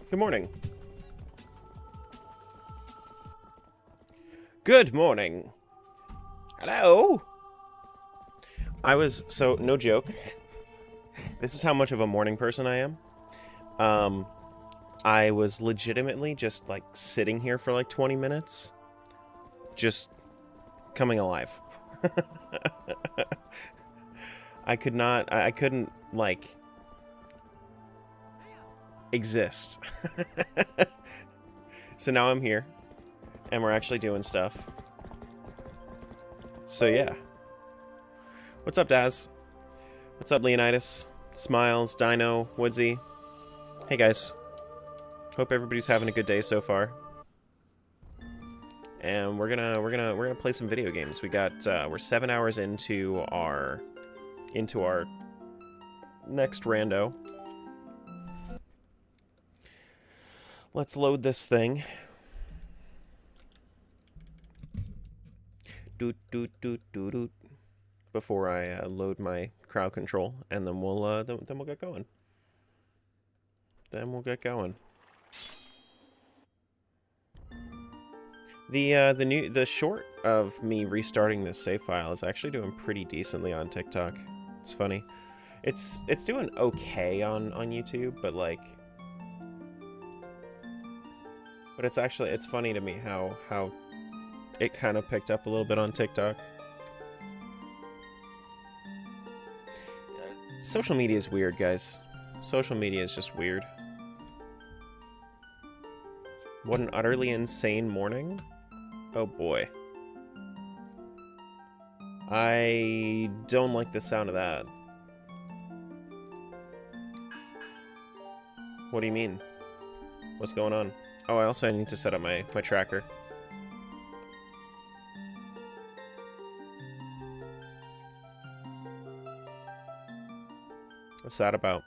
Good morning. Good morning. Hello. So no joke. This is how much of a morning person I am. I was legitimately just like sitting here for like 20 minutes, just coming alive. I couldn't like exist. So now I'm here, and we're actually doing stuff. So yeah. What's up, Daz? What's up, Leonidas? Smiles, Dino, Woodsy. Hey guys. Hope everybody's having a good day so far. And we're gonna play some video games. We're 7 hours into our next rando. Let's load this thing. Doot doot doot doot doot. Before I load my crowd control, and then we'll get going. The short of me restarting this save file is actually doing pretty decently on TikTok. It's funny. It's doing okay on YouTube, but like, it's funny to me how it kind of picked up a little bit on TikTok. Social media is weird, guys. Social media is just weird. What an utterly insane morning. Oh boy. I don't like the sound of that. What do you mean? What's going on? Oh, I also need to set up my tracker. What's that about?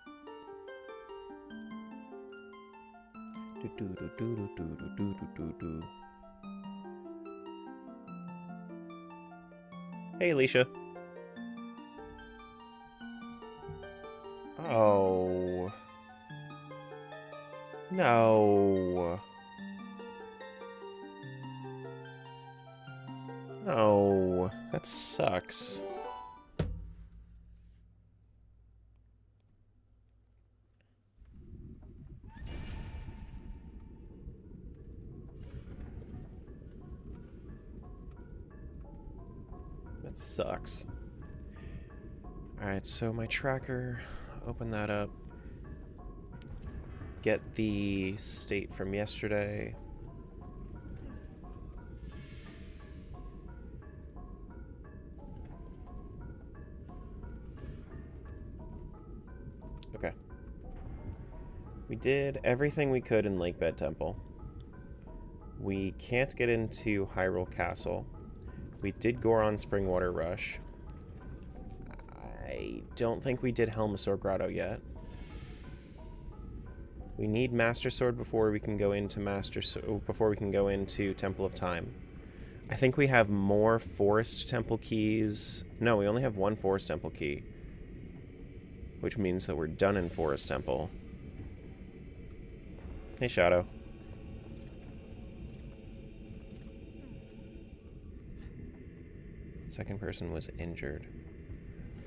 Hey, Alicia. Oh. No. No. That sucks. That sucks. Alright, so my tracker, open that up. Get the state from yesterday. Okay. We did everything we could in Lakebed Temple. We can't get into Hyrule Castle. We did Goron Springwater Rush. I don't think we did Helmasaur Grotto yet. We need Master Sword before we can go into Temple of Time. I think we have more Forest Temple keys. No, we only have one Forest Temple key, which means that we're done in Forest Temple. Hey, Shadow. Second person was injured.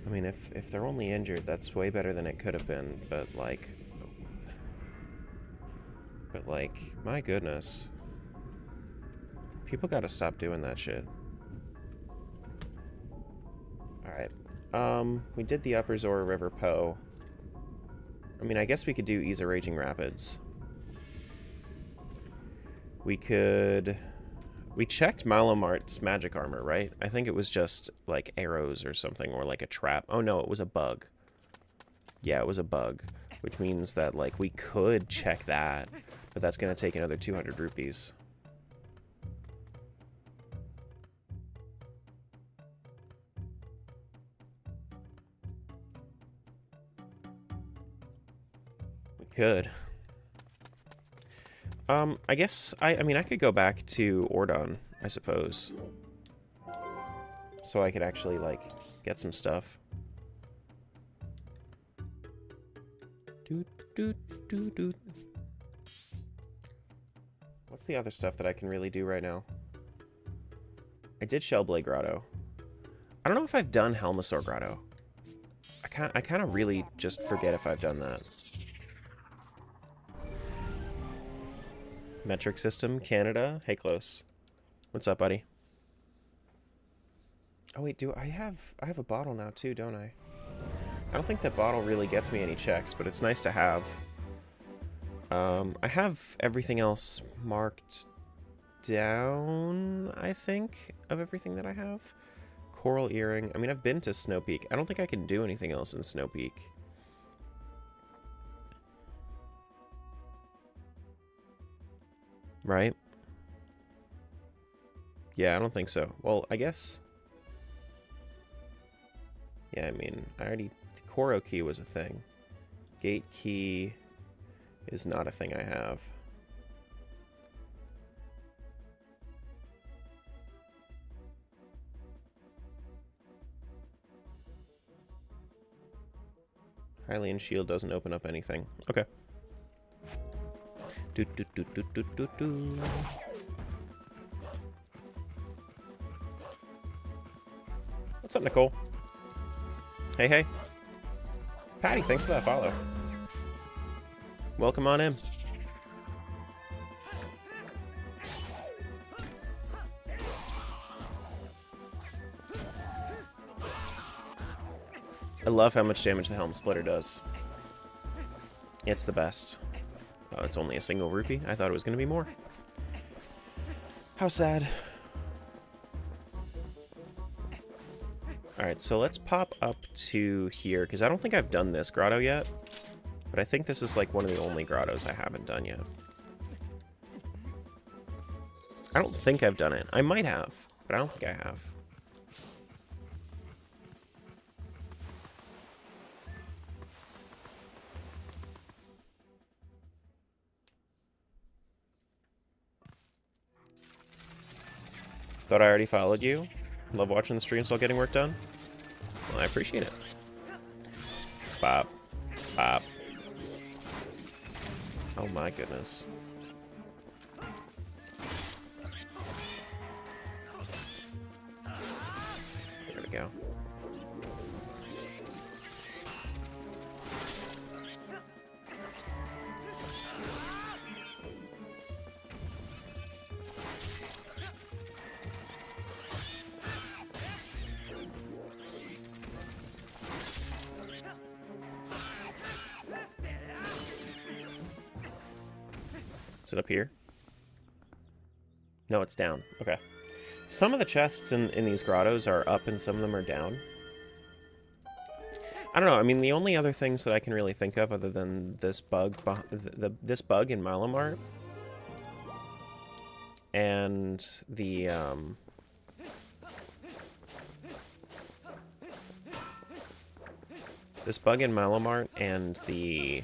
I mean, if they're only injured, that's way better than it could have been, but like, my goodness. People gotta stop doing that shit. Alright. We did the Upper Zora River Poe. I mean, I guess we could do Eza Raging Rapids. We checked Malamart's magic armor, right? I think it was just, like, arrows or something, or like a trap. Oh no, it was a bug. Yeah, it was a bug. Which means that, like, we could check that, but that's gonna take another 200 rupees. We could. I guess, I mean, I could go back to Ordon, I suppose. So I could actually, like, get some stuff. Doot, doot, doot, doot. What's the other stuff that I can really do right now? I did Shellblade Grotto. I don't know if I've done Helmasaur Grotto. I kind of really just forget if I've done that. Metric System, Canada. Hey, Close. What's up, buddy? Oh wait, I have a bottle now too, don't I? I don't think that bottle really gets me any checks, but it's nice to have. I have everything else marked down, I think, of everything that I have. Coral Earring. I mean, I've been to Snow Peak. I don't think I can do anything else in Snow Peak. Right? Yeah, I don't think so. Well, I guess... Yeah, I mean, the Koro Key was a thing. Gate Key is not a thing I have. Hylian Shield doesn't open up anything. Okay. Do, do, do, do, do, do, do. What's up, Nicole? Hey, hey. Patty, thanks for that follow. Welcome on in. I love how much damage the Helm Splitter does. It's the best. Oh, it's only a single rupee? I thought it was going to be more. How sad. Alright, so let's pop up to here, because I don't think I've done this grotto yet. But I think this is like one of the only grottos I haven't done yet. I don't think I've done it. I might have, but I don't think I have. Thought I already followed you. Love watching the streams while getting work done. Well, I appreciate it. Bop. Bop. Oh my goodness. There we go. Is it up here? No, it's down. Okay. Some of the chests in these grottos are up and some of them are down. I don't know. I mean, the only other things that I can really think of other than this bug, this bug in Malamart, and the this bug in Malamart and the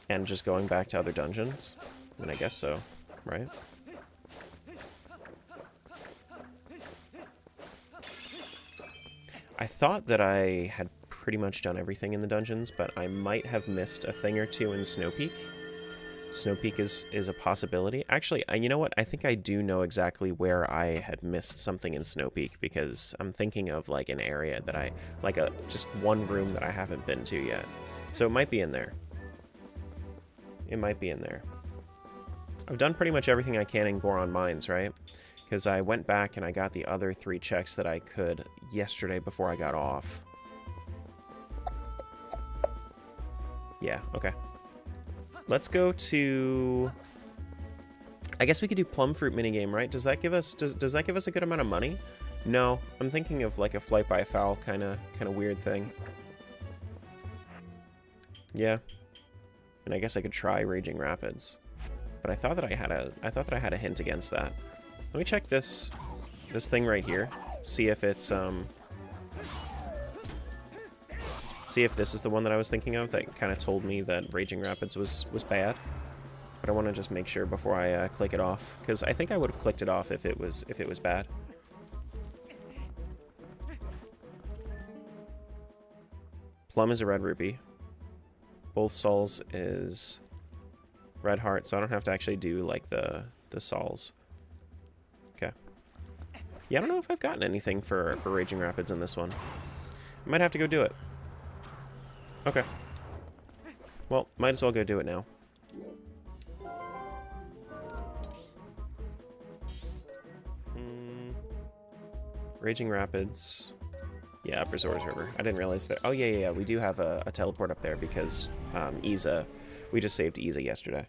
and just going back to other dungeons. I mean, I guess so, right? I thought that I had pretty much done everything in the dungeons, but I might have missed a thing or two in Snow Peak. Snow Peak is a possibility. Actually, you know what? I think I do know exactly where I had missed something in Snow Peak, because I'm thinking of like an area that just one room that I haven't been to yet. So it might be in there. It might be in there. I've done pretty much everything I can in Goron Mines, right? Because I went back and I got the other 3 checks that I could yesterday before I got off. Yeah, okay. Let's go to... I guess we could do Plum Fruit minigame, right? Does that give us does that give us a good amount of money? No, I'm thinking of like a Flight by Foul kind of weird thing. Yeah. And I guess I could try Raging Rapids. But I thought that I had a hint against that. Let me check this thing right here. See if it's see if this is the one that I was thinking of that kind of told me that Raging Rapids was bad. But I want to just make sure before I click it off, because I think I would have clicked it off if it was bad. Plum is a red rupee. Both sols is red heart, so I don't have to actually do, like, the sols. Okay. Yeah, I don't know if I've gotten anything for Raging Rapids in this one. I might have to go do it. Okay. Well, might as well go do it now. Raging Rapids. Yeah, Upper Zores River. I didn't realize that. Oh, yeah. We do have a teleport up there because Isa. We just saved Isa yesterday.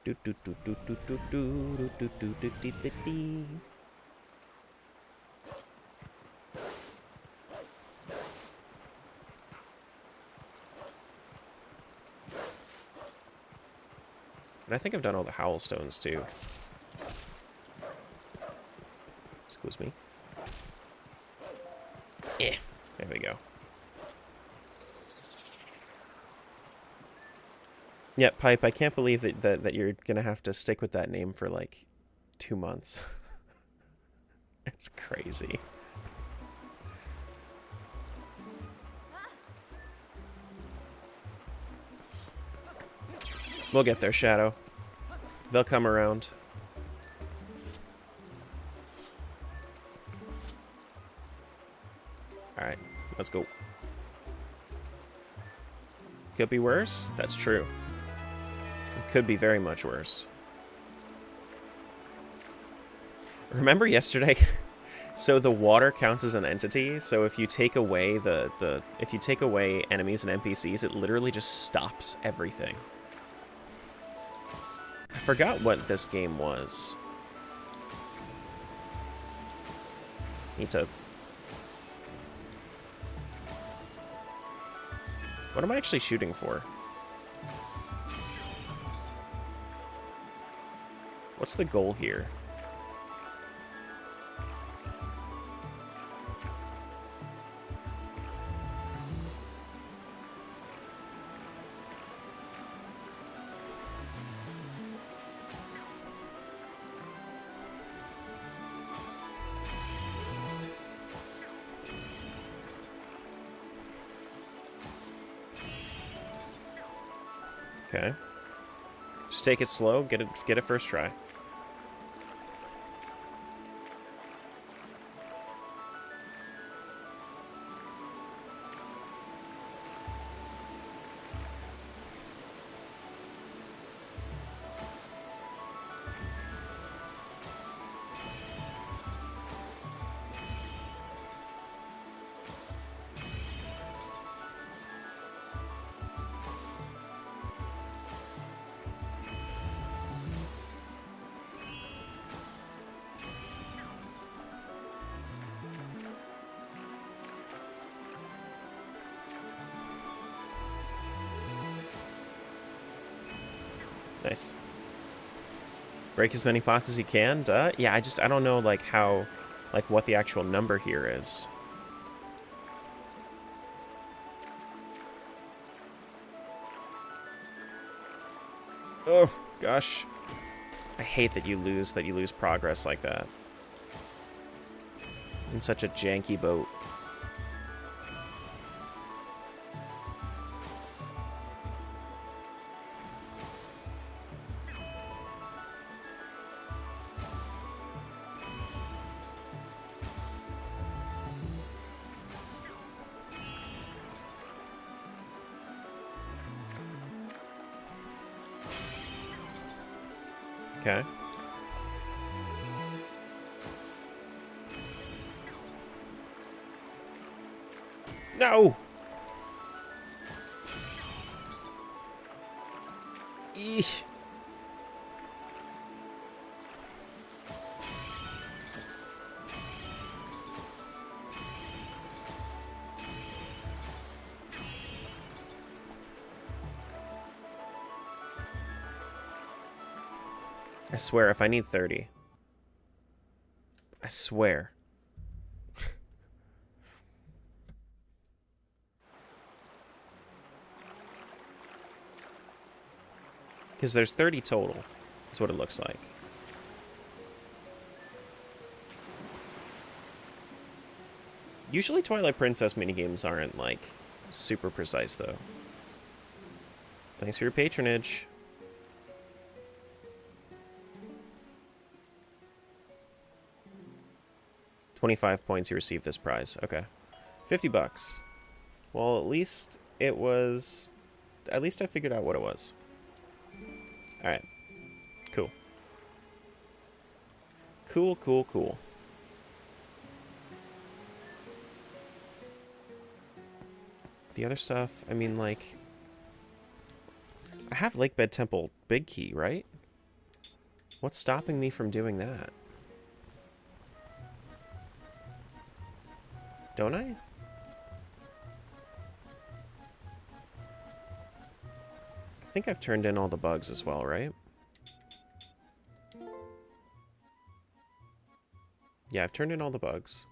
And I think I've done all the Howl Stones too. Excuse me. Yeah, there we go. Yeah, Pipe, I can't believe that you're gonna have to stick with that name for like 2 months. It's crazy. We'll get there, Shadow. They'll come around. Alright, let's go. Could be worse? That's true. It could be very much worse. Remember yesterday? So the water counts as an entity, so if you take away if you take away enemies and NPCs, it literally just stops everything. I forgot what this game was. Need to... What am I actually shooting for? What's the goal here? Okay. Just take it slow, get it first try. Nice. Break as many pots as you can, duh. Yeah, I don't know, like, how, like, what the actual number here is. Oh, gosh. I hate that you lose progress like that. In such a janky boat. Okay. No! Eesh. I swear, if I need 30. I swear. Because there's 30 total, is what it looks like. Usually Twilight Princess minigames aren't, like, super precise, though. Thanks for your patronage. $25 you receive this prize. Okay. $50. Well, at least it was... At least I figured out what it was. Alright. Cool. Cool, cool, cool. The other stuff, I mean, like... I have Lakebed Temple Big Key, right? What's stopping me from doing that? Don't I? I think I've turned in all the bugs as well, right? Yeah, I've turned in all the bugs.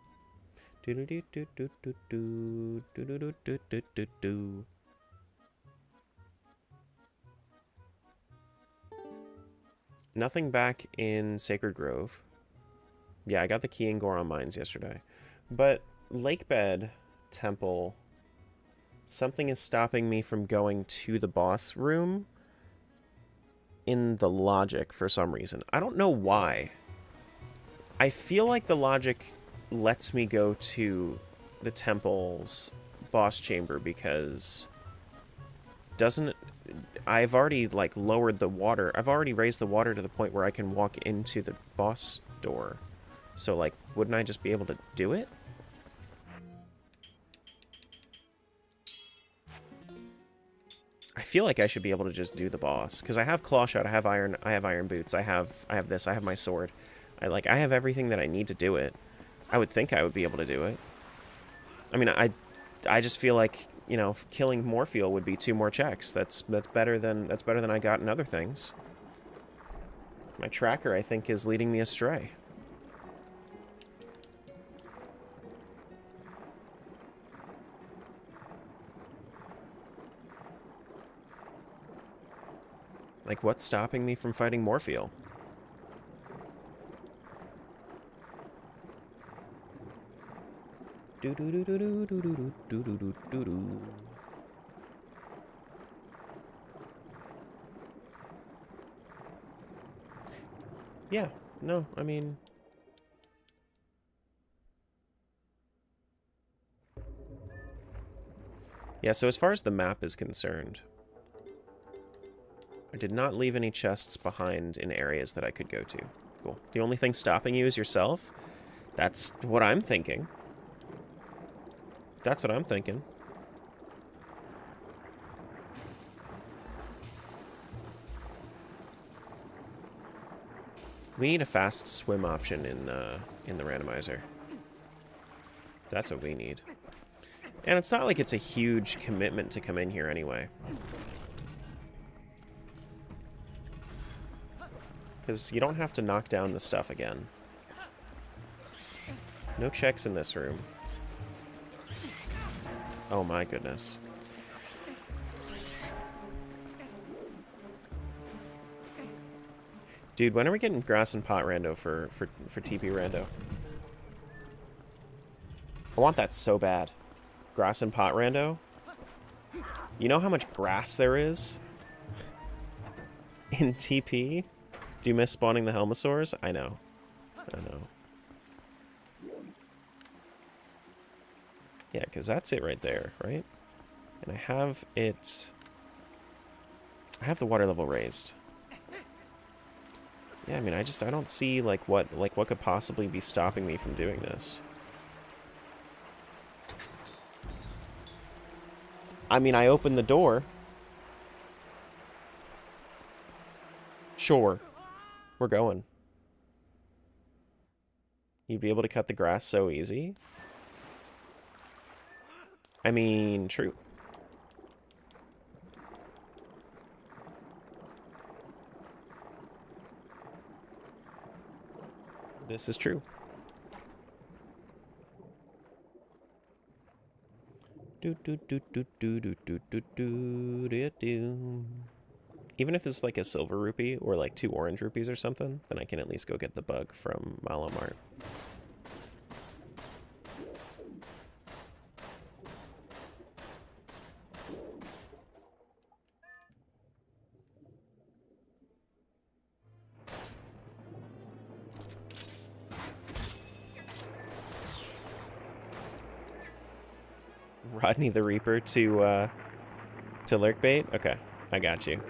Nothing back in Sacred Grove. Yeah, I got the key in Goron Mines yesterday. But Lakebed Temple, something is stopping me from going to the boss room in the logic for some reason. I don't know why. I feel like the logic lets me go to the temple's boss chamber because I've already like lowered the water. I've already raised the water to the point where I can walk into the boss door. So like, wouldn't I just be able to do it? I feel like I should be able to just do the boss because I have claw shot, I have iron boots, I have this, I have my sword. I have everything that I need to do it. I would think I would be able to do it. I mean, I just feel like, you know, killing Morpheal would be 2 more checks. That's better than I got in other things. My tracker, I think, is leading me astray. Like, what's stopping me from fighting Morpheal? Yeah, no, I mean... Yeah, so as far as the map is concerned, I did not leave any chests behind in areas that I could go to. Cool. The only thing stopping you is yourself? That's what I'm thinking. That's what I'm thinking. We need a fast swim option in the randomizer. That's what we need. And it's not like it's a huge commitment to come in here anyway. Because you don't have to knock down the stuff again. No checks in this room. Oh my goodness. Dude, when are we getting grass and pot rando for TP rando? I want that so bad. Grass and pot rando? You know how much grass there is in TP? Do you miss spawning the Helmosaurs? I know. I know. Yeah, because that's it right there, right? And I have it... I have the water level raised. Yeah, I mean, I don't see, like, what could possibly be stopping me from doing this. I mean, I opened the door. Sure. We're going. You'd be able to cut the grass so easy. I mean, true. This is true. Even if it's like a silver rupee or like 2 orange rupees or something, then I can at least go get the bug from Malomart. Rodney the Reaper to lurk bait? Okay, I got you.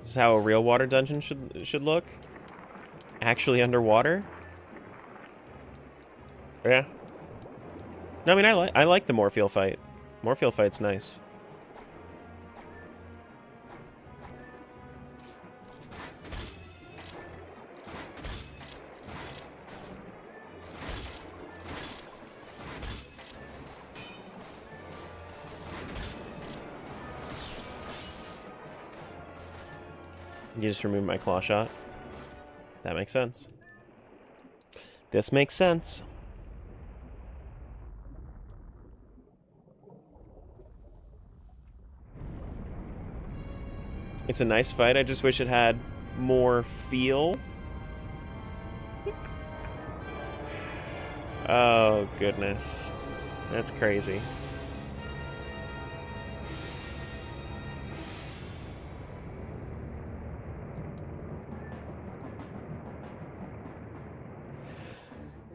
This is how a real water dungeon should look. Actually underwater. Yeah. No, I mean I like the Morpheal fight. Morpheal fight's nice. You just remove my claw shot. That makes sense. This makes sense. It's a nice fight. I just wish it had more feel. Oh, goodness. That's crazy.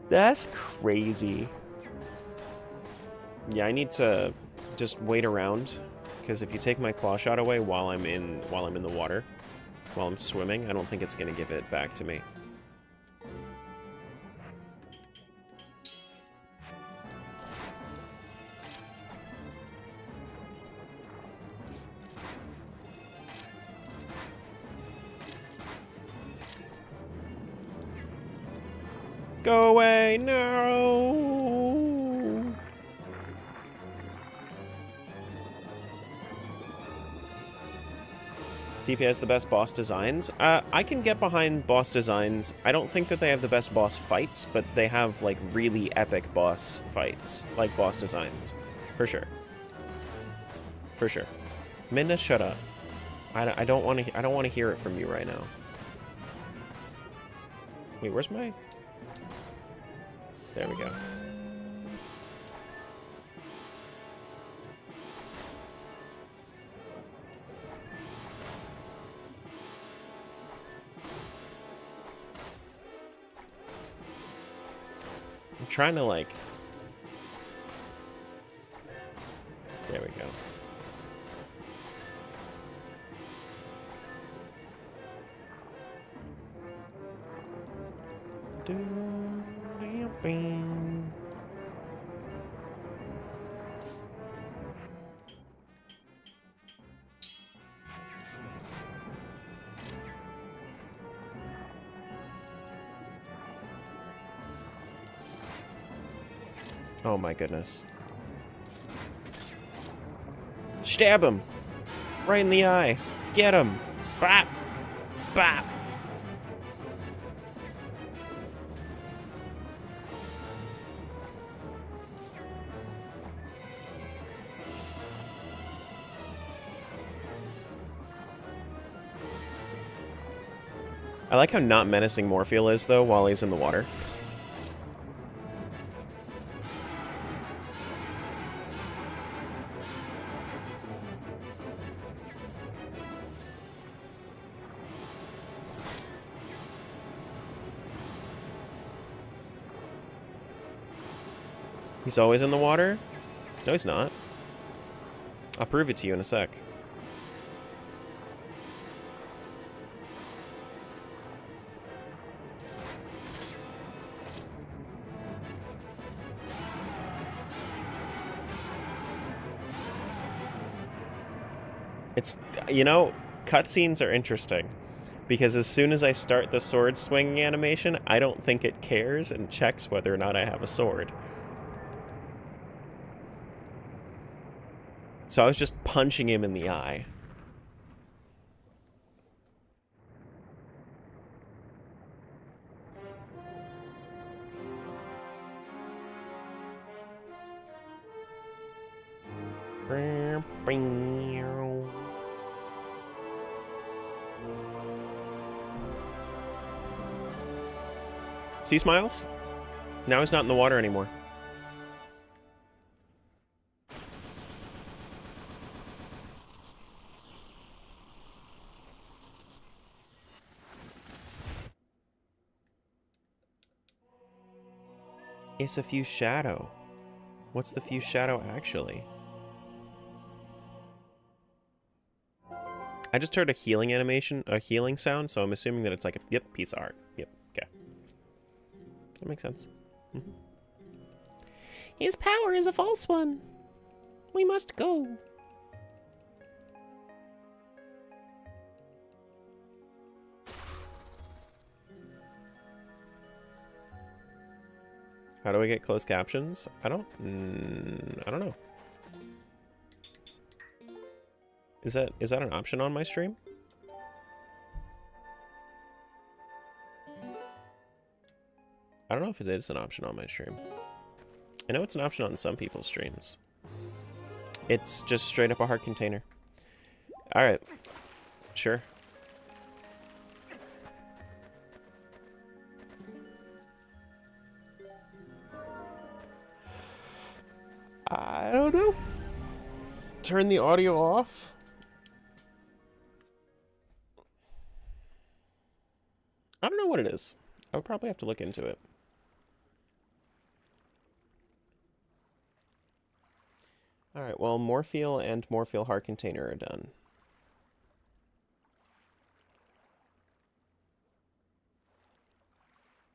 That's crazy. Yeah, I need to just wait around, because if you take my claw shot away while I'm in the water, while I'm swimming, I don't think it's gonna give it back to me. Go away, no! TP has the best boss designs. I can get behind boss designs. I don't think that they have the best boss fights, but they have, like, really epic boss fights. Like, boss designs. For sure. For sure. Minna, shut up. I don't want to hear it from you right now. Wait, where's my... There we go. I'm trying to, like... There we go. Oh my goodness. Stab him! Right in the eye! Get him! Bap! Bap! I like how not menacing Morpheal is, though, while he's in the water. He's always in the water? No, he's not. I'll prove it to you in a sec. It's, you know, cutscenes are interesting. Because as soon as I start the sword swinging animation, I don't think it cares and checks whether or not I have a sword. So I was just punching him in the eye. See, Smiles? Now he's not in the water anymore. It's a fuse shadow. What's the fuse shadow actually? I just heard a healing animation, a healing sound, so I'm assuming that it's like a, yep, piece of art. Yep, okay. That makes sense. Mm-hmm. His power is a false one. We must go. How do I get closed captions? I don't know. Is that an option on my stream? I don't know if it is an option on my stream. I know it's an option on some people's streams. It's just straight up a heart container. Alright. Sure. I don't know. Turn the audio off. I don't know what it is. I would probably have to look into it. Alright, well, Morpheal and Morpheal heart container are done.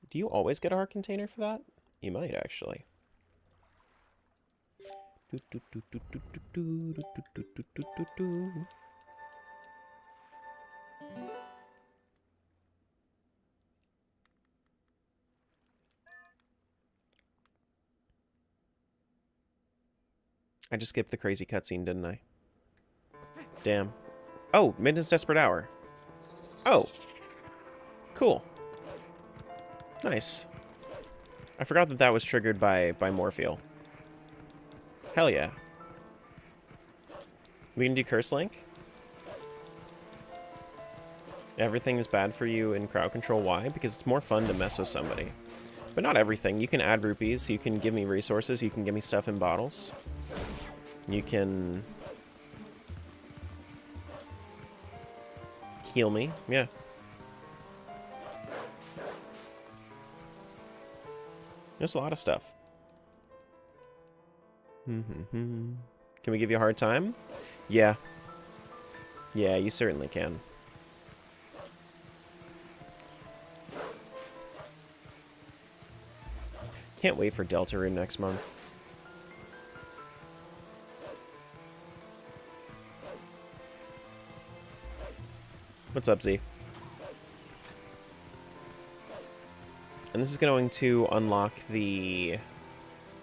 Do you always get a heart container for that? You might, actually. I just skipped the crazy cutscene, didn't I? Damn. Oh, Midnight's Desperate Hour. Oh. Cool. Nice. I forgot that that was triggered by Morpheal. Hell yeah. We can do Curse Link. Everything is bad for you in crowd control. Why? Because it's more fun to mess with somebody. But not everything. You can add rupees, you can give me resources, you can give me stuff in bottles. You can heal me, yeah. There's a lot of stuff. Can we give you a hard time? Yeah. Yeah, you certainly can. Can't wait for Deltarune next month. What's up, Z? And this is going to unlock the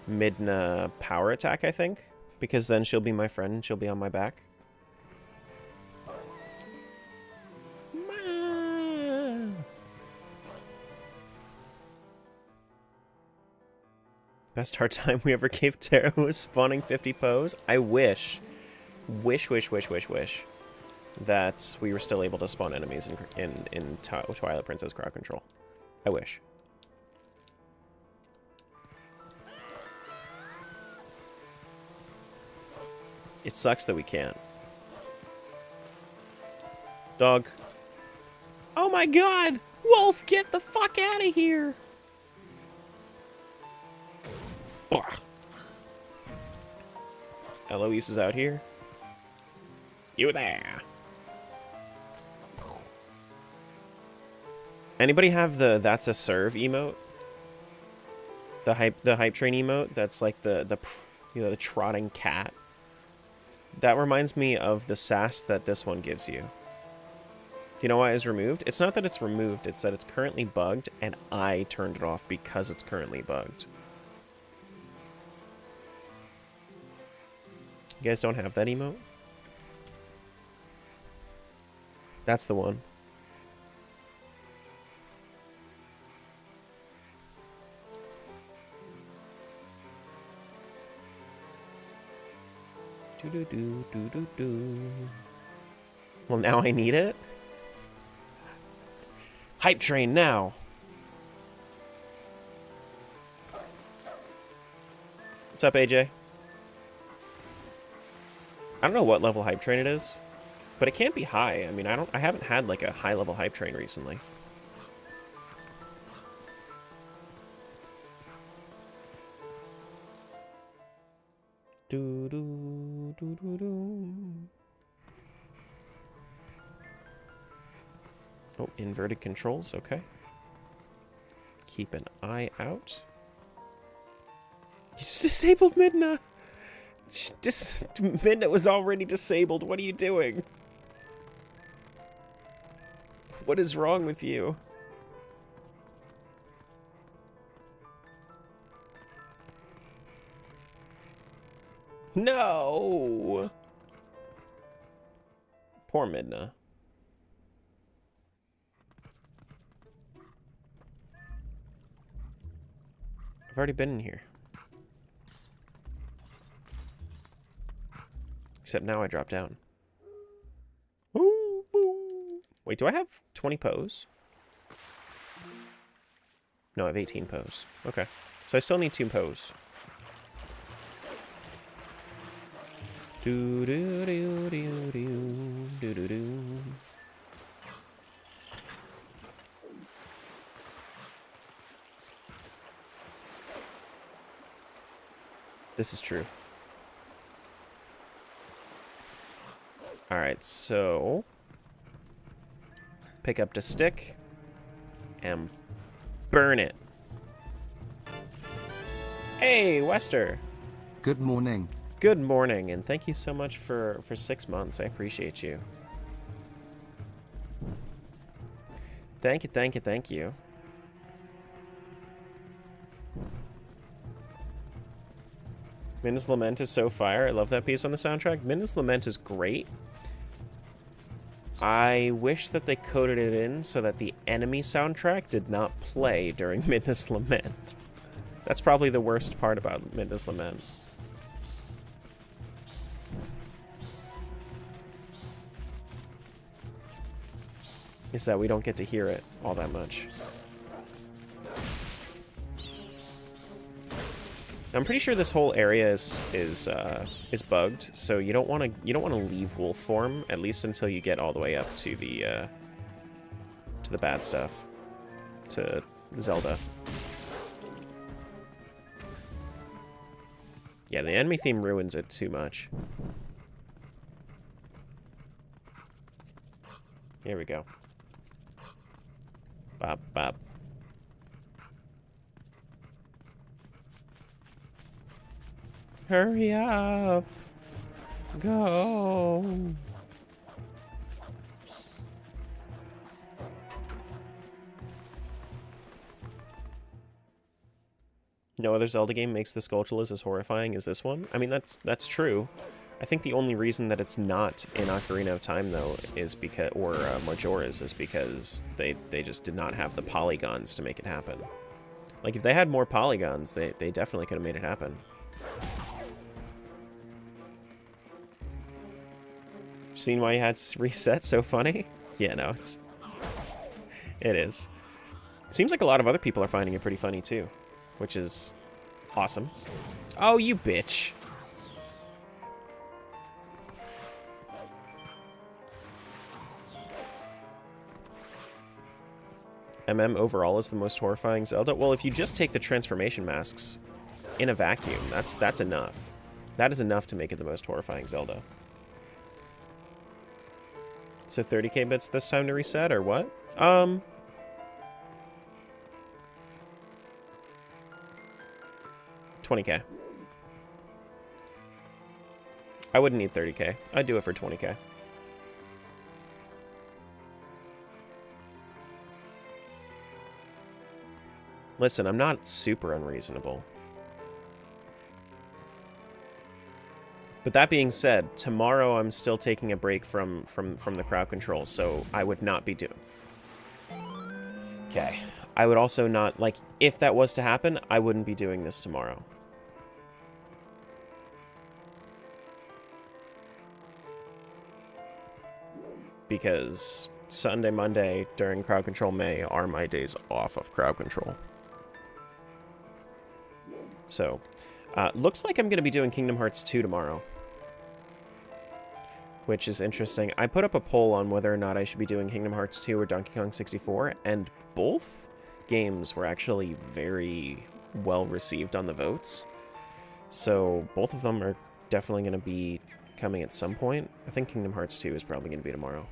Midna power attack, I think. Because then she'll be my friend and she'll be on my back. Best hard time we ever gave Tara was spawning 50 pose. I wish that we were still able to spawn enemies in Twilight Princess crowd control. I wish. It sucks that we can't. Dog. Oh my god! Wolf, get the fuck out of here! Blah. Eloise is out here. You there. Anybody have the "that's a serve" emote? The hype train emote that's like the trotting cat. That reminds me of the sass that this one gives you. Do you know why it's removed? It's not that it's removed, it's that it's currently bugged and I turned it off because it's currently bugged. You guys don't have that emote? That's the one. Well, now I need it. Hype train now. What's up, AJ? I don't know what level hype train it is, but it can't be high. I mean, I haven't had like a high level hype train recently. Do do do do do. Oh, inverted controls, okay. Keep an eye out. You just disabled Midna! Midna was already disabled. What are you doing? What is wrong with you? No! Poor Midna. I've already been in here. Except now I drop down. Ooh, ooh. Wait, do I have 20 pose? No, I have 18 pose. Okay. So I still need 2 pose. Do do do do do do do do. This is true. Alright, so pick up the stick and burn it. Hey, Wester. Good morning. Good morning, and thank you so much for 6 months. I appreciate you. Thank you, thank you, thank you. Midna's Lament is so fire. I love that piece on the soundtrack. Midna's Lament is great. I wish that they coded it in so that the enemy soundtrack did not play during Midna's Lament. That's probably the worst part about Midna's Lament. Is that we don't get to hear it all that much. I'm pretty sure this whole area is bugged, so you don't want to leave wolf form, at least until you get all the way up to the bad stuff, to Zelda. Yeah, the enemy theme ruins it too much. Here we go. Bop bop. Hurry up. Go. No other Zelda game makes the Skulltulas as horrifying as this one. I mean, that's true. I think the only reason that it's not in Ocarina of Time, though, is because, or Majora's, is because they just did not have the polygons to make it happen. Like, if they had more polygons, they definitely could have made it happen. Seen why you had to reset? So funny? Yeah, no, it is. Seems like a lot of other people are finding it pretty funny, too, which is awesome. Oh, you bitch. MM overall is the most horrifying Zelda? Well, if you just take the transformation masks in a vacuum, that's enough. That is enough to make it the most horrifying Zelda. So 30k bits this time to reset, or what? 20k. I wouldn't need 30k. I'd do it for 20k. Listen, I'm not super unreasonable. But that being said, tomorrow I'm still taking a break from the crowd control, so I would not be doing... Okay. I would also not, like, if that was to happen, I wouldn't be doing this tomorrow. Because Sunday, Monday, during crowd control May, are my days off of crowd control. So, Looks like I'm going to be doing Kingdom Hearts 2 tomorrow, which is interesting. I put up a poll on whether or not I should be doing Kingdom Hearts 2 or Donkey Kong 64, and both games were actually very well received on the votes. So both of them are definitely going to be coming at some point. I think Kingdom Hearts 2 is probably going to be tomorrow.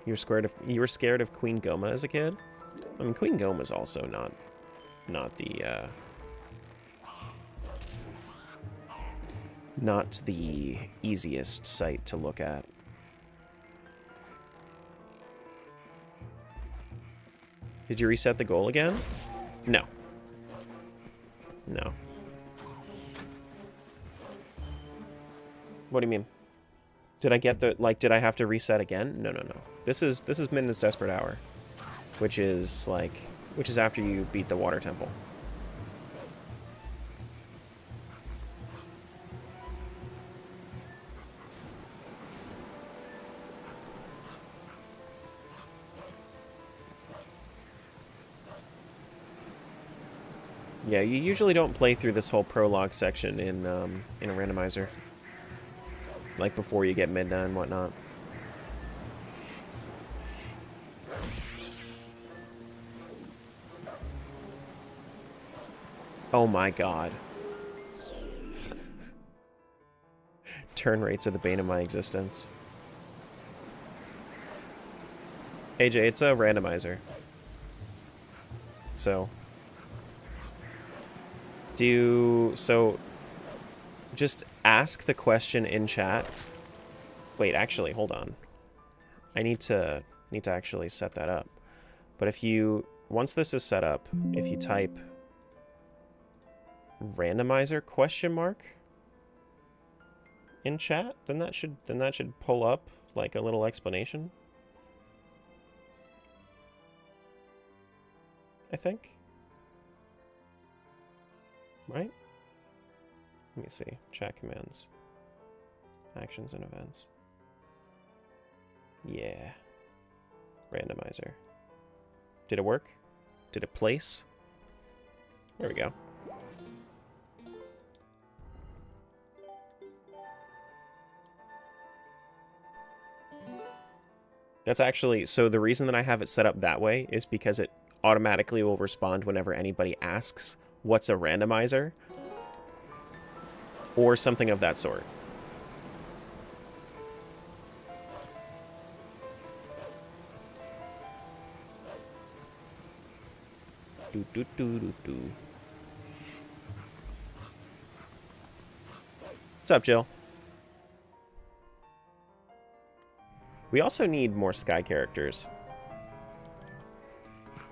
You were scared of Queen Goma as a kid? I mean, Queen Goma's also not the easiest sight to look at. Did you reset the goal again? No. No. What do you mean? Did I get the, like, did I have to reset again? No, no, no. This is Midna's Desperate Hour, which is after you beat the Water Temple. Yeah, you usually don't play through this whole prologue section in a randomizer. Like before you get Midna and whatnot. Oh my god. Turn rates are the bane of my existence. AJ, it's a randomizer. So just ask the question in chat. Wait, actually, hold on. I need to actually set that up. But once this is set up, if you type randomizer question mark in chat, then that should pull up like a little explanation. I think. Right? Let me see. Chat commands. Actions and events. Yeah. Randomizer. Did it work? Did it place? There we go. That's actually, so the reason that I have it set up that way is because it automatically will respond whenever anybody asks what's a randomizer or something of that sort. Do, do, do, do, do. What's up, Jill? We also need more Sky characters.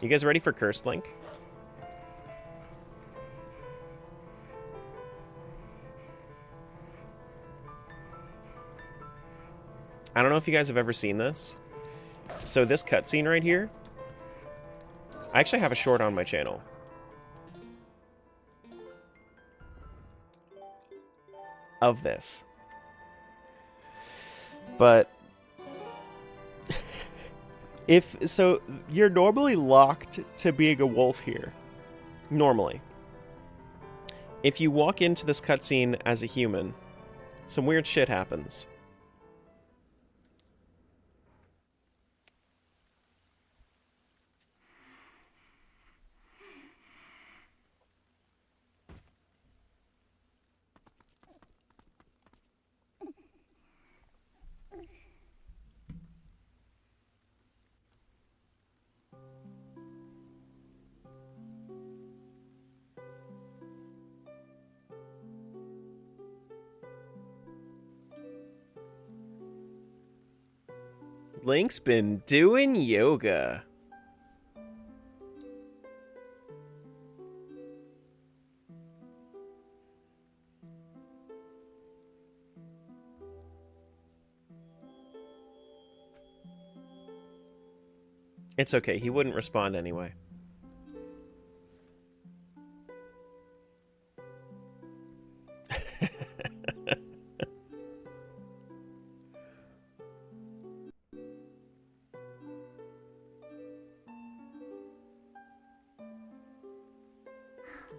You guys ready for Cursed Link? I don't know if you guys have ever seen this. So this cutscene right here, I actually have a short on my channel. Of this. But so you're normally locked to being a wolf here. Normally. If you walk into this cutscene as a human, some weird shit happens. Link's been doing yoga. It's okay, he wouldn't respond anyway.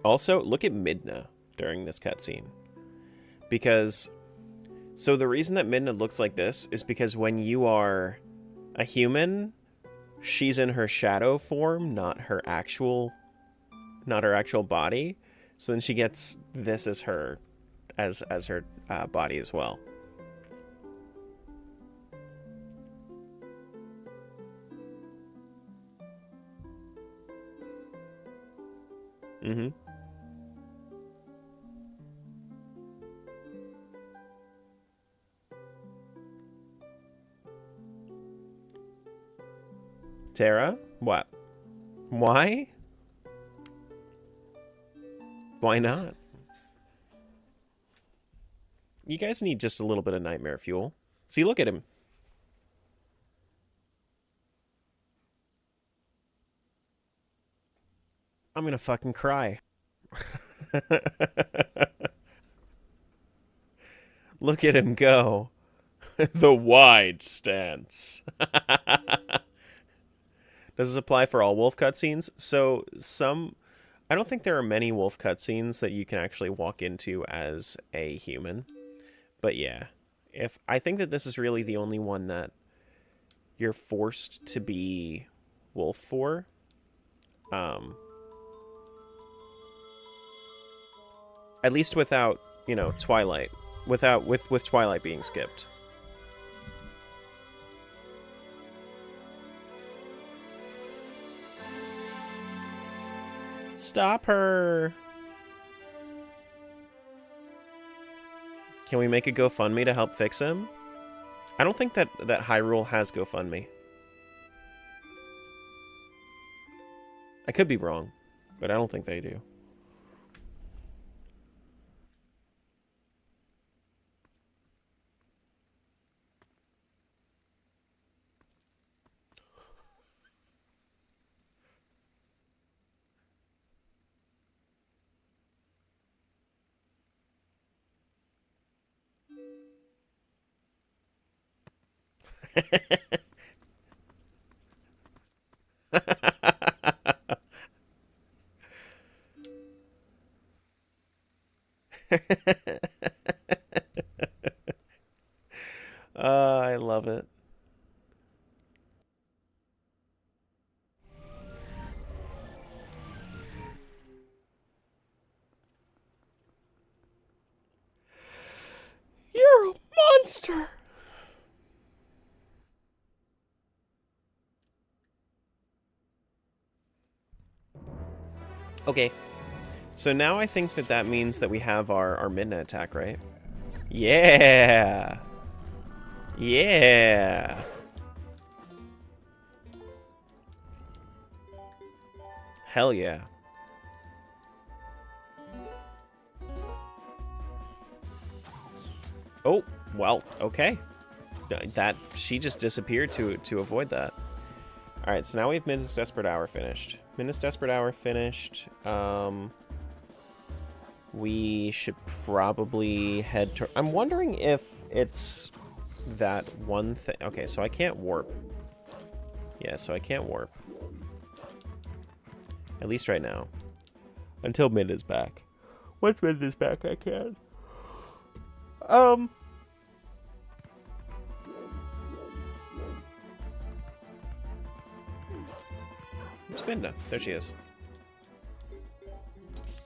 Also, look at Midna during this cutscene. Because, so the reason that Midna looks like this is because when you are a human, she's in her shadow form, not her actual body. So then she gets this as her, as her body as well. Mm-hmm. Tara? What? Why? Why not? You guys need just a little bit of nightmare fuel. See, look at him. I'm gonna fucking cry. Look at him go. The wide stance. Does this apply for all wolf cutscenes? So I don't think there are many wolf cutscenes that you can actually walk into as a human. But yeah, I think that this is really the only one that you're forced to be wolf for. At least without, Twilight. With Twilight being skipped. Stop her! Can we make a GoFundMe to help fix him? I don't think that Hyrule has GoFundMe. I could be wrong, but I don't think they do. I love it. You're a monster! Okay. So now I think that means that we have our midnight attack, right? Yeah! Yeah! Hell yeah. Oh, well, okay. She just disappeared to avoid that. Alright, so now we have Minutes Desperate Hour finished. Minutes Desperate Hour finished. We should probably head to... I'm wondering if it's that one thing... Okay, so I can't warp. Yeah, so I can't warp. At least right now. Until Mid is back. Once Mid is back, I can. Where's Midna? There she is.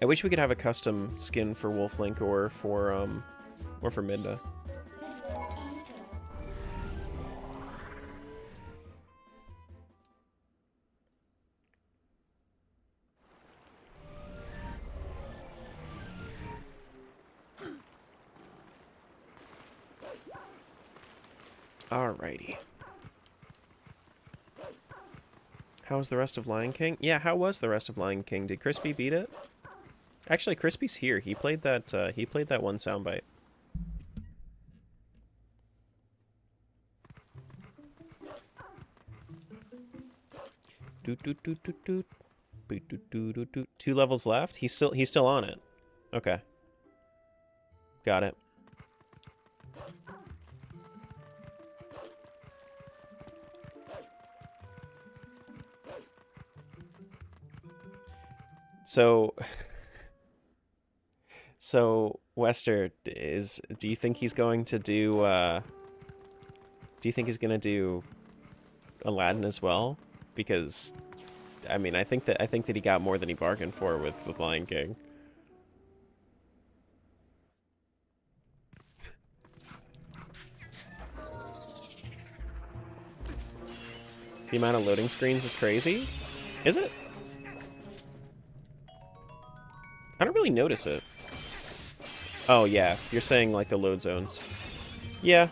I wish we could have a custom skin for Wolf Link or for Midna. Alrighty. How was the rest of Lion King? Yeah, how was the rest of Lion King? Did Crispy beat it? Actually, Crispy's here. He played that one soundbite. Doot doot doot doot doot. Doot doot doot doot doot. 2 levels left? He's still on it. Okay. Got it. So So, Wester, do you think he's going to do you think he's gonna do Aladdin as well? Because, I mean, I think that he got more than he bargained for with Lion King. The amount of loading screens is crazy. Is it? I don't really notice it. Oh, yeah. You're saying, like, the load zones. Yeah.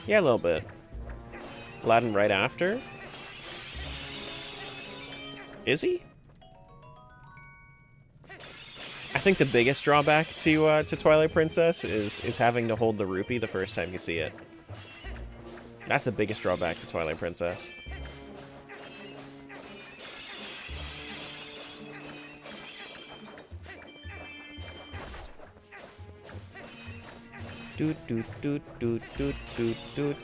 Yeah, a little bit. Aladdin right after? Is he? I think the biggest drawback to Twilight Princess is having to hold the rupee the first time you see it. That's the biggest drawback to Twilight Princess. Doot doot doot doot doot doot doot.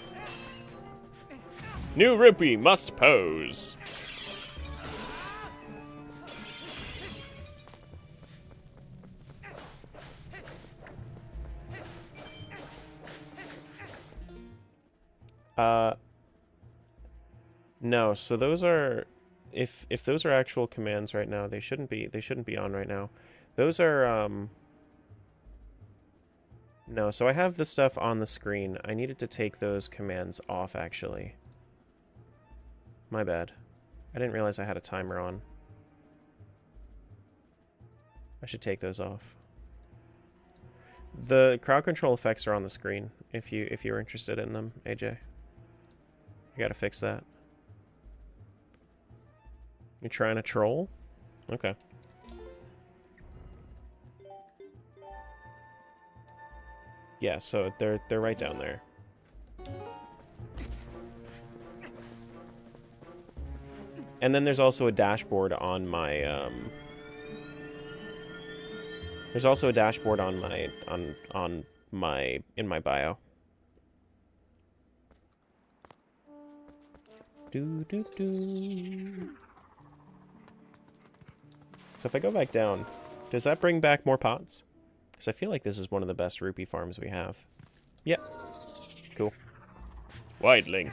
New rupee must pose. No, so those are if those are actual commands right now, they shouldn't be on right now. Those are no, so I have the stuff on the screen. I needed to take those commands off actually. My bad. I didn't realize I had a timer on. I should take those off. The crowd control effects are on the screen if you're interested in them, AJ. I gotta fix that. You're trying to troll? Okay. Yeah, so they're right down there. And then there's also a dashboard on my there's also a dashboard on my in my bio. Do do do. So if I go back down, does that bring back more pots? Because I feel like this is one of the best rupee farms we have. Yep. Cool. Wide Link.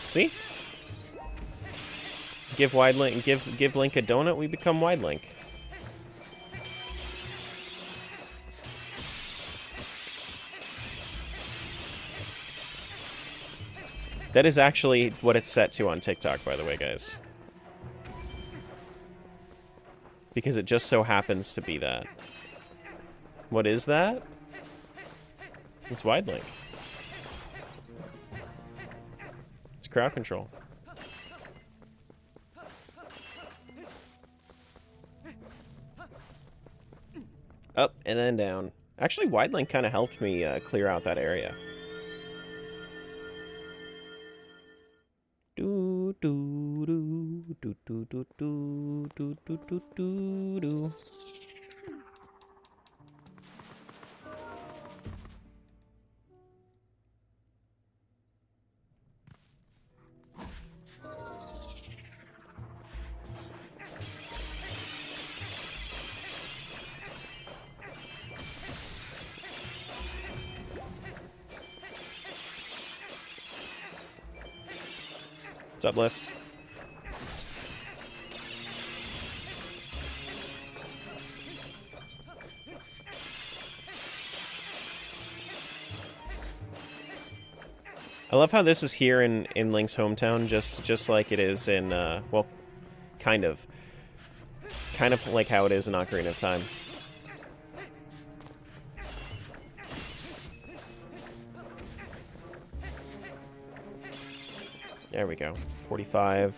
See? Give Wide Link, give Link a donut, we become Wide Link. That is actually what it's set to on TikTok, by the way, guys. Because it just so happens to be that. What is that? It's Wide Link. It's crowd control. Up and then down. Actually, Wide Link kind of helped me clear out that area. Do do do do do do do do do do do do. What's up, List? I love how this is here in Link's hometown, just like it is in, well, kind of like how it is in Ocarina of Time. There we go. 45.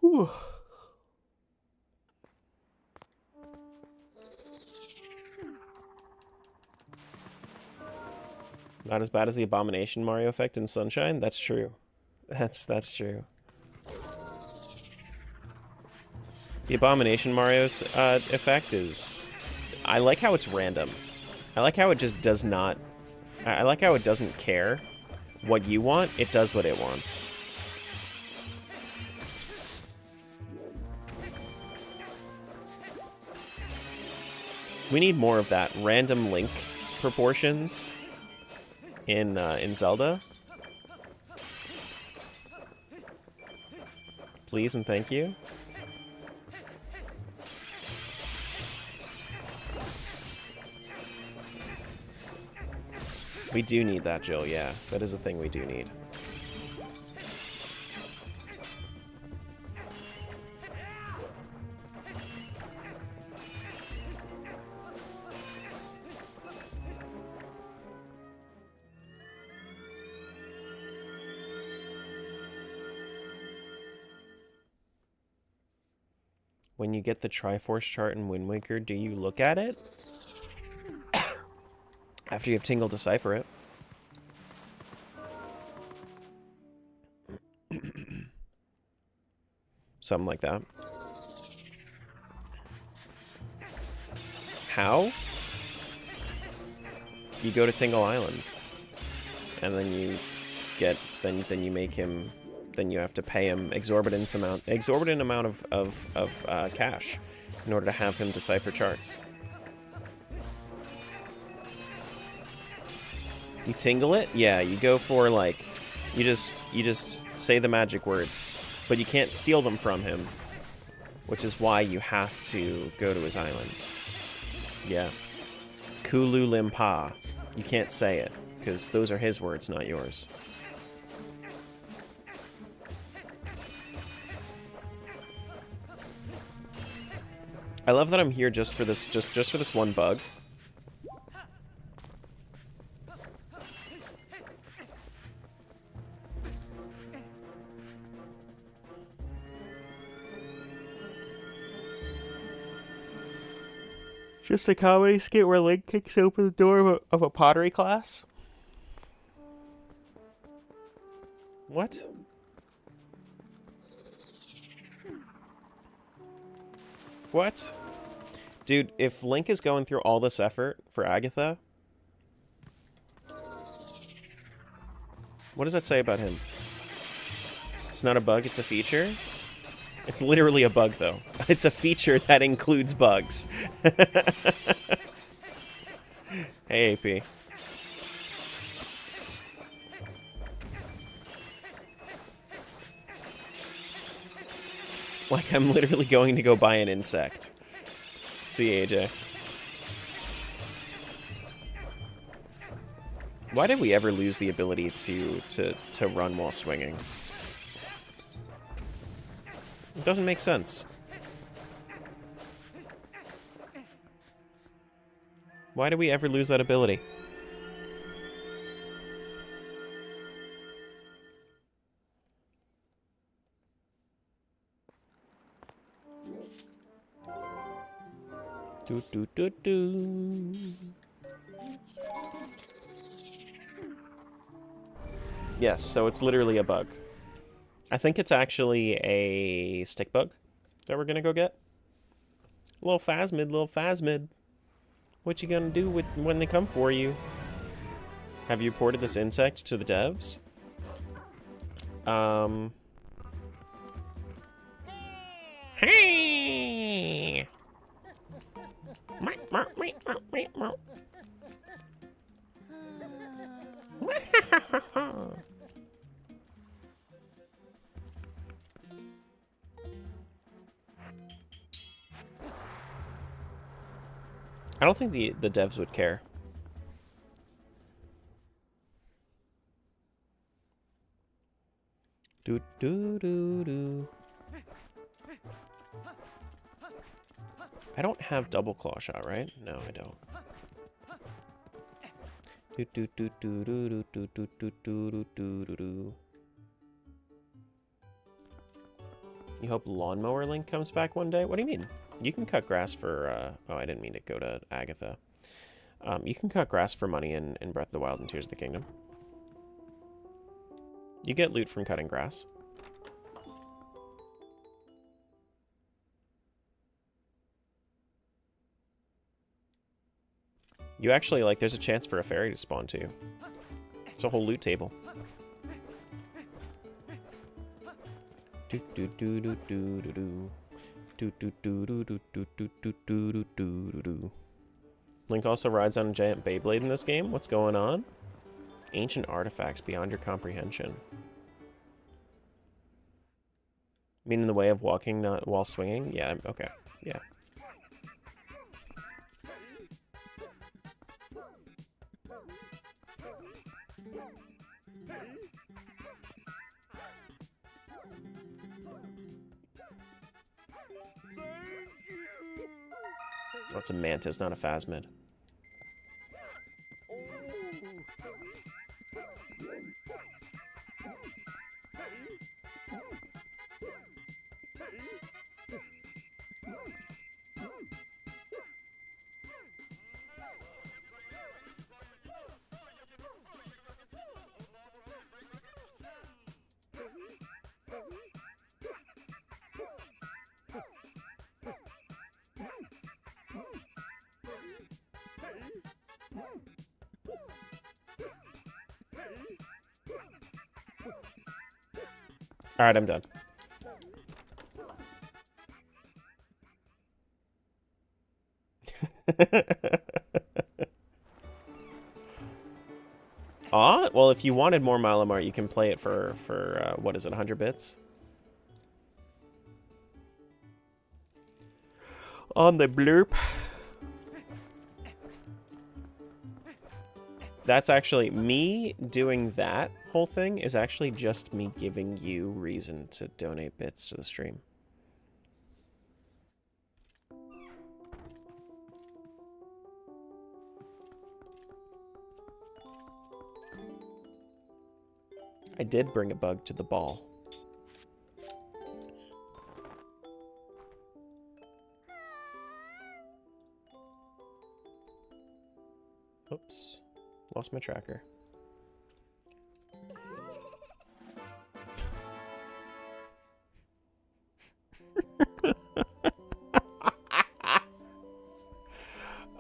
Whew. Not as bad as the Abomination Mario effect in Sunshine? That's true. That's true. The Abomination Mario's effect is... I like how it's random. I like how it just does not... I like how it doesn't care what you want. It does what it wants. We need more of that random link proportions in Zelda. Please and thank you. We do need that, Jill, yeah. That is a thing we do need. When you get the Triforce chart in Wind Waker, do you look at it? After you have Tingle decipher it. Something like that. How? You go to Tingle Island. And then you get... Then you make him... Then you have to pay him exorbitant amount of cash in order to have him decipher charts. You tingle it? Yeah, you go for like you just say the magic words, but you can't steal them from him, which is why you have to go to his island. Yeah. Kulu Limpa. You can't say it because those are his words, not yours. I love that I'm here just for this just for this one bug. Just a comedy skit where Link kicks open the door of a pottery class? What? What? Dude, if Link is going through all this effort for Agatha, what does that say about him? It's not a bug, it's a feature? It's literally a bug, though. It's a feature that includes bugs. Hey, AP. Like, I'm literally going to go buy an insect. See, AJ. Why did we ever lose the ability to run while swinging? It doesn't make sense. Why did we ever lose that ability? Do do do do. Yes, so it's literally a bug. I think it's actually a stick bug that we're gonna go get. Little phasmid, little phasmid. What you gonna do when they come for you? Have you reported this insect to the devs? Hey! I don't think the devs would care. Do do do do. I don't have double claw shot, right? No, I don't. Do do do do do do do do do do do do. You hope Lawnmower Link comes back one day? What do you mean? You can cut grass for, oh, I didn't mean to go to Agatha. You can cut grass for money in Breath of the Wild and Tears of the Kingdom. You get loot from cutting grass. You actually, like, there's a chance for a fairy to spawn, too. It's a whole loot table. Do do do do do do do. Do do do do do do do do do do do. Link also rides on a giant Beyblade in this game. What's going on? Ancient artifacts beyond your comprehension. Meaning the way of walking, not while swinging? Yeah, okay. Yeah. Oh, it's a mantis, not a phasmid. Alright, I'm done. Aw, well, if you wanted more Malamar, you can play it for what is it, 100 bits? On the blurp. That's actually, me doing that whole thing is actually just me giving you reason to donate bits to the stream. I did bring a bug to the ball. Oops. Lost my tracker.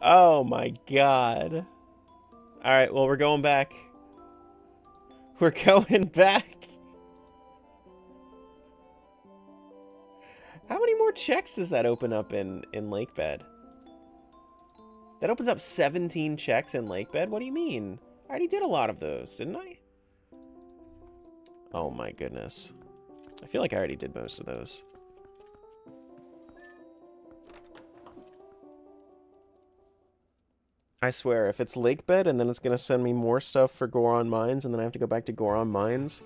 Oh my god. Alright, well, we're going back. We're going back. How many more checks does that open up in Lake Bed? That opens up 17 checks in Lake Bed? What do you mean? I already did a lot of those, didn't I? Oh my goodness. I feel like I already did most of those. I swear, if it's Lake Bed and then it's gonna send me more stuff for Goron Mines and then I have to go back to Goron Mines,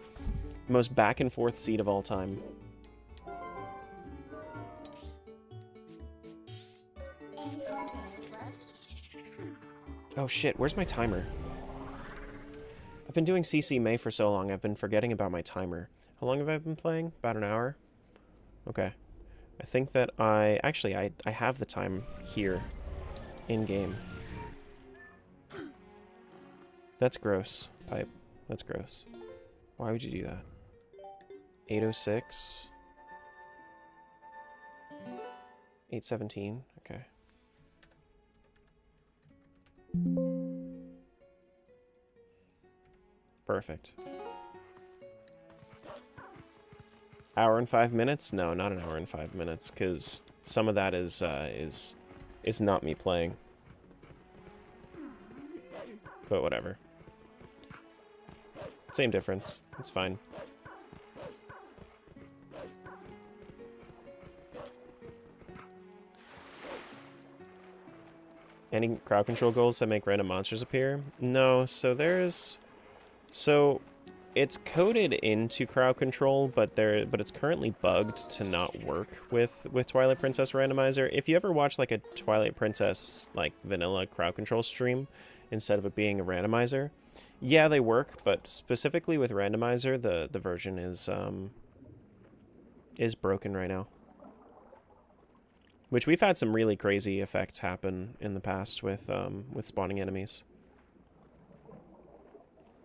most back and forth seed of all time. Oh shit, where's my timer? I've been doing CC May for so long, I've been forgetting about my timer. How long have I been playing? About an hour? Okay. I think that actually, I have the time here, in-game. That's gross, Pipe. That's gross. Why would you do that? 8:06. 8:17, okay. Perfect. Hour and 5 minutes? No, not an hour and 5 minutes, because some of that is not me playing. But whatever. Same difference. It's fine. Any crowd control goals that make random monsters appear? No, so there's... So, it's coded into crowd control, but it's currently bugged to not work with Twilight Princess Randomizer. If you ever watch like a Twilight Princess like vanilla crowd control stream, instead of it being a randomizer, yeah, they work, but specifically with Randomizer, the version is broken right now. Which we've had some really crazy effects happen in the past with spawning enemies.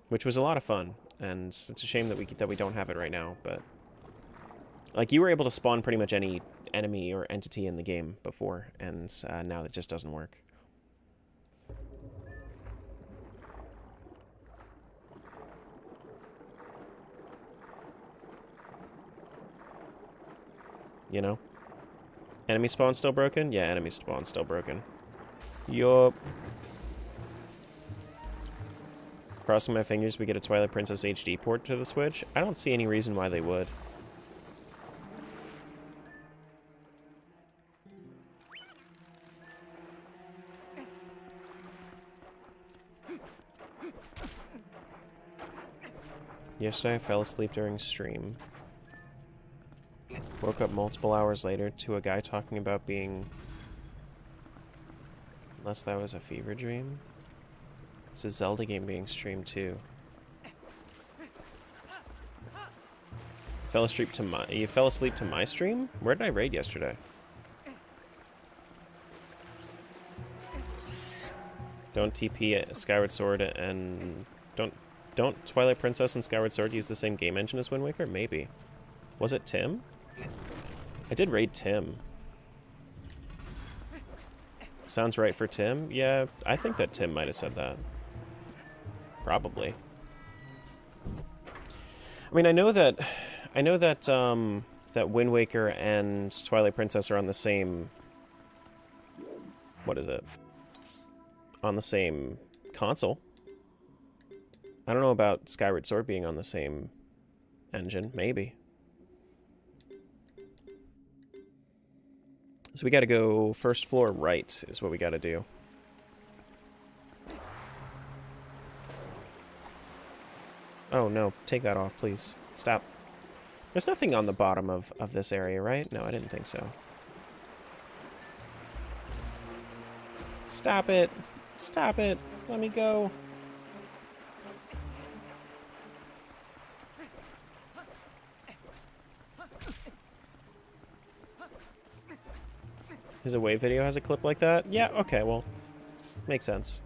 Which was a lot of fun, and it's a shame that we don't have it right now, but... Like, you were able to spawn pretty much any enemy or entity in the game before, and now it just doesn't work. You know? Enemy spawn still broken? Yeah, enemy spawn still broken. Yup. Crossing my fingers we get a Twilight Princess HD port to the Switch. I don't see any reason why they would. Yesterday I fell asleep during stream. Woke up multiple hours later to a guy talking about being... Unless that was a fever dream? It's a Zelda game being streamed too. You fell asleep to my stream? Where did I raid yesterday? Don't TP at Skyward Sword and... Don't Twilight Princess and Skyward Sword use the same game engine as Wind Waker? Maybe. Was it Tim? I did raid Tim. Sounds right for Tim? Yeah, I think that Tim might have said that. Probably. I mean, I know that that Wind Waker and Twilight Princess are on the same... What is it? On the same console. I don't know about Skyward Sword being on the same engine. Maybe. So we gotta go first floor right is what we gotta do. Oh no, take that off, please. Stop. There's nothing on the bottom of this area, right? No, I didn't think so. Stop it. Stop it. Let me go. His away video has a clip like that? Yeah, okay, well, makes sense.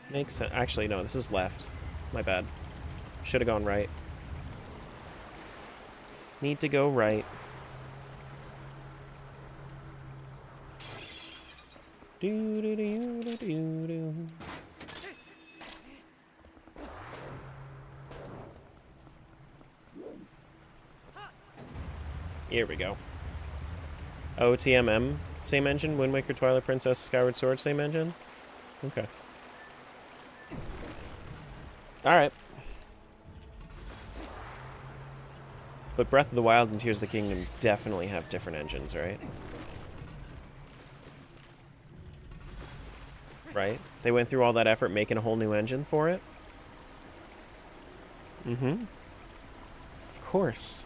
Makes sense. Actually, no, this is left. My bad. Should have gone right. Need to go right. Do do do do do do. Here we go. OTMM, same engine. Wind Waker, Twilight Princess, Skyward Sword, same engine. Okay. Alright. But Breath of the Wild and Tears of the Kingdom definitely have different engines, right? Right? They went through all that effort making a whole new engine for it? Mm-hmm. Of course.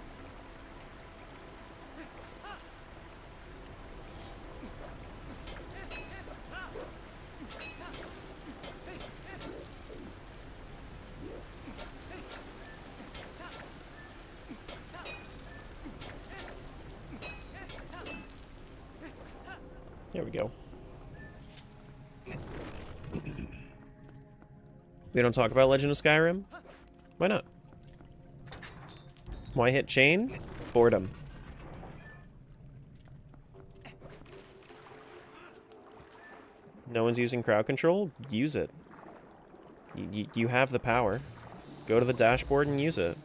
There we go. We don't talk about Legend of Skyrim? Why not? Why hit chain? Boredom. No one's using crowd control? Use it. You have the power. Go to the dashboard and use it.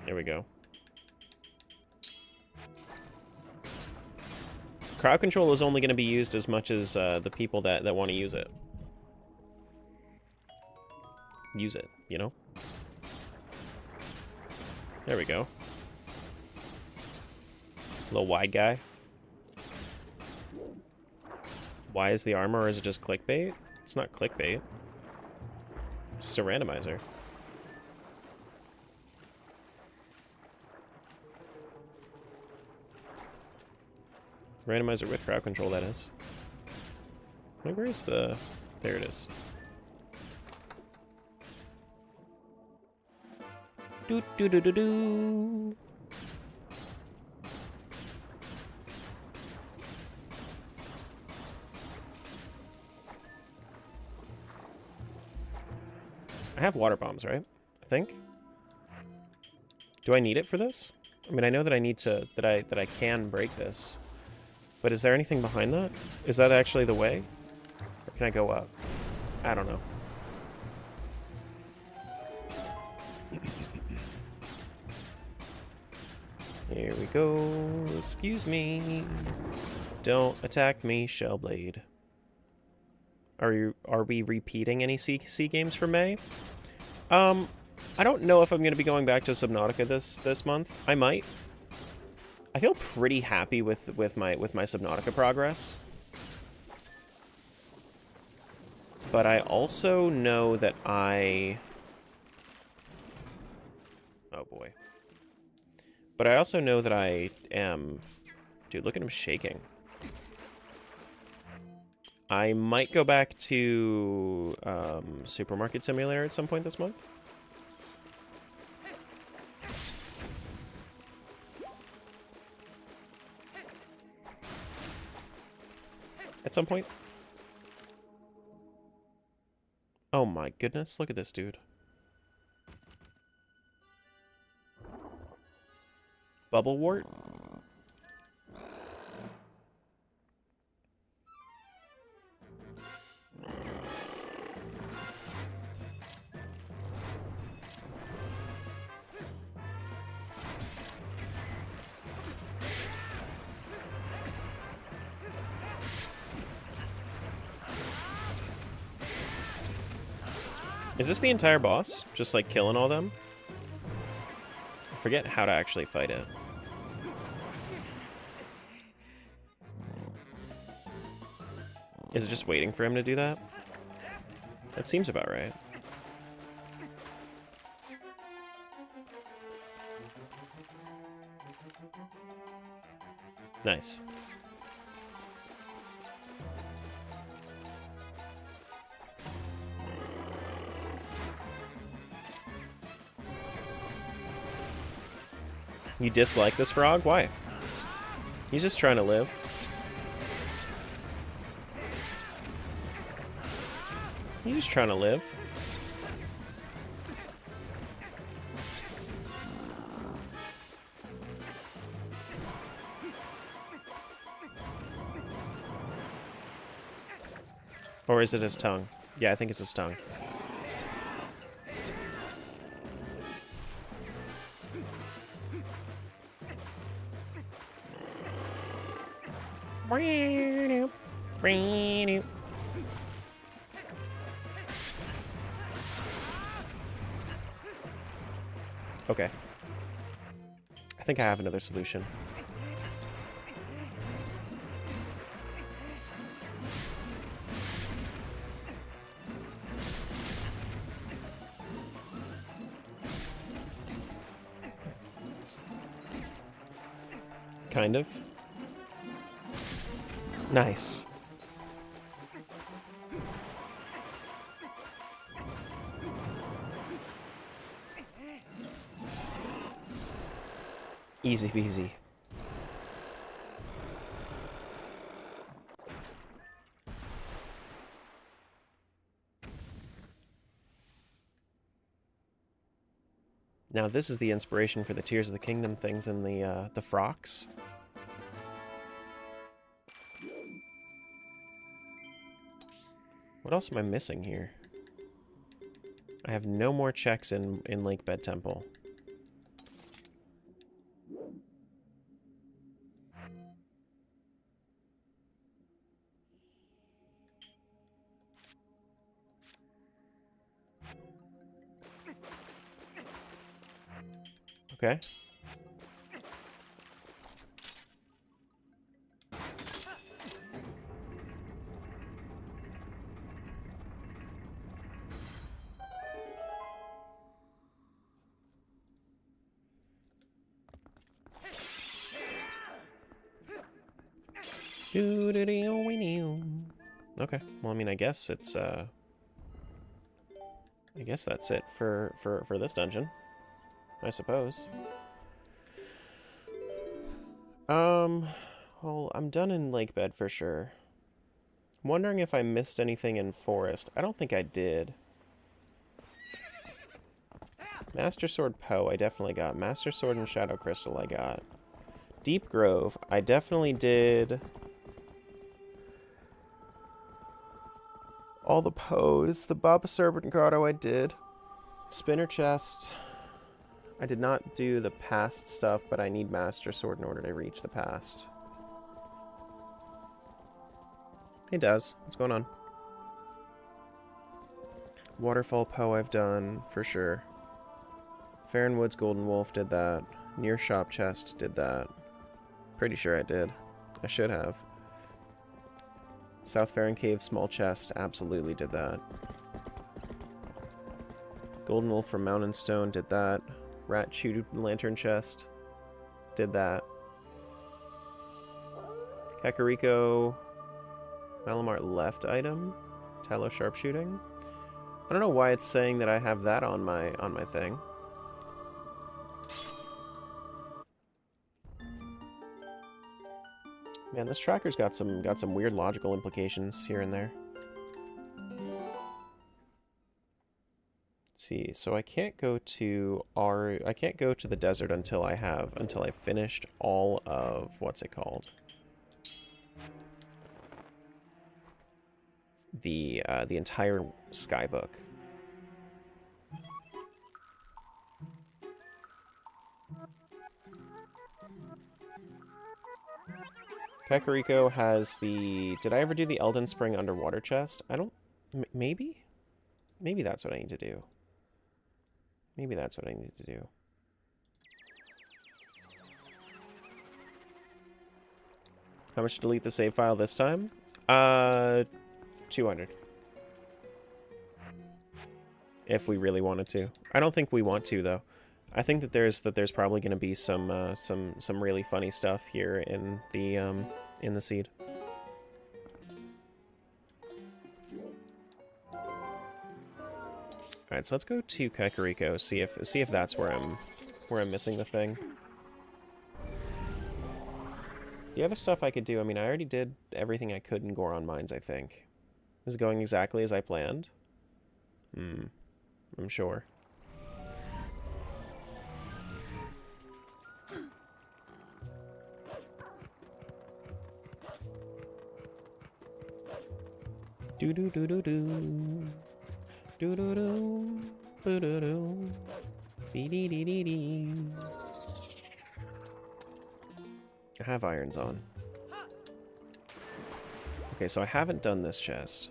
There we go. Crowd control is only going to be used as much as the people that want to use it. Use it, you know? There we go. Little wide guy. Why is the armor, or is it just clickbait? It's not clickbait. It's just a randomizer. Randomizer with crowd control, that is. Wait, where is the... There it is. Do do do do do. I have water bombs, right? I think. Do I need it for this? I mean, I know that I need to, that I can break this. But is there anything behind that? Is that actually the way? Or can I go up? I don't know. Here we go. Excuse me. Don't attack me, Shellblade. Are we repeating any C games for May? I don't know if I'm going to be going back to Subnautica this month. I might. I feel pretty happy with my Subnautica progress. But I also know that oh boy. But I also know that I am... Dude, look at him shaking. I might go back to Supermarket Simulator at some point this month. At some point. Oh my goodness, look at this dude. Bubble wart? Is this the entire boss? Just like killing all them? I forget how to actually fight it. Is it just waiting for him to do that? That seems about right. Nice. You dislike this frog? Why? He's just trying to live. He's just trying to live. Or is it his tongue? Yeah, I think it's his tongue. Okay. I think I have another solution. Kind of. Nice. Easy peasy. Now this is the inspiration for the Tears of the Kingdom things in the frocks. What else am I missing here? I have no more checks in Lake Bed Temple. Okay. Okay. Well, I mean, I guess it's I guess that's it for this dungeon, I suppose. Well, I'm done in Lake Bed for sure. I'm wondering if I missed anything in Forest. I don't think I did. Master Sword Poe, I definitely got. Master Sword and Shadow Crystal, I got. Deep Grove, I definitely did. All the Poes. The Baba Serpent Grotto, I did. Spinner Chest. I did not do the past stuff, but I need Master Sword in order to reach the past. Hey, Daz. What's going on? Waterfall Poe I've done, for sure. Farron Woods Golden Wolf did that. Near Shop Chest did that. Pretty sure I did. I should have. South Farron Cave Small Chest absolutely did that. Golden Wolf from Mountain Stone did that. Rat Chew Lantern Chest did that. Kakariko Malamart left item. Tallow Sharpshooting. I don't know why it's saying that I have that on my thing. Man, this tracker's got some weird logical implications here and there. Let's see, so I can't go to the desert until I've finished all of what's it called? The entire Skybook. Kakariko has the... Did I ever do the Elden Spring underwater chest? I don't... Maybe? Maybe that's what I need to do. Maybe that's what I need to do. How much to delete the save file this time? 200. If we really wanted to. I don't think we want to, though. I think that there's probably going to be some really funny stuff here in the seed. All right, so let's go to Kakariko. See if that's where I'm missing the thing. The other stuff I could do. I mean, I already did everything I could in Goron Mines. I think is it going exactly as I planned. I'm sure. Do do do do do do do do do do do dee dee dee dee dee. I have irons on. Okay, so I haven't done this chest.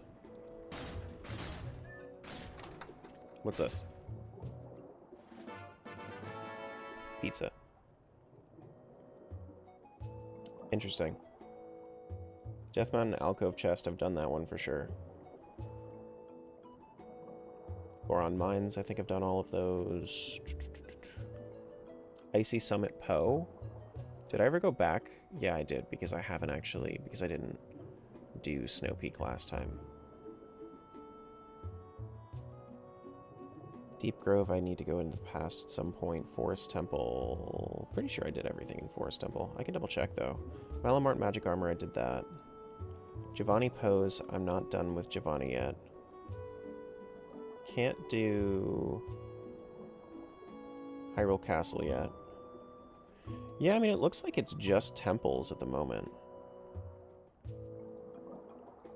What's this? Pizza. Interesting. Death Mountain Alcove chest, I've done that one for sure. Goron Mines, I think I've done all of those. Icy Summit Poe. Did I ever go back? Yeah, I did, because I haven't actually, because I didn't do Snow Peak last time. Deep Grove, I need to go into the past at some point. Forest Temple, pretty sure I did everything in Forest Temple. I can double check though. Malamart Magic Armor, I did that. Giovanni Pose, I'm not done with Giovanni yet. Can't do Hyrule Castle yet. Yeah, I mean, it looks like it's just temples at the moment.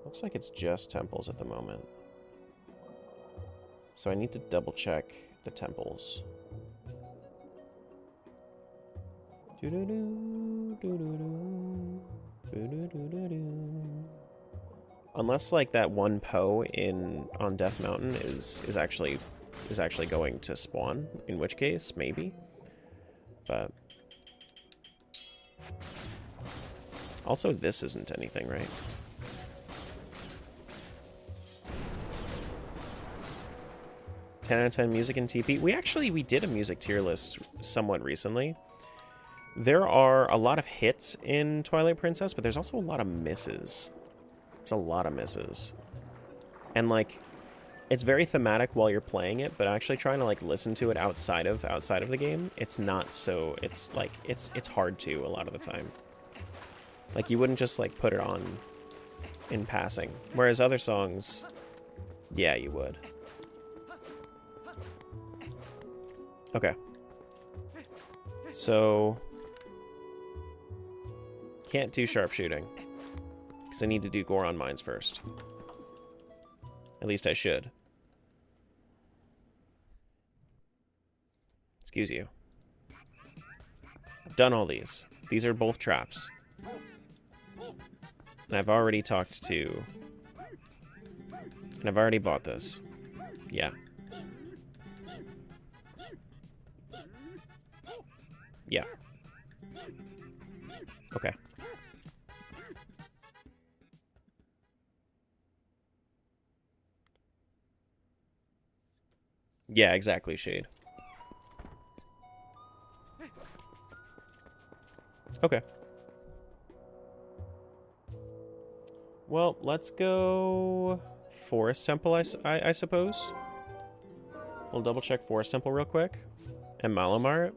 Looks like it's just temples at the moment. So I need to double check the temples. Unless like that one Poe on Death Mountain is actually going to spawn, in which case maybe. But also this isn't anything, right? Ten out of 10 music and TP. We did a music tier list somewhat recently. There are a lot of hits in Twilight Princess, but there's also a lot of misses. There's a lot of misses. And like, it's very thematic while you're playing it, but actually trying to like listen to it outside of the game, it's not so, it's like, it's hard to a lot of the time. Like, you wouldn't just like put it on in passing. Whereas other songs, yeah, you would. Okay. So... Can't do sharpshooting. Because I need to do Goron mines first. At least I should. Excuse you. I've done all these. These are both traps. And I've already talked to... And I've already bought this. Yeah. Yeah. Okay. Yeah, exactly, Shade. Okay. Well, let's go... Forest Temple, I suppose? We'll double check Forest Temple real quick. And Malamart?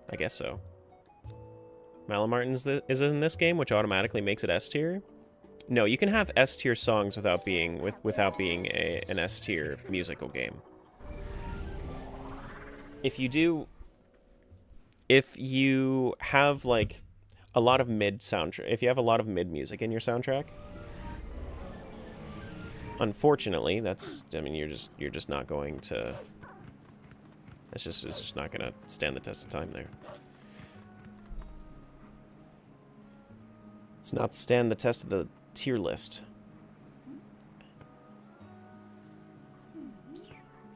I guess so. Malamart is in this game, which automatically makes it S tier. No, you can have S tier songs without being an S tier musical game. If you have like a lot of mid soundtrack, if you have a lot of mid music in your soundtrack, unfortunately, I mean, you're just not going to. It's just not gonna stand the test of time there. It's not stand the test of the tier list.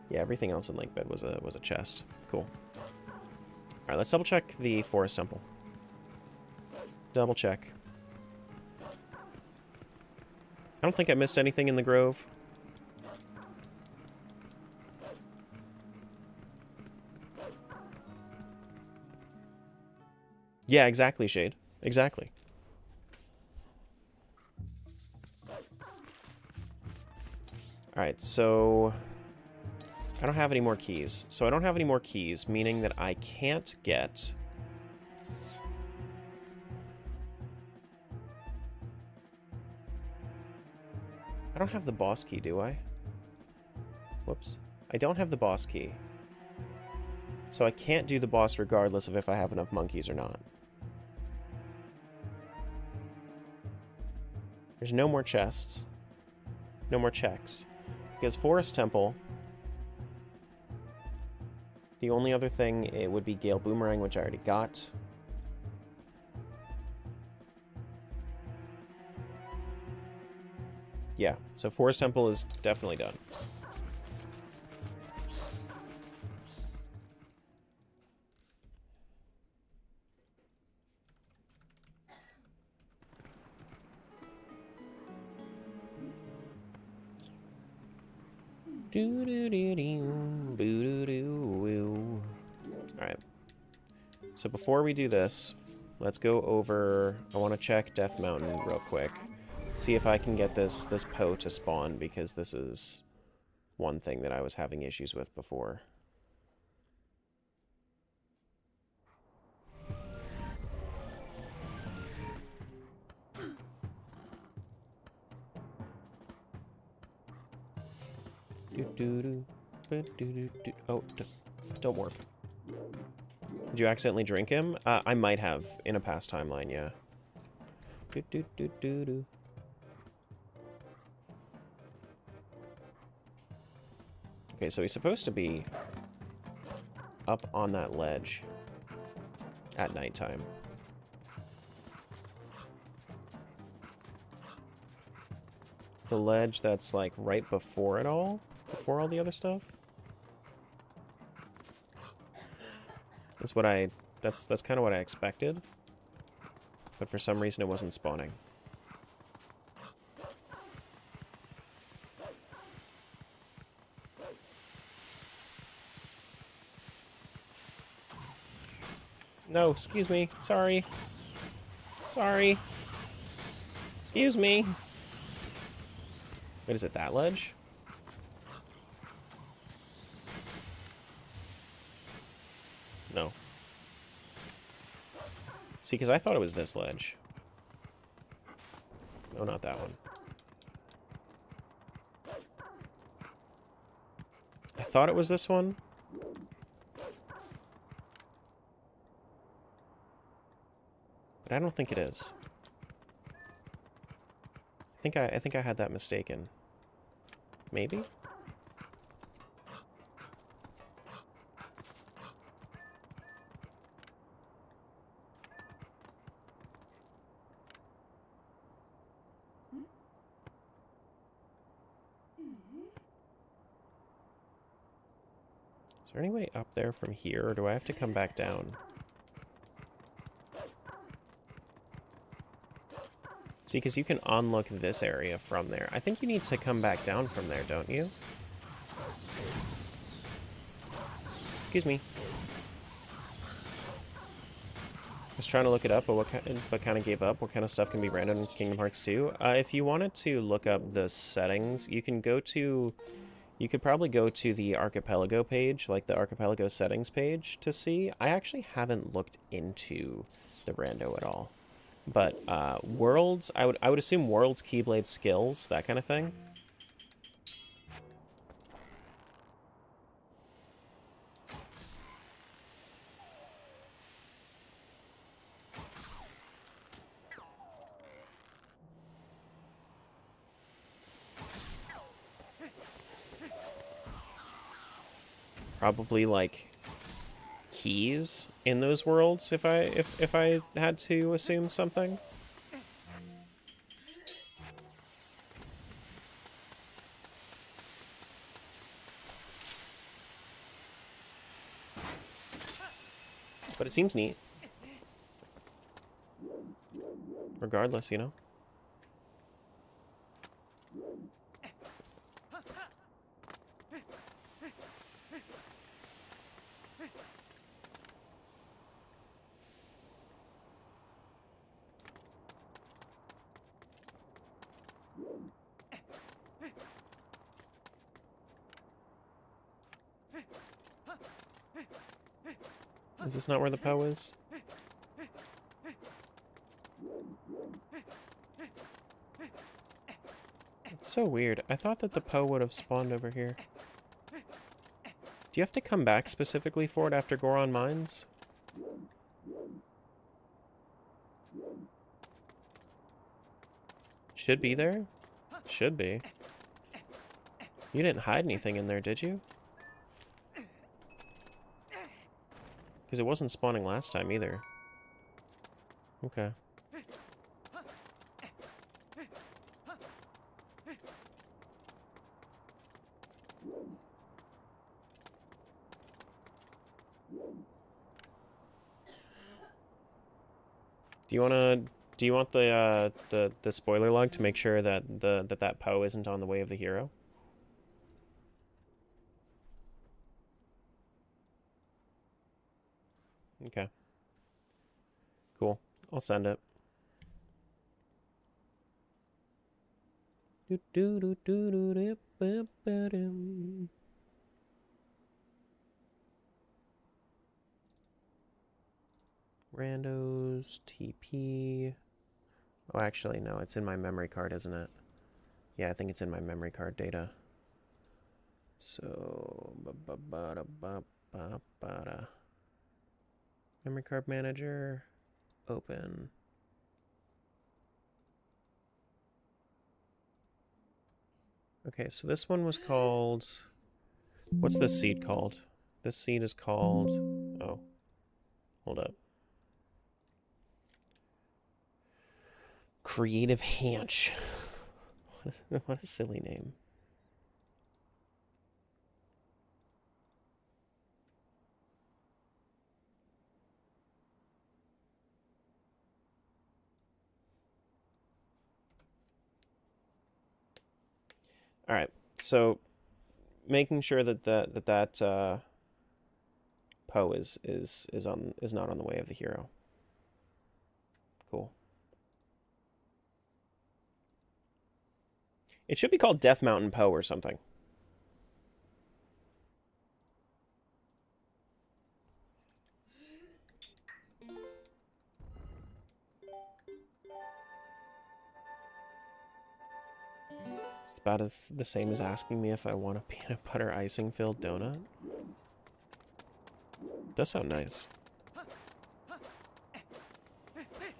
Yeah, everything else in Lake Bed was a chest. Cool. All right, let's double check the Forest Temple. Double check. I don't think I missed anything in the Grove. Yeah, exactly, Shade. Exactly. Alright, so... I don't have any more keys. So I don't have any more keys, meaning that I can't get... I don't have the boss key, do I? Whoops. I don't have the boss key. So I can't do the boss regardless of if I have enough monkeys or not. There's no more chests. No more checks. Because Forest Temple... The only other thing, it would be Gale Boomerang, which I already got. Yeah, so Forest Temple is definitely done. Alright. So before we do this, let's go over... I want to check Death Mountain real quick. See if I can get this Poe to spawn, because this is one thing that I was having issues with before. Oh, don't warp. Did you accidentally drink him? I might have in a past timeline, yeah. Okay, so he's supposed to be up on that ledge at nighttime. The ledge that's like right before it all? Before all the other stuff? That's what that's kind of what I expected. But for some reason it wasn't spawning. No, excuse me. Sorry. Sorry. Excuse me. Wait, is it that ledge? No. See, because I thought it was this ledge. No, not that one. I thought it was this one. But I don't think it is. I think I had that mistaken. Maybe? Is there any way up there from here, or do I have to come back down? See, because you can unlock this area from there. I think you need to come back down from there, don't you? Excuse me. I was trying to look it up, but kind of gave up. What kind of stuff can be random in Kingdom Hearts 2? If you wanted to look up the settings, you can go to... You could probably go to the Archipelago page, like the Archipelago settings page, to see. I actually haven't looked into the rando at all. But worlds, I would assume worlds, Keyblade skills, that kind of thing. Probably like keys in those worlds if I had to assume something. But it seems neat. Regardless, you know. Is this not where the Poe is? It's so weird. I thought that the Poe would have spawned over here. Do you have to come back specifically for it after Goron Mines? Should be there? Should be. You didn't hide anything in there, did you? Because it wasn't spawning last time either. Okay. Do you want the spoiler log to make sure that that Poe isn't on the way of the hero? Okay. Cool. I'll send it. Randos, TP. Oh, actually, no, it's in my memory card, isn't it? Yeah, I think it's in my memory card data. So, memory card manager, open. Okay, so this one was called... What's this seed called? This seed is called... Oh, hold up. Creative Hanch. What a silly name. All right, so making sure that that Poe is not on the way of the hero. Cool. It should be called Death Mountain Poe or something. It's about as the same as asking me if I want a peanut butter icing filled donut. Does sound nice.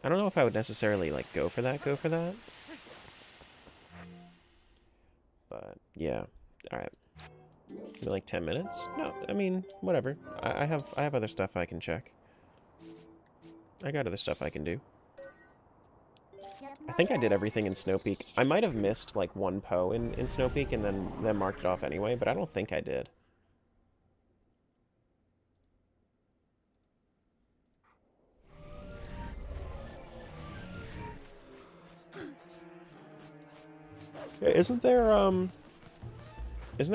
I don't know if I would necessarily, like, go for that. But, yeah. Alright. Maybe like 10 minutes? No, I mean, whatever. I have other stuff I can check. I got other stuff I can do. I think I did everything in Snow Peak. I might have missed, like, one Poe in Snow Peak and then marked it off anyway, but I don't think I did. Yeah, isn't there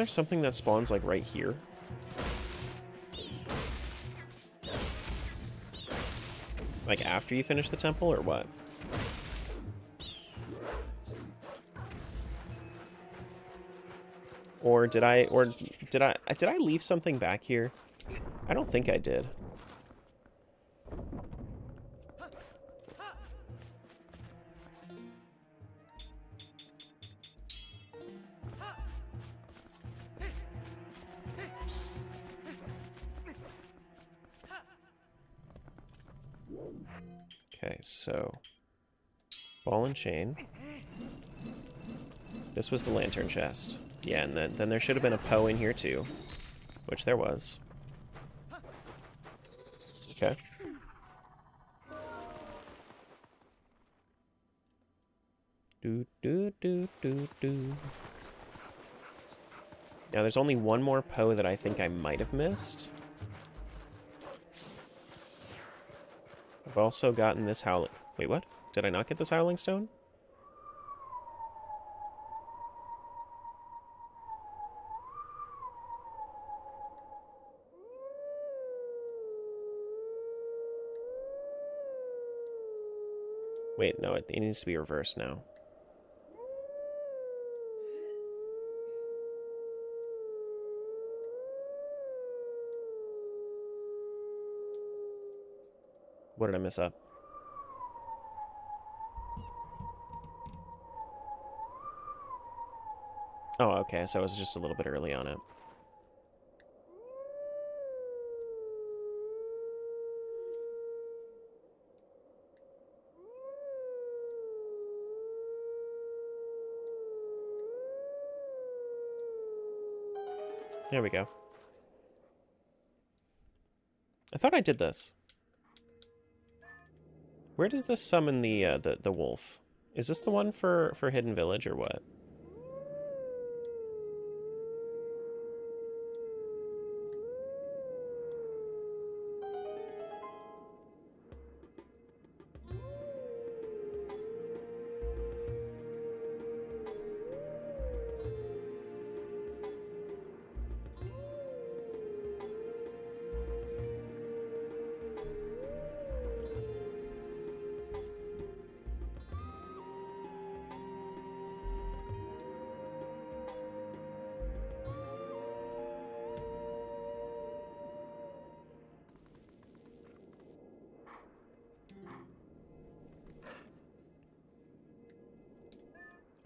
something that spawns, like, right here? Like, after you finish the temple, or what? Or did I leave something back here? I don't think I did. Okay, so ball and chain. This was the lantern chest. Yeah, and then there should have been a Poe in here too, which there was. Okay. Do do do do do. Now there's only one more Poe that I think I might have missed. I've also gotten this howling. Wait, what? Did I not get this howling stone? Wait, no, it needs to be reversed now. What did I mess up? Oh, okay, so I was just a little bit early on it. There we go. I thought I did this. Where does this summon the wolf? Is this the one for Hidden Village or what?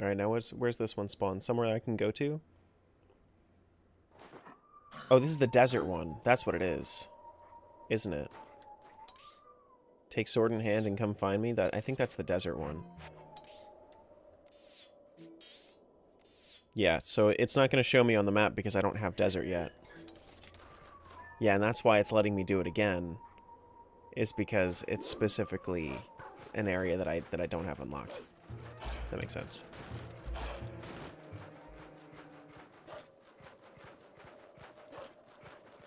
Alright, now where's this one spawned? Somewhere I can go to? Oh, this is the desert one. That's what it is. Isn't it? Take sword in hand and come find me? I think that's the desert one. Yeah, so it's not going to show me on the map because I don't have desert yet. Yeah, and that's why it's letting me do it again. Is because it's specifically an area that I don't have unlocked. That makes sense.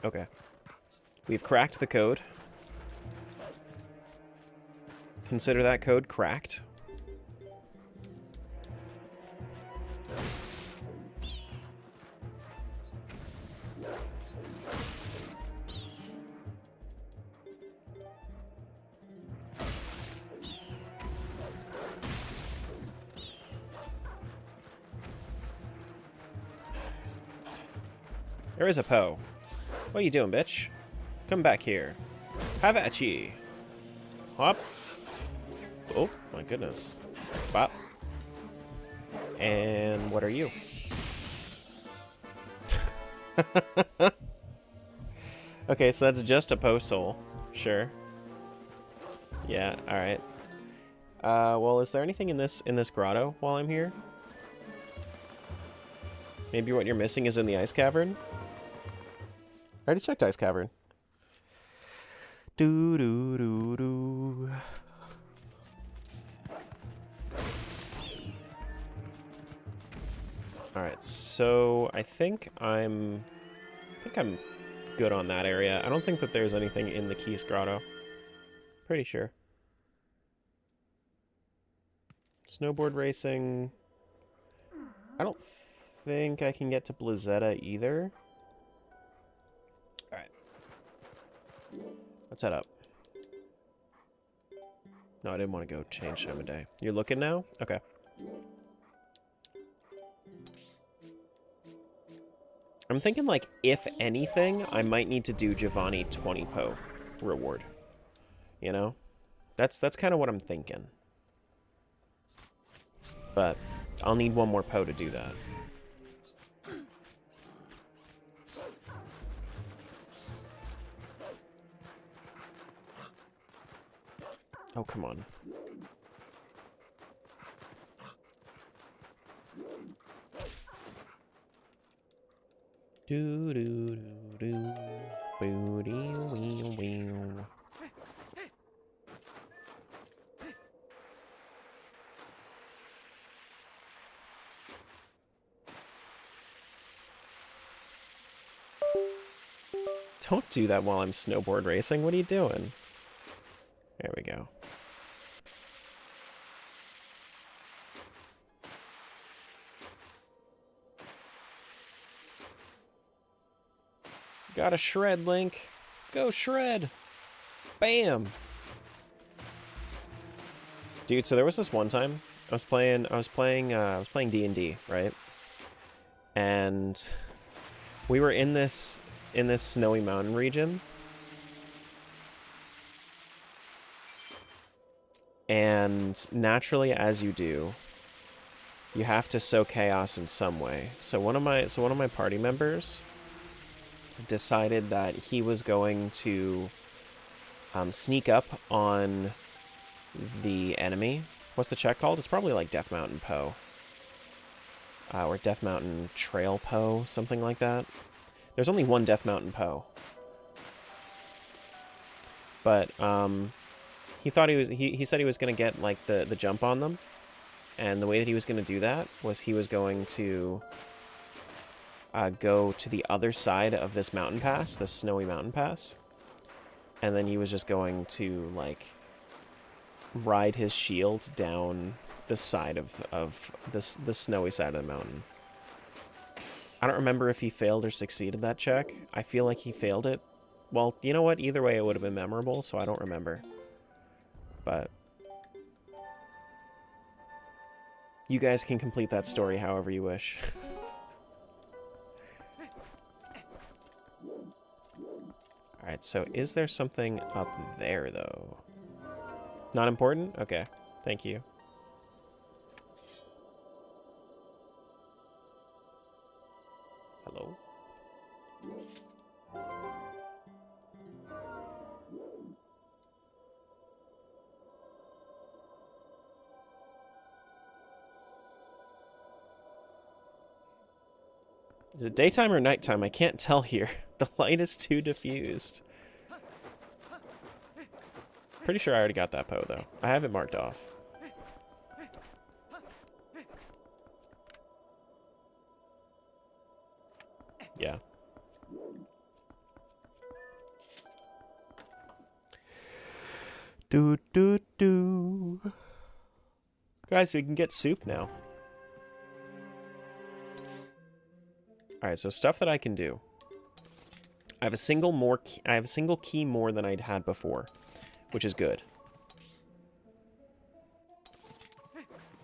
Okay. We've cracked the code. Consider that code cracked. There is a Poe. What are you doing, bitch? Come back here. Have at ye. Hop. Oh, my goodness. Bop. And what are you? Okay, so that's just a Poe soul. Sure. Yeah, alright. Well, is there anything in this grotto while I'm here? Maybe what you're missing is in the ice cavern? I already checked ice cavern. Do do do do. All right, so I think I'm good on that area. I don't think that there's anything in the Keys Grotto. Pretty sure. Snowboard racing. I don't think I can get to Blizzetta either. All right. Let's head up. No, I didn't want to go change time of day. You're looking now? Okay. I'm thinking, like, if anything, I might need to do Giovanni 20 Po reward. You know? That's kind of what I'm thinking. But I'll need one more Po to do that. Oh, come on. Do do do do. Boo dee wee wee. Don't do that while I'm snowboard racing. What are you doing? There we go. Gotta shred, Link. Go shred. Bam. Dude, so there was this one time I was playing D&D, right? And we were in this snowy mountain region. And naturally, as you do, you have to sow chaos in some way. So one of my party members decided that he was going to sneak up on the enemy. What's the check called? It's probably like Death Mountain Po. Or Death Mountain Trail Po, something like that. There's only one Death Mountain Po. But he thought he said he was going to get like the jump on them. And the way that he was going to do that was he was going to go to the other side of this mountain pass, this snowy mountain pass, and then he was just going to like ride his shield down the side of the snowy side of the mountain. I don't remember if he failed or succeeded that check. I feel like he failed it. Well, you know what? Either way, it would have been memorable, so I don't remember. But you guys can complete that story however you wish. Alright, so is there something up there, though? Not important? Okay. Thank you. Hello? Is it daytime or nighttime? I can't tell here. The light is too diffused. Pretty sure I already got that Po, though. I have it marked off. Yeah. Do do do. Guys, we can get soup now. Alright, so stuff that I can do. I have a single key more than I'd had before, which is good.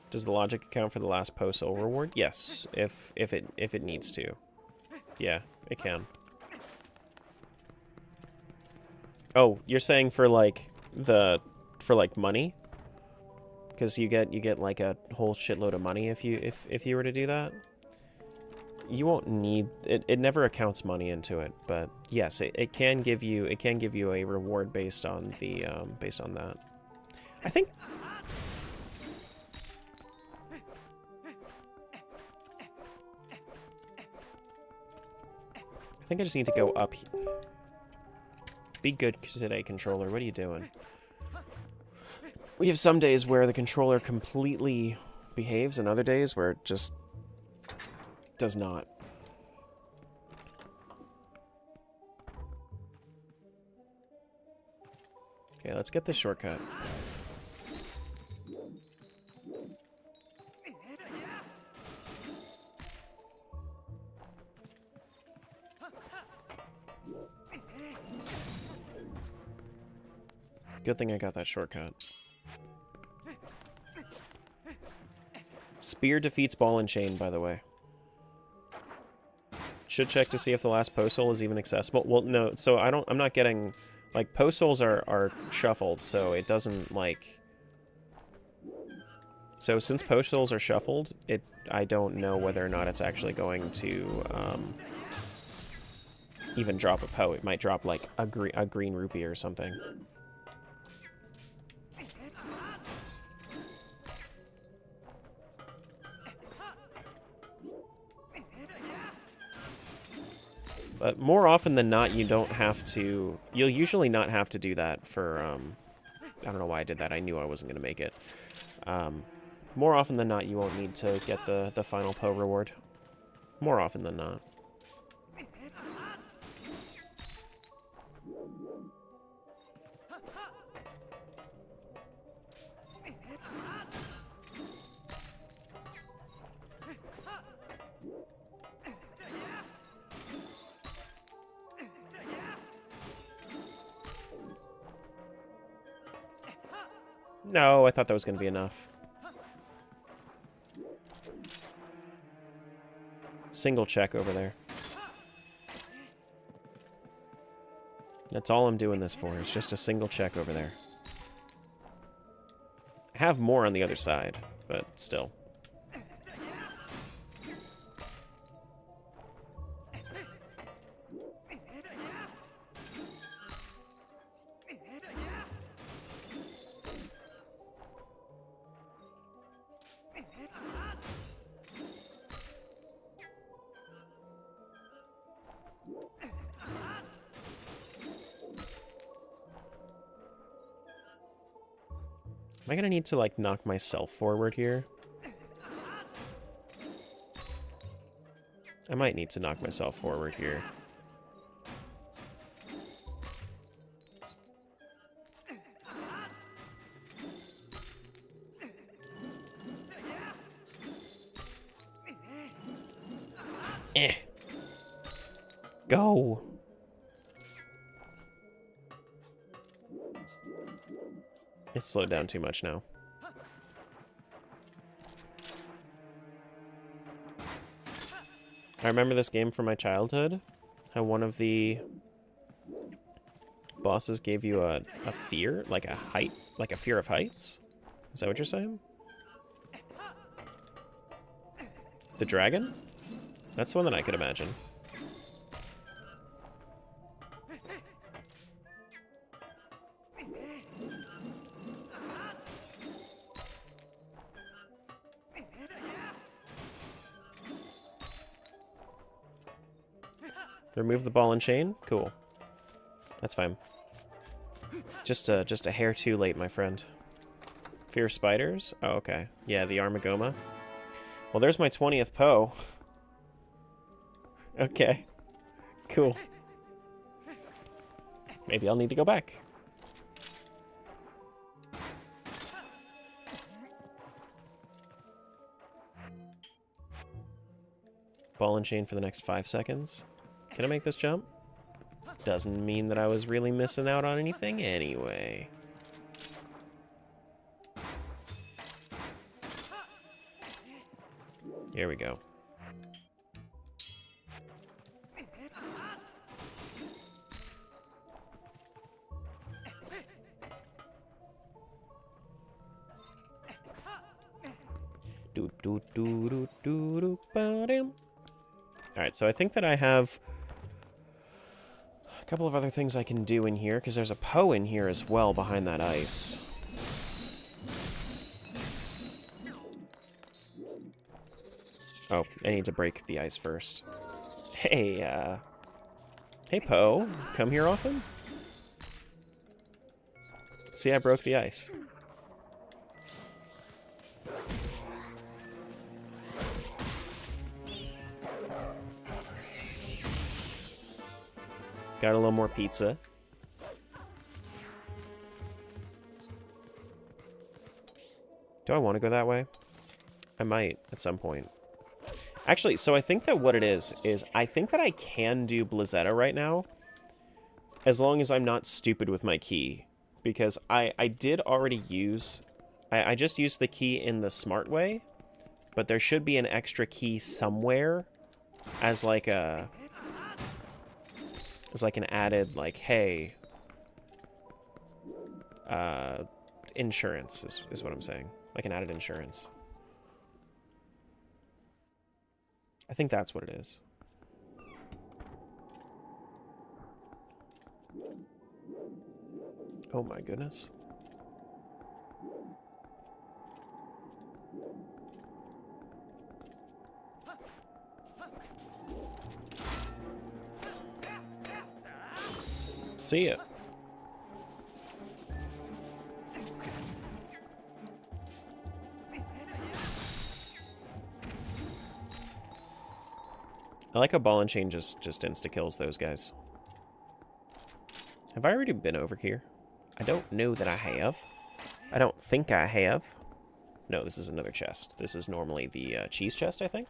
Does the logic account for the last Po soul reward? Yes, if it needs to. Yeah, it can. Oh, you're saying for like money? Because you get like a whole shitload of money if you were to do that. You won't need it. It never accounts money into it, but yes, it can give you a reward based on the based on that. I think I think I just need to go up. Be good today, controller. What are you doing? We have some days where the controller completely behaves and other days where it just does not. Okay, let's get this shortcut. Good thing I got that shortcut. Spear defeats ball and chain, by the way. Should check to see if the last post hole is even accessible. Well, no, so I'm not getting, like, post holes are shuffled, so it doesn't, like... So since post holes are shuffled, I don't know whether or not it's actually going to, even drop a Poe. It might drop, like, a green rupee or something. But more often than not, you don't have to... You'll usually not have to do that for, I don't know why I did that. I knew I wasn't going to make it. More often than not, you won't need to get the final Poe reward. More often than not. No, I thought that was going to be enough. Single check over there. That's all I'm doing this for, is just a single check over there. I have more on the other side, but still. Am I gonna need to, like, knock myself forward here? I might need to knock myself forward here. Eh. Go! It's slowed down too much now. I remember this game from my childhood. How one of the bosses gave you a fear, like a height, like a fear of heights. Is that what you're saying? The dragon? That's one that I could imagine. Remove the ball and chain? Cool. That's fine. Just a hair too late, my friend. Fear spiders? Oh, okay. Yeah, the Armagoma. Well, there's my 20th Poe. Okay. Cool. Maybe I'll need to go back. Ball and chain for the next 5 seconds. Can I make this jump? Doesn't mean that I was really missing out on anything anyway. Here we go. Alright, so I think that I have a couple of other things I can do in here, because there's a Poe in here as well behind that ice. Oh, I need to break the ice first. Hey, Hey, Poe. Come here often? See, I broke the ice. Got a little more pizza. Do I want to go that way? I might at some point. Actually, so I think that what it is I think that I can do Blizzetta right now, as long as I'm not stupid with my key. Because I did already use... I just used the key in the smart way, but there should be an extra key somewhere as like a... as like an added, like, hey... insurance is what I'm saying. Like an added insurance. I think that's what it is. Oh my goodness. See ya. I like how ball and chain just insta-kills those guys. Have I already been over here? I don't know that I have. I don't think I have. No, this is another chest. This is normally the cheese chest, I think.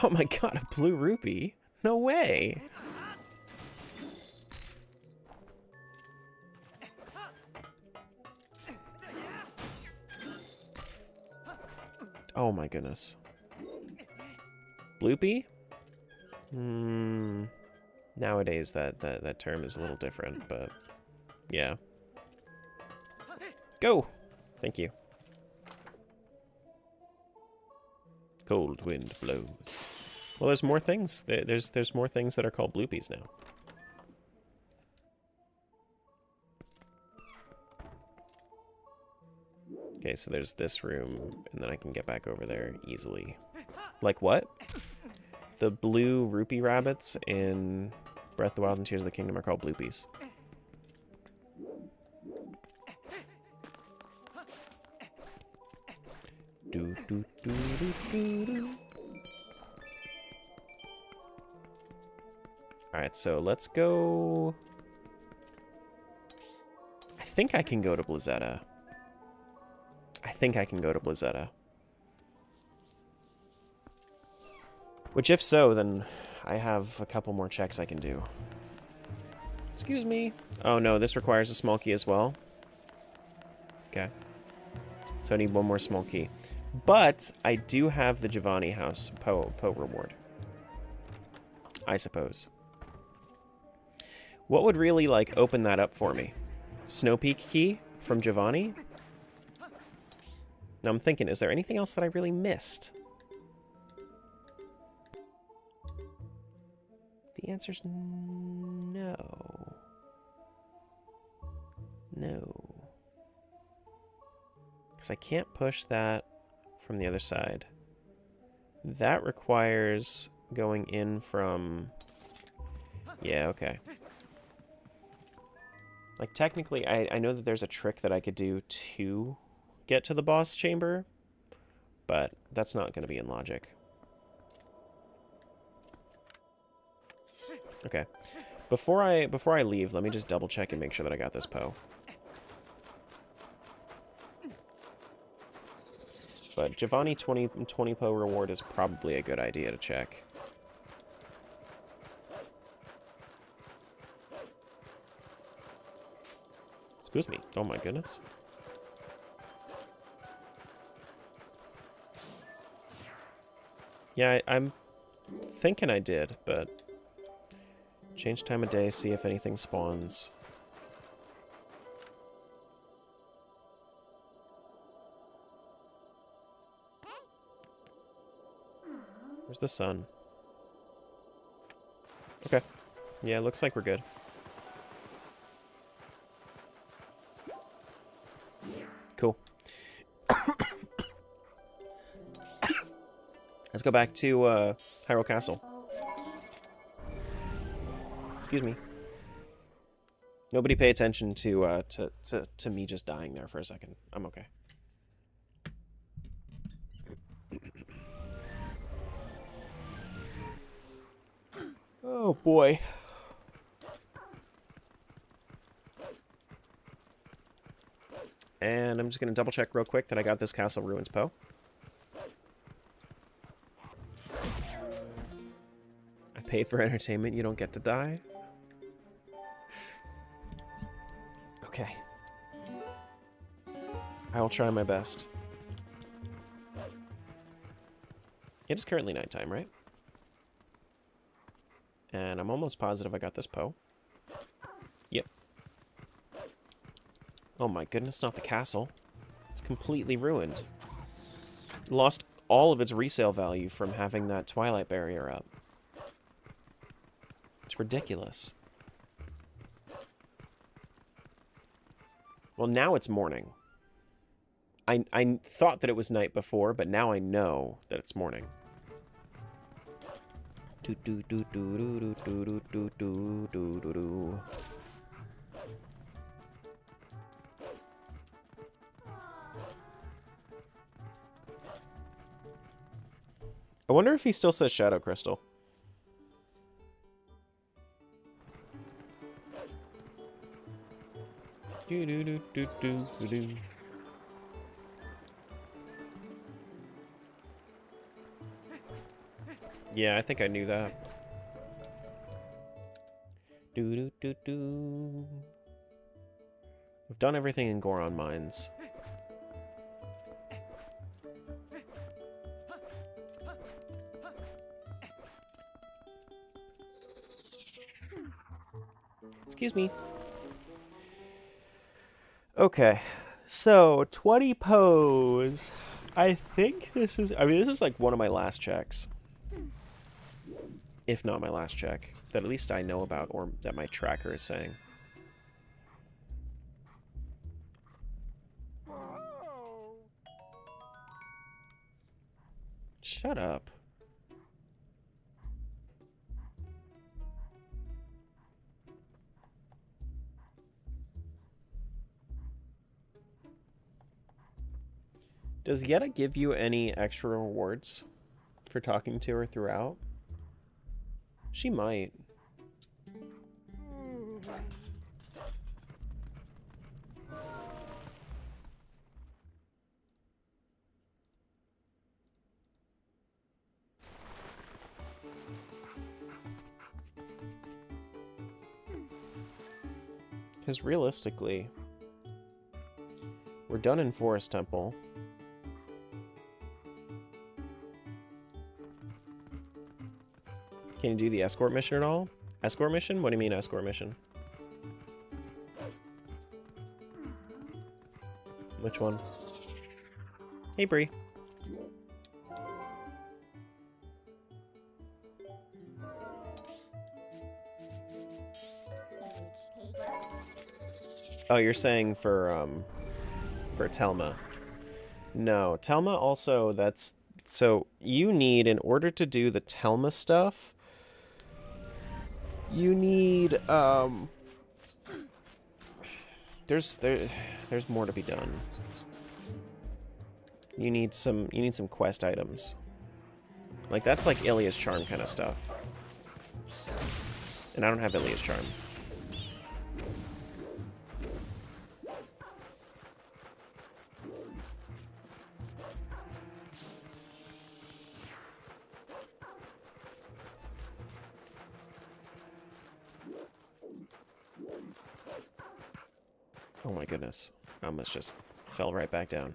Oh my god, a blue rupee? No way! Oh my goodness. Bloopy? Nowadays that term is a little different, but yeah. Go! Thank you. Cold wind blows. Well, there's more things. There's more things that are called bloopies now. Okay, so there's this room, and then I can get back over there easily. Like what? The blue rupee rabbits in Breath of the Wild and Tears of the Kingdom are called bloopies. Do, do, do, do, do, do. Alright, so let's go... I think I can go to Blizzetta. Which, if so, then I have a couple more checks I can do. Excuse me. Oh no, this requires a small key as well. Okay. So I need one more small key. But I do have the Giovanni House Poe reward. I suppose. What would really, like, open that up for me? Snow Peak key from Giovanni? Now I'm thinking, is there anything else that I really missed? The answer's no. No. Because I can't push that from the other side. That requires going in from... Yeah, okay. Like, technically, I know that there's a trick that I could do to get to the boss chamber, but that's not going to be in logic. Okay. Before I leave, let me just double check and make sure that I got this Poe. But Giovanni 20 Poe reward is probably a good idea to check. Excuse me. Oh my goodness. Yeah, I'm thinking I did, but... Change time of day, see if anything spawns. Where's the sun? Okay. Yeah, looks like we're good. Cool. Let's go back to Hyrule Castle. Excuse me. Nobody pay attention to me just dying there for a second. I'm okay. Oh boy. And I'm just gonna double check real quick that I got this Castle Ruins Poe. I paid for entertainment, you don't get to die. Okay. I will try my best. It is currently nighttime, right? And I'm almost positive I got this Poe. Yep. Oh my goodness, not the castle. It's completely ruined. Lost all of its resale value from having that Twilight barrier up. It's ridiculous. Well, now it's morning. I thought that it was night before, but now I know that it's morning. Do do do do do do do do do do do. I wonder if he still says Shadow Crystal. Do do do do do do do. Yeah, I think I knew that. Do do do do. We've done everything in Goron Mines. Excuse me. Okay, so 20 pose. I think this is, this is like one of my last checks. If not my last check, that at least I know about, or that my tracker is saying. Shut up. Does Yetta give you any extra rewards for talking to her throughout? She might. Because realistically, we're done in Forest Temple. Can you do the escort mission at all? Escort mission? What do you mean escort mission? Which one? Hey, Bree. Oh, you're saying for Telma. No, Telma also, that's... So, you need, in order to do the Telma stuff, you need, there's more to be done. You need some quest items. Like, that's like Ilia's Charm kind of stuff. And I don't have Ilia's Charm. Oh my goodness. I almost just fell right back down.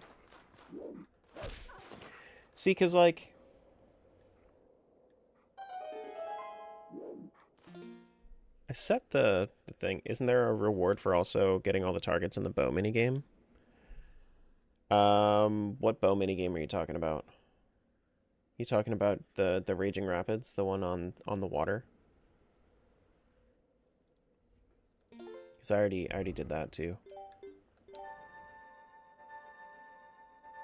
See, because, like... I set the thing. Isn't there a reward for also getting all the targets in the bow minigame? What bow minigame are you talking about? You talking about the Raging Rapids? The one on the water? Because I already did that too.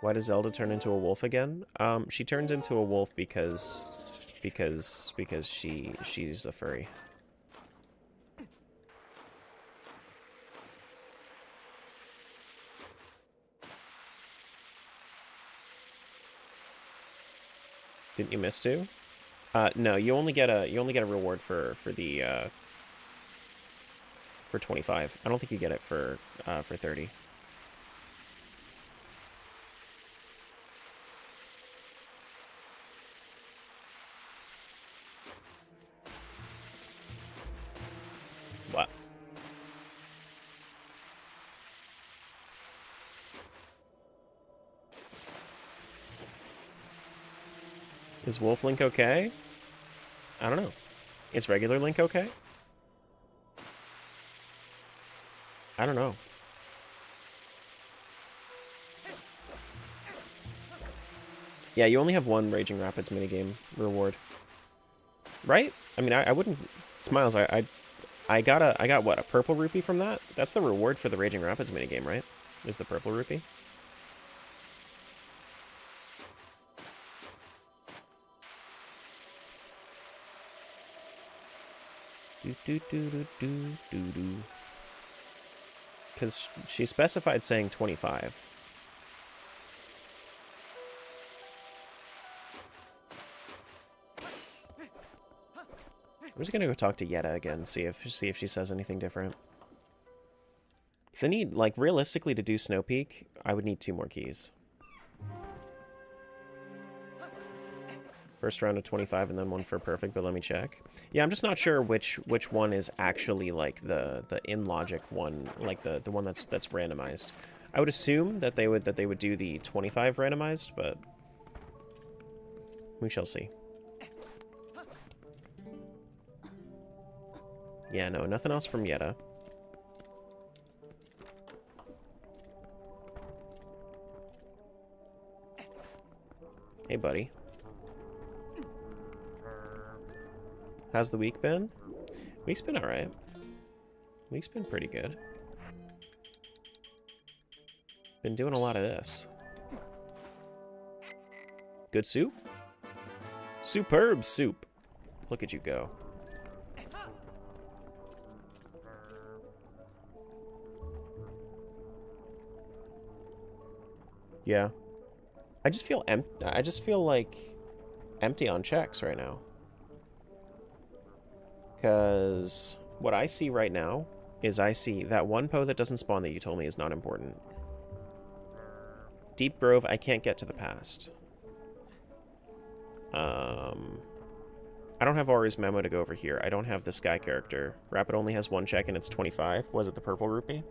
Why does Zelda turn into a wolf again? She turns into a wolf because she's a furry. Didn't you miss two? No, you only get a reward for 25. I don't think you get it for 30. What? Is Wolf Link okay? I don't know. Is regular Link okay? I don't know. Yeah, you only have one Raging Rapids minigame reward. Right? I mean, I wouldn't... Smiles, I got what, a purple rupee from that? That's the reward for the Raging Rapids minigame, right? Is the purple rupee? Because she specified saying 25. I'm just gonna go talk to Yetta again, see if she says anything different. Because I need, like, realistically to do Snow Peak, I would need 2 more keys. First round of 25 and then one for perfect, but let me check. Yeah, I'm just not sure which one is actually like the in logic one, like the one that's randomized. I would assume that they would do the 25 randomized, but we shall see. Yeah, no, nothing else from Yetta. Hey, buddy. How's the week been? Week's been alright. Week's been pretty good. Been doing a lot of this. Good soup? Superb soup. Look at you go. Yeah. I just feel like empty on checks right now. Because what I see right now is I see that one Poe that doesn't spawn that you told me is not important. Deep Grove, I can't get to the past. I don't have Auri's memo to go over here. I don't have the Sky character. Rapid only has 1 check and it's 25. Was it the purple rupee?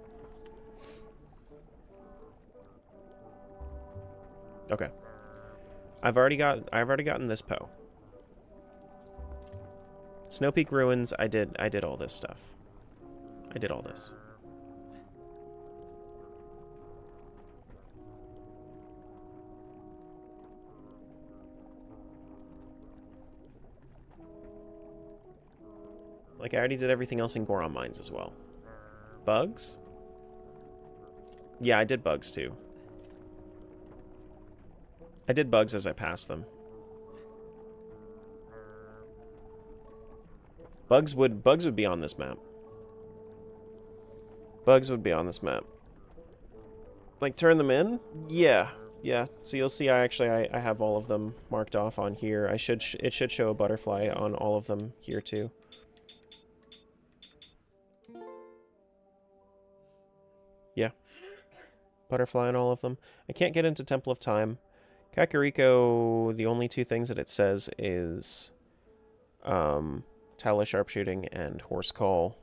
Okay. I've already gotten this Poe. Snow Peak Ruins, I did all this stuff. I did all this. Like, I already did everything else in Goron Mines as well. Bugs? Yeah, I did bugs too. I did bugs as I passed them. Bugs would be on this map. Bugs would be on this map. Like, turn them in? Yeah. Yeah. So you'll see I have all of them marked off on here. It should show a butterfly on all of them here too. Yeah. Butterfly on all of them. I can't get into Temple of Time. Kakariko, the only 2 things that it says is Tala Sharpshooting and Horse Call,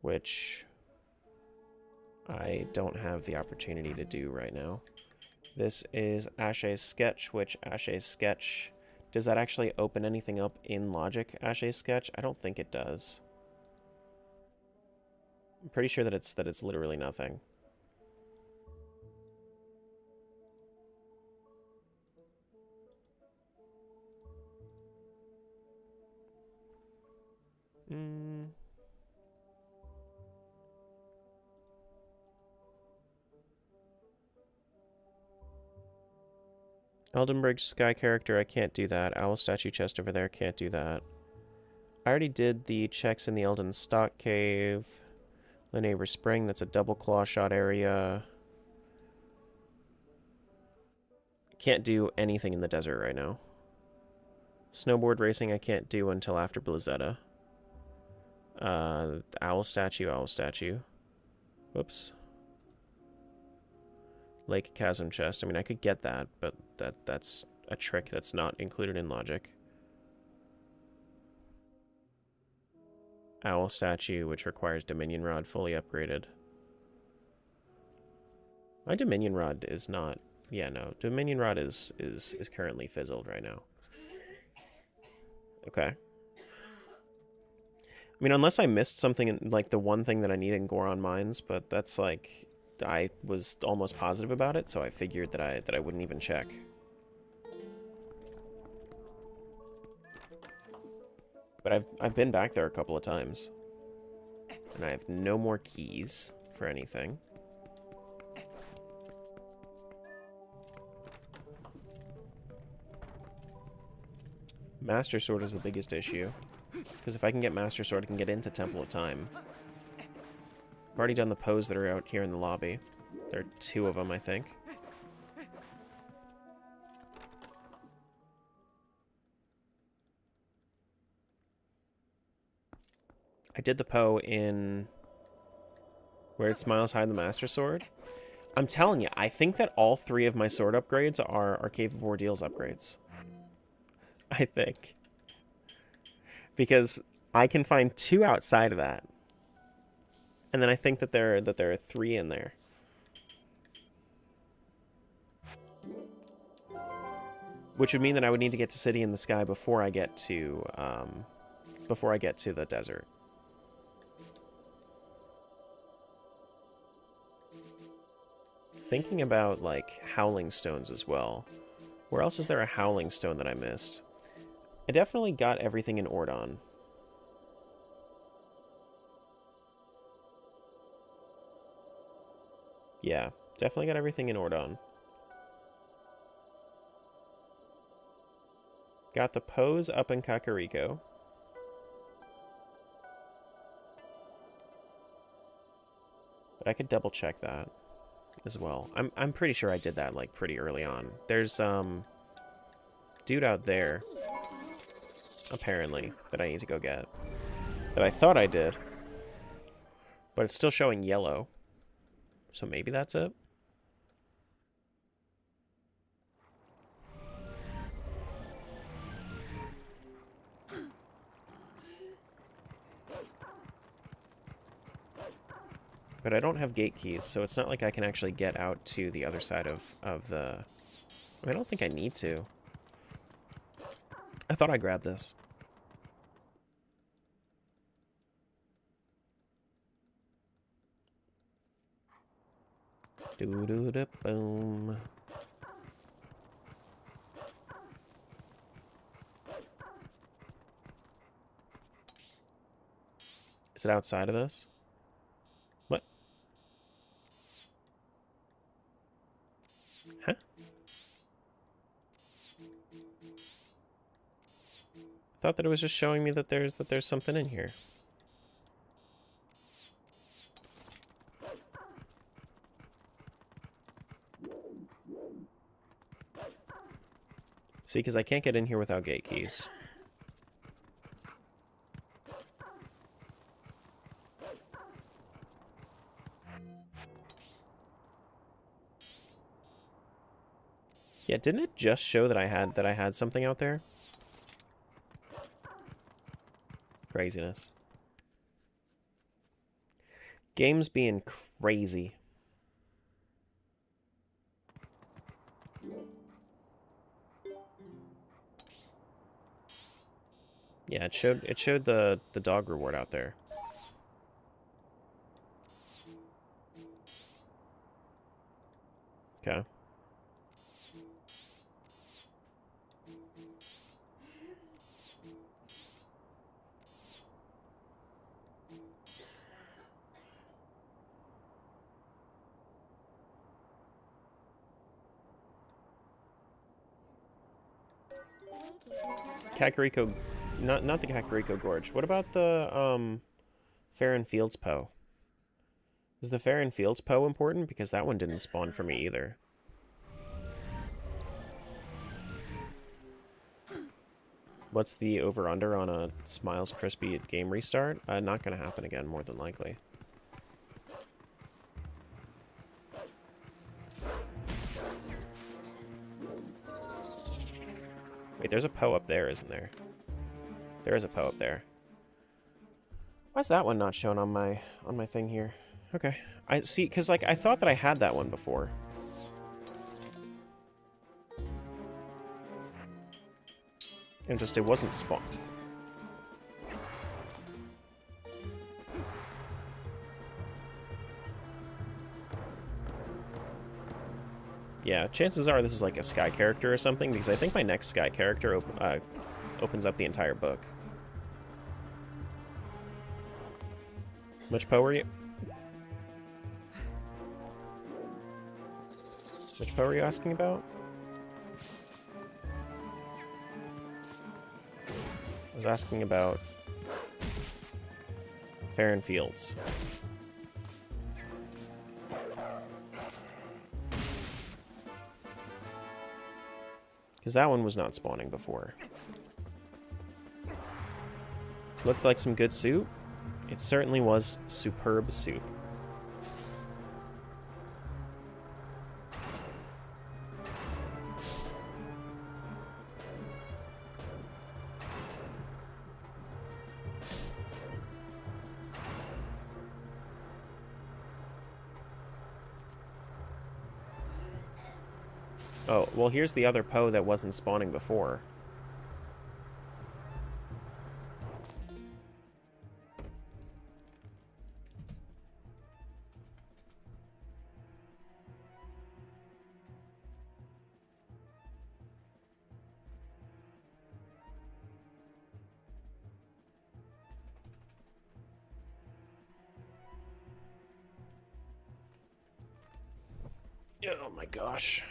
which I don't have the opportunity to do right now. This is Ashe's Sketch, which Ashe's Sketch, does that actually open anything up in Logic, Ashe's Sketch? I don't think it does. I'm pretty sure that it's literally nothing. Eldenbridge Sky character, I can't do that. Owl statue chest over there, can't do that. I already did the checks in the Elden Stock Cave. Lineaver Spring, that's a double claw shot area. Can't do anything in the desert right now. Snowboard racing I can't do until after Blizzetta. Owl statue, owl statue. Whoops. Lake Chasm chest. I mean, I could get that, but that's a trick that's not included in logic. Owl statue, which requires Dominion Rod fully upgraded. My Dominion Rod is not... Yeah, no. Dominion Rod is currently fizzled right now. Okay. I mean, unless I missed something, like the one thing that I need in Goron Mines, but that's like... I was almost positive about it, so I figured that I wouldn't even check. But I've been back there a couple of times. And I have no more keys for anything. Master Sword is the biggest issue. Because if I can get Master Sword, I can get into Temple of Time. I've already done the pose that are out here in the lobby. There are 2 of them, I think. I did the Poe in... Where It Smiles Hide the Master Sword. I'm telling you, I think that all 3 of my sword upgrades are Cave of Ordeals upgrades. I think. Because I can find 2 outside of that. And then I think that there are 3 in there. Which would mean that I would need to get to City in the Sky before I get to the desert. Thinking about, like, Howling Stones as well. Where else is there a Howling Stone that I missed? I definitely got everything in Ordon. Yeah, definitely got everything in Ordon. Got the pose up in Kakariko. But I could double check that as well. I'm pretty sure I did that like pretty early on. There's dude out there apparently that I need to go get. That I thought I did. But it's still showing yellow. So maybe that's it. But I don't have gate keys, so it's not like I can actually get out to the other side of the... I don't think I need to. I thought I grabbed this. Doo-doo-da-boom. Is it outside of this? What? Huh? I thought that it was just showing me that there's something in here. See, because I can't get in here without gate keys. Yeah, didn't it just show that I had something out there? Craziness. Games being crazy. Yeah, it showed the dog reward out there. Okay. Kakariko, not the Kakariko Gorge. What about the Farron Fields Poe? Is the Farron Fields Poe important? Because that one didn't spawn for me either. What's the over-under on a Smiles Crispy game restart? Not gonna happen again, more than likely. Wait, there's a Poe up there, isn't there? There is a Poe up there. Why's that one not shown on my thing here? Okay. I see, because like I thought that I had that one before. And just it wasn't spawned. Yeah, chances are this is like a Sky character or something, because I think my next Sky character opens up the entire book. Which Poe were you? Which Poe were you asking about? I was asking about Farron Fields. Because that one was not spawning before. Looked like some good soup. It certainly was superb soup. Oh, well, here's the other Poe that wasn't spawning before. Oh my gosh.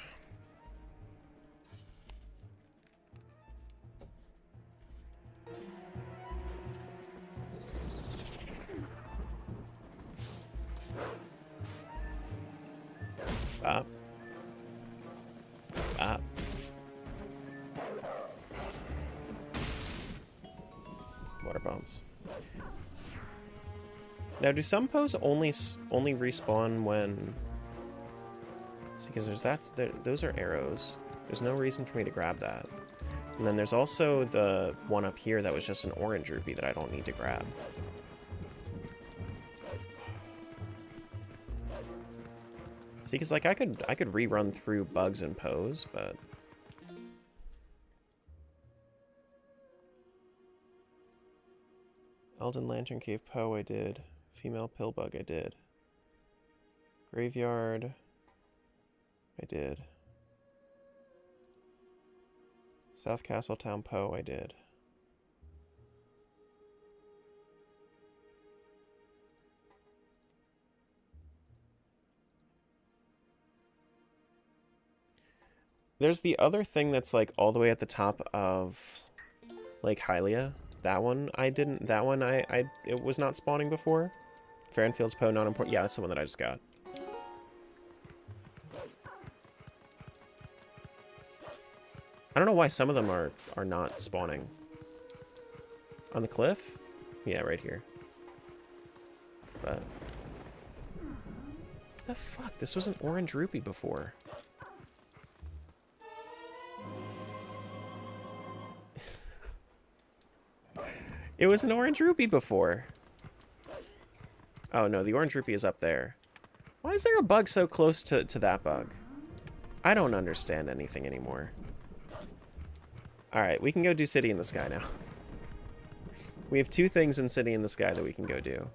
Bop. Bop. Water bombs. Now, do some Poes only respawn when? See, because those are arrows. There's no reason for me to grab that. And then there's also the one up here that was just an orange rupee that I don't need to grab. See, because like I could rerun through bugs and Poes, but Elden Lantern Cave Poe I did. Female Pillbug I did. Graveyard I did. South Castletown Poe I did. There's the other thing that's like all the way at the top of Lake Hylia. That one I didn't. That one it was not spawning before. Farron Fields Poe not important. Yeah, that's the one that I just got. I don't know why some of them are not spawning. On the cliff? Yeah, right here. But what the fuck? This was an orange rupee before. It was an orange rupee before. Oh no, the orange rupee is up there. Why is there a bug so close to that bug? I don't understand anything anymore. Alright, we can go do City in the Sky now. We have 2 things in City in the Sky that we can go do.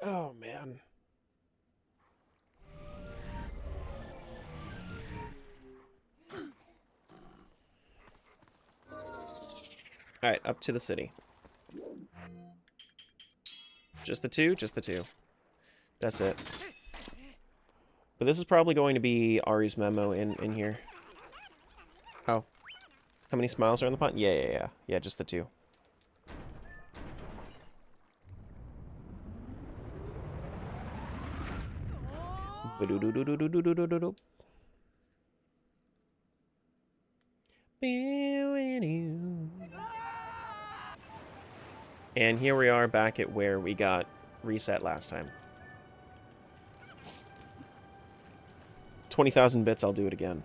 Oh, man. Alright, up to the city. Just the two? Just the two. That's it. But this is probably going to be Ari's memo in here. Oh. How many smiles are in the pond? Yeah. Yeah, just the two. And here we are back at where we got reset last time. 20,000 bits, I'll do it again.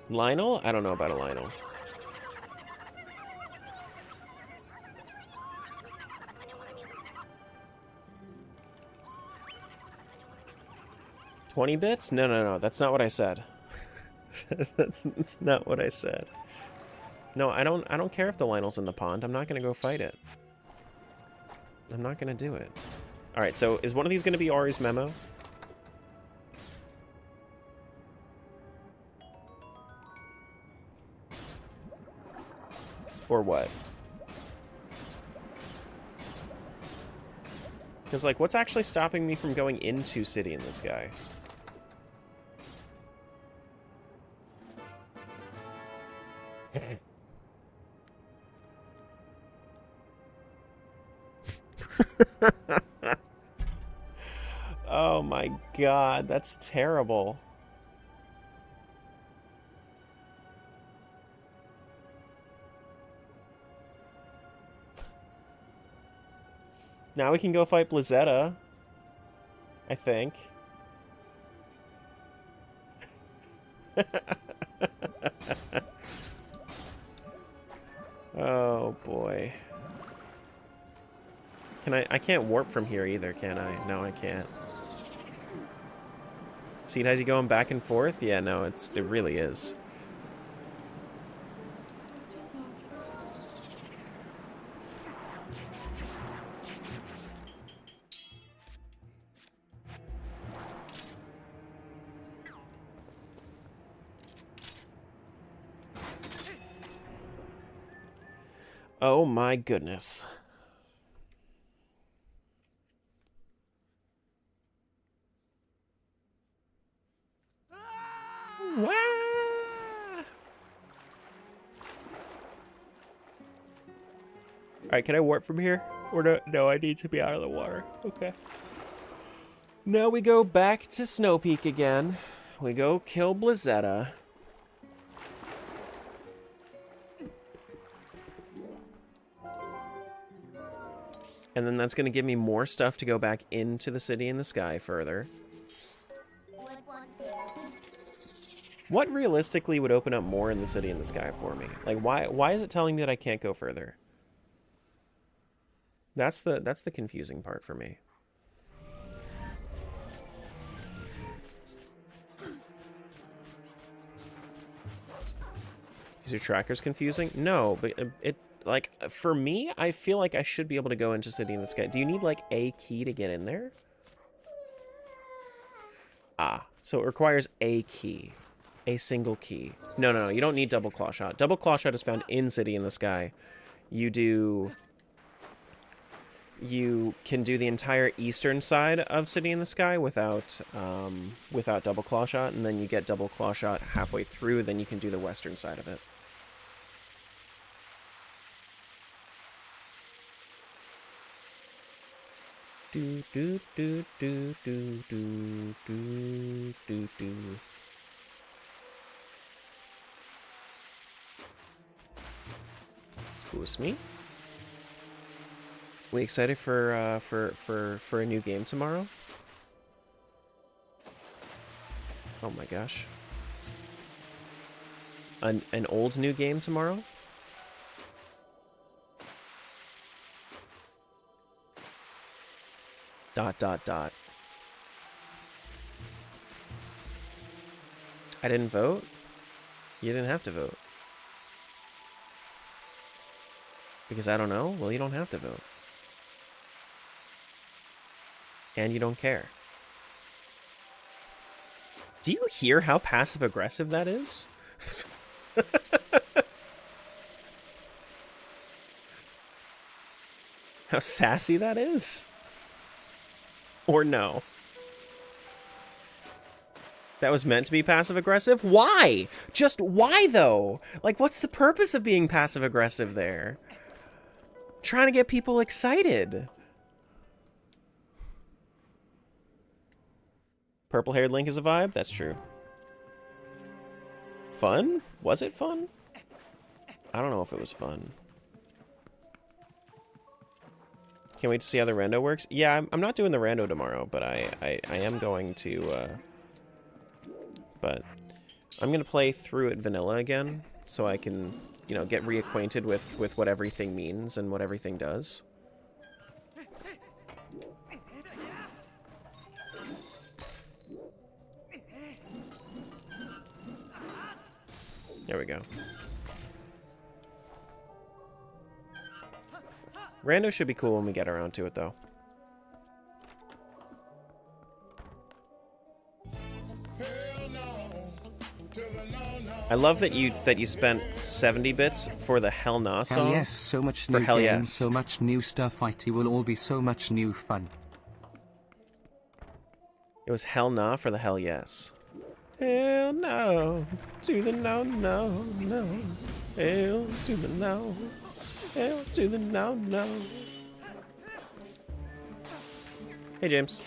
Lionel? I don't know about a Lionel. $20 bits? No. That's not what I said. that's not what I said. No, I don't care if the Lionel's in the pond. I'm not gonna go fight it. I'm not gonna do it. Alright, so is one of these gonna be Ari's memo? Or what? Because, like, what's actually stopping me from going into City in the Sky? Oh my god, that's terrible. Now we can go fight Blizzetta, I think. Oh boy. I can't warp from here either, can I? No, I can't. See, how's he going back and forth? Yeah, no, it really is. Oh my goodness. Wow. Alright, can I warp from here? Or no, no, I need to be out of the water. Okay. Now we go back to Snow Peak again. We go kill Blizzetta. And then that's going to give me more stuff to go back into the City in the Sky further. What realistically would open up more in the City in the Sky for me? Like, why is it telling me that I can't go further? That's the confusing part for me. Is your trackers confusing? No, but it like, for me, I feel like I should be able to go into City in the Sky. Do you need, like, a key to get in there? Ah, so it requires a key. A single key. No, you don't need double claw shot. Double claw shot is found in City in the Sky. You can do the entire eastern side of City in the Sky without double claw shot, and then you get double claw shot halfway through, then you can do the western side of it. Do do do do do do do do do. Excuse me. We excited for a new game tomorrow? Oh my gosh. An old new game tomorrow? Dot dot dot. I didn't vote? You didn't have to vote. Because I don't know? Well, you don't have to vote. And you don't care. Do you hear how passive-aggressive that is? How sassy that is? Or no? That was meant to be passive-aggressive? Why? Just why, though? Like, what's the purpose of being passive-aggressive there? Trying to get people excited. Purple-haired Link is a vibe? That's true. Fun? Was it fun? I don't know if it was fun. Can't wait to see how the rando works. Yeah, I'm not doing the rando tomorrow, but I am going to, but I'm going to play through it vanilla again, so I can, you know, get reacquainted with what everything means and what everything does. There we go. Rando should be cool when we get around to it, though. I love that you spent 70 bits for the Hell Nah song. Hell yes, so much new Hell games, Yes. so much new stuff. IT will all be so much new fun. It was Hell Nah for the Hell Yes. Hell no to the no, no, no. Hell to the no. Hell to the no, no. Hey, James.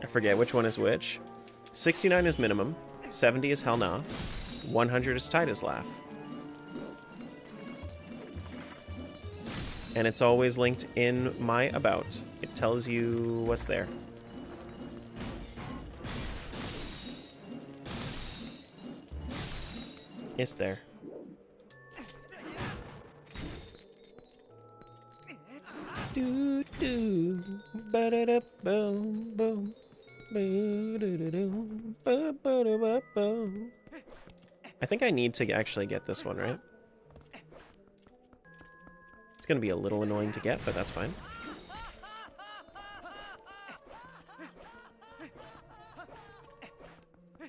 I forget which one is which. 69 is minimum. 70 is Hell Nah. 100 is Tight as Laugh. And it's always linked in my About. It tells you what's there. It's there. Do do ba da da boom boom ba da da doo ba ba da ba boom. I think I need to actually get this one, right? It's gonna be a little annoying to get, but that's fine.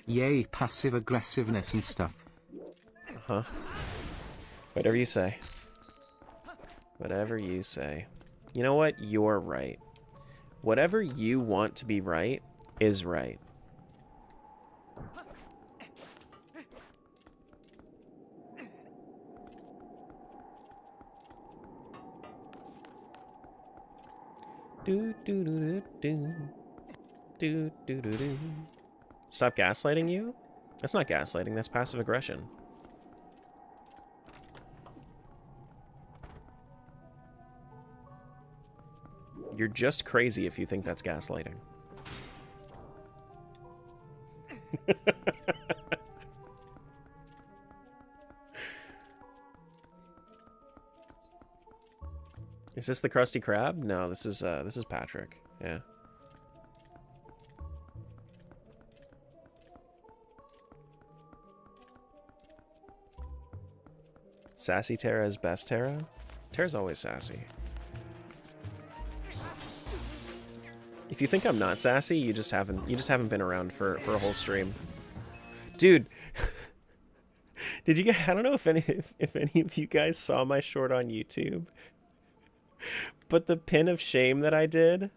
Yay, passive aggressiveness and stuff. Uh-huh. Whatever you say. Whatever you say. You know what? You're right. Whatever you want to be right is right. Do do do do do do do do. Stop gaslighting you? That's not gaslighting, that's passive aggression. You're just crazy if you think that's gaslighting. Is this the Krusty Krab? No, this is Patrick. Yeah. Sassy Terra is best Terra? Terra's always sassy. If you think I'm not sassy, you just haven't been around for a whole stream. Dude, did you guys, I don't know if any of you guys saw my short on YouTube, but the pin of shame that I did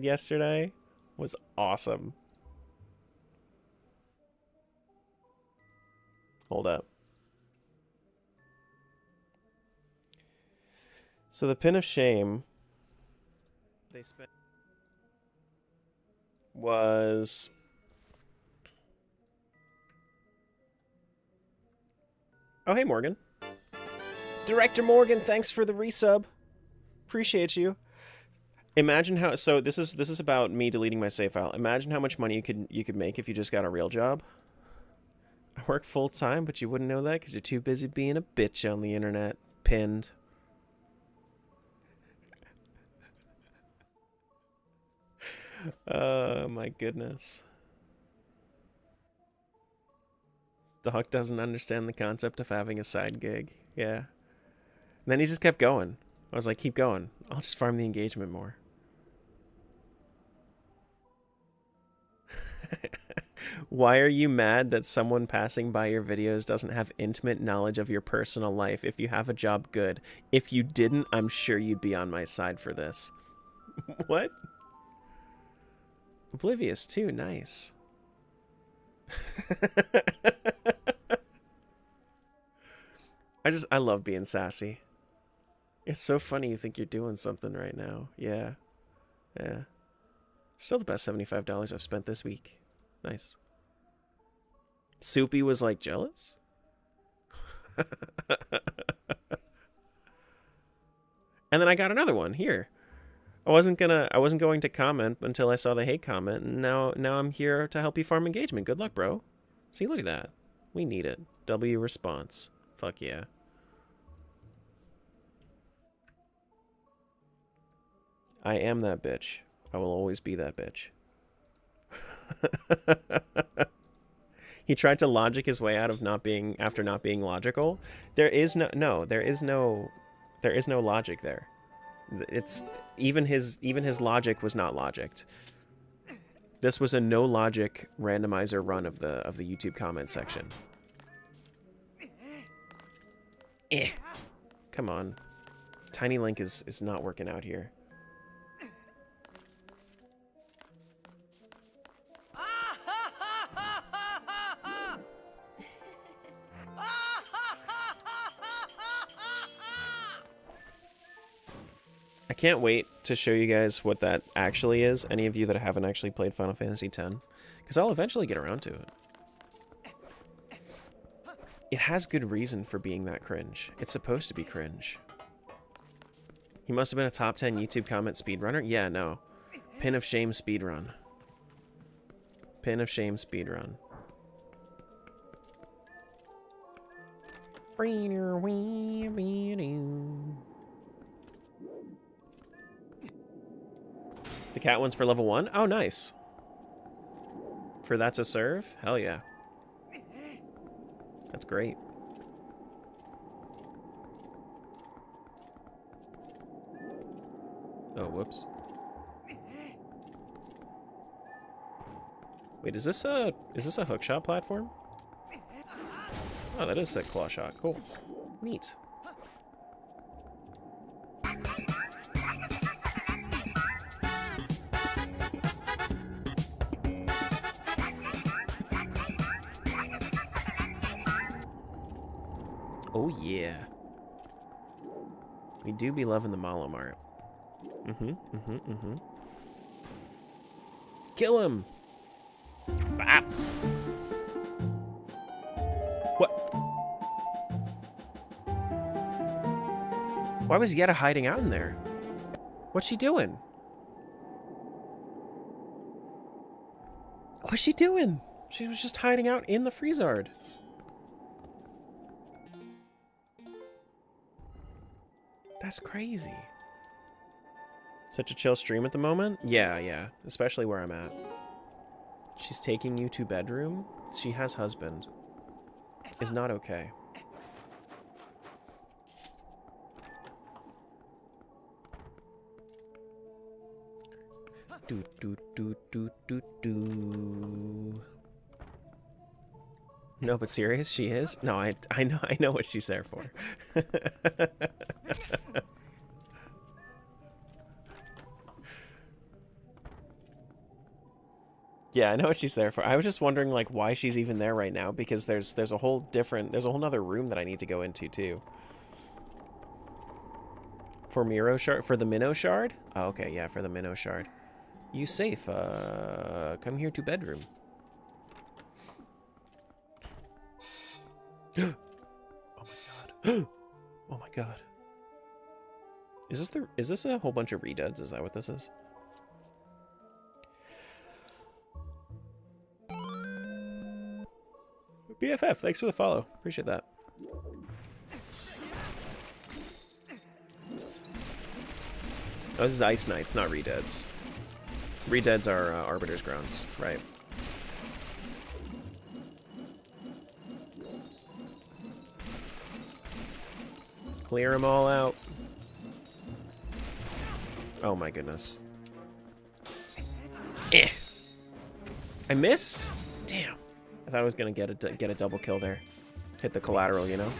yesterday was awesome. Hold up. So the pin of shame they spent was oh, hey Morgan. Director Morgan, thanks for the resub. Appreciate you. Imagine how, so this is about me deleting my save file. Imagine how much money you could make if you just got a real job. I work full time, but you wouldn't know that because you're too busy being a bitch on the internet. Pinned. Oh my goodness. Doc doesn't understand the concept of having a side gig. Yeah. And then he just kept going. I was like, keep going. I'll just farm the engagement more. Why are you mad that someone passing by your videos doesn't have intimate knowledge of your personal life? If you have a job, good. If you didn't, I'm sure you'd be on my side for this. What? Oblivious too, nice. I love being sassy. It's so funny you think you're doing something right now. Yeah. Yeah. Still the best $75 I've spent this week. Nice. Soupy was like jealous? And then I got another one here. I wasn't going to comment until I saw the hate comment, and now I'm here to help you farm engagement. Good luck, bro. See, look at that. We need it. W response. Fuck yeah. I am that bitch. I will always be that bitch. He tried to logic his way out of not being logical. There is no logic there. It's even his logic was not logicked. This was a no logic randomizer run of the YouTube comment section. Come on. Tiny Link is not working out here. I can't wait to show you guys what that actually is, any of you that haven't actually played Final Fantasy X, because I'll eventually get around to it. It has good reason for being that cringe. It's supposed to be cringe. He must have been a top 10 YouTube comment speedrunner? Yeah, no. Pin of Shame speedrun. Pin of Shame speedrun. The cat one's for level 1? Oh, nice. For that to serve? Hell yeah. That's great. Oh, whoops. Wait, is this a hookshot platform? Oh, that is a claw shot. Cool. Neat. Oh yeah. We do be loving the Malomart. Kill him! Bap! What? Why was Yetta hiding out in there? What's she doing? What's she doing? She was just hiding out in the Freezard. That's crazy. Such a chill stream at the moment? Yeah. Especially where I'm at. She's taking you to bedroom? She has husband. Is not okay. Do. No, but serious, she is? No, I know what she's there for. Yeah, I know what she's there for. I was just wondering like why she's even there right now, because there's a whole nother room that I need to go into too. For Miro Shard? For the Minnow Shard? Oh, okay, yeah, for the Minnow Shard. You safe, come here to bedroom. Oh my god. Oh my god. Is this a whole bunch of redeads? Is that what this is? BFF, thanks for the follow. Appreciate that. Oh, this is Ice Knights, not redeads. Redeads are Arbiter's Groans, right. Clear them all out. Oh my goodness. Eh. I missed? Damn. I thought I was gonna get a double kill there. Hit the collateral, you know?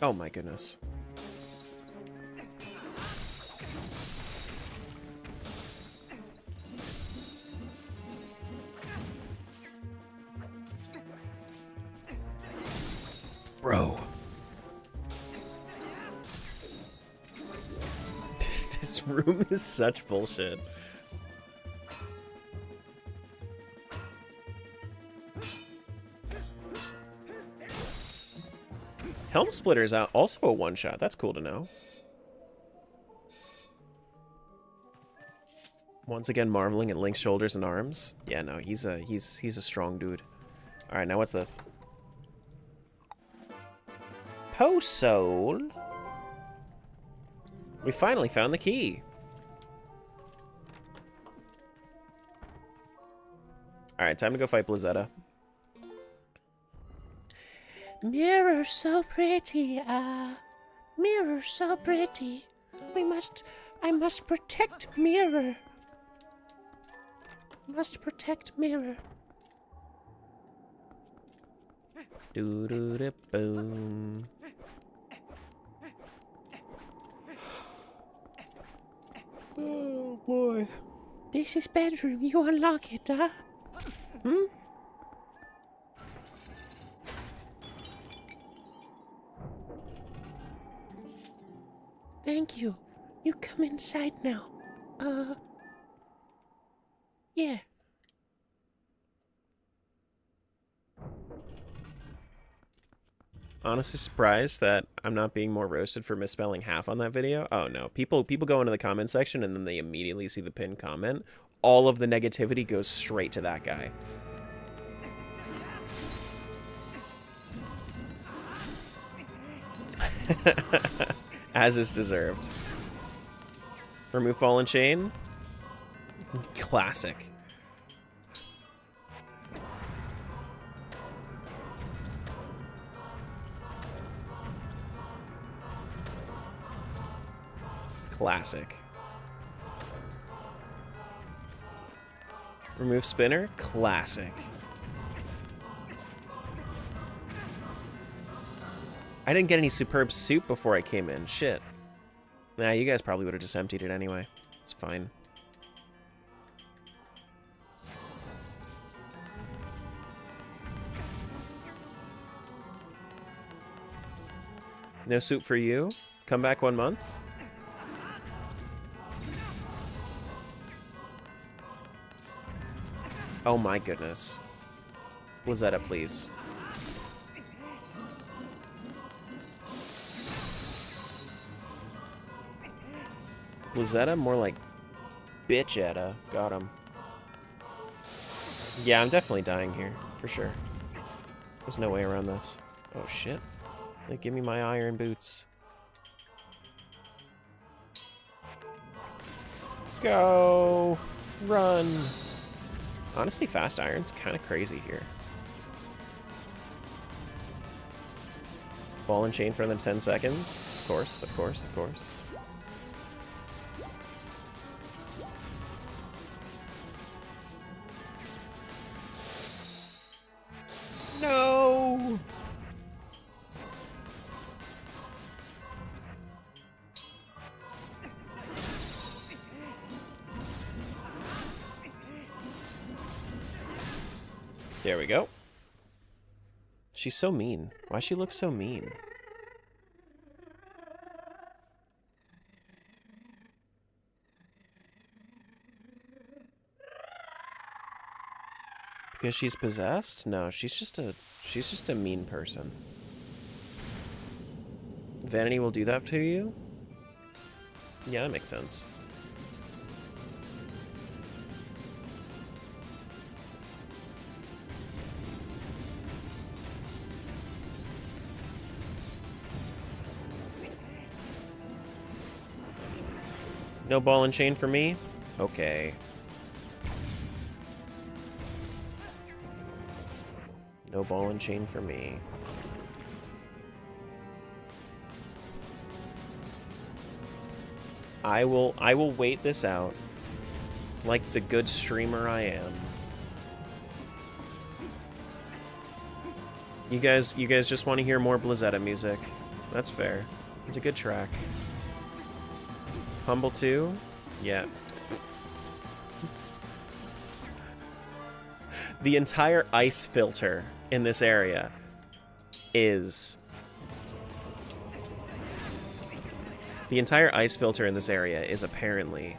Oh my goodness. Bro. This room is such bullshit. Helm Splitter is also a one-shot. That's cool to know. Once again, marveling at Link's shoulders and arms. Yeah, no, he's a strong dude. All right, now what's this? Soul. We finally found the key. All right, time to go fight Blizzetta. Mirror so pretty, mirror so pretty. I must protect Mirror. Must protect Mirror. Doo doo doo boom. Oh boy. This is bedroom. You unlock it, huh? Hmm? Thank you. You come inside now. Yeah. Honestly surprised that I'm not being more roasted for misspelling half on that video. Oh no, people go into the comment section and then they immediately see the pinned comment. All of the negativity goes straight to that guy. As is deserved. Remove Fallen Chain. Classic. Classic. Remove Spinner. Classic. I didn't get any superb soup before I came in. Shit. Nah, you guys probably would have just emptied it anyway. It's fine. No soup for you? Come back 1 month? Oh my goodness. Blizzetta, please. Blizzetta? More like Bitchetta. Got him. Yeah, I'm definitely dying here. For sure. There's no way around this. Oh shit. Like, give me my iron boots. Go! Run! Honestly, fast iron's kind of crazy here. Ball and chain for another 10 seconds. Of course, of course, of course. No! There we go. She's so mean. Why she look so mean? Because she's possessed? No, she's just a mean person. Vanity will do that to you? Yeah, that makes sense. No ball and chain for me? Okay. No ball and chain for me. I will wait this out like the good streamer I am. You guys just want to hear more Blizzetta music. That's fair. It's a good track. Humble 2? Yeah. The entire ice filter in this area is... The entire ice filter in this area is apparently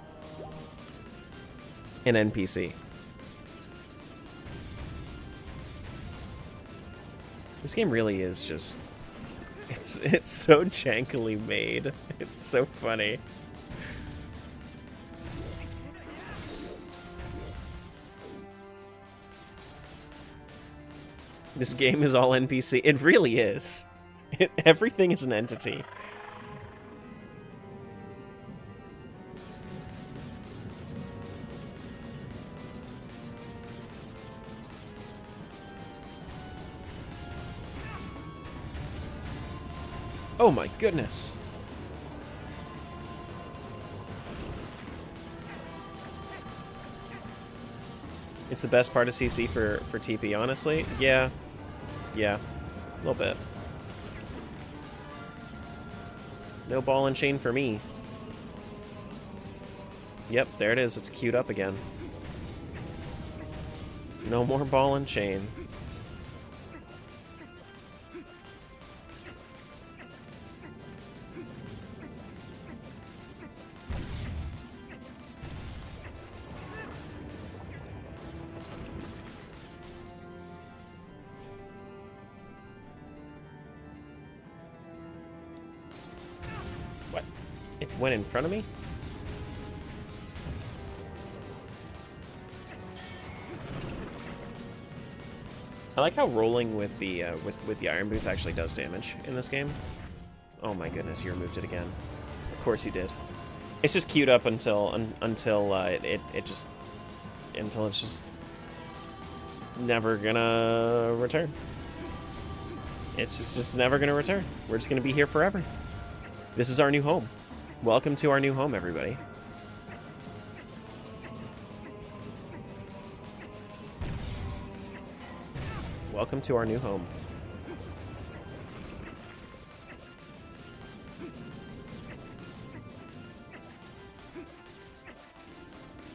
an NPC. This game really is just... It's so jankily made. It's so funny. This game is all NPC. It really is. Everything is an entity. Oh my goodness. It's the best part of CC for TP, honestly. Yeah. Yeah. A little bit. No ball and chain for me. Yep, there it is. It's queued up again. No more ball and chain. What? It went in front of me? I like how rolling with the with the iron boots actually does damage in this game. Oh my goodness, you removed it again. Of course you did. It's just queued up until it's just never gonna return. It's just never gonna return. We're just gonna be here forever. This is our new home. Welcome to our new home, everybody. Welcome to our new home.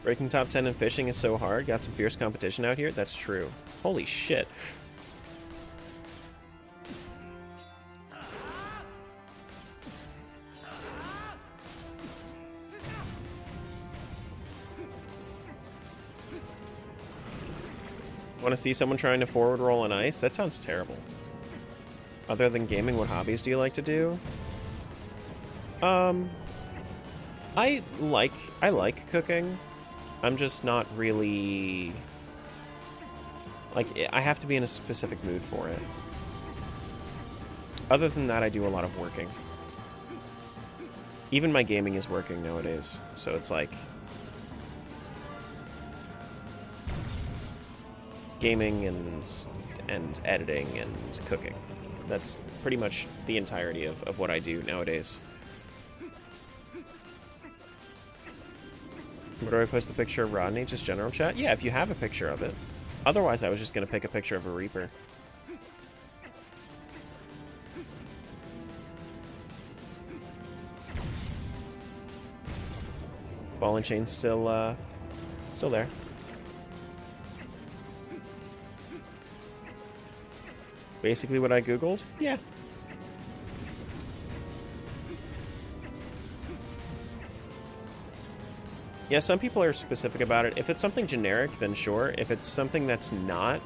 Breaking top 10 in fishing is so hard. Got some fierce competition out here. That's true. Holy shit. Want to see someone trying to forward roll on ice? That sounds terrible. Other than gaming, what hobbies do you like to do? I like cooking. I'm just not really... Like, I have to be in a specific mood for it. Other than that, I do a lot of working. Even my gaming is working nowadays, so it's like... Gaming and editing and cooking. That's pretty much the entirety of what I do nowadays. Where do I post the picture of Rodney? Just general chat? Yeah, if you have a picture of it. Otherwise, I was just going to pick a picture of a Reaper. Ball and chain's still there. Basically what I googled? Yeah. Yeah, some people are specific about it. If it's something generic, then sure. If it's something that's not,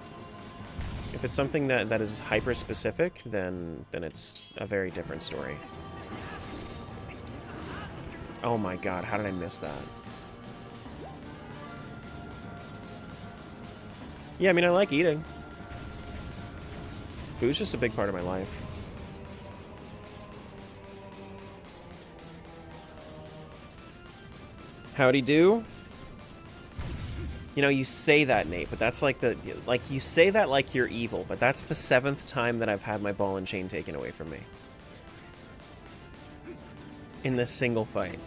if it's something that is hyper-specific, then it's a very different story. Oh my god, how did I miss that? Yeah, I mean, I like eating. Food's just a big part of my life. Howdy do. You know, you say that, Nate, but that's like the... Like, you say that like you're evil, but that's the 7th time that I've had my ball and chain taken away from me. In this single fight.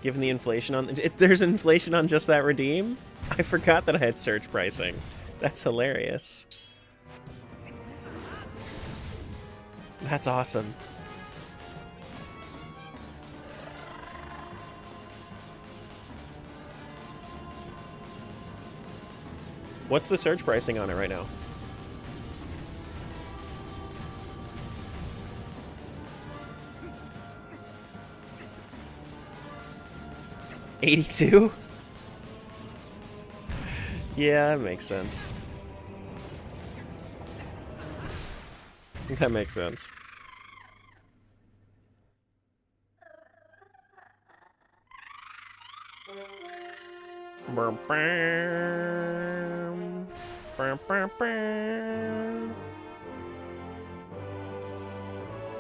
Given the inflation on... There's inflation on just that redeem? I forgot that I had surge pricing. That's hilarious. That's awesome. What's the surge pricing on it right now? $82? Yeah, that makes sense. That makes sense.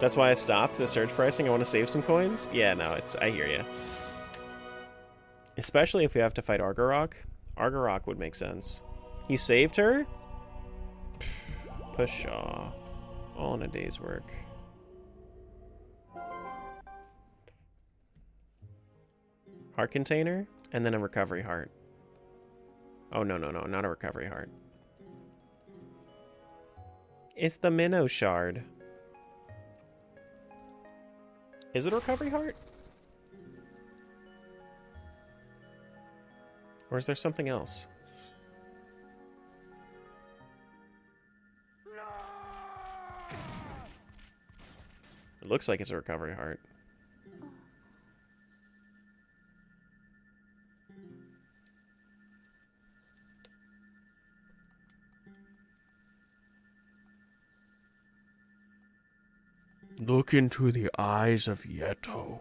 That's why I stopped the surge pricing. I want to save some coins. Yeah, no, it's... I hear you. Especially if we have to fight Argorok. Argorok would make sense. You saved her? Pshaw. All in a day's work. Heart container, and then a recovery heart. Oh, no, no, no, not a recovery heart. It's the Minnow Shard. Is it a recovery heart? Or is there something else? It looks like it's a recovery heart. Look into the eyes of Yeto.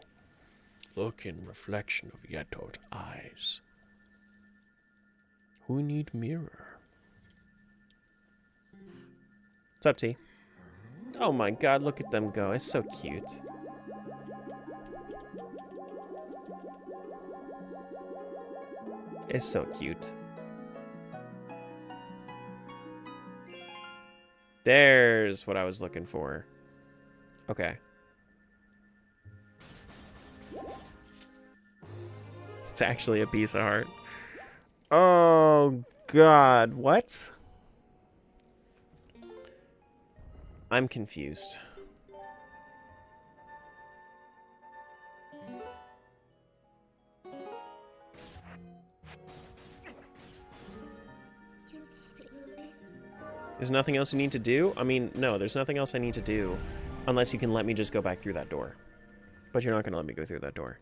Look in reflection of Yeto's eyes. Who need mirror? What's up, T? Oh my god, look at them go. It's so cute. It's so cute. There's what I was looking for. Okay. It's actually a piece of heart. Oh, God. What? I'm confused. There's nothing else you need to do? I mean, no, there's nothing else I need to do. Unless you can let me just go back through that door. But you're not going to let me go through that door.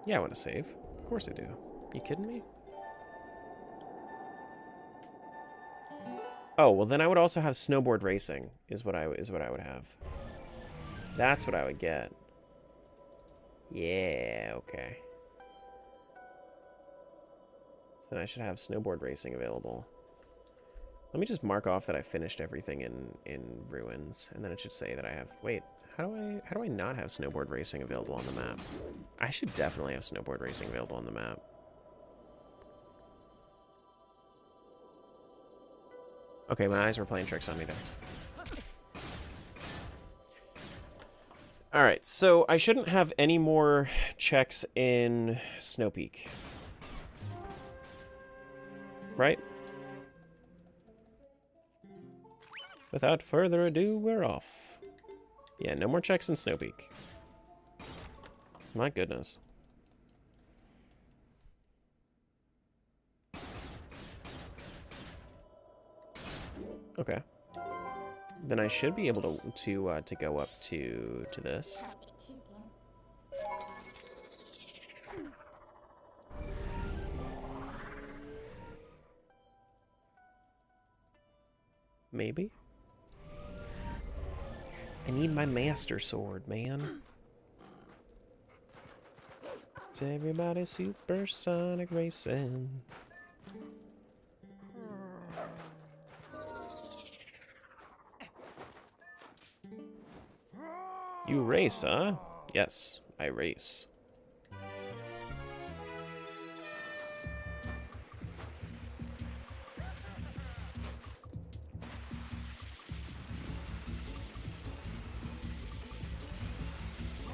Yeah, I want to save. Of course I do. You kidding me? Oh, well then I would also have snowboard racing is what I would have. That's what I would get. Yeah, okay. So then I should have snowboard racing available. Let me just mark off that I finished everything in ruins, and then it should say that I have... Wait, how do I not have snowboard racing available on the map? I should definitely have snowboard racing available on the map. Okay, my eyes were playing tricks on me there. Alright, so I shouldn't have any more checks in Snow Peak. Right? Without further ado, we're off. Yeah, no more checks in Snow Peak. My goodness. Okay. Then I should be able to go up to this. Maybe. I need my master sword, man. It's everybody supersonic racing. You race, huh? Yes, I race.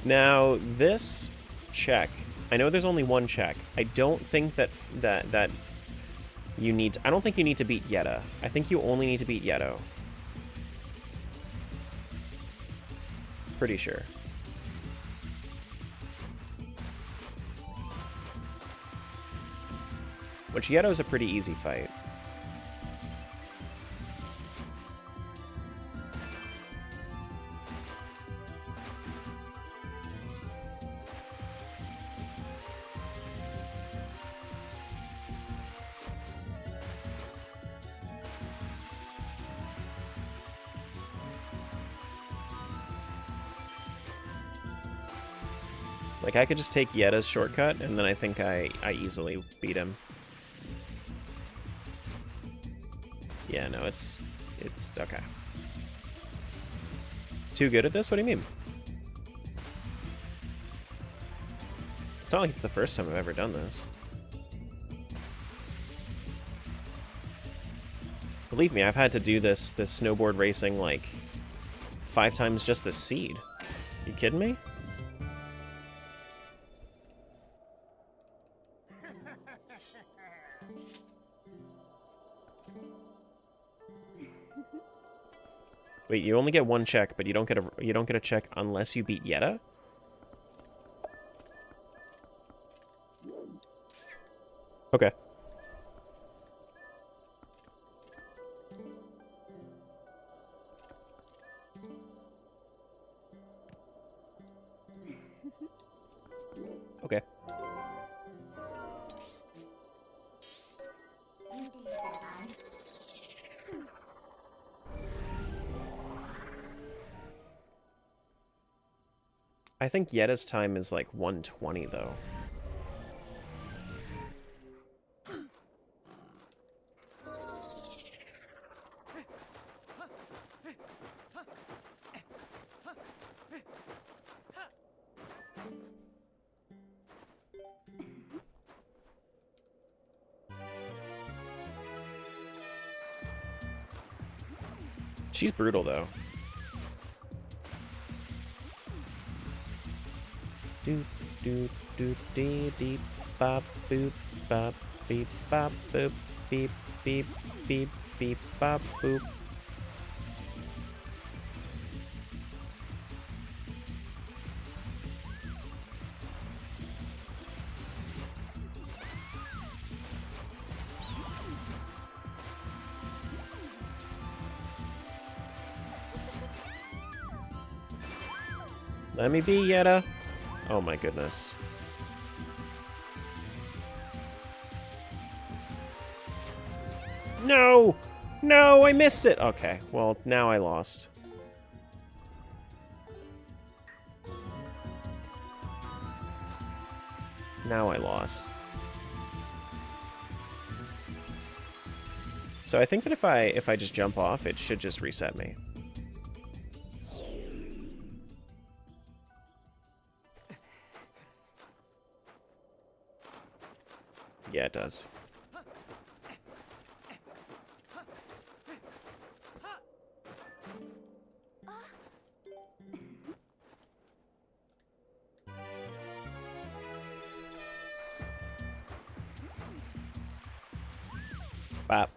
Now, this check, I know there's only one check. I don't think that you need I don't think you need to beat Yetta. I think you only need to beat Yetto. Pretty sure. Which Yetto's a pretty easy fight. Like, I could just take Yetta's shortcut, and then I think I easily beat him. Yeah, no, it's okay. Too good at this? What do you mean? It's not like it's the first time I've ever done this. Believe me, I've had to do this snowboard racing, like, 5 times just this seed. You kidding me? Wait, you only get one check, but you don't get a check unless you beat Yetta? Okay. Okay. I think Yetta's time is like 120 though. She's brutal though. Do do do dee dee bop boop bop beep bop boop beep beep beep beep bop boop. Let me be, Yetta. Oh my goodness. No! No, I missed it! Okay, well, now I lost. Now I lost. So I think that if I just jump off, it should just reset me. Yeah, it does. Bop.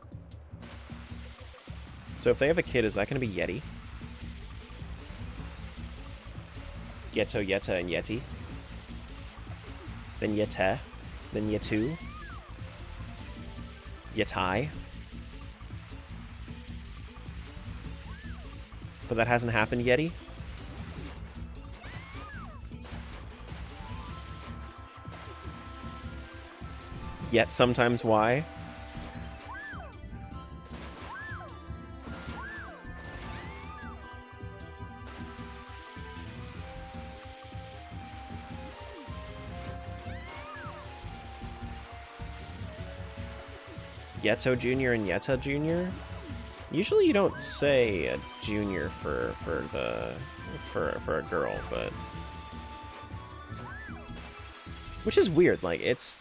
So if they have a kid, is that going to be Yeti? Yeto, Yetta, and Yeti? Then Yete? Then Yetu? Yetai? But that hasn't happened, Yeti? Yet sometimes why? Yeto Jr. and Yeta Jr. Usually you don't say a junior for a girl, but which is weird. Like it's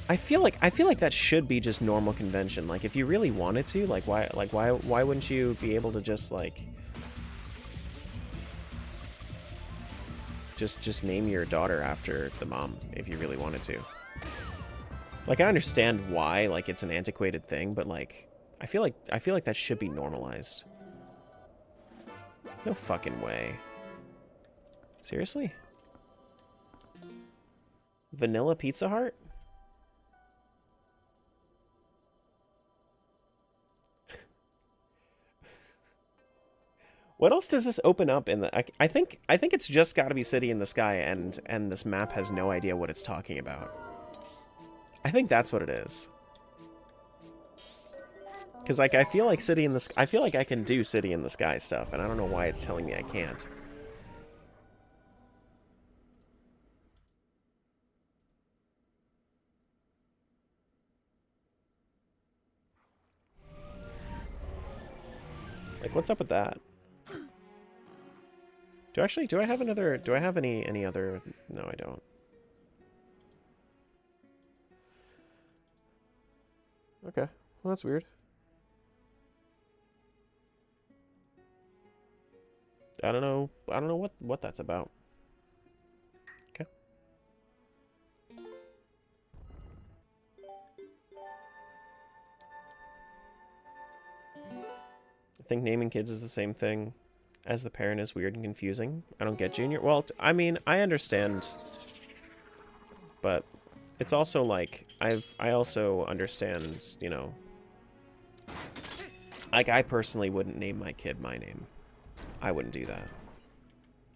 I feel like that should be just normal convention. Like if you really wanted to, like why wouldn't you be able to just like just name your daughter after the mom if you really wanted to? Like I understand why like it's an antiquated thing, but like I feel like that should be normalized. No fucking way. Seriously? Vanilla Pizza Heart? What else does this open up in the... I think it's just got to be City in the Sky, and this map has no idea what it's talking about. I think that's what it is. Because like I feel like I feel like I can do City in the Sky stuff, and I don't know why it's telling me I can't. Like what's up with that? Do I have another... Do I have any other... No, I don't. Okay. Well, that's weird. I don't know what that's about. Okay. I think naming kids is the same thing as the parent is weird and confusing. I don't get Junior. Well, I mean, I understand, but it's also like I also understand, you know. Like I personally wouldn't name my kid my name. I wouldn't do that.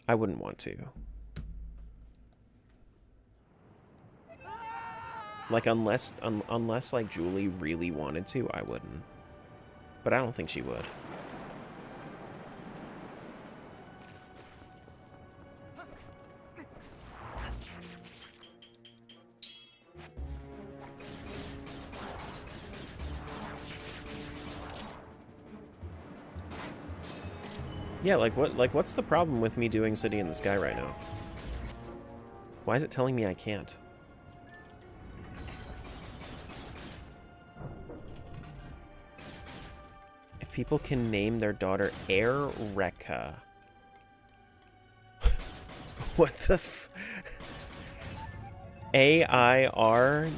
I wouldn't want to. Like unless like Julie really wanted to, I wouldn't. But I don't think she would. Yeah, what's the problem with me doing City in the Sky right now? Why is it telling me I can't? If people can name their daughter Airrecka. What the f... A-I-R-W-R-E-C-K-A?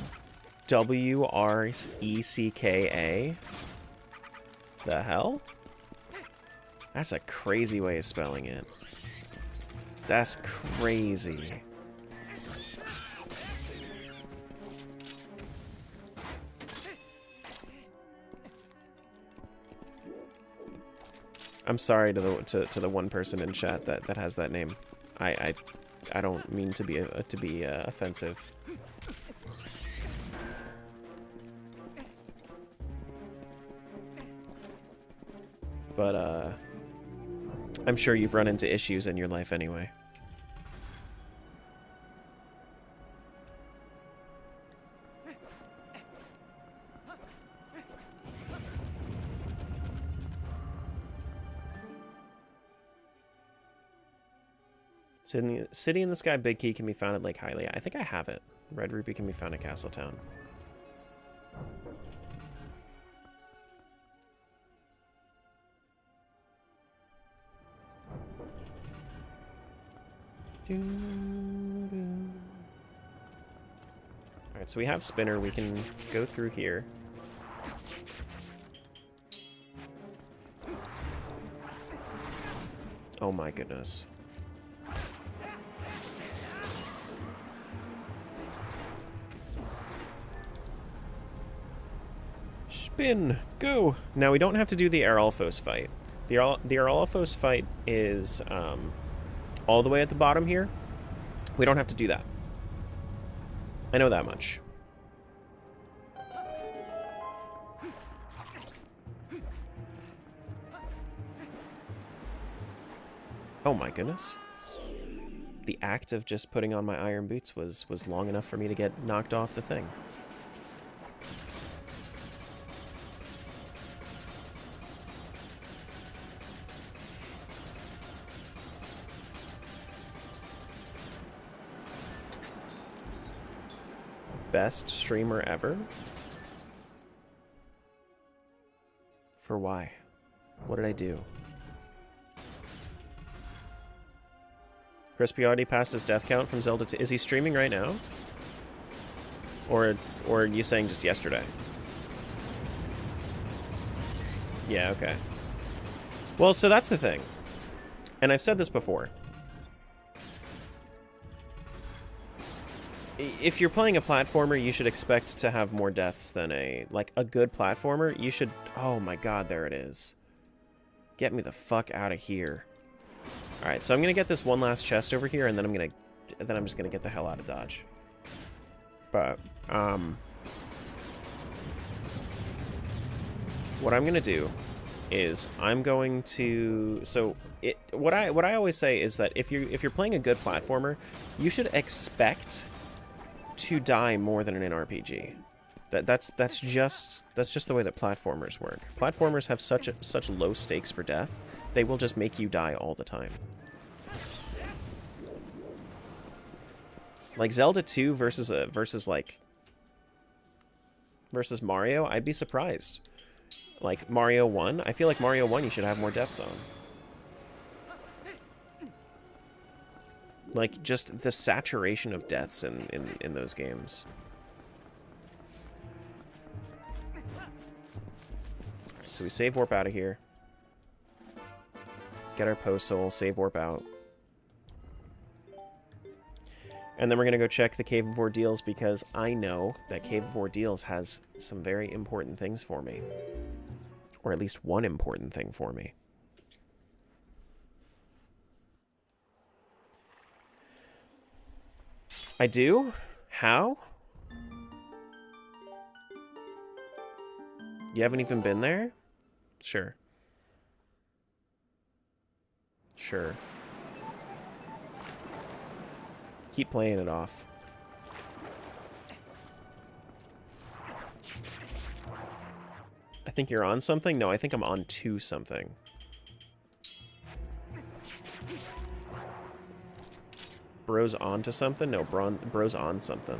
The hell? That's a crazy way of spelling it. That's crazy. I'm sorry to the one person in chat that has that name. I don't mean to be offensive. But I'm sure you've run into issues in your life anyway. City in the Sky Big Key can be found at Lake Hylia. I think I have it. Red Rupee can be found at Castletown. Alright, so we have Spinner. We can go through here. Oh my goodness. Spin! Go! Now, we don't have to do the Aralfos fight. The Aralfos fight is all the way at the bottom here. We don't have to do that. I know that much. Oh my goodness. The act of just putting on my iron boots was long enough for me to get knocked off the thing. best streamer ever? For why? What did I do? Crispy already passed his death count from Zelda 2. Is he streaming right now? Or are you saying just yesterday? Yeah, okay. Well, so that's the thing. And I've said this before. If you're playing a platformer, you should expect to have more deaths than a good platformer. You should... Oh my god, there it is. Get me the fuck out of here. Alright, so I'm gonna get this one last chest over here, and then I'm just gonna get the hell out of Dodge. But, what I'm gonna do is I'm going to... So, what I always say is that if you're playing a good platformer, you should expect to die more than in an RPG. That's just the way that platformers work. Platformers have such low stakes for death. They will just make you die all the time. Like Zelda 2 versus Mario, I'd be surprised. Like Mario 1, I feel like Mario 1 you should have more deaths on. Like just the saturation of deaths in those games. Alright, so we save warp out of here. Get our post soul, save warp out. And then we're going to go check the Cave of Ordeals because I know that Cave of Ordeals has some very important things for me. Or at least one important thing for me. I do? How? You haven't even been there? Sure. Sure. Keep playing it off. I think you're on something? No, I think I'm on to something. Bro's on to something? No, bro's on something.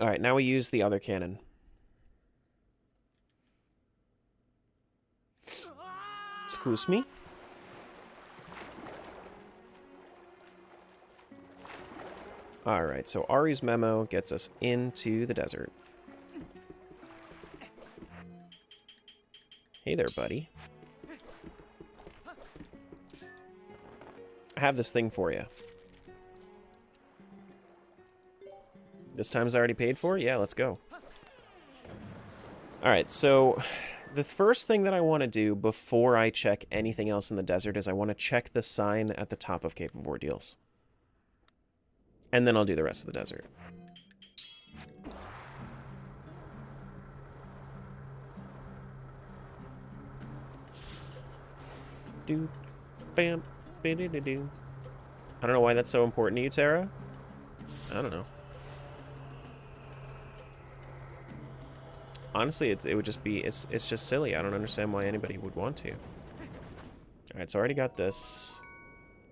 Alright, now we use the other cannon. Excuse me? Alright, so Ari's memo gets us into the desert. Hey there, buddy. I have this thing for you. This time's already paid for? Yeah, let's go. Alright, so the first thing that I want to do before I check anything else in the desert is I want to check the sign at the top of Cave of Ordeals. And then I'll do the rest of the desert. Do, bam, ba-do-do-do. I don't know why that's so important to you, Tara. I don't know. Honestly, it would just be, it's just silly. I don't understand why anybody would want to. Alright, so I already got this.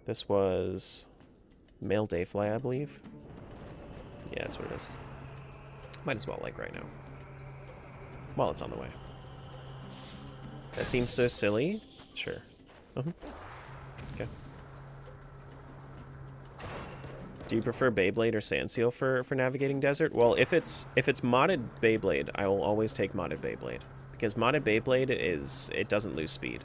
This was male dayfly, I believe. Yeah, that's what it is. Might as well, like, right now. While it's on the way. That seems so silly. Sure. Okay. Do you prefer Beyblade or Sandseal for navigating desert? Well, if it's modded Beyblade, I will always take modded Beyblade. Because modded Beyblade it doesn't lose speed.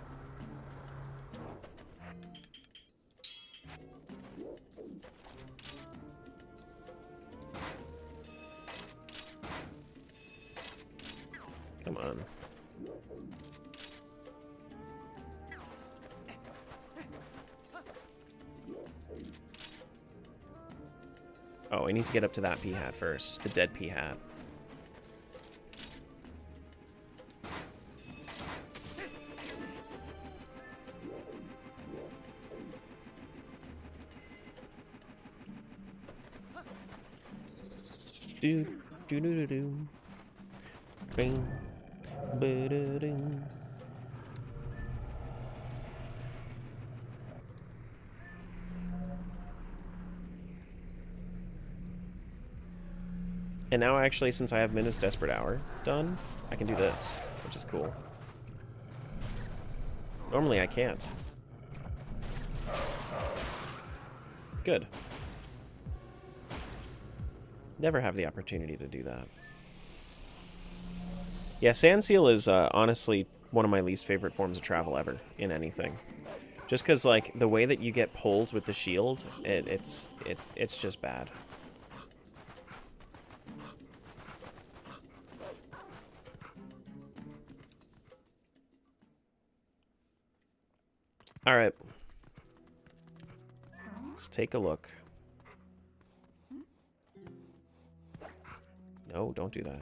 Come on. Oh, I need to get up to that P-hat first. The dead P-hat. Do-do-do-do-do. Bing. Ba-da-ding. And now, actually, since I have Minus Desperate Hour done, I can do this, which is cool. Normally, I can't. Good. Never have the opportunity to do that. Yeah, Sand Seal is honestly one of my least favorite forms of travel ever in anything. Just because, like, the way that you get pulled with the shield, it's just bad. All right. Let's take a look. No, don't do that.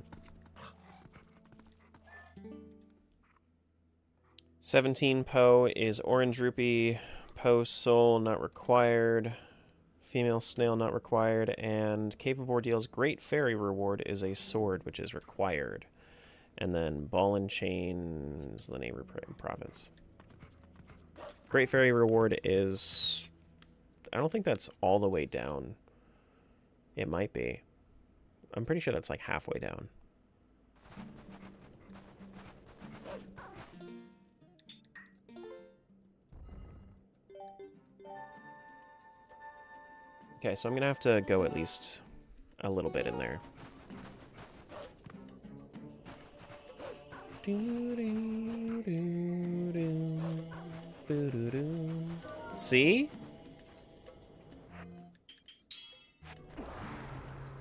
17 Poe is Orange Rupee. Poe Soul not required. Female Snail not required. And Cave of Ordeal's Great Fairy reward is a sword, which is required. And then Ball and Chain is the neighbor province. Great Fairy reward is... I don't think that's all the way down. It might be. I'm pretty sure that's like halfway down. Okay, so I'm gonna have to go at least a little bit in there. See?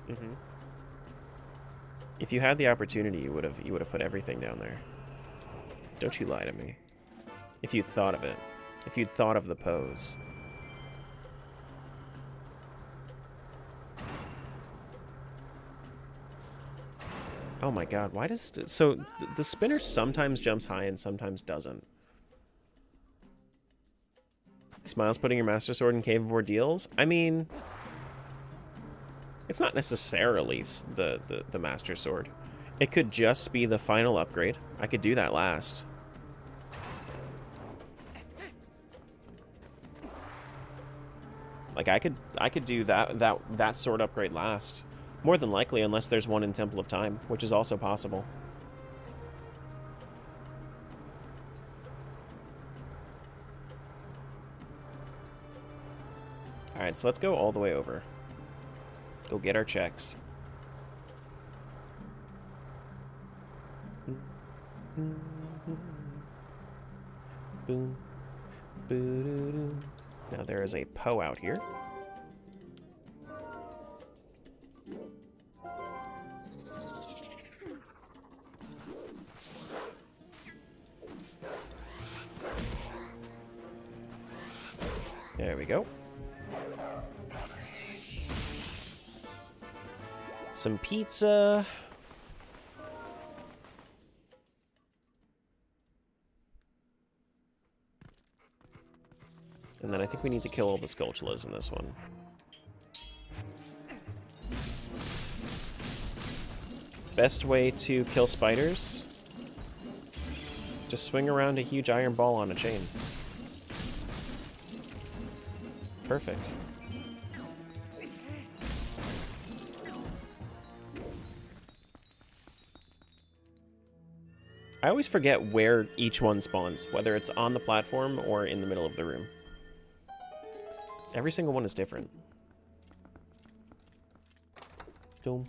Mm-hmm. If you had the opportunity, you would have put everything down there. Don't you lie to me. If you'd thought of it. If you'd thought of the pose. Oh my god, why does... So, the spinner sometimes jumps high and sometimes doesn't. Smiles putting your Master Sword in Cave of Ordeals? I mean... It's not necessarily the Master Sword. It could just be the final upgrade. I could do that last. Like, I could do that sword upgrade last. More than likely, unless there's one in Temple of Time, which is also possible. Alright, so let's go all the way over. Go get our checks. Boom. Now there is a Poe out here. There we go. Some pizza. And then I think we need to kill all the Skulltulas in this one. Best way to kill spiders? Just swing around a huge iron ball on a chain. Perfect. I always forget where each one spawns, whether it's on the platform or in the middle of the room. Every single one is different. Alright,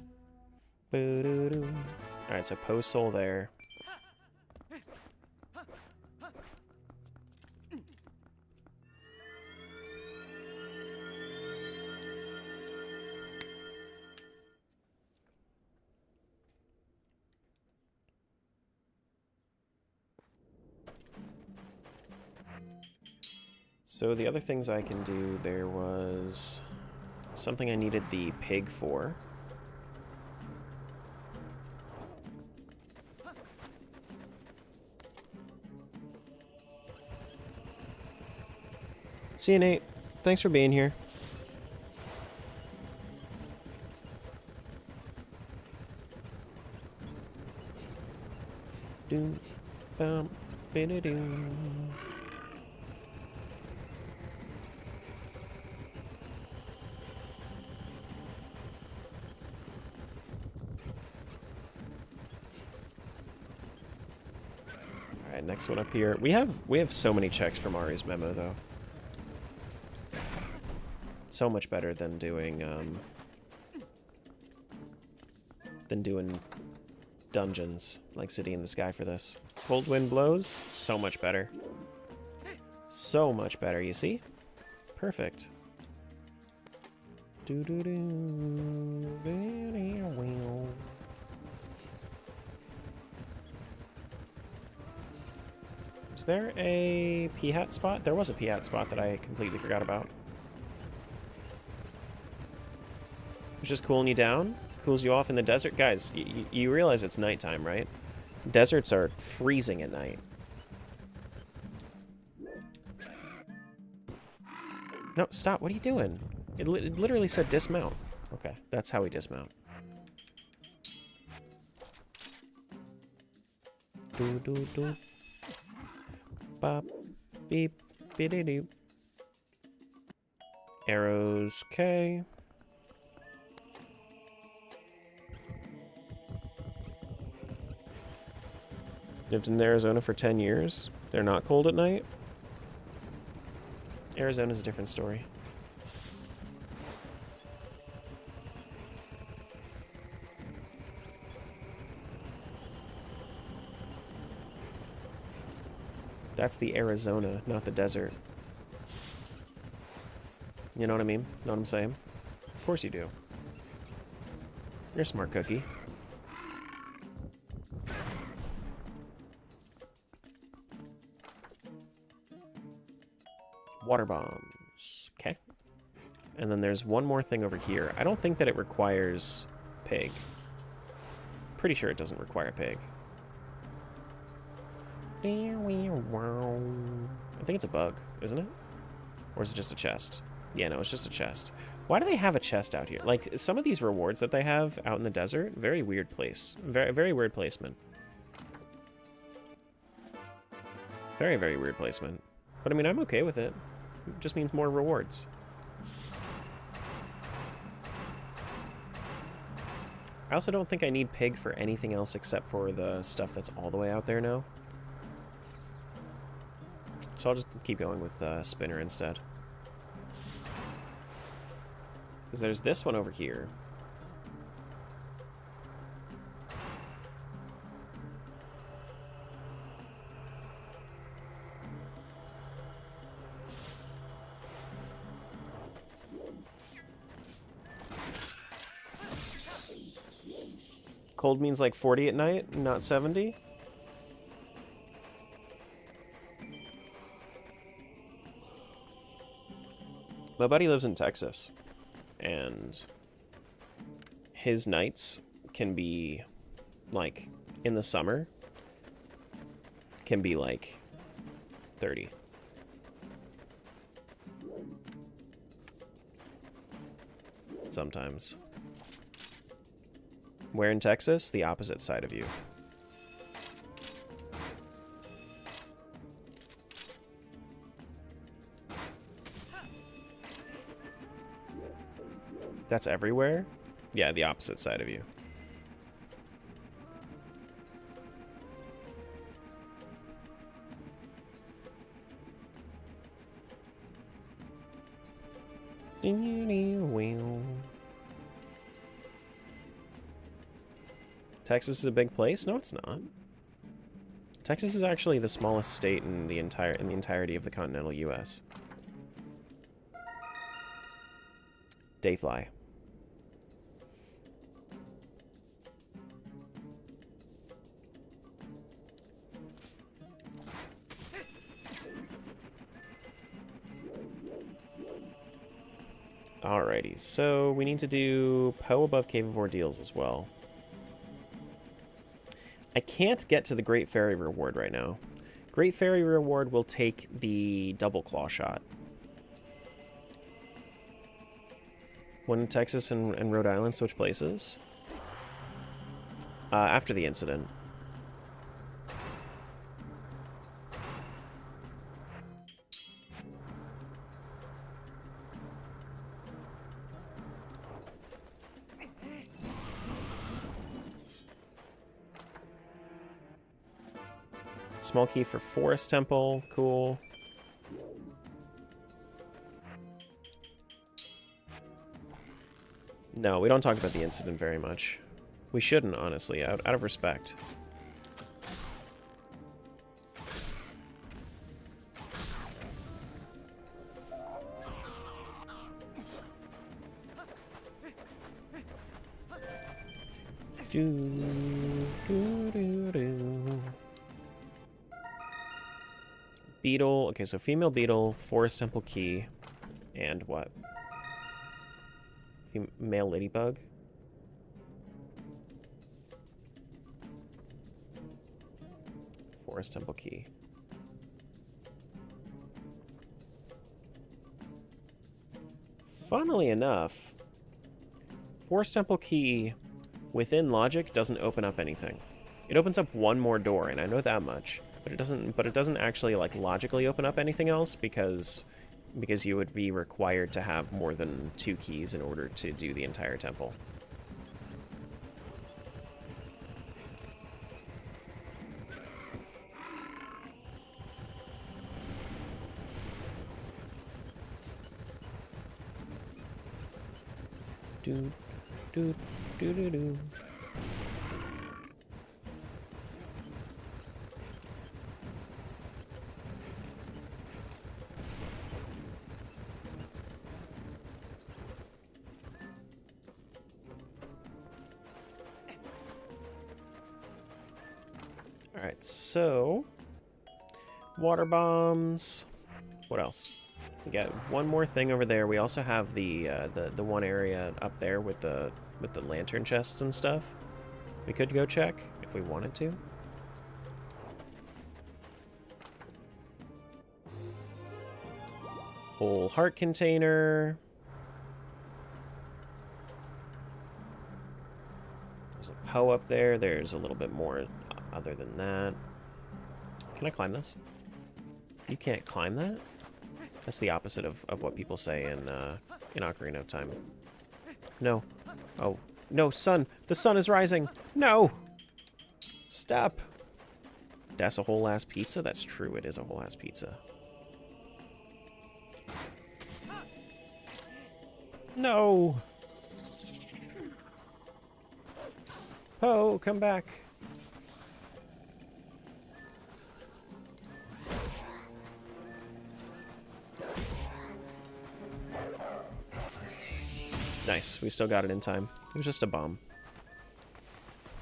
so Poe Soul there. So the other things I can do, there was something I needed the pig for. See you, Nate. Thanks for being here. Doom, bum, ba-da-doom. next one up here. We have so many checks from Ari's memo though. So much better than doing dungeons like City in the Sky for this. Cold Wind Blows, so much better. So much better, you see? Perfect. Is there a P-hat spot? There was a P-hat spot that I completely forgot about. It's just cooling you down? Cools you off in the desert? Guys, you realize it's nighttime, right? Deserts are freezing at night. No, stop. What are you doing? It literally said dismount. Okay, that's how we dismount. Do do do. Bop. Beep. Biddy doo. Arrows. Okay. Lived in Arizona for 10 years. They're not cold at night. Arizona's a different story. That's the Arizona, not the desert. You know what I mean? Know what I'm saying? Of course you do. You're a smart cookie. Water bombs. Okay. And then there's one more thing over here. I don't think that it requires pig. Pretty sure it doesn't require pig. I think it's a bug, isn't it? Or is it just a chest? Yeah, no, it's just a chest. Why do they have a chest out here? Like, some of these rewards that they have out in the desert, very weird place. Very, very weird placement. Very, very weird placement. But I mean, I'm okay with it. It just means more rewards. I also don't think I need pig for anything else except for the stuff that's all the way out there now. So I'll just keep going with spinner instead. Because there's this one over here. Cold means like 40 at night, not 70? My buddy lives in Texas, and his nights can be, like, in the summer, can be like 30. Sometimes. Where in Texas? The opposite side of you. That's everywhere? Yeah, the opposite side of you. Texas is a big place? No, it's not. Texas is actually the smallest state in the entirety of the continental US. Dayfly. Alrighty, so we need to do Poe above Cave of Ordeals as well. I can't get to the Great Fairy reward right now. Great Fairy reward will take the double claw shot. When Texas and Rhode Island switch places? After the incident. Small key for Forest Temple. Cool. No, we don't talk about the incident very much. We shouldn't, honestly, out of respect. Beetle. Okay, so female beetle, Forest Temple key, and what? Male ladybug. Forest Temple key. Funnily enough, Forest Temple key within logic doesn't open up anything. It opens up one more door, and I know that much, but it doesn't actually like logically open up anything else because you would be required to have more than 2 keys in order to do the entire temple. Do do do do do. Alright, so water bombs. What else? We got one more thing over there. We also have the one area up there with the lantern chests and stuff. We could go check if we wanted to. Whole heart container. There's a Poe up there. There's a little bit more other than that. Can I climb this? You can't climb that? That's the opposite of what people say in Ocarina of Time. No. Oh. No, sun! The sun is rising! No! Stop! That's a whole-ass pizza? That's true, it is a whole-ass pizza. No! Oh, come back. Nice, we still got it in time. It was just a bomb.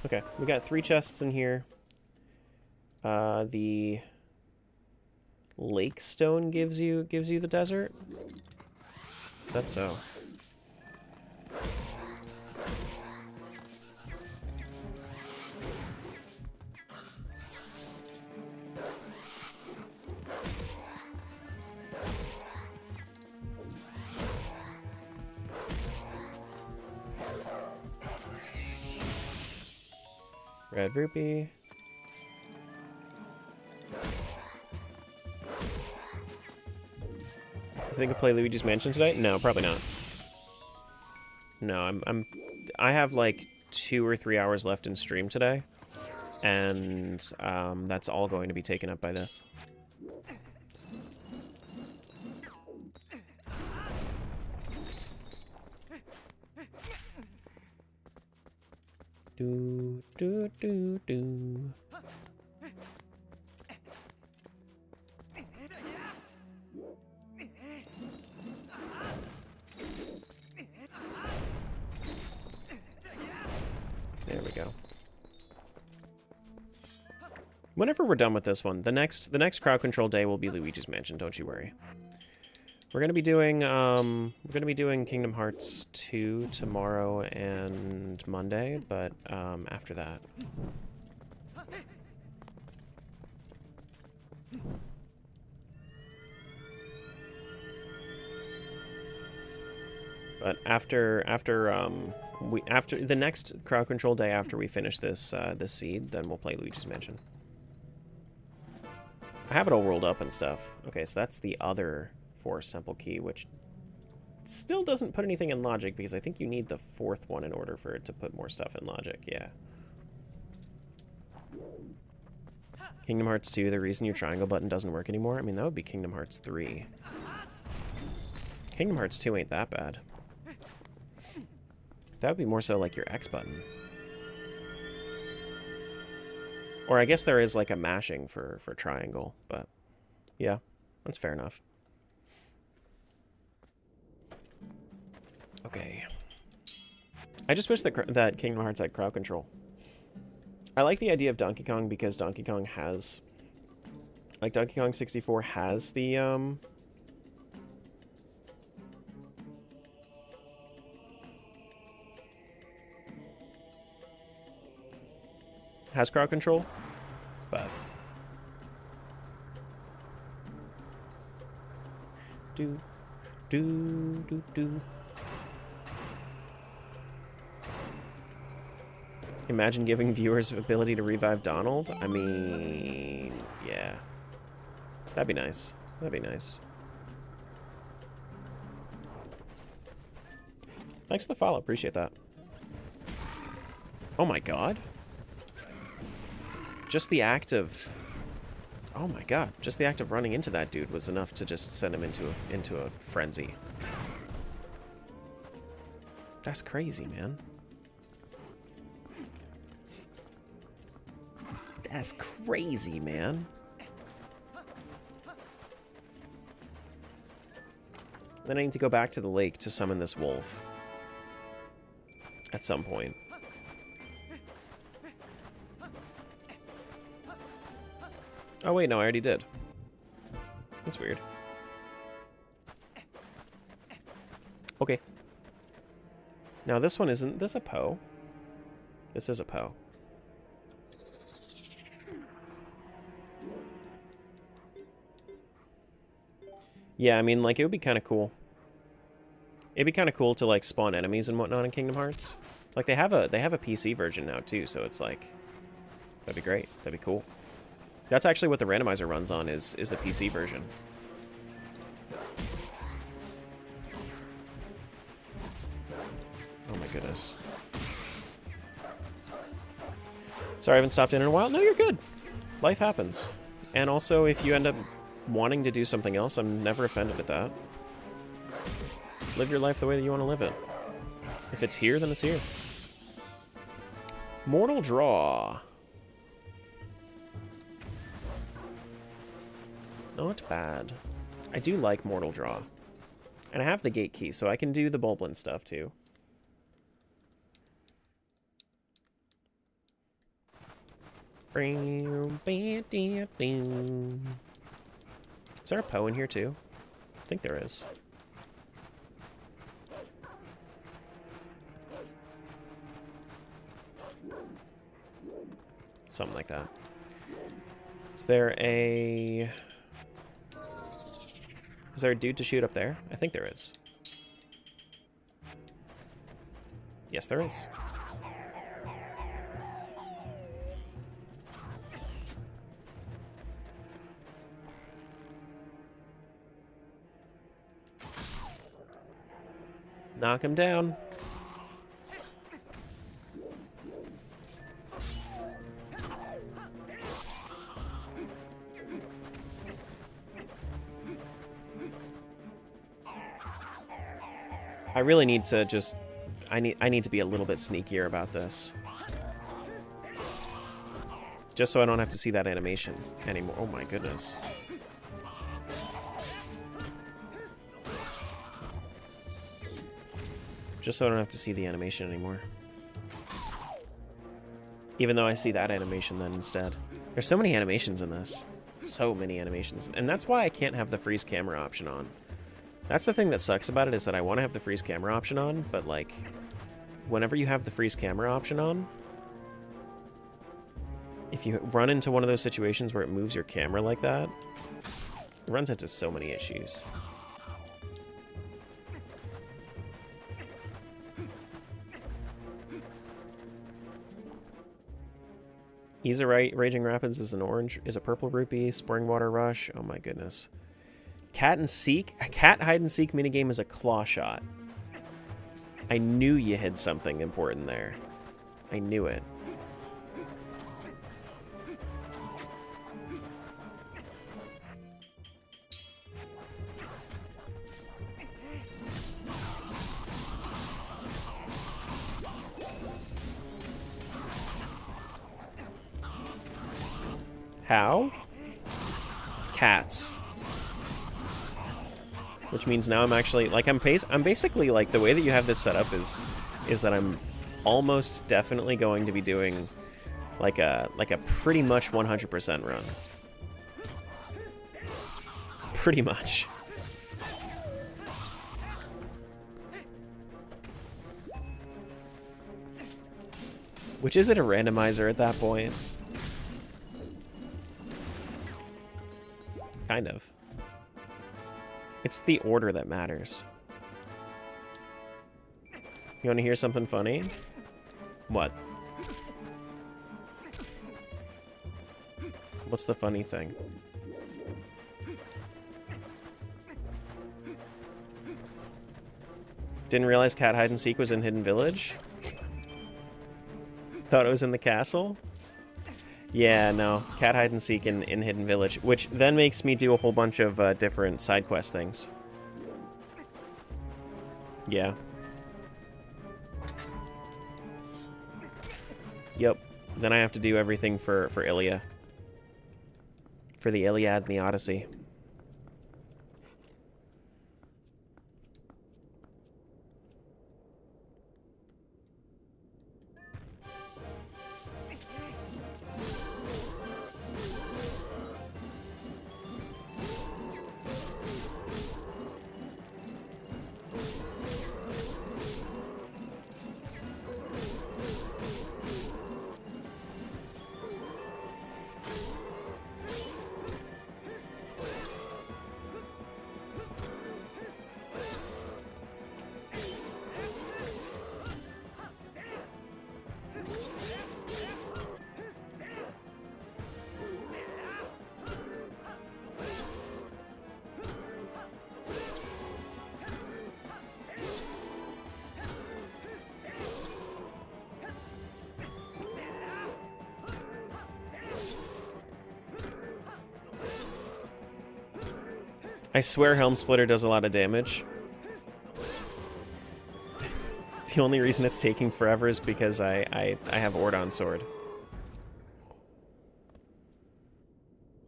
Okay, we got 3 chests in here. The lake stone gives you the desert? Is that so? Red rupee. I think I play Luigi's Mansion today? No, probably not. No, I have like 2 or 3 hours left in stream today, and that's all going to be taken up by this. Do do do do. There we go. Whenever we're done with this one, the next crowd control day will be Luigi's Mansion, don't you worry. We're gonna be doing Kingdom Hearts 2 tomorrow and Monday, but after that. But after the next crowd control day after we finish this this seed, then we'll play Luigi's Mansion. I have it all rolled up and stuff. Okay, so that's the other Forest Temple key, which still doesn't put anything in logic because I think you need the 4th one in order for it to put more stuff in logic. Yeah. Kingdom Hearts 2, the reason your triangle button doesn't work anymore? I mean, that would be Kingdom Hearts 3. Kingdom Hearts 2 ain't that bad. That would be more so like your X button. Or I guess there is like a mashing for triangle, but yeah, that's fair enough. Okay. I just wish that Kingdom Hearts had crowd control. I like the idea of Donkey Kong because Donkey Kong has... Like, Donkey Kong 64 has the, has crowd control, but... Do, do, do, do. Imagine giving viewers the ability to revive Donald? I mean, yeah. That'd be nice. That'd be nice. Thanks for the follow. Appreciate that. Oh my god. Just the act of... Oh my god. Just the act of running into that dude was enough to just send him into a frenzy. That's crazy, man. That's crazy, man. Then I need to go back to the lake to summon this wolf. At some point. Oh wait, no, I already did. That's weird. Okay. Now this one isn't this a Poe? This is a Poe. Yeah, I mean, like, it would be kind of cool. It'd be kind of cool to, like, spawn enemies and whatnot in Kingdom Hearts. Like, they have a PC version now, too, so it's like... That'd be great. That'd be cool. That's actually what the randomizer runs on, is the PC version. Oh my goodness. Sorry I haven't stopped in a while. No, you're good. Life happens. And also, if you end up wanting to do something else, I'm never offended at that. Live your life the way that you want to live it. If it's here, then it's here. Mortal Draw. Not bad. I do like Mortal Draw. And I have the gate key, so I can do the Bulblin stuff, too. Is there a Poe in here, too? I think there is. Something like that. Is there a... Is there a dude to shoot up there? I think there is. Yes, there is. Knock him down. I really need to just... I need to be a little bit sneakier about this. Just so I don't have to see that animation anymore. Oh my goodness. Just so I don't have to see the animation anymore. Even though I see that animation then instead. There's so many animations in this. So many animations. And that's why I can't have the freeze camera option on. That's the thing that sucks about it, is that I want to have the freeze camera option on, but like, whenever you have the freeze camera option on, if you run into one of those situations where it moves your camera like that, it runs into so many issues. He's a Raging Rapids is an orange, is a purple rupee, Spring Water Rush. Oh my goodness. Cat and Seek? A cat hide and seek minigame is a claw shot. I knew you hid something important there. I knew it. How? Cats. Which means now I'm actually, like, I'm basically, like, the way that you have this set up is that I'm almost definitely going to be doing, like a pretty much 100% run. Pretty much. Which, is it a randomizer at that point? Kind of. It's the order that matters. You want to hear something funny? What? What's the funny thing? Didn't realize Cat Hide and Seek was in Hidden Village? Thought it was in the castle? Yeah, no. Cat Hide and Seek in Hidden Village, which then makes me do a whole bunch of different side quest things. Yeah. Yep. Then I have to do everything for Ilia. For the Iliad and the Odyssey. I swear Helm Splitter does a lot of damage. The only reason it's taking forever is because I have Ordon Sword.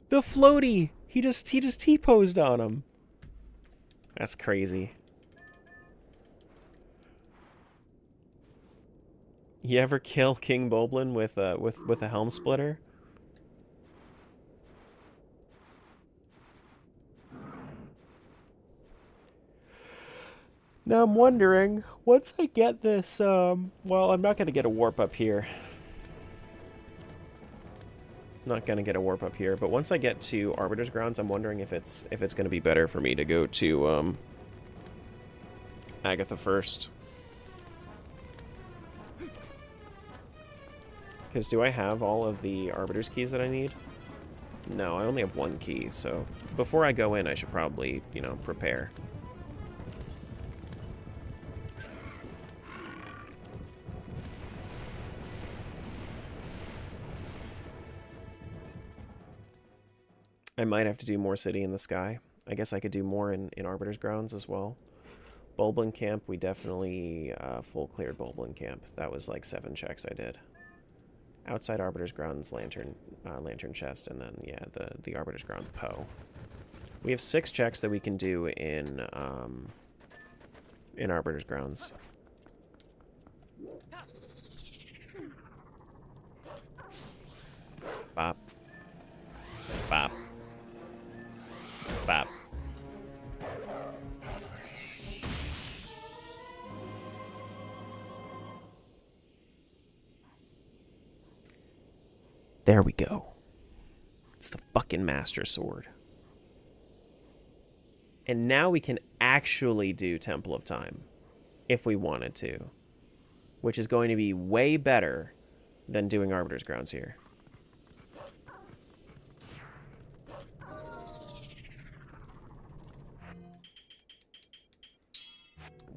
The floaty! He just T-posed on him. That's crazy. You ever kill King Boblin with a Helm Splitter? Now I'm wondering, once I get this, well, I'm not going to get a warp up here. Not going to get a warp up here, but once I get to Arbiter's Grounds, I'm wondering if it's going to be better for me to go to, Agatha first. Because do I have all of the Arbiter's keys that I need? No, I only have one key, so before I go in, I should probably, you know, prepare. I might have to do more City in the Sky. I guess I could do more in Arbiter's Grounds as well. Bulblin Camp, we definitely full cleared Bulblin Camp. That was like 7 checks I did. Outside Arbiter's Grounds, Lantern Chest, and then, yeah, the Arbiter's Grounds Poe. We have 6 checks that we can do in Arbiter's Grounds. Bop. Bop. Bop. There we go. It's the fucking Master Sword. And now we can actually do Temple of Time, if we wanted to. Which is going to be way better than doing Arbiter's Grounds here.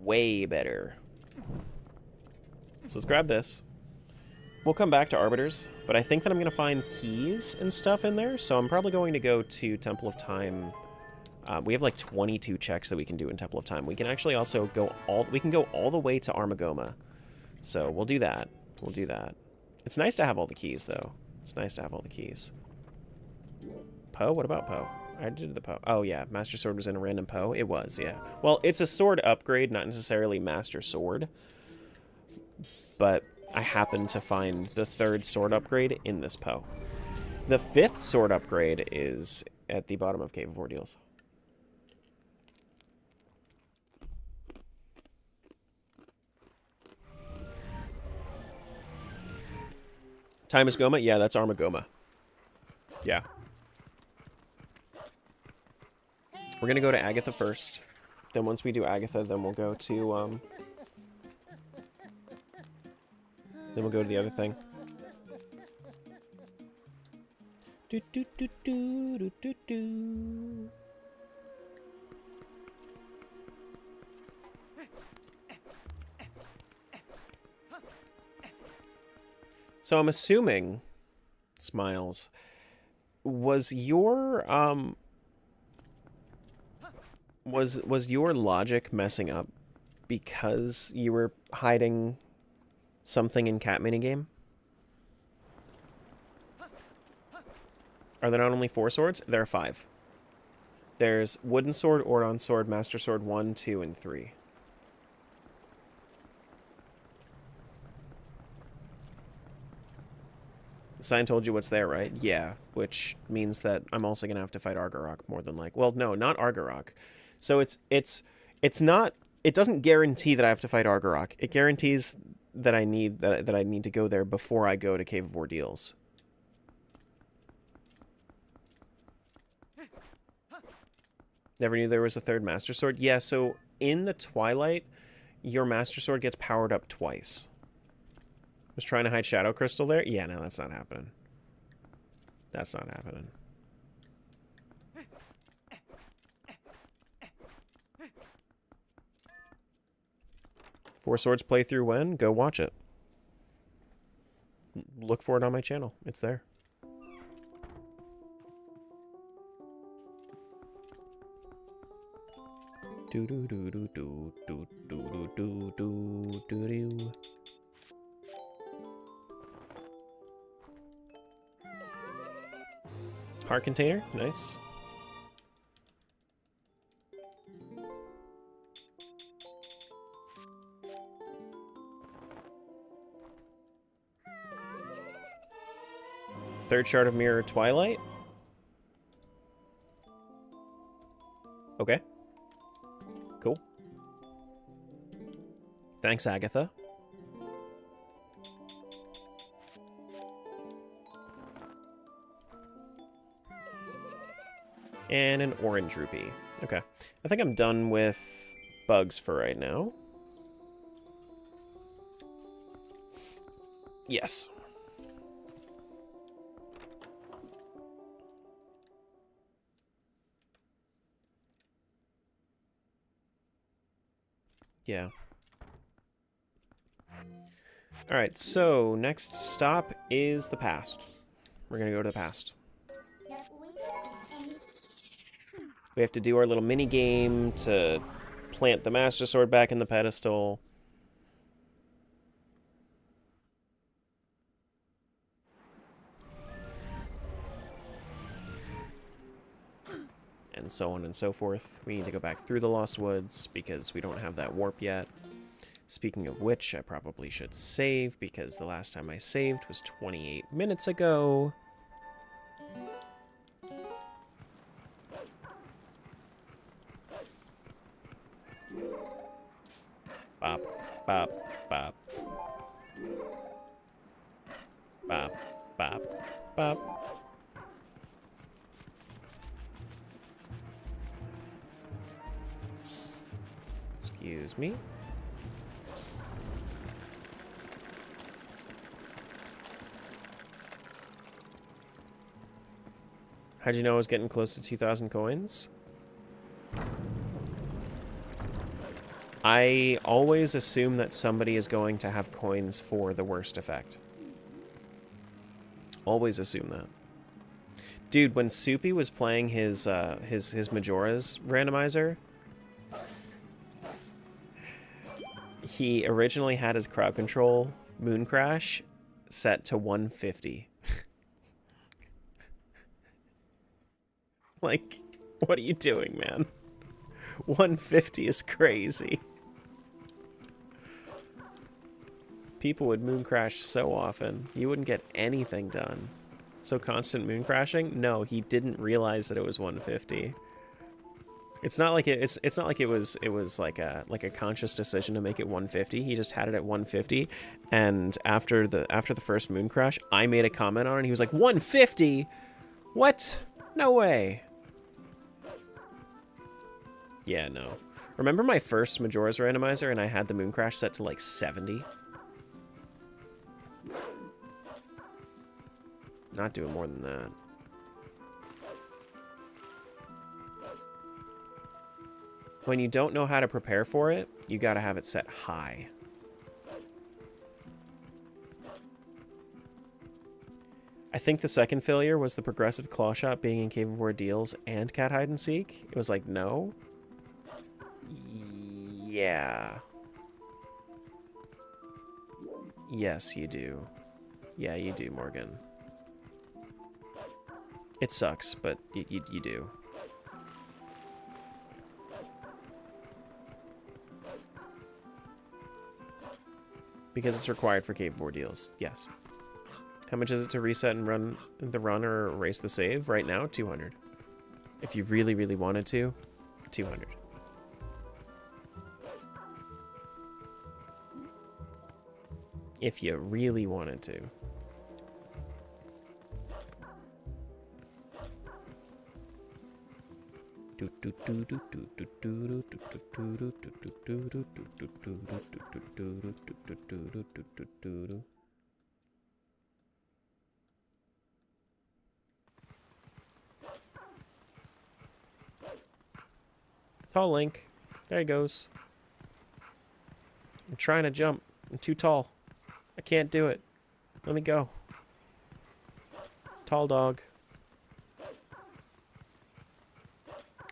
Way better. So let's grab this. We'll come back to Arbiters, but I think that I'm going to find keys and stuff in there, so I'm probably going to go to Temple of Time. We have like 22 checks that we can do in Temple of Time. We can actually also go all the way to Armagoma. So we'll do that. We'll do that. It's nice to have all the keys, though. It's nice to have all the keys. Poe? What about Poe? I did the Poe. Oh, yeah. Master Sword was in a random Poe? It was, yeah. Well, it's a sword upgrade, not necessarily Master Sword. But I happened to find the 3rd sword upgrade in this Poe. The 5th sword upgrade is at the bottom of Cave of Ordeals. Time is Goma? Yeah, that's Armagoma. Yeah. We're gonna go to Agatha first. Then once we do Agatha, then we'll go to, then we'll go to the other thing. Do do do do do do do. So I'm assuming, Smiles, was your was your logic messing up because you were hiding something in Cat Minigame? Are there not only 4 swords? There are 5. There's Wooden Sword, Ordon Sword, Master Sword 1, 2, and 3. The sign told you what's there, right? Yeah, which means that I'm also going to have to fight Argarok more than like... Well, no, not Argarok. So it's not... It doesn't guarantee that I have to fight Argarok. It guarantees that I need that I need to go there before I go to Cave of Ordeals. Never knew there was a 3rd Master Sword? Yeah, so in the Twilight, your Master Sword gets powered up twice. Was trying to hide Shadow Crystal there? Yeah, no, that's not happening. That's not happening. Four Swords playthrough when? Go watch it. Look for it on my channel. It's there. Do do do do do do do do do do do. Heart container, nice. Third Shard of Mirror Twilight. Okay. Cool. Thanks, Agatha. And an orange rupee. Okay. I think I'm done with bugs for right now. Yes. Yeah. Alright, so next stop is the past. We're gonna go to the past. We have to do our little mini game to plant the Master Sword back in the pedestal. And so on and so forth. We need to go back through the Lost Woods because we don't have that warp yet. Speaking of which, I probably should save because the last time I saved was 28 minutes ago. Bop, bop, bop. Bop, bop, bop. Excuse me. How'd you know I was getting close to 2,000 coins? I always assume that somebody is going to have coins for the worst effect. Always assume that. Dude, when Soupy was playing his Majora's randomizer, he originally had his crowd control Moon Crash set to 150. Like, what are you doing, man? 150 is crazy. People would moon crash so often. You wouldn't get anything done. So constant moon crashing? No, he didn't realize that it was 150. It's not like it's not like it was like a conscious decision to make it 150. He just had it at 150, and after the first moon crash, I made a comment on it and he was like, 150? What? No way. Yeah, no. Remember my first Majora's Randomizer and I had the moon crash set to like 70? Not doing more than that. When you don't know how to prepare for it, you gotta have it set high. I think the second failure was the progressive claw shot being in Cave of Ordeals and Cat Hide and Seek. It was like, no. Yeah. Yes, you do. Yeah, you do, Morgan. It sucks, but you do. Because it's required for Cave of Ordeals, yes. How much is it to reset and run the run or erase the save? Right now, 200. If you really, really wanted to, 200. If you really wanted to. Tall Link. There he goes. I'm trying to jump. I'm too tall. I can't do it. Let me go. Tall dog.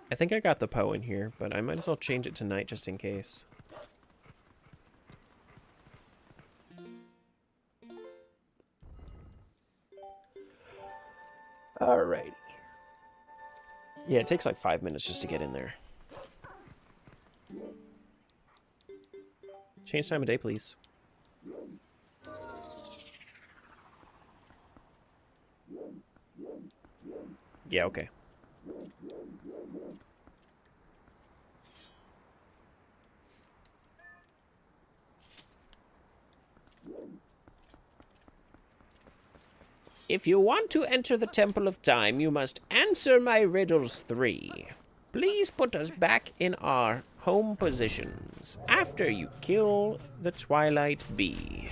I think I got the Poe in here, but I might as well change it to night just in case. Alrighty. Yeah, it takes like 5 minutes just to get in there. Change time of day, please. Yeah, okay. If you want to enter the Temple of Time, you must answer my riddles 3. Please put us back in our home positions after you kill the Twilight Bee.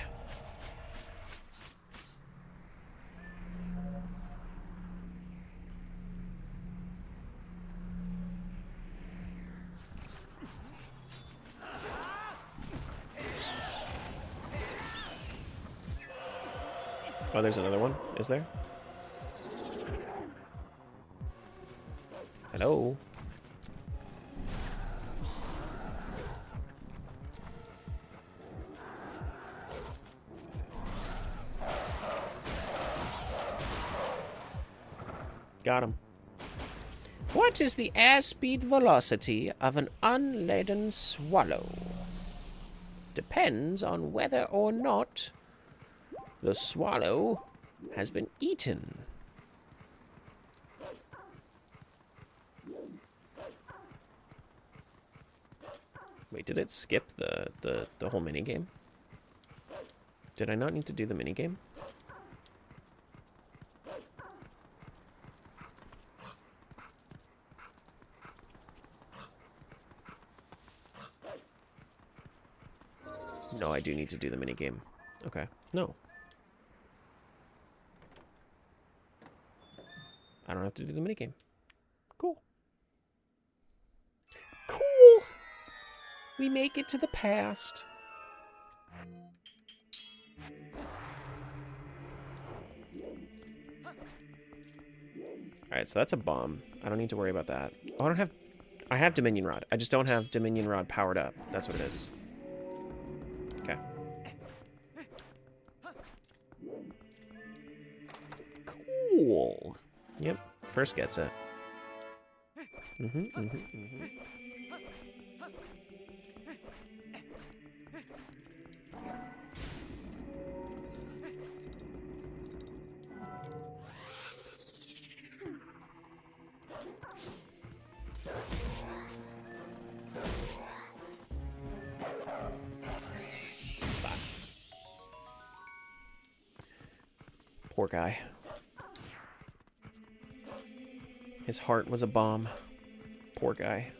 Oh, there's another one, is there? Hello? Got him. What is the airspeed velocity of an unladen swallow? Depends on whether or not the swallow has been eaten. Wait, did it skip the whole minigame? Did I not need to do the minigame? No, I do need to do the minigame. Okay. No. I don't have to do the minigame. Cool. Cool! We make it to the past. Alright, so that's a bomb. I don't need to worry about that. Oh, I have Dominion Rod. I just don't have Dominion Rod powered up. That's what it is. Okay. Cool. Yep, first gets it. Poor guy. His heart was a bomb. Poor guy.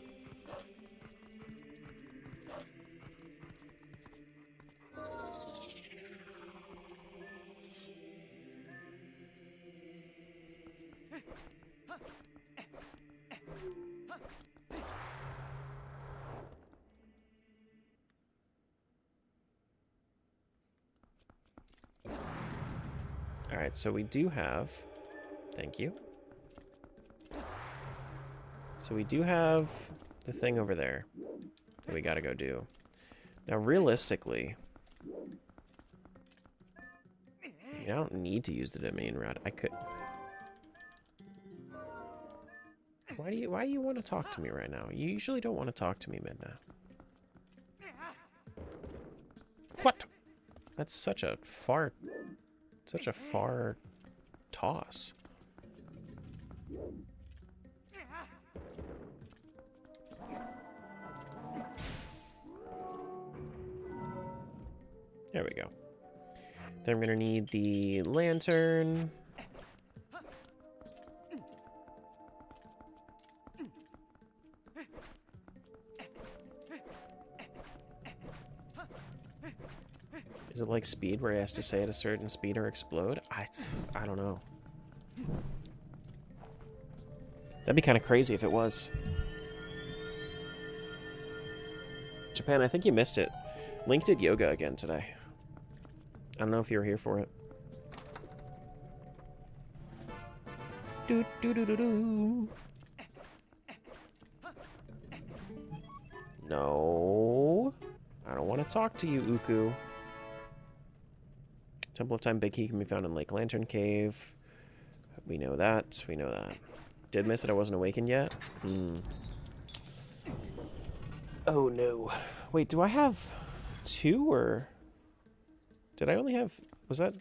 Alright, so we do have... Thank you. So we do have the thing over there that we gotta go do. Now, realistically... I don't need to use the Dominion Rod. I could... Why do you want to talk to me right now? You usually don't want to talk to me, Midna. What? That's such a far toss. There we go. Then I'm gonna need the lantern. Is it like speed where he has to say at a certain speed or explode? I don't know. That'd be kind of crazy if it was. Japan, I think you missed it. Link did yoga again today. I don't know if you were here for it. Do do do do do. No. I don't want to talk to you, Uku. Temple of Time Big Key can be found in Lake Lantern Cave. We know that. We know that. Did miss it. I wasn't awakened yet. Oh no. Wait, do I have two or... Did I only have... Was that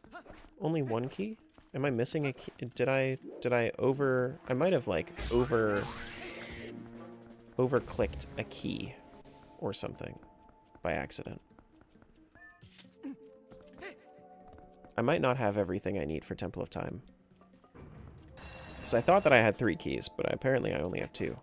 only one key? Am I missing a key? Did I over... I might have like over-clicked a key or something by accident. I might not have everything I need for Temple of Time. Because I thought that I had 3 keys, but apparently I only have 2.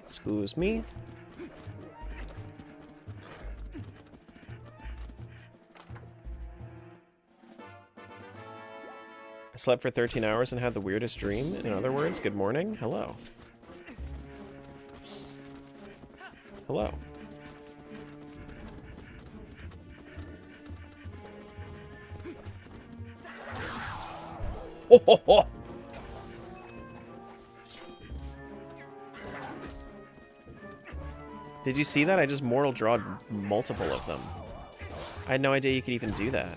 Excuse me. I slept for 13 hours and had the weirdest dream. In other words, good morning. Hello. Hello. Ho, ho, ho. Did you see that? I just mortal drawed multiple of them. I had no idea you could even do that.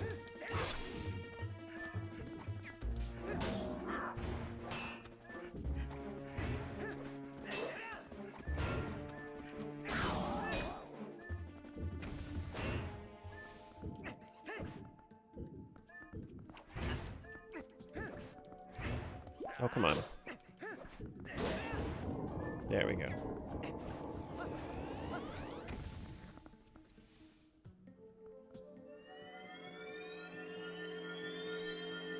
Oh, come on. There we go.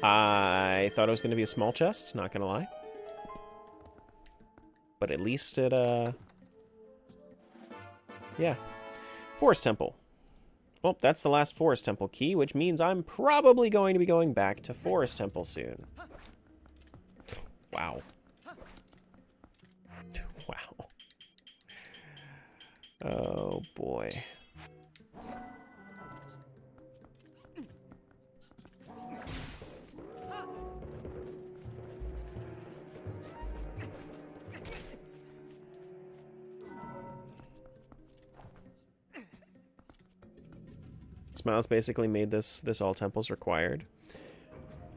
I thought it was going to be a small chest, not going to lie. But at least it, yeah. Forest Temple. Well, that's the last Forest Temple key, which means I'm probably going to be going back to Forest Temple soon. Wow. Wow. Oh, boy. Smiles basically made this all temples required.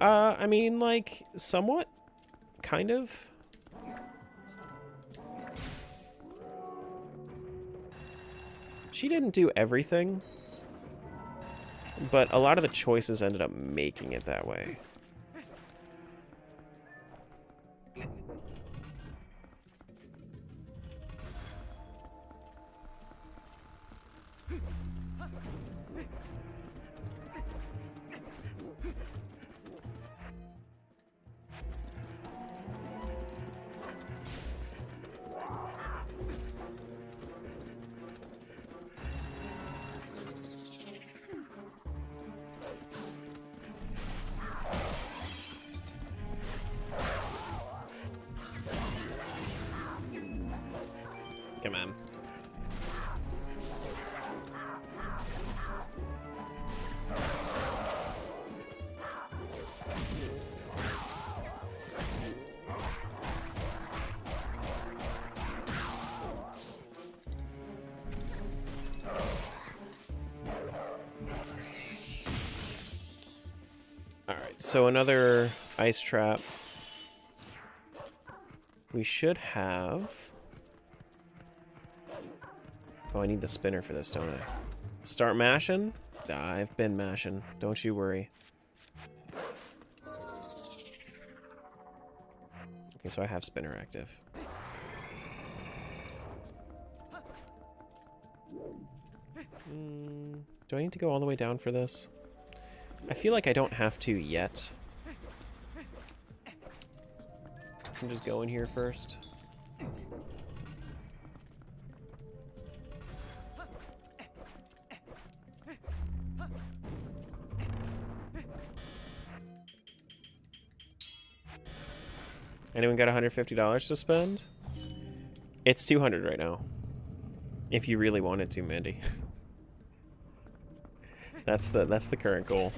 I mean, like, somewhat, kind of. She didn't do everything, but a lot of the choices ended up making it that way. Come on. Alright, so another ice trap. We should have... Oh, I need the spinner for this, don't I? Start mashing? I've been mashing. Don't you worry. Okay, so I have spinner active. Do I need to go all the way down for this? I feel like I don't have to yet. I can just go in here first. Anyone got $150 to spend? It's $200 right now. If you really wanted to, Mandy. That's the current goal.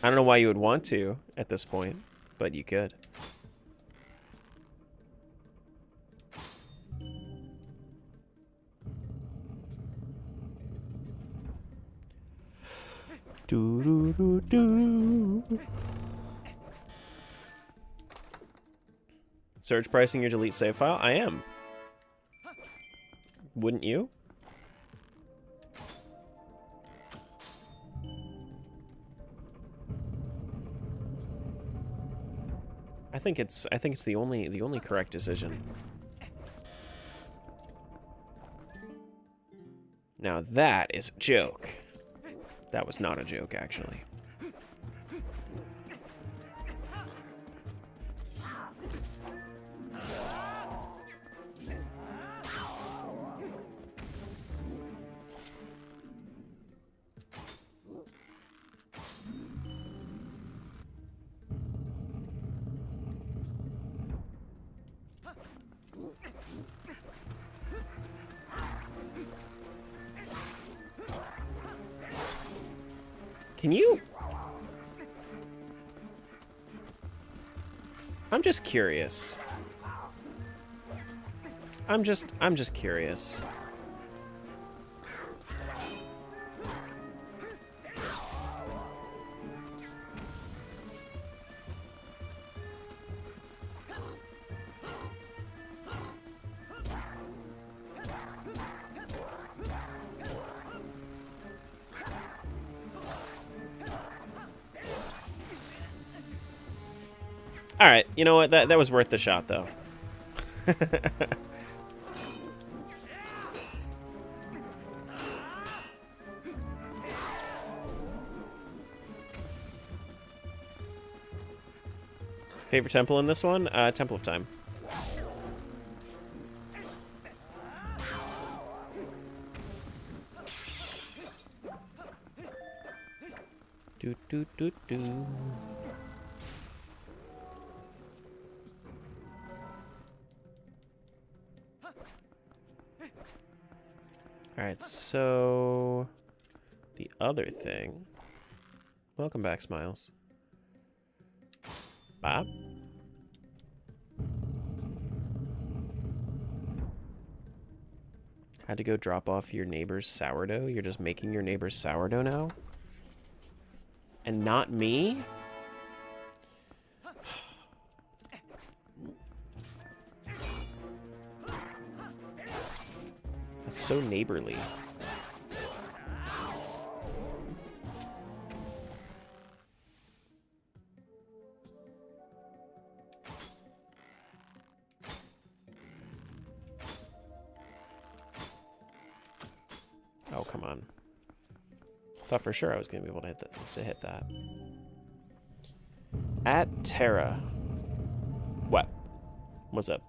I don't know why you would want to at this point, but you could. Do do do do. Surge pricing your delete save file? I am. Wouldn't you? I think it's the only correct decision. Now that is a joke. That was not a joke, actually. Can you? I'm just curious. I'm just curious. All right, you know what? That was worth the shot, though. Favorite temple in this one? Temple of Time. Do do do do. Alright, so the other thing. Welcome back, Smiles. Bob? Had to go drop off your neighbor's sourdough? You're just making your neighbor's sourdough now? And not me? That's so neighborly. Oh, come on. Thought for sure I was going to be able to hit that. At Terra. What? What's up?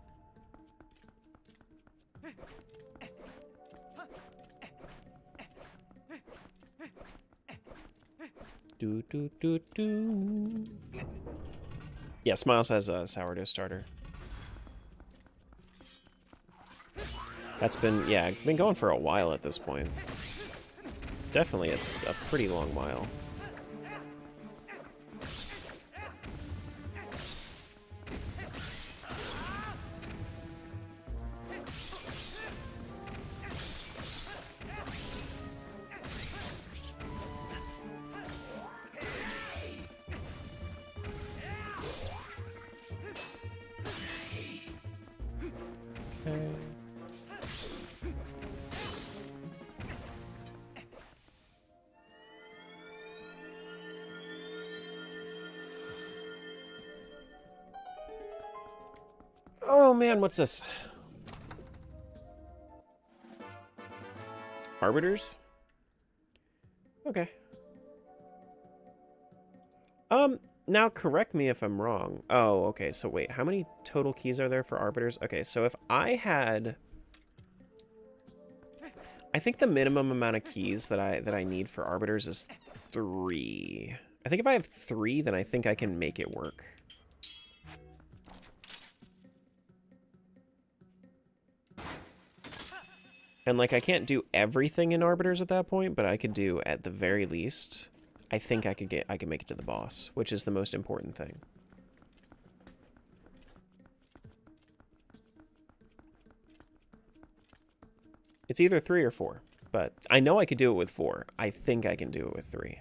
Do, do, do, do. Yeah, Smiles has a sourdough starter. That's been, yeah, been going for a while at this point. Definitely a pretty long while. Okay. Oh man, what's this? Arbiters? Okay. Now correct me if I'm wrong. Oh, okay, so wait, how many total keys are there for arbiters? Okay, so if I had... I think the minimum amount of keys that I need for arbiters is 3. I think if I have 3, then I think I can make it work. And like I can't do everything in arbiters at that point, but I could do at the very least. I think I could make it to the boss, which is the most important thing. It's either 3 or 4, but I know I could do it with 4. I think I can do it with 3.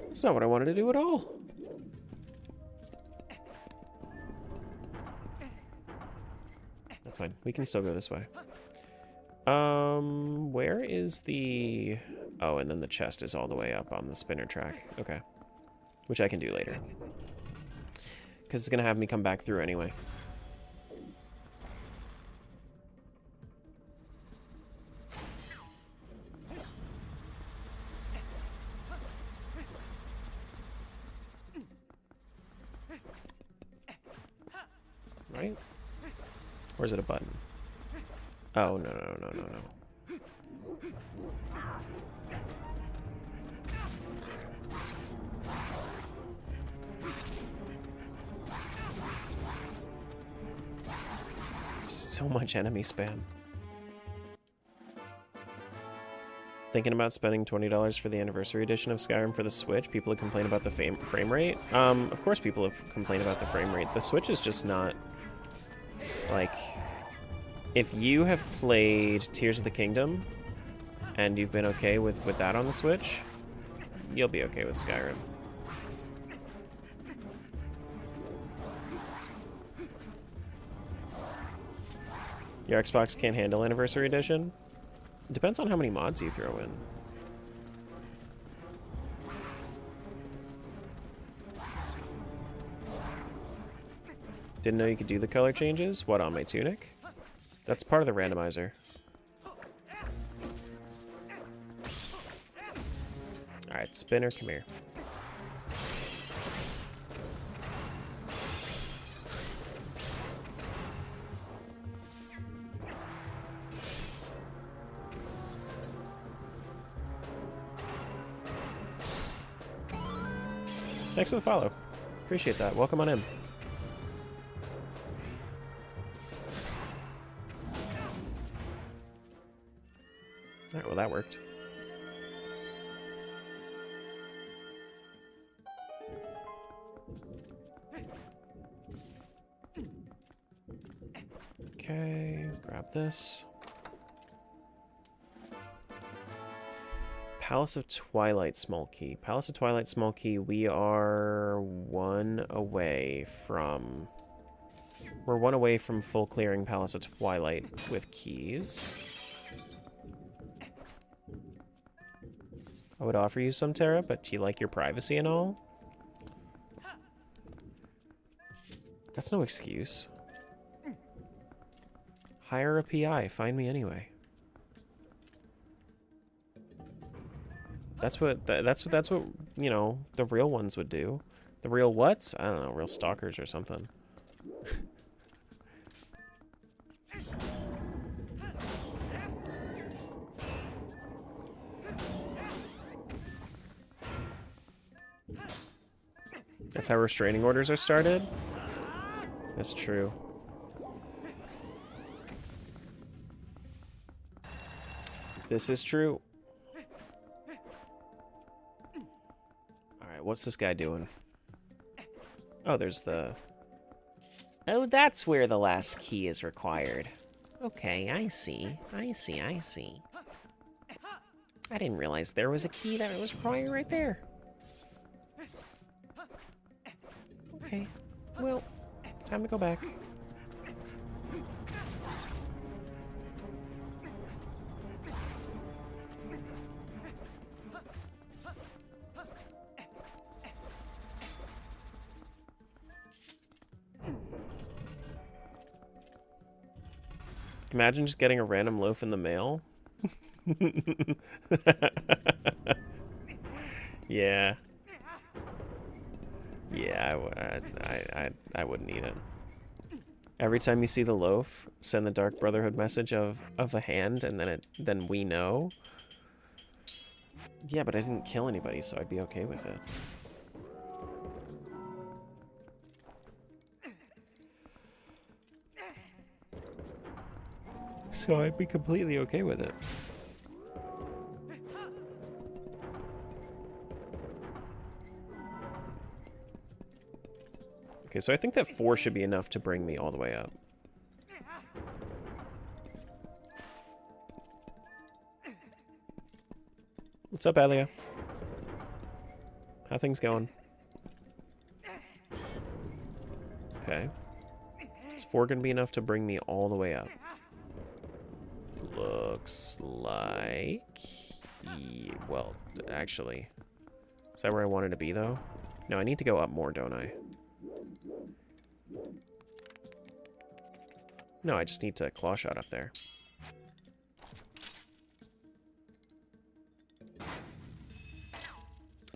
That's not what I wanted to do at all. That's fine. We can still go this way. Where is the... Oh, and then the chest is all the way up on the spinner track. Okay. Which I can do later. Because it's going to have me come back through anyway. Right? Or is it a button? Oh, no, no, no, no, no. So much enemy spam. Thinking about spending $20 for the anniversary edition of Skyrim for the Switch. People have complained about the frame rate. Of course people have complained about the frame rate. The Switch is just not... Like, if you have played Tears of the Kingdom and you've been okay with that on the Switch, you'll be okay with Skyrim. Your Xbox can't handle Anniversary Edition? It depends on how many mods you throw in. Didn't know you could do the color changes? What, on my tunic? That's part of the randomizer. Alright, Spinner, come here. Thanks for the follow. Appreciate that. Welcome on in. Alright, well that worked. Okay, grab this. Palace of Twilight small key. Palace of Twilight small key, we are one away from... We're one away from full clearing Palace of Twilight with keys. I would offer you some, Tara, but do you like your privacy and all? That's no excuse. Hire a PI. Find me anyway. That's what you know, the real ones would do. The real whats? I don't know, real stalkers or something. That's how restraining orders are started? That's true. This is true. Alright, what's this guy doing? Oh, there's the... Oh, that's where the last key is required. Okay, I see. I see. I didn't realize there was a key that was required right there. Okay, well, time to go back. Imagine just getting a random loaf in the mail. Yeah. Yeah, I wouldn't eat it. Every time you see the loaf, send the Dark Brotherhood message of a hand, and then we know. Yeah, but I didn't kill anybody, so I'd be okay with it. So I'd be completely okay with it. Okay, so I think that 4 should be enough to bring me all the way up. What's up, Alia? How things going? Okay. Is 4 gonna be enough to bring me all the way up? Looks like... Well, actually... Is that where I wanted to be, though? No, I need to go up more, don't I? No, I just need to claw shot up there.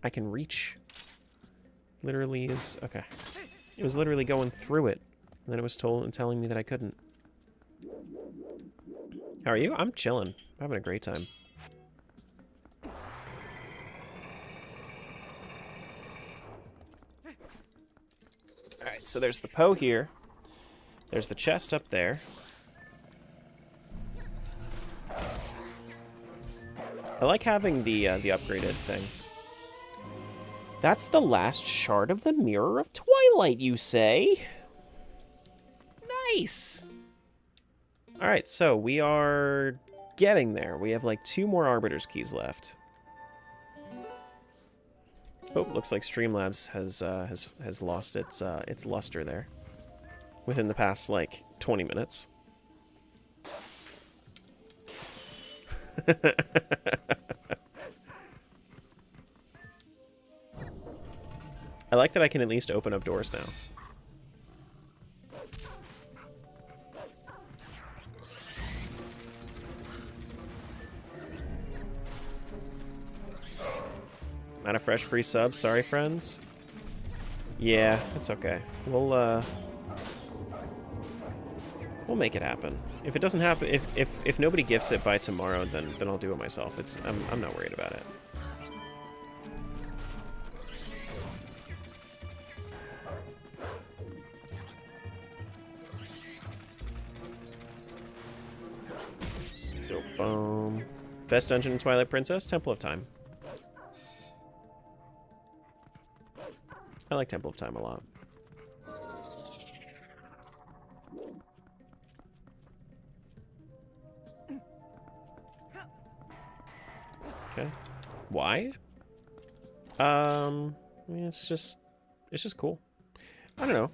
I can reach. Literally is... Okay. It was literally going through it. And then it was telling me that I couldn't. How are you? I'm chilling. I'm having a great time. Alright, so there's the Poe here. There's the chest up there. I like having the upgraded thing. That's the last shard of the Mirror of Twilight, you say? Nice! Alright, so we are getting there. We have like 2 more Arbiter's keys left. Oh, looks like Streamlabs has lost its luster there. Within the past, like, 20 minutes. I like that I can at least open up doors now. Not a fresh free sub, sorry friends. Yeah, it's okay. We'll make it happen. If it doesn't happen, if nobody gifts it by tomorrow, then I'll do it myself. I'm not worried about it. Dope bomb. Best dungeon in Twilight Princess? Temple of Time. I like Temple of Time a lot. Okay. Why? I mean, it's just cool. I don't know.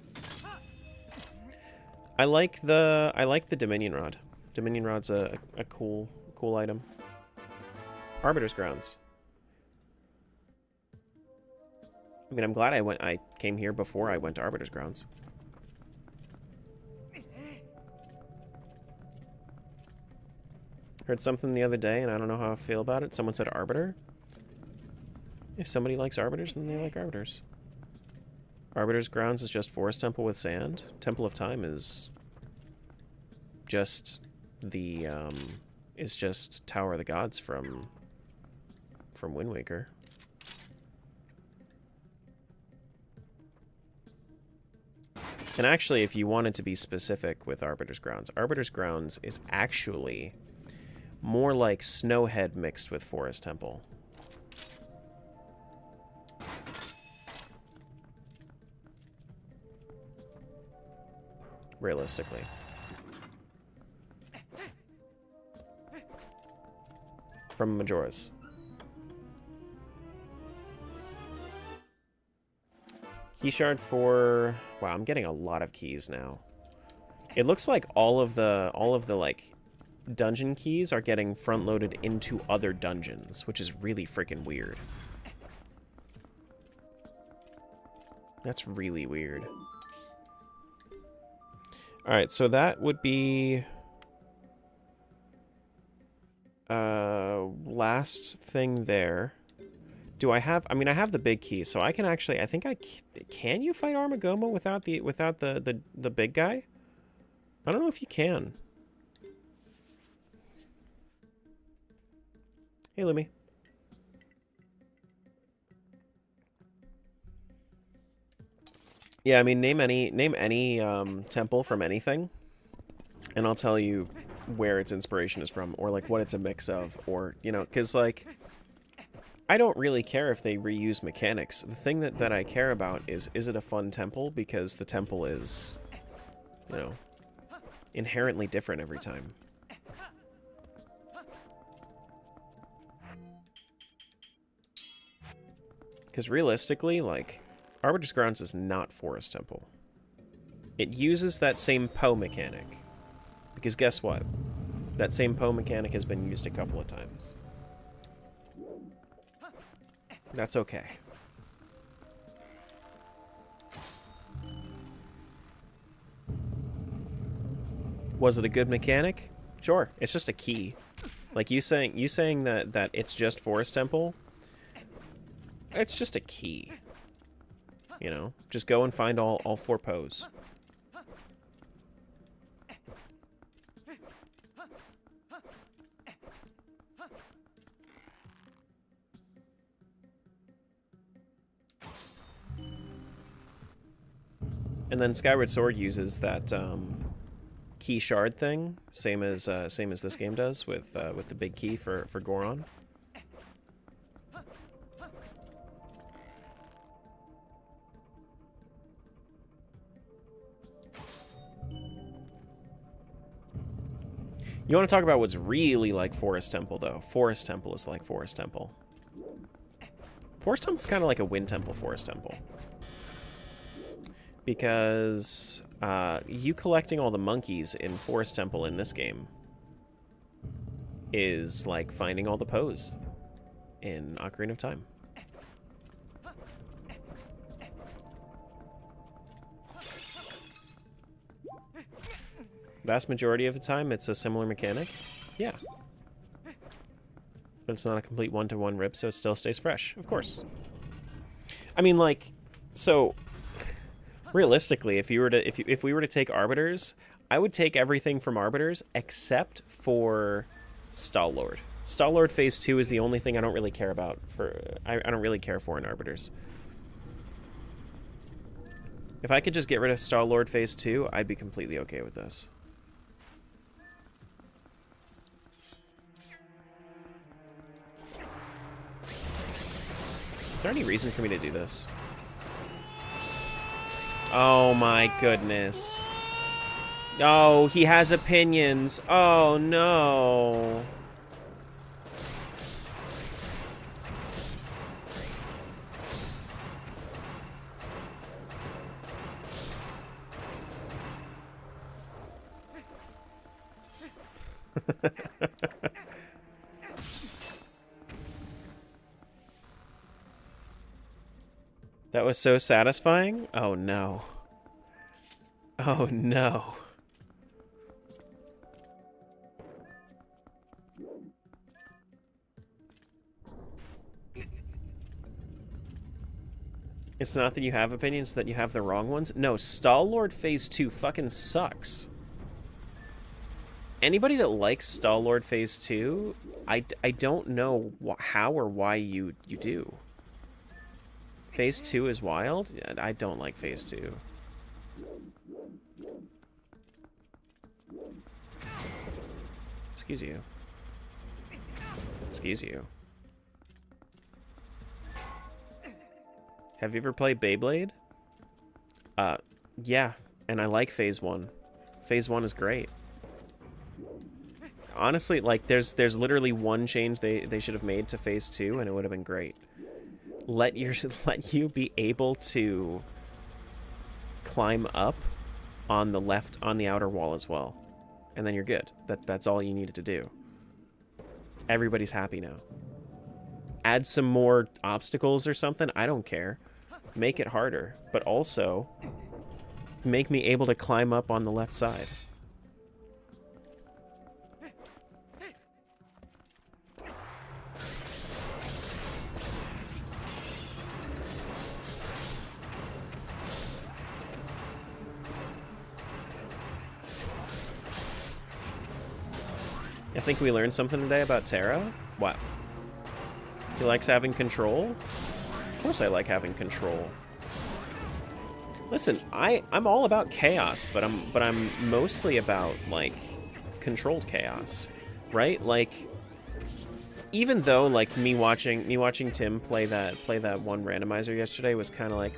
I like the Dominion Rod. Dominion Rod's a cool item. Arbiter's Grounds. I mean, I'm glad I came here before I went to Arbiter's Grounds. Heard something the other day, and I don't know how I feel about it. Someone said Arbiter. If somebody likes Arbiters, then they like Arbiters. Arbiter's Grounds is just Forest Temple with sand. Temple of Time is just the, is just Tower of the Gods from Wind Waker. And actually, if you wanted to be specific with Arbiter's Grounds is actually more like Snowhead mixed with Forest Temple. Realistically. From Majora's. Key shard for... Wow, I'm getting a lot of keys now. It looks like all of the like dungeon keys are getting front-loaded into other dungeons, which is really freaking weird. That's really weird. Alright, so that would be... last thing there. Do I have... I mean, I have the big key, so I can actually... I think I... Can you fight Armagomo without the big guy? I don't know if you can. Hey, Lumi. Yeah, I mean, name any temple from anything, and I'll tell you where its inspiration is from, or like what it's a mix of, or, you know, because like I don't really care if they reuse mechanics. The thing that I care about is it a fun temple, because the temple is, you know, inherently different every time. Because realistically, like, Arbiter's Grounds is not Forest Temple. It uses that same Poe mechanic. Because guess what? That same Poe mechanic has been used a couple of times. That's okay. Was it a good mechanic? Sure, it's just a key. Like you saying that it's just Forest Temple. It's just a key. You know, just go and find all 4 Poes. And then Skyward Sword uses that key shard thing, same as this game does with the big key for Goron. You want to talk about what's really like Forest Temple, though? Forest Temple is like Forest Temple. Forest Temple's kind of like a Wind Temple Forest Temple. Because you collecting all the monkeys in Forest Temple in this game is like finding all the Poes in Ocarina of Time. Vast majority of the time, it's a similar mechanic. Yeah. But it's not a complete one-to-one rip, so it still stays fresh. Of course. I mean, like, so realistically, if we were to take Arbiters, I would take everything from Arbiters except for Star-Lord. Star-Lord Phase 2 is the only thing I don't really care about I don't really care for in Arbiters. If I could just get rid of Star-Lord Phase 2, I'd be completely okay with this. there any reason for me to do this? Oh my goodness. Oh, he has opinions. Oh no. That was so satisfying. Oh no. Oh no. It's not that you have opinions, that you have the wrong ones. No, Star-Lord Phase 2 fucking sucks. Anybody that likes Star-Lord Phase 2, I don't know how or why you do. Phase 2 is wild? Yeah, I don't like Phase 2. Excuse you. Excuse you. Have you ever played Beyblade? Yeah, and I like Phase 1. Phase 1 is great. Honestly, like, there's literally one change they should have made to Phase 2, and it would have been great. Let you be able to climb up on the outer wall as well. And then you're good. That's all you needed to do. Everybody's happy now. Add some more obstacles or something, I don't care. Make it harder, but also make me able to climb up on the left side. I think we learned something today about Terra. What? He likes having control? Of course I like having control. Listen, I'm all about chaos, but I'm mostly about, like, controlled chaos, right? Like, even though, like, me watching Tim play that one randomizer yesterday was kind of like,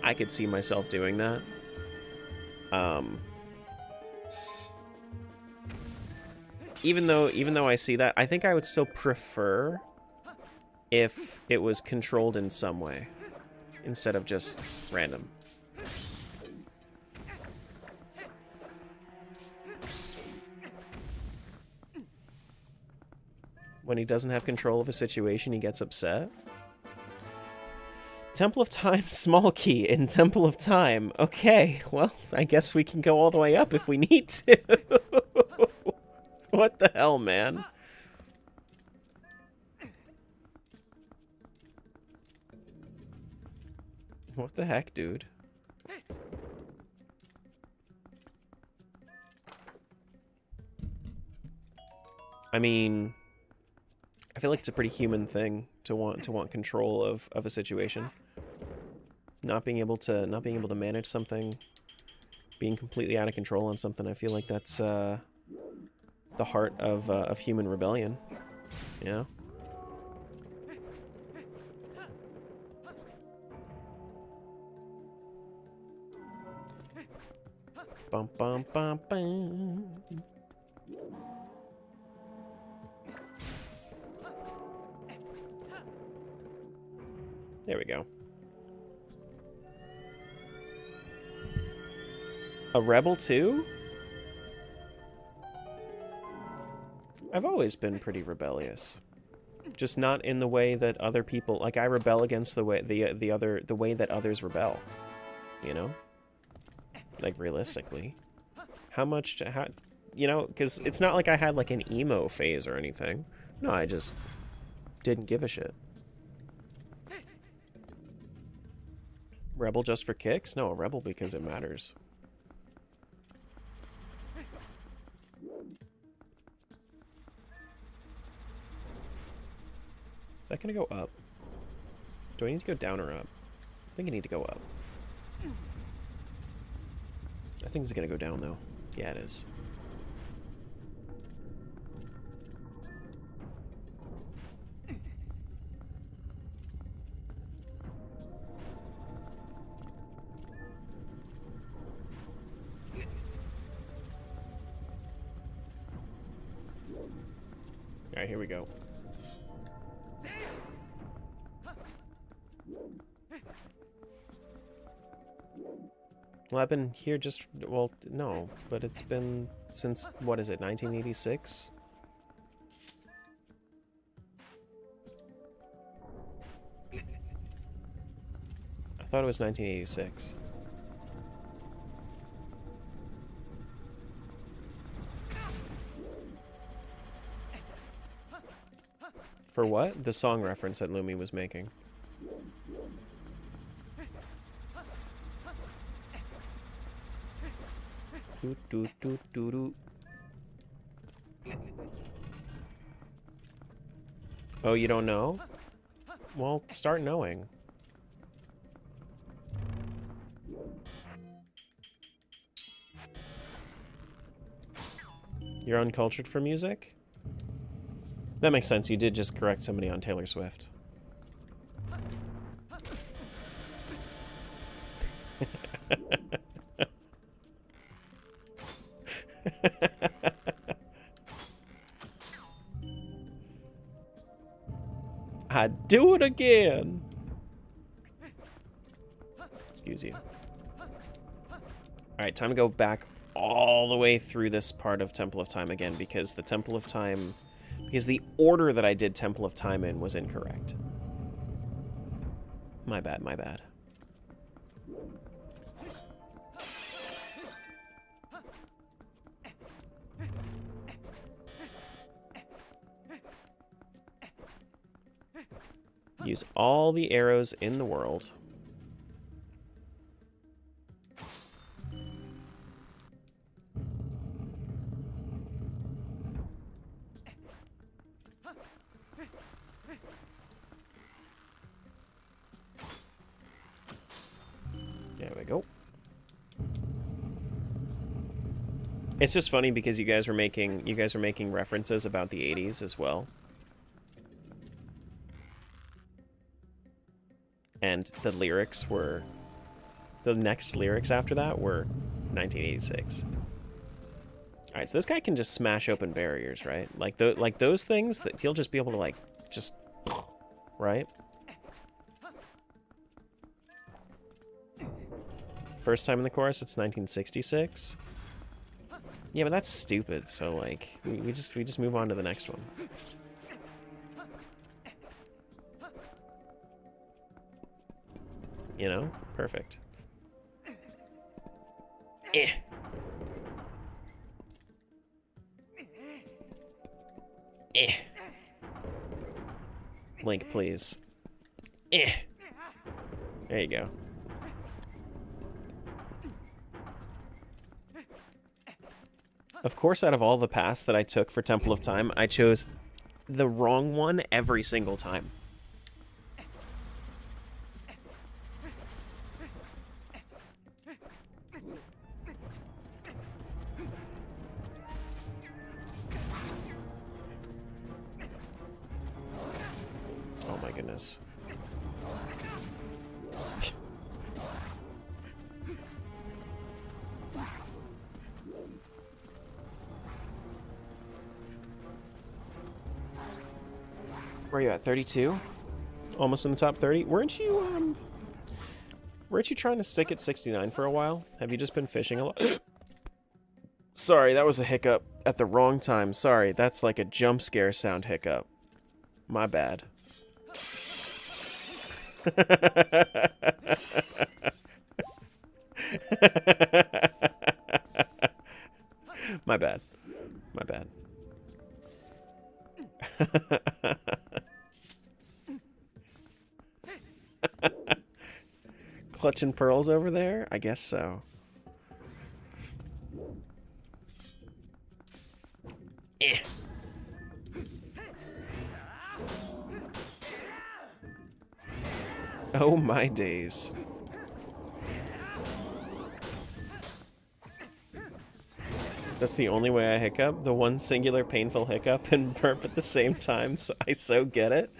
I could see myself doing that. Even though I see that, I think I would still prefer if it was controlled in some way instead of just random. When he doesn't have control of a situation, he gets upset. Temple of Time, small key in Temple of Time. Okay, well, I guess we can go all the way up if we need to. What the hell, man? What the heck, dude? I mean, I feel like it's a pretty human thing to want control of a situation. Not being able to manage something, being completely out of control on something. I feel like that's the heart of human rebellion. You know? Bum bum bum bum. There we go. A rebel too? I've always been pretty rebellious. Just not in the way that other people, like, I rebel against the way the way that others rebel. You know? Like, realistically. You know, because it's not like I had, like, an emo phase or anything. No, I just didn't give a shit. Rebel just for kicks? No, a rebel because it matters. Is that gonna go up? Do I need to go down or up? I think I need to go up. I think it's gonna go down, though. Yeah, it is. here we go. Well, I've been here just, well, no, but it's been since, what is it, 1986? I thought it was 1986. For what? The song reference that Lumi was making. Doo, doo, doo, doo, doo. Oh, you don't know? Well, start knowing. You're uncultured for music? That makes sense. You did just correct somebody on Taylor Swift. I'd do it again. Excuse you. Alright, time to go back all the way through this part of Temple of Time again, because the Temple of Time... Because the order that I did Temple of Time in was incorrect. My bad, my bad. Use all the arrows in the world. There we go. It's just funny because you guys were making references about the 80s as well. And the lyrics were... The next lyrics after that were 1986. Alright, so this guy can just smash open barriers, right? Like those things that he'll just be able to, like, just... Right? First time in the chorus, it's 1966. Yeah, but that's stupid, so, like, we just move on to the next one. You know? Perfect. Eh. Eh. Link, please. Eh. There you go. Of course, out of all the paths that I took for Temple of Time, I chose the wrong one every single time. Oh my goodness. Where are you at? 32? Almost in the top 30? Weren't you trying to stick at 69 for a while? Have you just been fishing a lot? Sorry, that was a hiccup at the wrong time. Sorry, that's like a jump scare sound hiccup. My bad. My bad. My bad. Clutching pearls over there? I guess so. Eh. Oh my days. That's the only way I hiccup. The one singular painful hiccup and burp at the same time, so I so get it.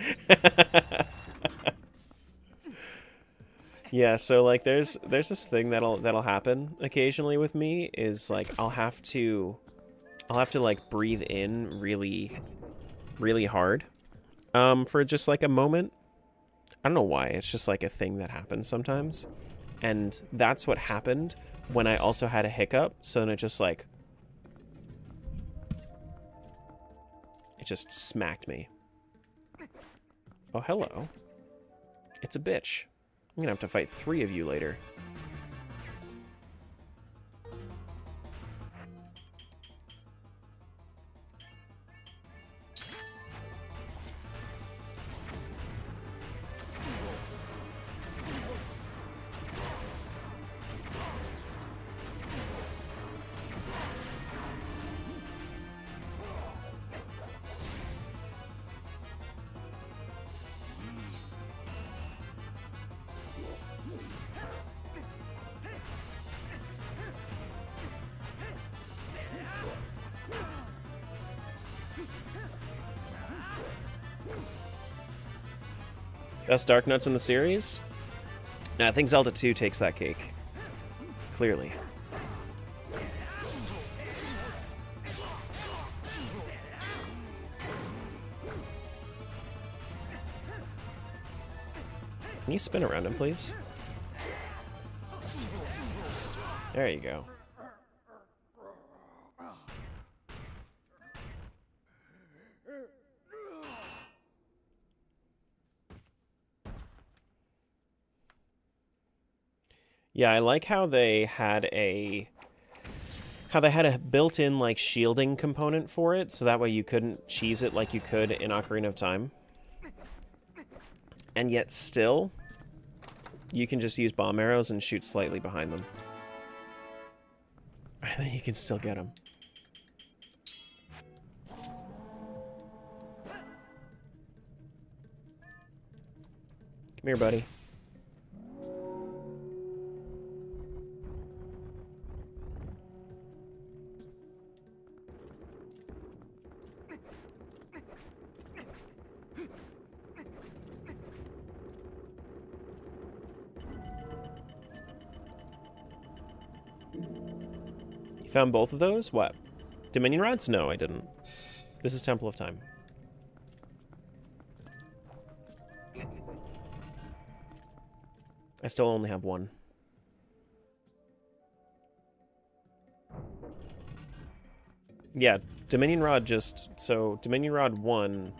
Yeah, so like there's this thing that'll happen occasionally with me is like I'll have to like breathe in really really hard for just like a moment. I don't know why. It's just like a thing that happens sometimes. And that's what happened when I also had a hiccup. So then it just like... It just smacked me. Oh, hello. It's a bitch. I'm gonna have to fight 3 of you later. Best Dark Nuts in the series? No, I think Zelda 2 takes that cake. Clearly. Can you spin around him, please? There you go. Yeah, I like how they had a built-in like shielding component for it, so that way you couldn't cheese it like you could in Ocarina of Time. And yet still, you can just use bomb arrows and shoot slightly behind them. And then you can still get them. Come here, buddy. You found both of those? What? Dominion rods? No, I didn't. This is Temple of Time. I still only have one. Yeah, Dominion Rod just... So, Dominion Rod 1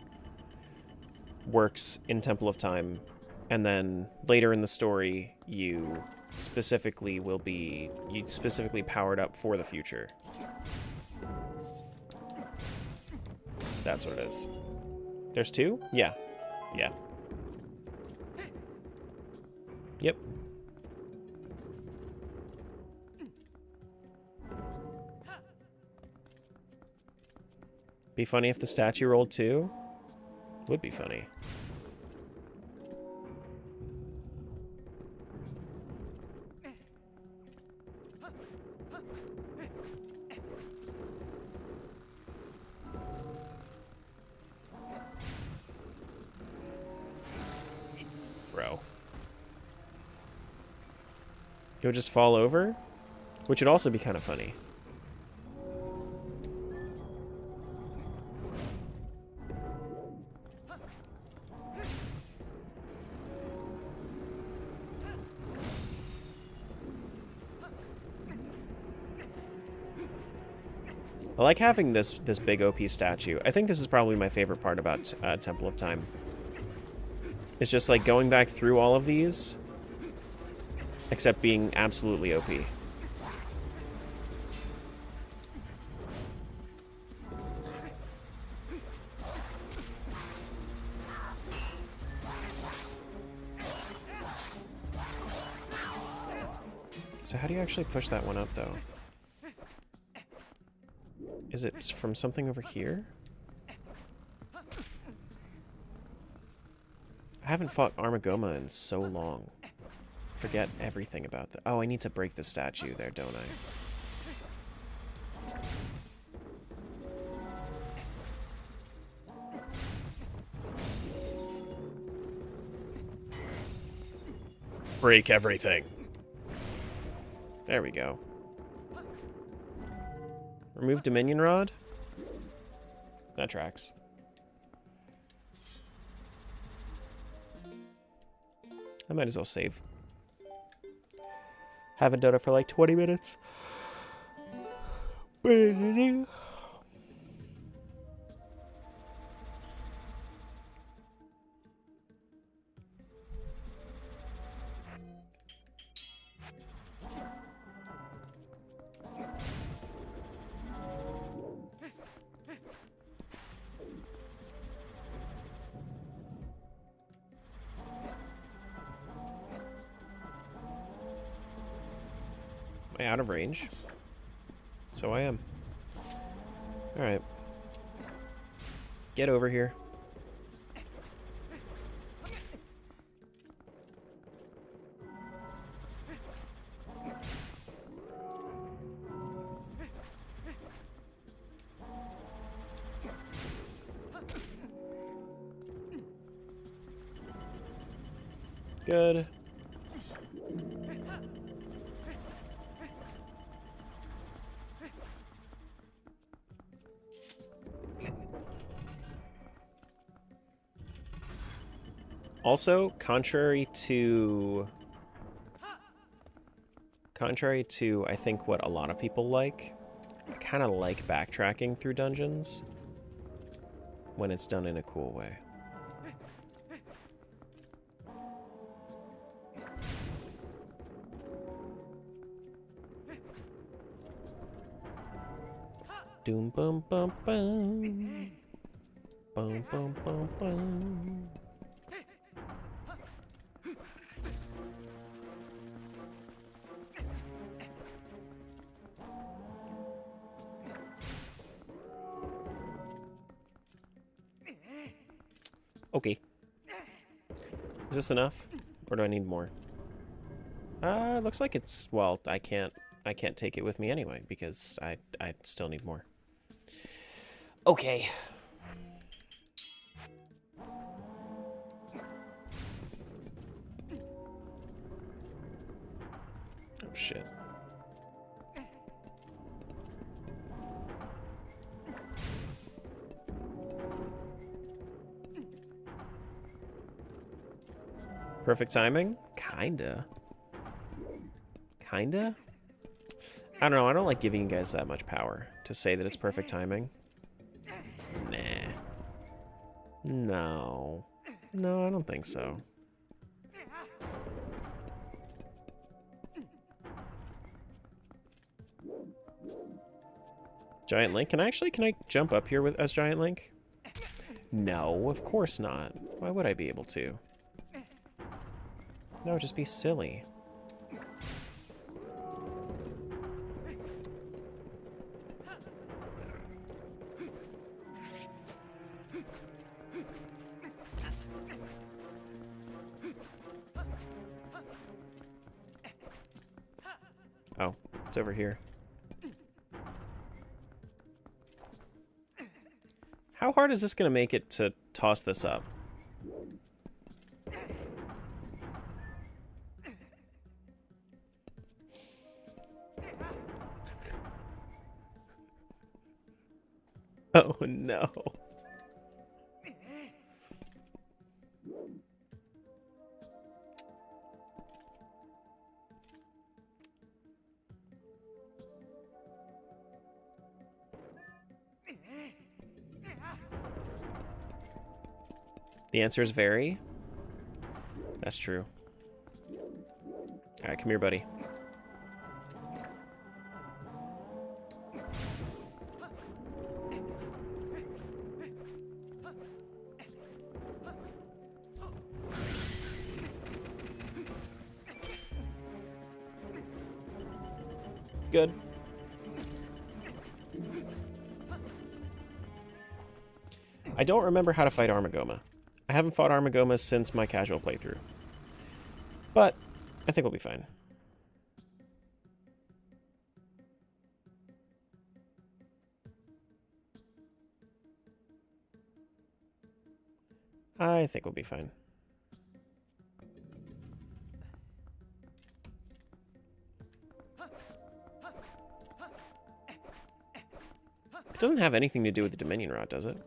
works in Temple of Time, and then later in the story, you specifically powered up for the future. That's what it is. There's 2? Yeah. Yeah. Yep. Be funny if the statue rolled 2? Would be funny. Bro. You'll just fall over? Which would also be kind of funny. I like having this big OP statue. I think this is probably my favorite part about Temple of Time. It's just like going back through all of these, except being absolutely OP. So how do you actually push that one up, though? Is it from something over here? I haven't fought Armagoma in so long. Forget everything about that. Oh, I need to break the statue there, don't I? Break everything. There we go. Remove Dominion Rod? That tracks. I might as well save. Haven't done it for like 20 minutes. Am I out of range? So I am. Alright. Get over here. Good. Also, contrary to I think what a lot of people like, I kind of like backtracking through dungeons when it's done in a cool way. Doom bum bum bum. Bum bum bum bum. Okay. Is this enough? Or do I need more? Looks like it's, well, I can't take it with me anyway because I still need more. Okay. Oh shit. Perfect timing? Kinda. Kinda? I don't know, I don't like giving you guys that much power to say that it's perfect timing. Nah. No. No, I don't think so. Giant Link? Can I jump up here as Giant Link? No, of course not. Why would I be able to? That would just be silly. Oh, it's over here. How hard is this going to make it to toss this up? Oh no. The answer is very. That's true. Alright, come here, buddy. Good. I don't remember how to fight Armagoma. I haven't fought Armagoma since my casual playthrough. But I think we'll be fine. I think we'll be fine. It doesn't have anything to do with the Dominion Rod, does it?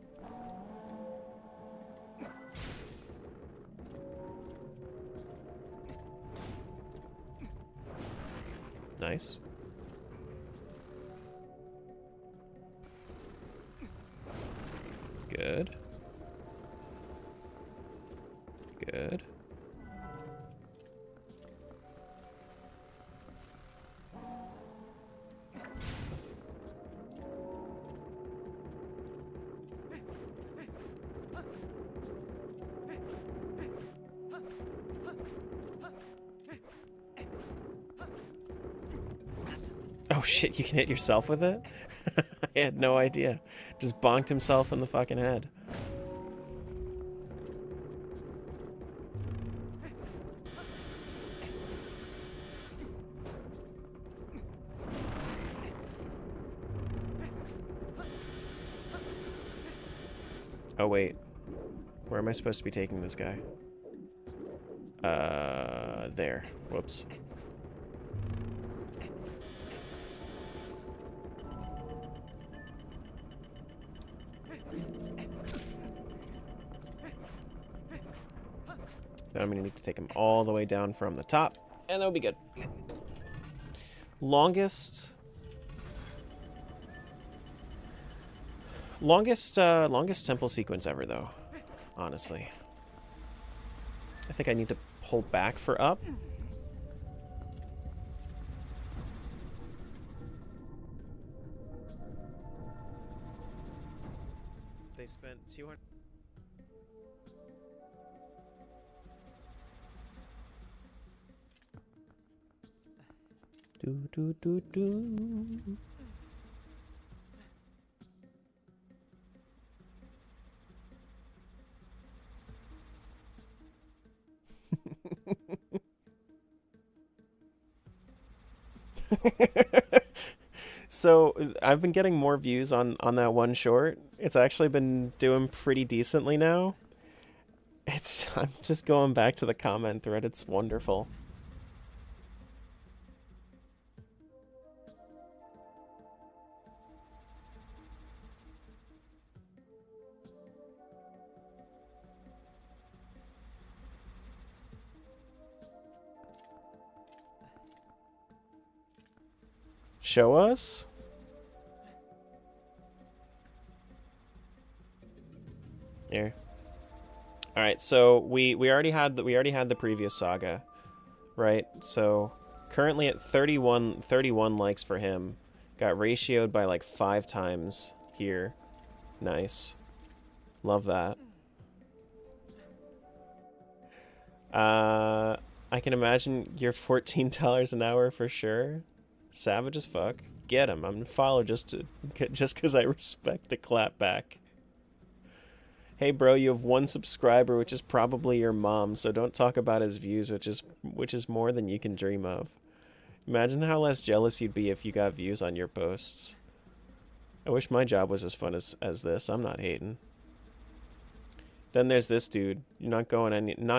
Nice. Good. Good. Oh shit, you can hit yourself with it? I had no idea. Just bonked himself in the fucking head. Oh wait. Where am I supposed to be taking this guy? There. Whoops. Now I'm gonna need to take him all the way down from the top, and that'll be good. Longest temple sequence ever, though. Honestly, I think I need to pull back for up. They spent 200. Do do do do. So I've been getting more views on that one short. It's actually been doing pretty decently now. I'm just going back to the comment thread. It's wonderful. Show us? Here. All right, so we already had the previous saga, right? So currently at 31 likes for him. Got ratioed by like 5 times here. Nice. Love that. I can imagine you're $14 an hour for sure. Savage as fuck. Get him. I'm gonna follow just because I respect the clap back. Hey bro, you have 1 subscriber, which is probably your mom, so don't talk about his views, which is more than you can dream of. Imagine how less jealous you'd be if you got views on your posts. I wish my job was as fun as this. I'm not hating. Then there's this dude. You're not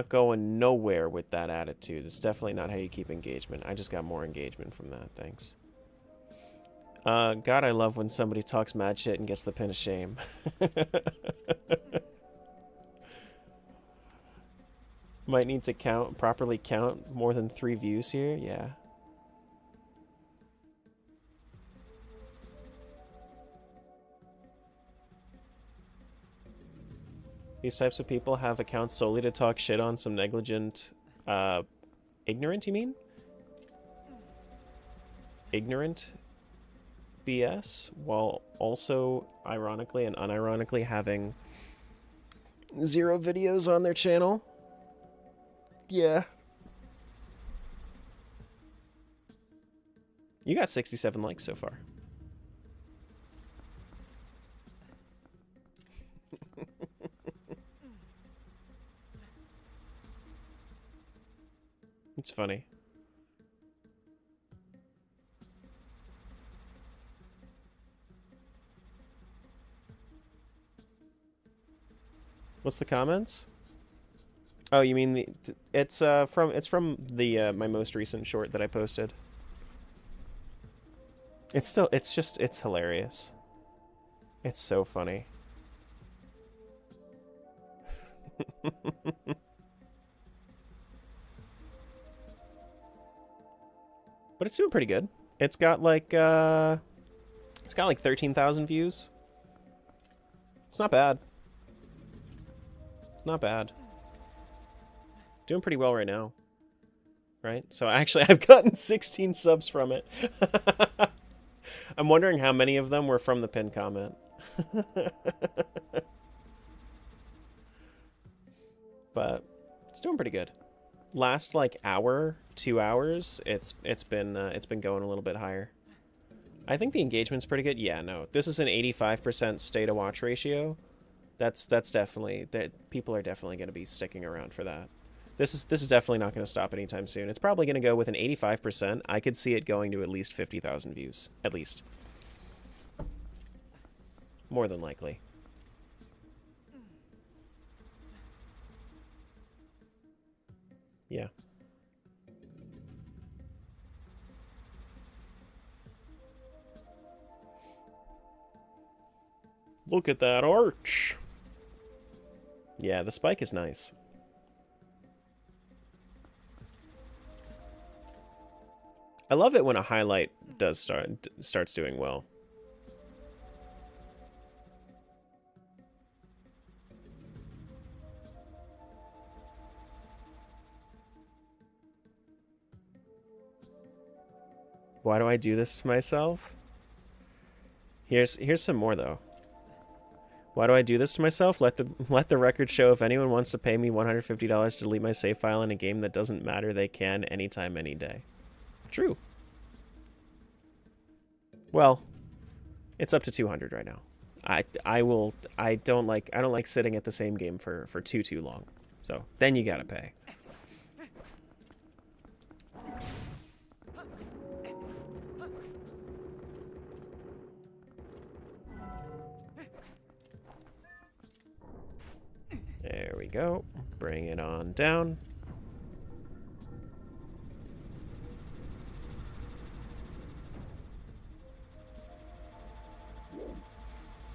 going nowhere with that attitude. It's definitely not how you keep engagement. I just got more engagement from that. Thanks. God, I love when somebody talks mad shit and gets the pin of shame. Might need to properly count more than 3 views here. Yeah. These types of people have accounts solely to talk shit on some negligent, ignorant, you mean? Ignorant BS, while also, ironically and unironically, having 0 videos on their channel. Yeah. You got 67 likes so far. It's funny. What's the comments? Oh, you mean it's from the my most recent short that I posted. It's hilarious. It's so funny. But it's doing pretty good. It's got like 13,000 views. It's not bad. It's not bad. Doing pretty well right now. Right? So actually I've gotten 16 subs from it. I'm wondering how many of them were from the pinned comment. But it's doing pretty good. Last like hour, 2 hours, it's been going a little bit higher. I think the engagement's pretty good. Yeah, no, this is an 85% stay to watch ratio. That's definitely that. People are definitely going to be sticking around for that. This is definitely not going to stop anytime soon. It's probably going to go with an 85%. I could see it going to at least 50,000 views, at least. More than likely. Yeah. Look at that arch. Yeah, the spike is nice. I love it when a highlight starts doing well. Why do I do this to myself? Here's some more though. Why do I do this to myself? Let the record show if anyone wants to pay me $150 to delete my save file in a game that doesn't matter, they can anytime, any day. True. Well, it's up to 200 right now. I don't like sitting at the same game for too long. So then you gotta pay. There we go. Bring it on down.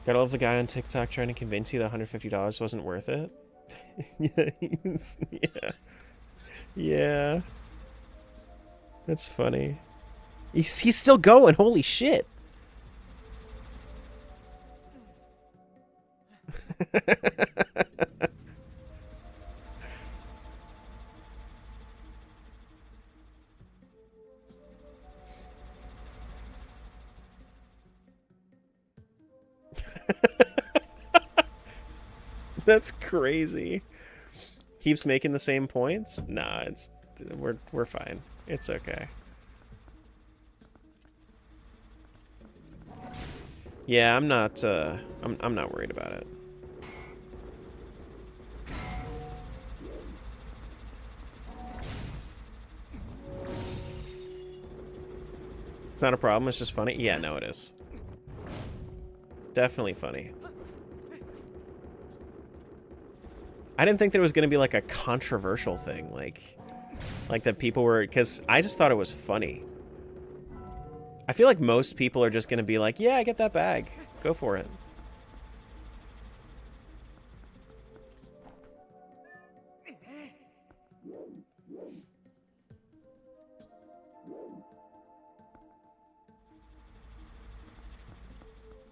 Gotta love the guy on TikTok trying to convince you that $150 wasn't worth it. Yeah. Yeah. That's funny. He's still going. Holy shit. That's crazy. Keeps making the same points? Nah, we're fine. It's okay. Yeah, I'm not worried about it. It's not a problem, it's just funny. Yeah, no, it is. Definitely funny. I didn't think there was going to be like a controversial thing, like that people were, because I just thought it was funny. I feel like most people are just going to be like, yeah, get that bag. Go for it.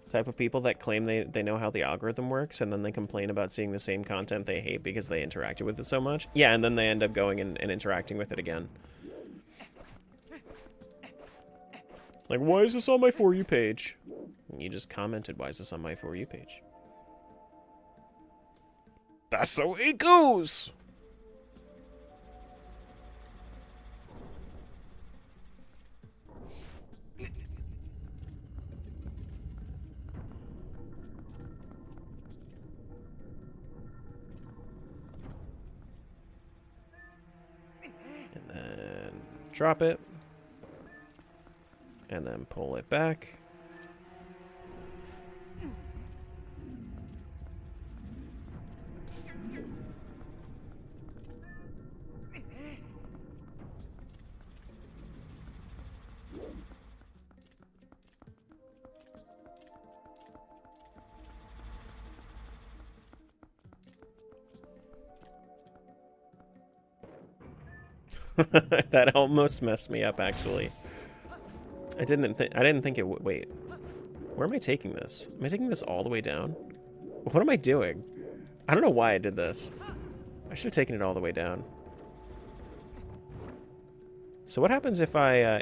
Type of people that claim they know how the algorithm works, and then they complain about seeing the same content they hate because they interacted with it so much. Yeah, and then they end up going and interacting with it again. Like, why is this on my For You page? And you just commented, why is this on my For You page? That's the way it goes! And then drop it. And then pull it back. That almost messed me up, actually. I didn't think it would. Wait. Where am I taking this? Am I taking this all the way down? What am I doing? I don't know why I did this. I should have taken it all the way down. So what happens if I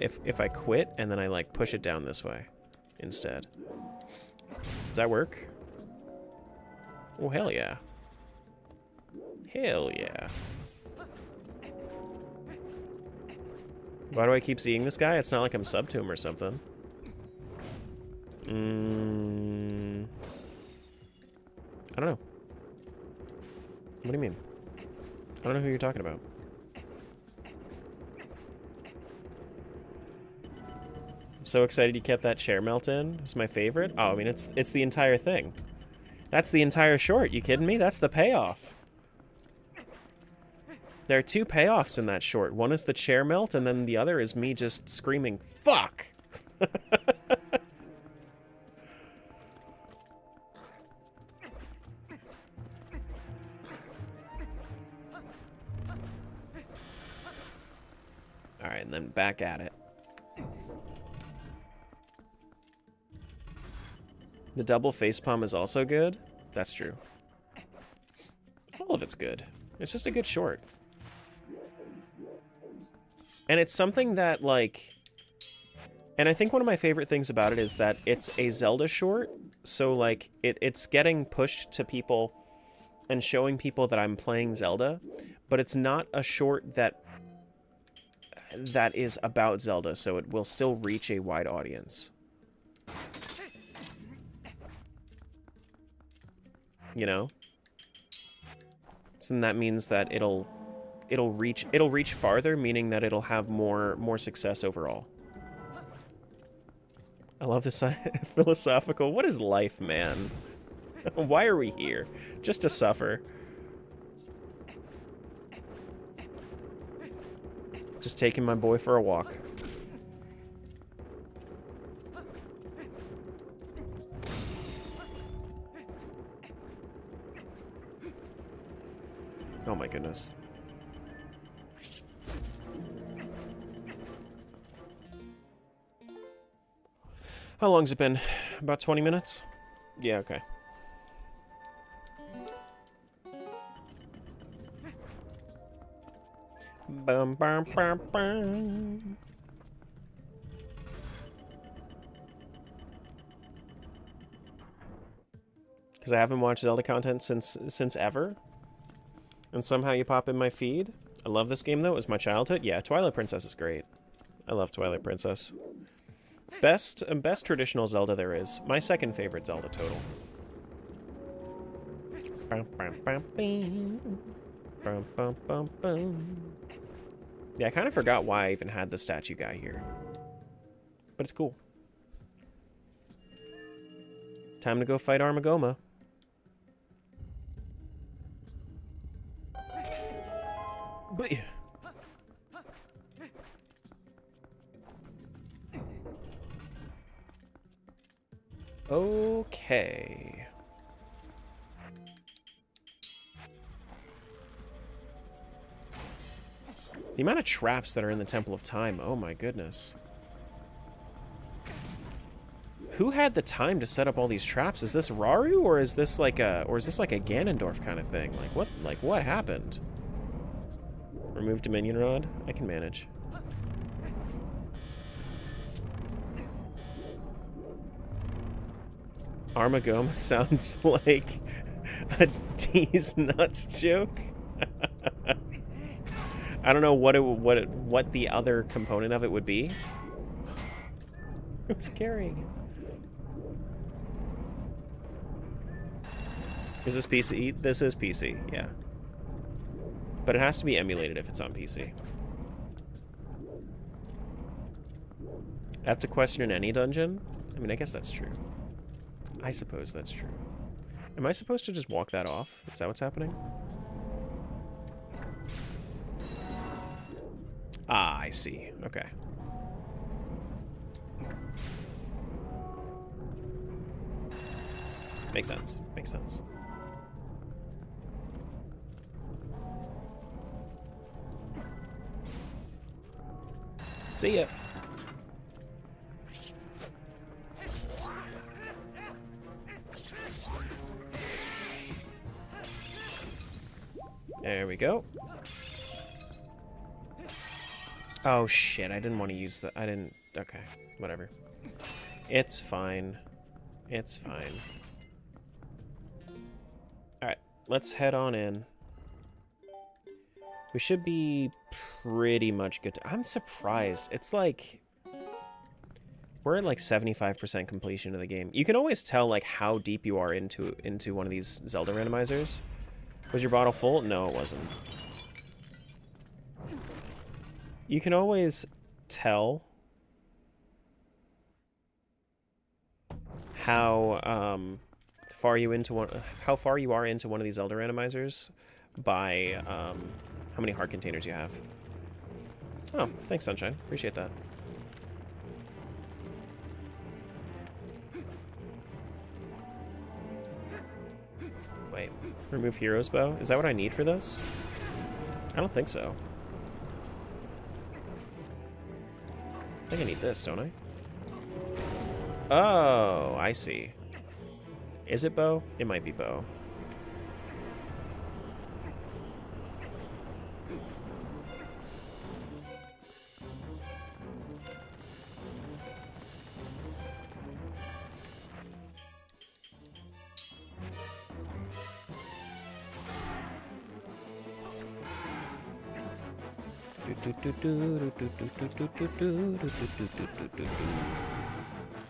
quit and then I like push it down this way instead? Does that work? Oh hell yeah. Hell yeah. Why do I keep seeing this guy? It's not like I'm sub to him or something. I don't know. What do you mean? I don't know who you're talking about. I'm so excited you kept that chair melt in. It's my favorite. Oh, I mean, it's the entire thing. That's the entire short. You kidding me? That's the payoff. There are two payoffs in that short. One is the chair melt, and then the other is me just screaming, "Fuck!" Alright, and then back at it. The double facepalm is also good? That's true. All of it's good. It's just a good short. And it's something that, like... And I think one of my favorite things about it is that it's a Zelda short, so, like, it's getting pushed to people and showing people that I'm playing Zelda, but it's not a short that is about Zelda, so it will still reach a wide audience. You know? So then that means that it'll reach farther, meaning that it'll have more success overall. I love this philosophical. What is life, man? Why are we here? Just to suffer. Just taking my boy for a walk. Oh my goodness. How long's it been? About 20 minutes? Yeah, okay. Bum, bum, bum, bum. Because I haven't watched Zelda content since ever. And somehow you pop in my feed. I love this game, though. It was my childhood. Yeah, Twilight Princess is great. I love Twilight Princess. Best traditional Zelda there is. My second favorite Zelda total. Yeah, I kind of forgot why I even had the statue guy here. But it's cool. Time to go fight Armagoma. But... Okay. The amount of traps that are in the Temple of Time, oh my goodness. Who had the time to set up all these traps? Is this Raru, or is this like a Ganondorf kind of thing? Like what happened? Remove Dominion Rod? I can manage. Armagoma sounds like a D's nuts joke. I don't know what the other component of it would be. Who's carrying it? Is this PC? This is PC, yeah. But it has to be emulated if it's on PC. I have to question in any dungeon? I mean, I guess that's true. I suppose that's true. Am I supposed to just walk that off? Is that what's happening? Ah, I see. Okay. Makes sense. Makes sense. See ya. There we go. Oh shit, I didn't want to use the... I didn't... Okay, whatever. It's fine. It's fine. Alright, let's head on in. We should be pretty much good to... I'm surprised. It's like... We're at like 75% completion of the game. You can always tell like how deep you are into one of these Zelda randomizers. Was your bottle full? No, it wasn't. You can always tell how far you are into one of these Zelda randomizers by how many heart containers you have. Oh, thanks, Sunshine. Appreciate that. Wait, remove Hero's Bow? Is that what I need for this? I don't think so. I think I need this, don't I? Oh, I see. Is it bow? It might be bow.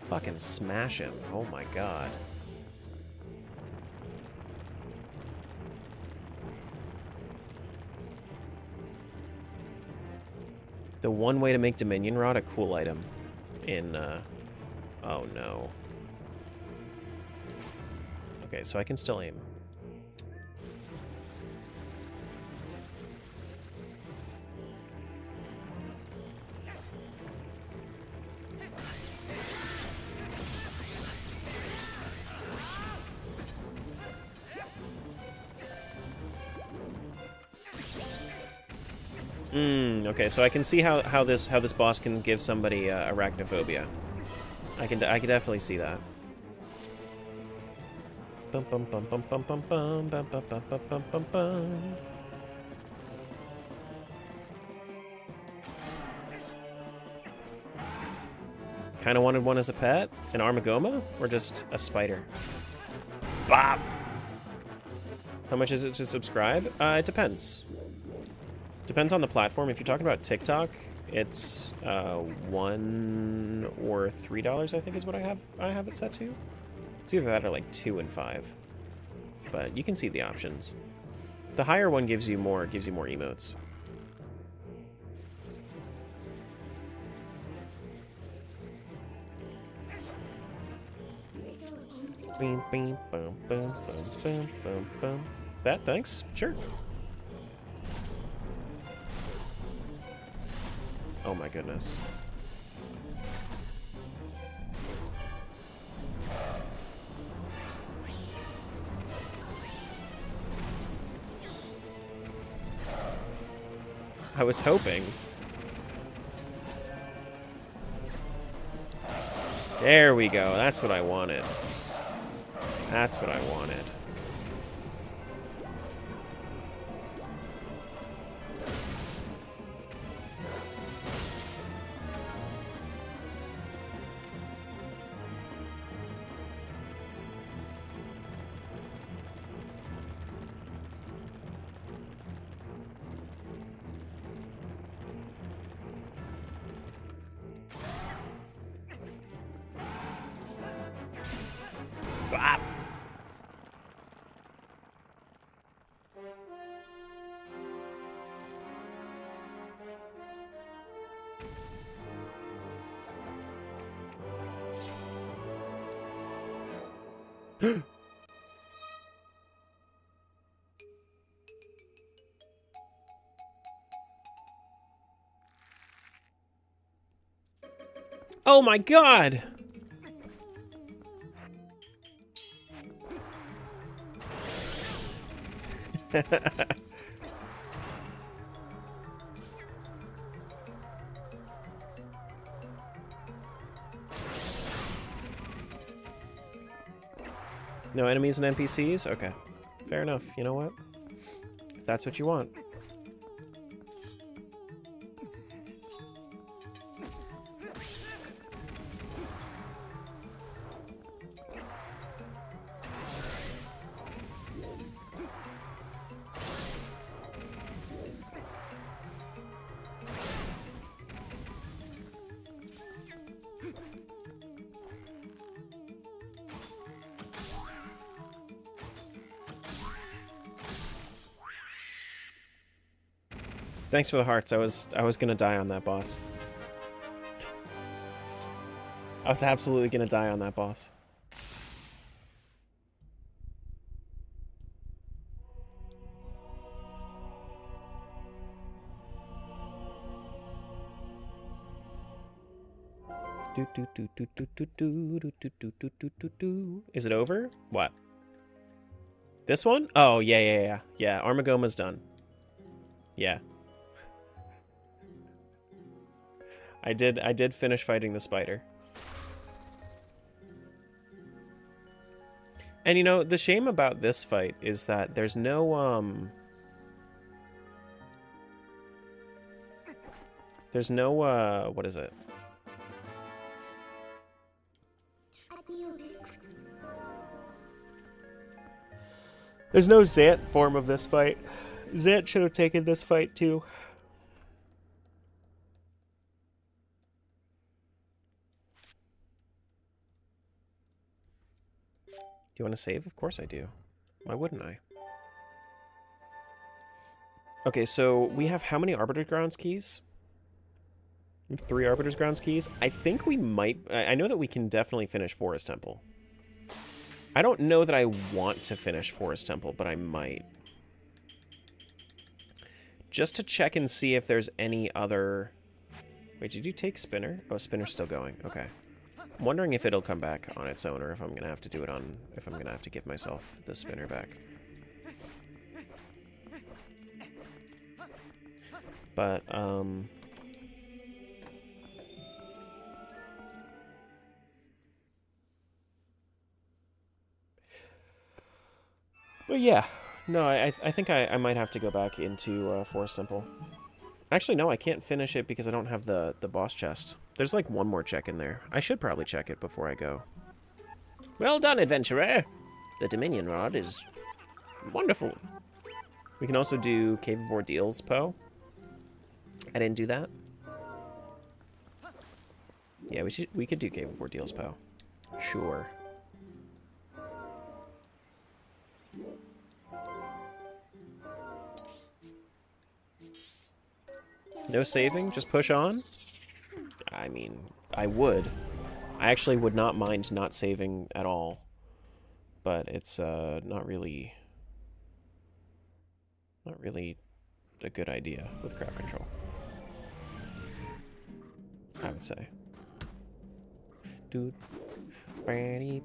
Fucking smash him. Oh my god. The one way to make Dominion Rod a cool item in, oh no. Okay, so I can still aim. Okay, so I can see how this boss can give somebody arachnophobia. I can definitely see that. Bum bum bum bum bum bum bum bum bum bum bum bum bum bum. Kind of wanted one as a pet, an Armagoma, or just a spider. Bop. How much is it to subscribe? It depends. Depends on the platform. If you're talking about TikTok, it's $1 or $3, I think is what I have it set to. It's either that or like 2 and 5. But you can see the options. The higher one gives you more emotes. Bing, bing, bum, bum, bum, bum, bum, bum. That, thanks. Sure. Oh my goodness. I was hoping. There we go. That's what I wanted. That's what I wanted. Bop. Oh my god! No enemies and NPCs? Okay. Fair enough. You know what? that's what you want. Thanks for the hearts. I was gonna die on that boss. I was absolutely gonna die on that boss. Is it over? What? This one? Oh, yeah. Yeah, Armagoma's done. Yeah. I did finish fighting the spider. And you know, the shame about this fight is that there's no what is it? There's no Zant form of this fight. Zant should have taken this fight too. Do you want to save? Of course I do. Why wouldn't I? Okay, so we have how many Arbiter's Grounds keys? We have 3 Arbiter's Grounds keys. I think we might... I know that we can definitely finish Forest Temple. I don't know that I want to finish Forest Temple, but I might. Just to check and see if there's any other... Wait, did you take Spinner? Oh, Spinner's still going. Okay. I'm wondering if it'll come back on its own, or if I'm gonna have to do it on... If I'm gonna have to give myself the Spinner back. But, Well, yeah. No, I think I might have to go back into Forest Temple. Actually, no, I can't finish it because I don't have the boss chest. There's like one more check in there. I should probably check it before I go. Well done, adventurer! The Dominion Rod is wonderful. We can also do Cave of Ordeals, Poe. I didn't do that. Yeah, we could do Cave of Ordeals, Poe. Sure. No saving? Just push on? I mean, I would. I actually would not mind not saving at all. But it's not really a good idea with crowd control. I would say. Dude.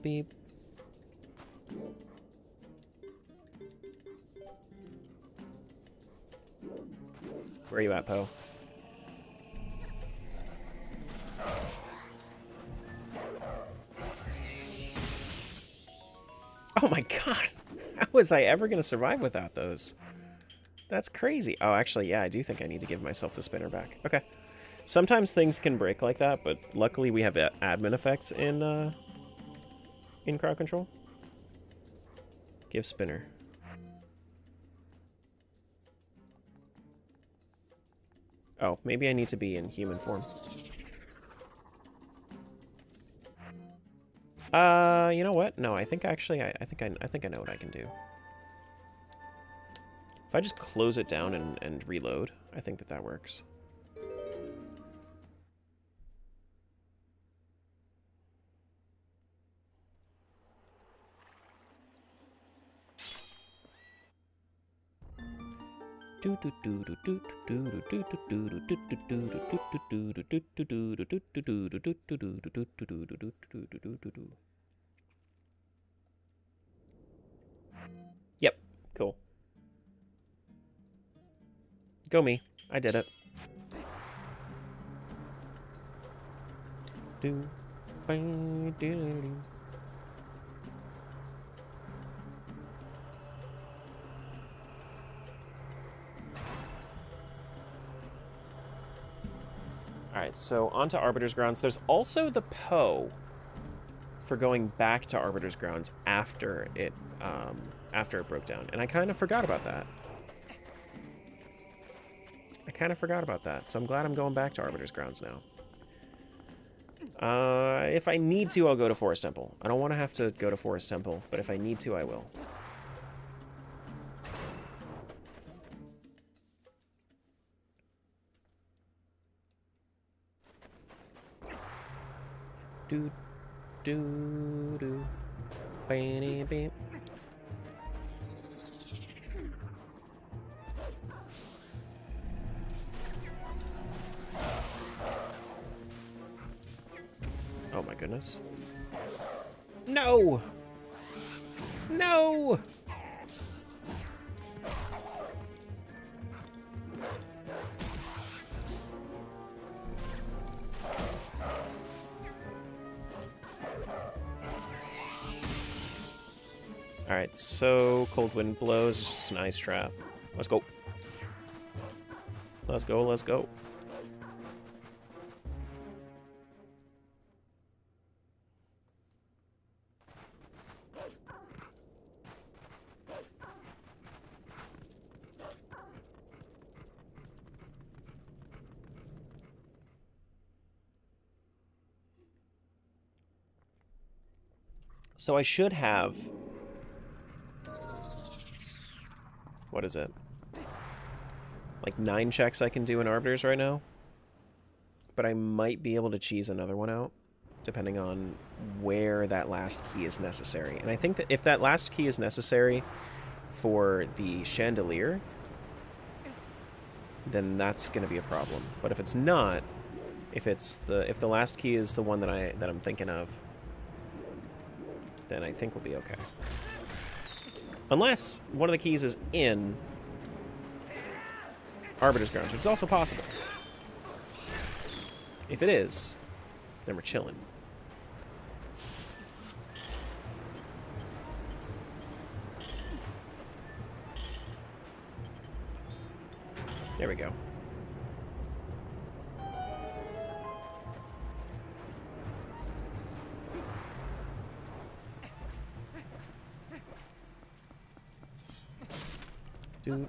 Beep. Where are you at, Poe? Oh my god! How was I ever going to survive without those? That's crazy. Oh, actually, yeah, I do think I need to give myself the spinner back. Okay. Sometimes things can break like that, but luckily we have admin effects in crowd control. Give spinner. Oh, maybe I need to be in human form. You know what? No, I think actually I think I know what I can do. If I just close it down and reload, I think that works. Yep, cool. Go me. I did it. Alright, so on to Arbiter's Grounds. There's also the Poe for going back to Arbiter's Grounds after it broke down. And I kind of forgot about that. So I'm glad I'm going back to Arbiter's Grounds now. If I need to, I'll go to Forest Temple. I don't want to have to go to Forest Temple, but if I need to, I will. Do, do, do. Beep, beep. Oh my goodness. No! No! Alright, so cold wind blows, it's just an ice trap. Let's go. Let's go, let's go. So I should have... What is it? Like 9 checks I can do in Arbiters right now? But I might be able to cheese another one out, depending on where that last key is necessary. And I think that if that last key is necessary for the chandelier, then that's going to be a problem. But if it's not, if the last key is the one that I'm thinking of, then I think we'll be okay. Unless one of the keys is in Arbiter's Grounds, which is also possible. If it is, then we're chilling. There we go. Do,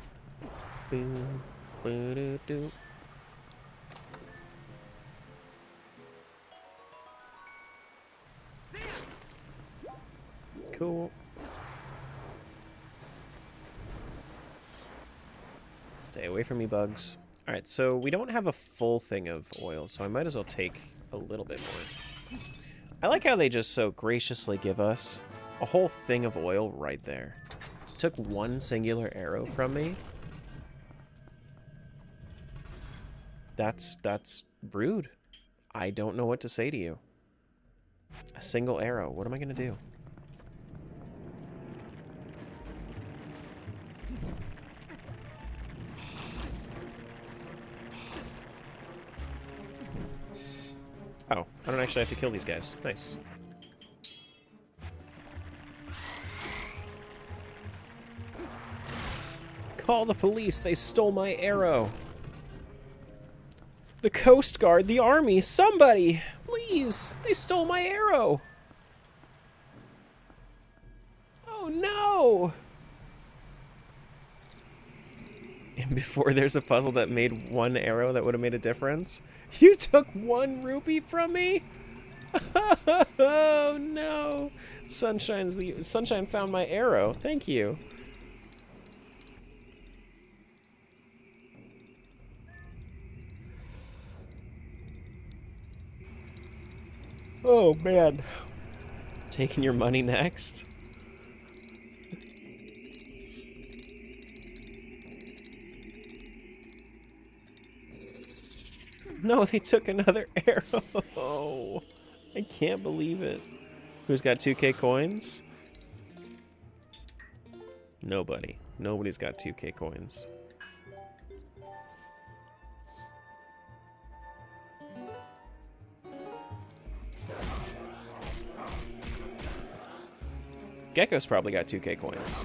boom, do, do. Cool. Stay away from me, bugs. Alright, so we don't have a full thing of oil, so I might as well take a little bit more. I like how they just so graciously give us a whole thing of oil right there. Took one singular arrow from me. That's rude. I don't know what to say to you. A single arrow. What am I gonna do? Oh, I don't actually have to kill these guys. Nice. Call the police, they stole my arrow. The Coast Guard, the army, somebody! Please! They stole my arrow! Oh no! And before there's a puzzle that made one arrow that would have made a difference, you took 1 rupee from me? Oh no! Sunshine found my arrow. Thank you. Oh, man. Taking your money next? No, they took another arrow. I can't believe it. Who's got 2K coins? Nobody. Nobody's got 2K coins. Gecko's probably got 2K coins.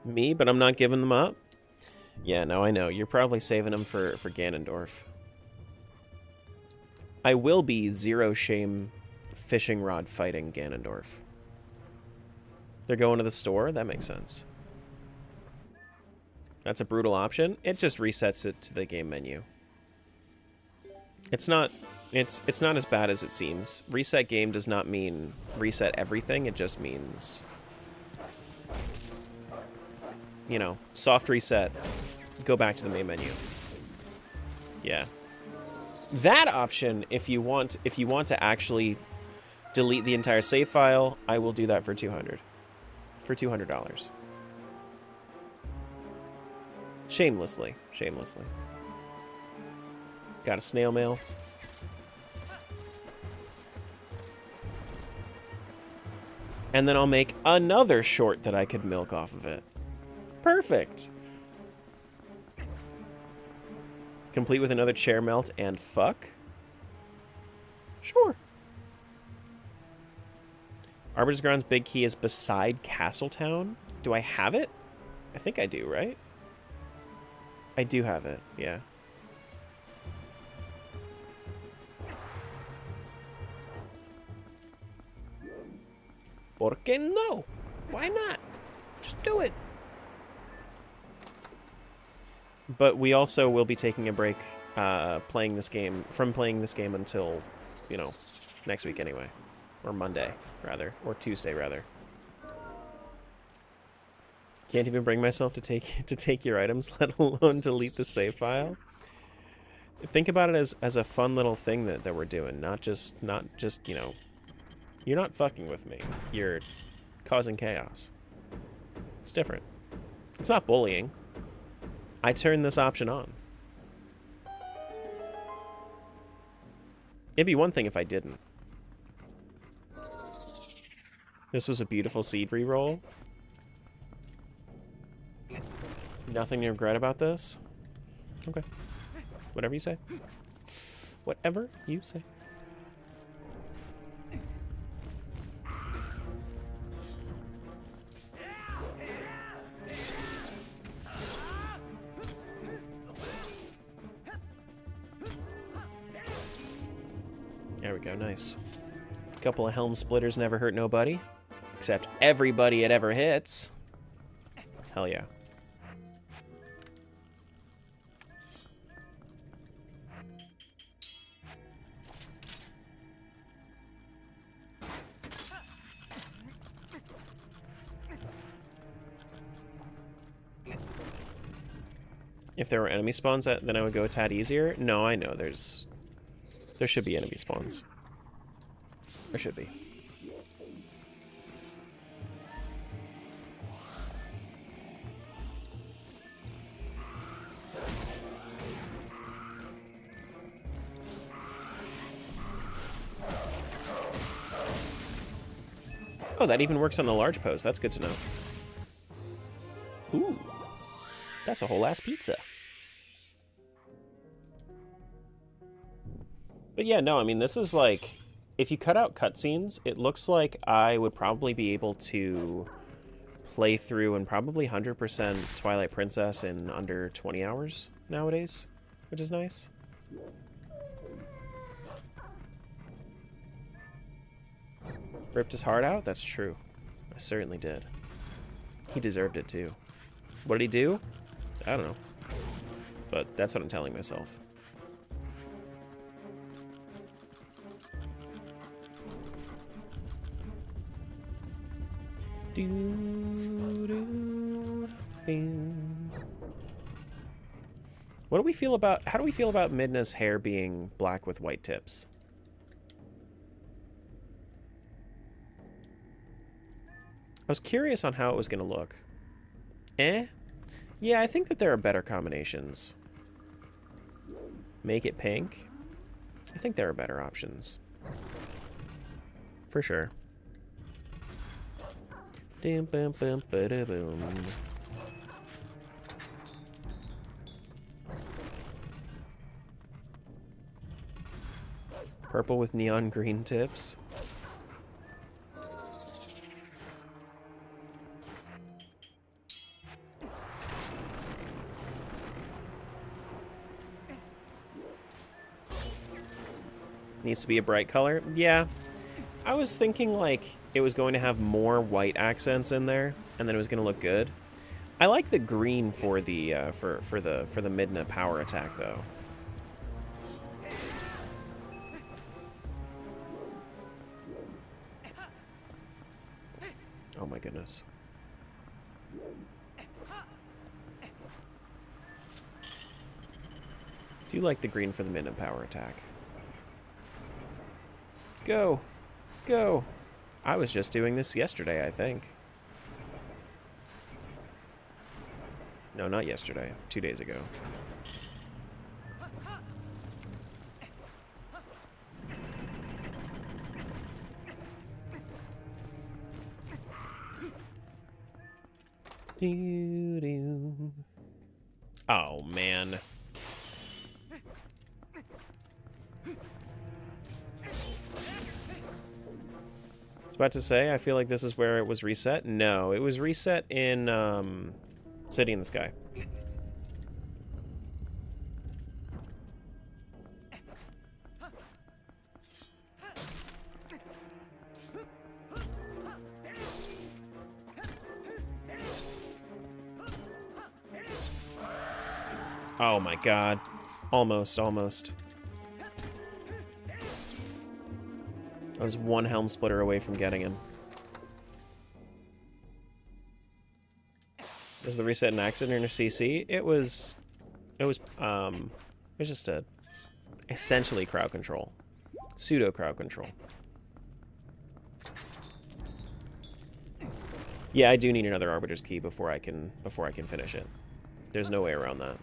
Me, but I'm not giving them up? Yeah, no, I know. You're probably saving them for Ganondorf. I will be zero shame fishing rod fighting Ganondorf. They're going to the store? That makes sense. That's a brutal option. It just resets it to the game menu. It's not as bad as it seems. Reset game does not mean reset everything. It just means, you know, soft reset. Go back to the main menu. Yeah. That option, if you want to actually delete the entire save file, I will do that for $200. For $200. Shamelessly. Shamelessly. Got a snail mail. And then I'll make another short that I could milk off of it. Perfect. Complete with another chair melt and fuck? Sure. Arbiter's Ground's big key is beside Castletown. Do I have it? I think I do, right? I do have it, yeah. ¿Por qué no? Why not? Just do it. But we also will be taking a break playing this game until, you know, next week anyway. Or Monday, rather. Or Tuesday, rather. Can't even bring myself to take your items, let alone delete the save file. Think about it as a fun little thing that we're doing, not just, you know, you're not fucking with me. You're causing chaos. It's different. It's not bullying. I turned this option on. It'd be one thing if I didn't. This was a beautiful seed reroll. Nothing to regret about this? Okay. Whatever you say. Whatever you say. There we go, nice. Couple of helm splitters never hurt nobody. Except everybody it ever hits. Hell yeah. If there were enemy spawns, then I would go a tad easier. No, I know. There should be enemy spawns. There should be. Oh, that even works on the large post. That's good to know. Ooh. That's a whole ass pizza. But yeah, no, I mean, this is like, if you cut out cutscenes, it looks like I would probably be able to play through and probably 100% Twilight Princess in under 20 hours nowadays, which is nice. Ripped his heart out? That's true. I certainly did. He deserved it too. What did he do? I don't know. But that's what I'm telling myself. What do we feel about, how do we feel about Midna's hair being black with white tips? I was curious on how it was going to look. Eh? Yeah, I think that there are better combinations. Make it pink? I think there are better options. For sure. Dum bum bum ba boom. Purple with neon green tips. Needs to be a bright color. Yeah. I was thinking, like, it was going to have more white accents in there, and then it was going to look good. I like the green for the for the Midna power attack though. Oh my goodness. Do you like the green for the Midna power attack? Go. Go. I was just doing this yesterday, I think. No, not yesterday. 2 days ago. Doo-doo. Oh, man. I was about to say, I feel like this is where it was reset. No, it was reset in City in the Sky. Oh my god. Almost, almost. I was one helm splitter away from getting him. Was the reset an accident or CC? It was just a essentially crowd control. Pseudo crowd control. Yeah, I do need another Arbiter's Key before I can finish it. There's no way around that.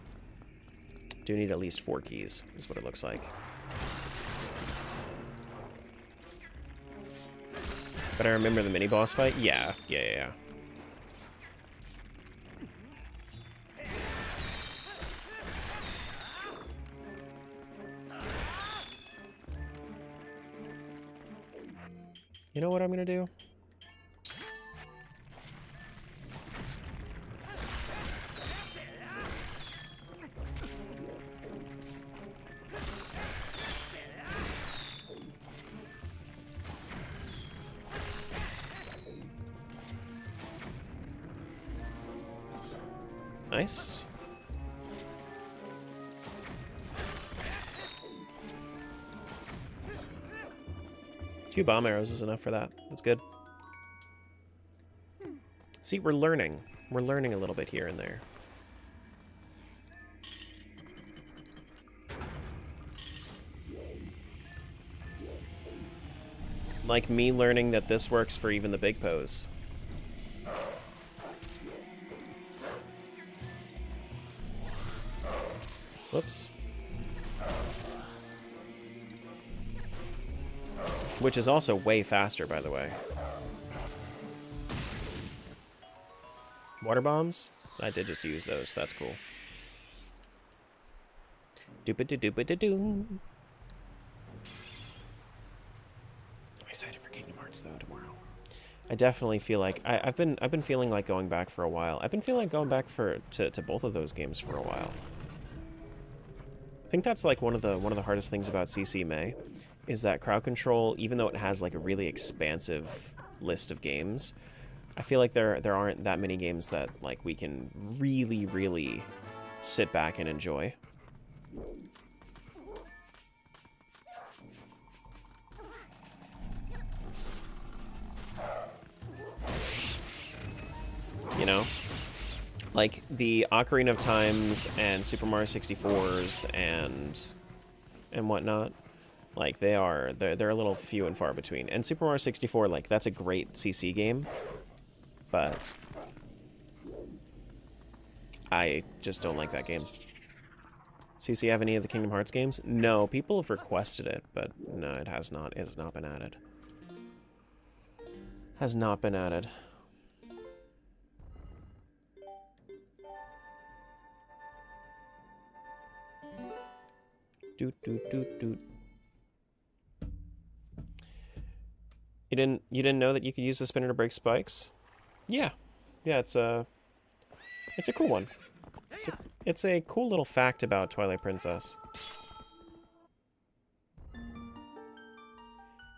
Do need at least 4 keys, is what it looks like. But I remember the mini-boss fight? Yeah. You know what I'm gonna do? Nice. Two bomb arrows is enough for that. That's good. See, we're learning. We're learning a little bit here and there. Like me learning that this works for even the big pose. Whoops. Which is also way faster, by the way. Water bombs? I did just use those. That's cool. Doop-a-doo-doop-a-doo-doo. I'm excited for Kingdom Hearts though tomorrow. I definitely feel like I've been feeling like going back for a while. I've been feeling like going back to both of those games for a while. I think that's like one of the hardest things about CC May, is that crowd control, even though it has like a really expansive list of games, I feel like there aren't that many games that like we can really sit back and enjoy. You know? Like, the Ocarina of Times and Super Mario 64s and whatnot, like, they're a little few and far between. And Super Mario 64, like, that's a great CC game, but I just don't like that game. CC have any of the Kingdom Hearts games? No, people have requested it, but no, it has not. It has not been added. Has not been added. Doot, doot, doot, doot. You didn't know that you could use the spinner to break spikes? Yeah. Yeah, it's a cool one. It's a cool little fact about Twilight Princess.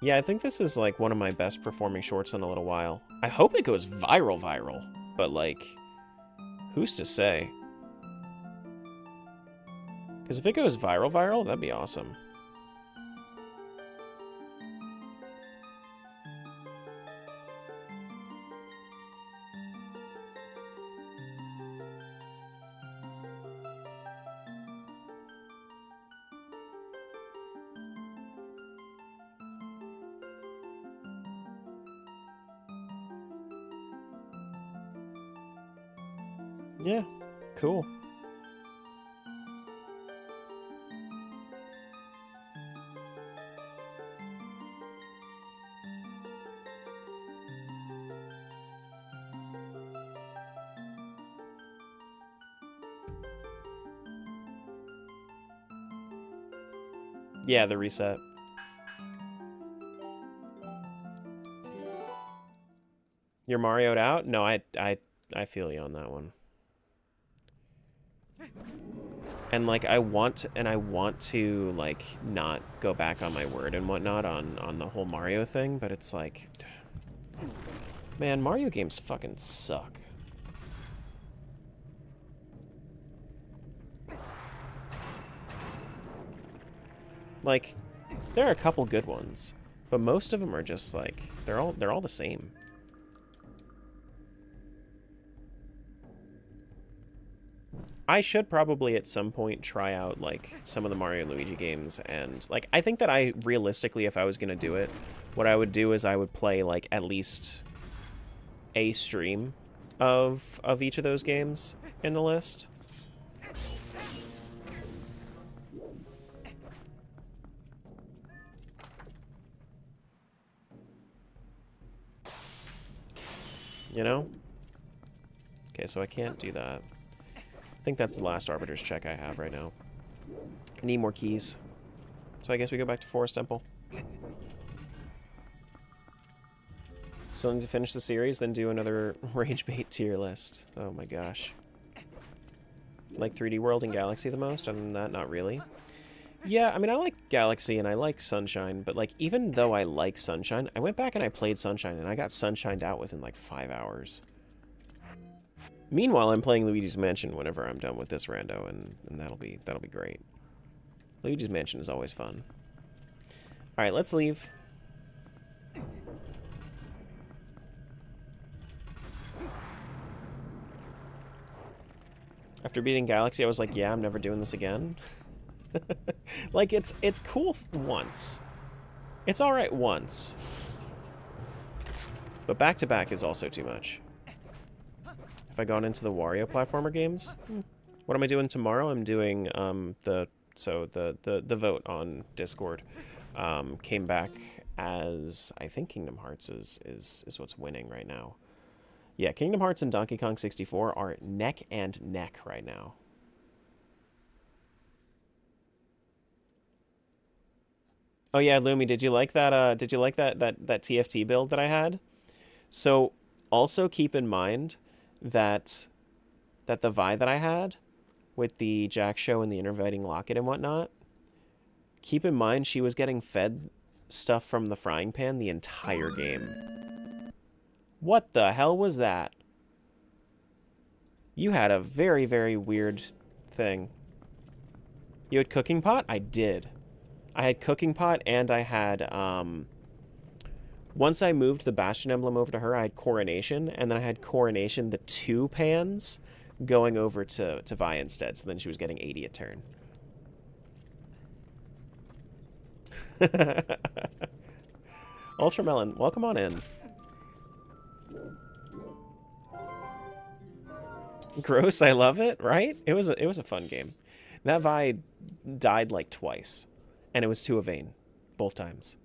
Yeah, I think this is like one of my best performing shorts in a little while. I hope it goes viral, but like, who's to say? Because if it goes viral, that'd be awesome. Yeah, cool. Yeah, the reset. You're Mario'd out? No, I feel you on that one. And like I want to like not go back on my word and whatnot on the whole Mario thing, but it's like, man, Mario games fucking suck. Like, there are a couple good ones, but most of them are just like they're all the same. I should probably at some point try out like some of the Mario and Luigi games, and like I think that I realistically, if I was gonna do it, what I would do is I would play like at least a stream of each of those games in the list. You know? Okay, so I can't do that. I think that's the last Arbiter's check I have right now. I need more keys. So I guess we go back to Forest Temple. Still need to finish the series, then do another Rage Bait tier list. Oh my gosh. Like 3D World and Galaxy the most? Other than that, not really. Yeah, I mean, I like Galaxy and I like Sunshine, but like, even though I like Sunshine, I went back and I played Sunshine and I got Sunshined out within like 5 hours. Meanwhile, I'm playing Luigi's Mansion whenever I'm done with this rando, and that'll be great. Luigi's Mansion is always fun. All right, let's leave. After beating Galaxy, I was like, yeah, I'm never doing this again. Like, it's cool once. It's all right once. But back-to-back is also too much. Have I gone into the Wario platformer games? What am I doing tomorrow? I'm doing the vote on Discord came back as, I think Kingdom Hearts is what's winning right now. Yeah, Kingdom Hearts and Donkey Kong 64 are neck and neck right now. Oh yeah, Lumi, did you like that that TFT build that I had? So also keep in mind that the Vi that I had with the Jack Show and the interviting locket and whatnot, keep in mind she was getting fed stuff from the frying pan the entire game. What the hell was that? You had a very, very weird thing. You had Cooking Pot? I did. I had Cooking Pot and I had, once I moved the Bastion emblem over to her, I had Coronation, and then I had Coronation, the 2 pans, going over to Vi instead, so then she was getting 80 a turn. Ultramelon, welcome on in. Gross, I love it, right? It was a fun game. That Vi died like twice, and it was to a vein, both times.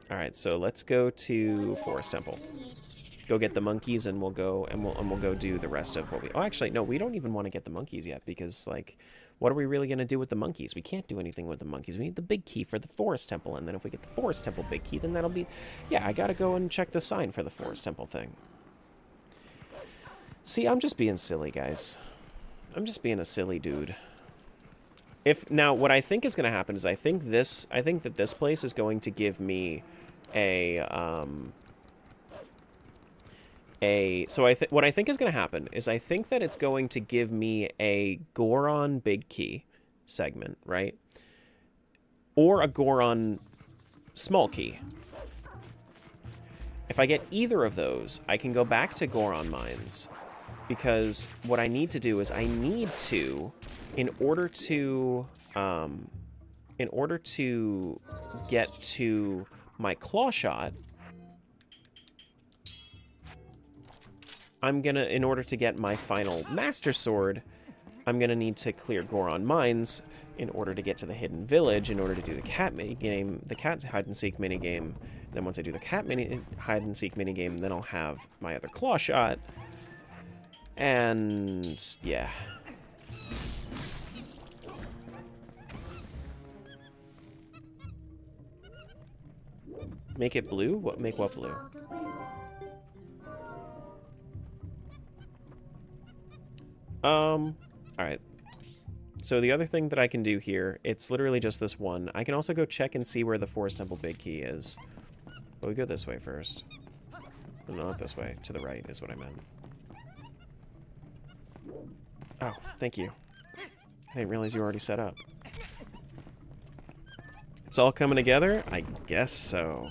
All right, so let's go to Forest Temple. Go get the monkeys, and we'll go do the rest of what we. Oh, actually, no, we don't even want to get the monkeys yet because, like, what are we really gonna do with the monkeys? We can't do anything with the monkeys. We need the big key for the Forest Temple, and then if we get the Forest Temple big key, then that'll be. Yeah, I gotta go and check the sign for the Forest Temple thing. See, I'm just being silly, guys. I'm just being a silly dude. If now, what I think is going to happen is I think that this place is going to give me what I think is going to happen is I think that it's going to give me a Goron big key segment, right? Or a Goron small key. If I get either of those, I can go back to Goron Mines, because what I need to do is I need to, in order to get to my claw shot, in order to get my final Master Sword, I'm gonna need to clear Goron Mines in order to get to the Hidden Village, in order to do the cat minigame, the cat hide-and-seek minigame. Then once I do the cat hide-and-seek minigame, then I'll have my other claw shot. And yeah. Make it blue? Make what blue? Alright. So the other thing that I can do here, it's literally just this one. I can also go check and see where the Forest Temple Big Key is. But we go this way first. No, not this way. To the right is what I meant. Oh, thank you. I didn't realize you were already set up. It's all coming together? I guess so.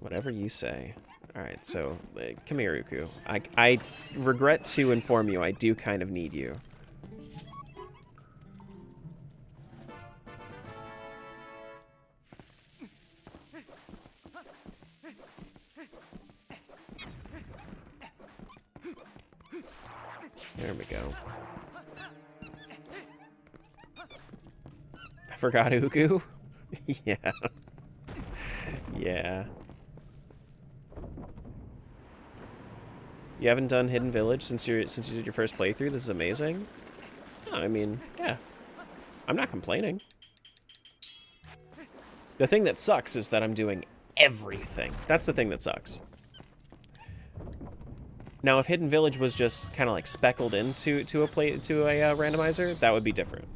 Whatever you say. Alright, so, come here, Uku. I regret to inform you, I do kind of need you. There we go. I forgot Uku? Yeah. Yeah. You haven't done Hidden Village since you did your first playthrough? This is amazing. Oh, I mean, yeah. I'm not complaining. The thing that sucks is that I'm doing everything. That's the thing that sucks. Now, if Hidden Village was just kind of like speckled into a randomizer, that would be different.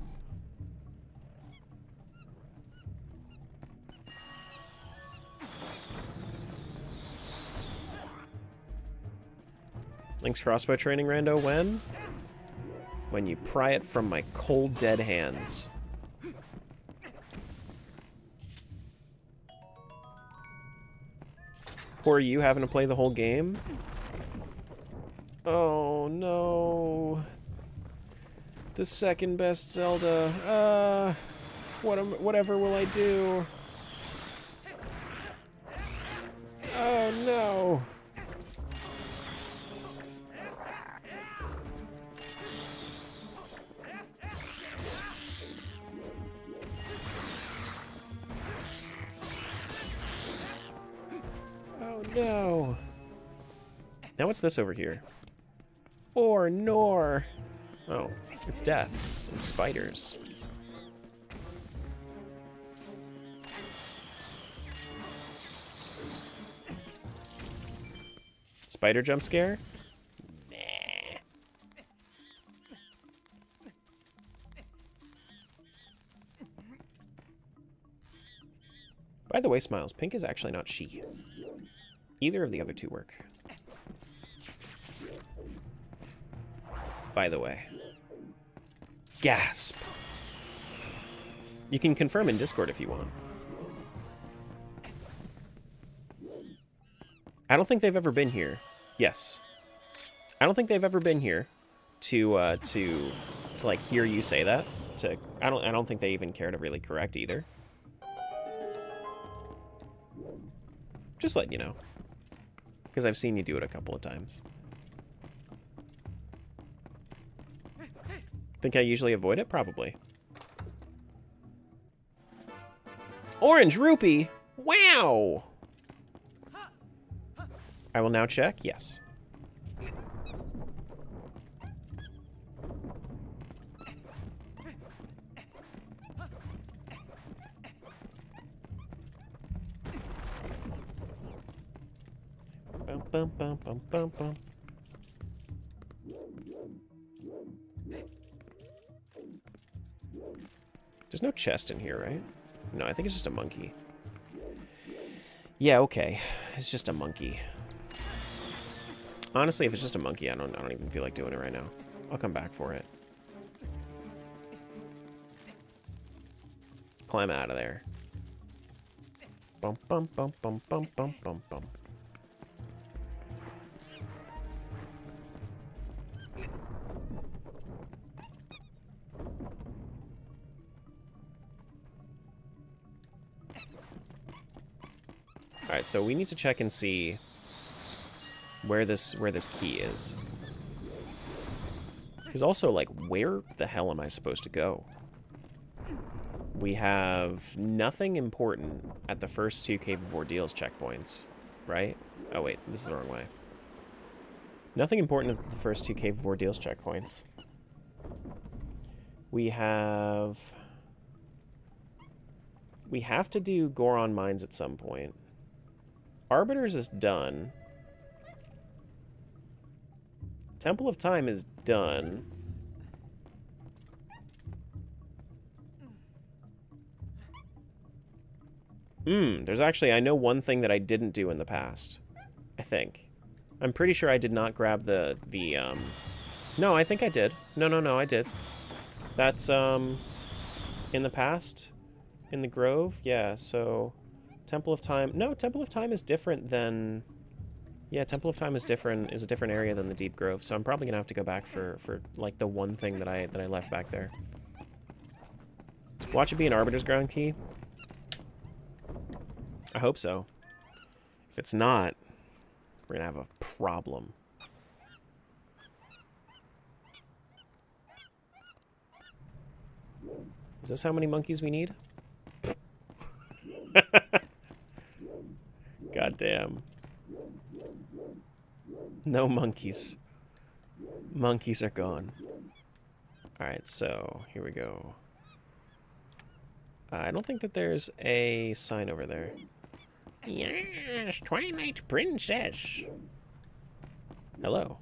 Link's crossbow training, Rando, when? When you pry it from my cold, dead hands. Poor you having to play the whole game? Oh, no. The second best Zelda. Whatever will I do? Oh, no. Oh, no. Now what's this over here? Or nor. Oh, it's death. It's spiders. Spider jump scare? Nah. By the way, Smiles, pink is actually not she. Either of the other two work. By the way. Gasp. You can confirm in Discord if you want. I don't think they've ever been here. Yes. I don't think they've ever been here to like hear you say that. I don't think they even care to really correct either. Just letting you know. Because I've seen you do it a couple of times. Think I usually avoid it? Probably. Orange rupee! Wow! I will now check. Yes. Bum, bum, bum, bum, bum, bum. There's no chest in here, right? No, I think it's just a monkey. Yeah, okay. It's just a monkey. Honestly, if it's just a monkey, I don't even feel like doing it right now. I'll come back for it. Climb out of there. Bum bum bum bum bum bum bum bum. All right, so we need to check and see where this key is. Because also, like, where the hell am I supposed to go? We have nothing important at the first 2 Cave of Ordeals checkpoints, right? Oh wait, this is the wrong way. Nothing important at the first 2 Cave of Ordeals checkpoints. We have to do Goron Mines at some point. Arbiters is done. Temple of Time is done. There's actually, I know one thing that I didn't do in the past. I think. I'm pretty sure I did not grab the no, I think I did. No, I did. That's, in the past? In the Grove? Yeah, so... Temple of Time... No, Temple of Time is different than... Yeah, Temple of Time is a different area than the Deep Grove, so I'm probably gonna have to go back for like, the one thing that I left back there. Watch it be an Arbiter's Ground key? I hope so. If it's not, we're gonna have a problem. Is this how many monkeys we need? God damn. No monkeys. Monkeys are gone. Alright, so here we go. I don't think that there's a sign over there. Yes, Twilight Princess. Hello.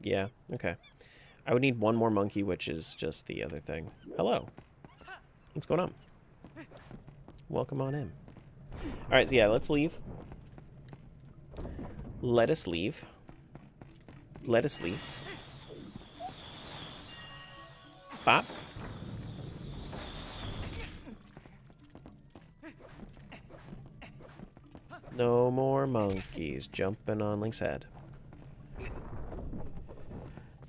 Yeah, okay. I would need one more monkey, which is just the other thing. Hello. What's going on? Welcome on in. Alright, so yeah, let's leave. Let us leave. Let us leave. Bop. No more monkeys jumping on Link's head.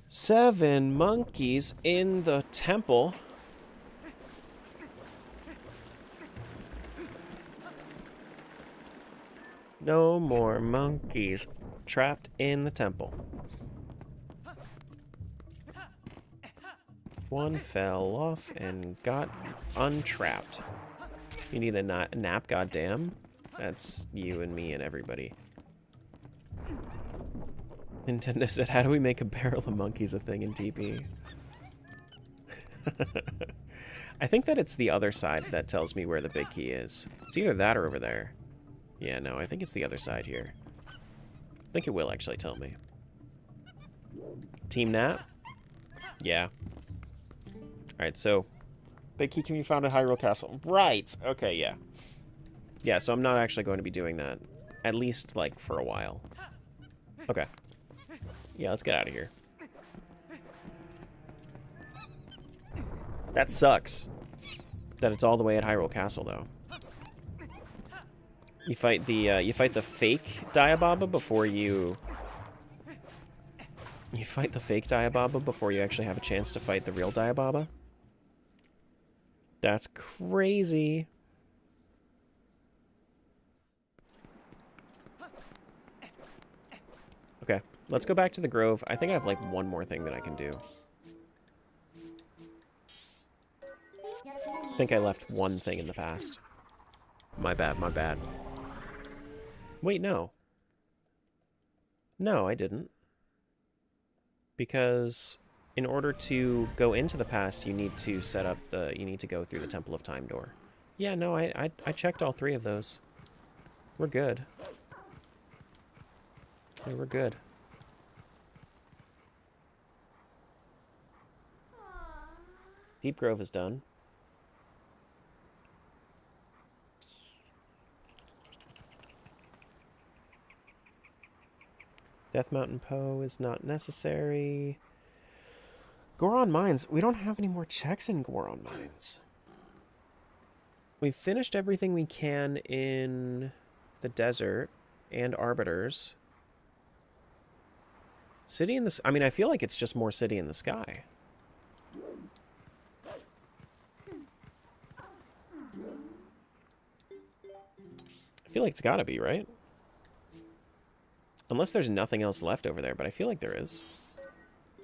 7 monkeys in the temple. No more monkeys trapped in the temple. One fell off and got untrapped. You need a nap, goddamn. That's you and me and everybody. Nintendo said, how do we make a barrel of monkeys a thing in TP? I think that it's the other side that tells me where the big key is. It's either that or over there. Yeah, no, I think it's the other side here. I think it will actually tell me. Team Nap? Yeah. Alright, so... Big key can be found at Hyrule Castle. Right! Okay, yeah. Yeah, so I'm not actually going to be doing that. At least, like, for a while. Okay. Yeah, let's get out of here. That sucks. That it's all the way at Hyrule Castle, though. You fight the fake Diababa before you... You fight the fake Diababa before you actually have a chance to fight the real Diababa? That's crazy. Okay, let's go back to the Grove. I think I have, like, one more thing that I can do. I think I left one thing in the past. My bad, my bad. Wait, no. No, I didn't. Because in order to go into the past, you need to set up the... You need to go through the Temple of Time door. Yeah, no, I checked all 3 of those. We're good. Yeah, we're good. Deep Grove is done. Death Mountain Poe is not necessary. Goron Mines. We don't have any more checks in Goron Mines. We've finished everything we can in the desert and Arbiters. City in the... I mean, I feel like it's just more City in the Sky. I feel like it's gotta be, right? Unless there's nothing else left over there, but I feel like there is.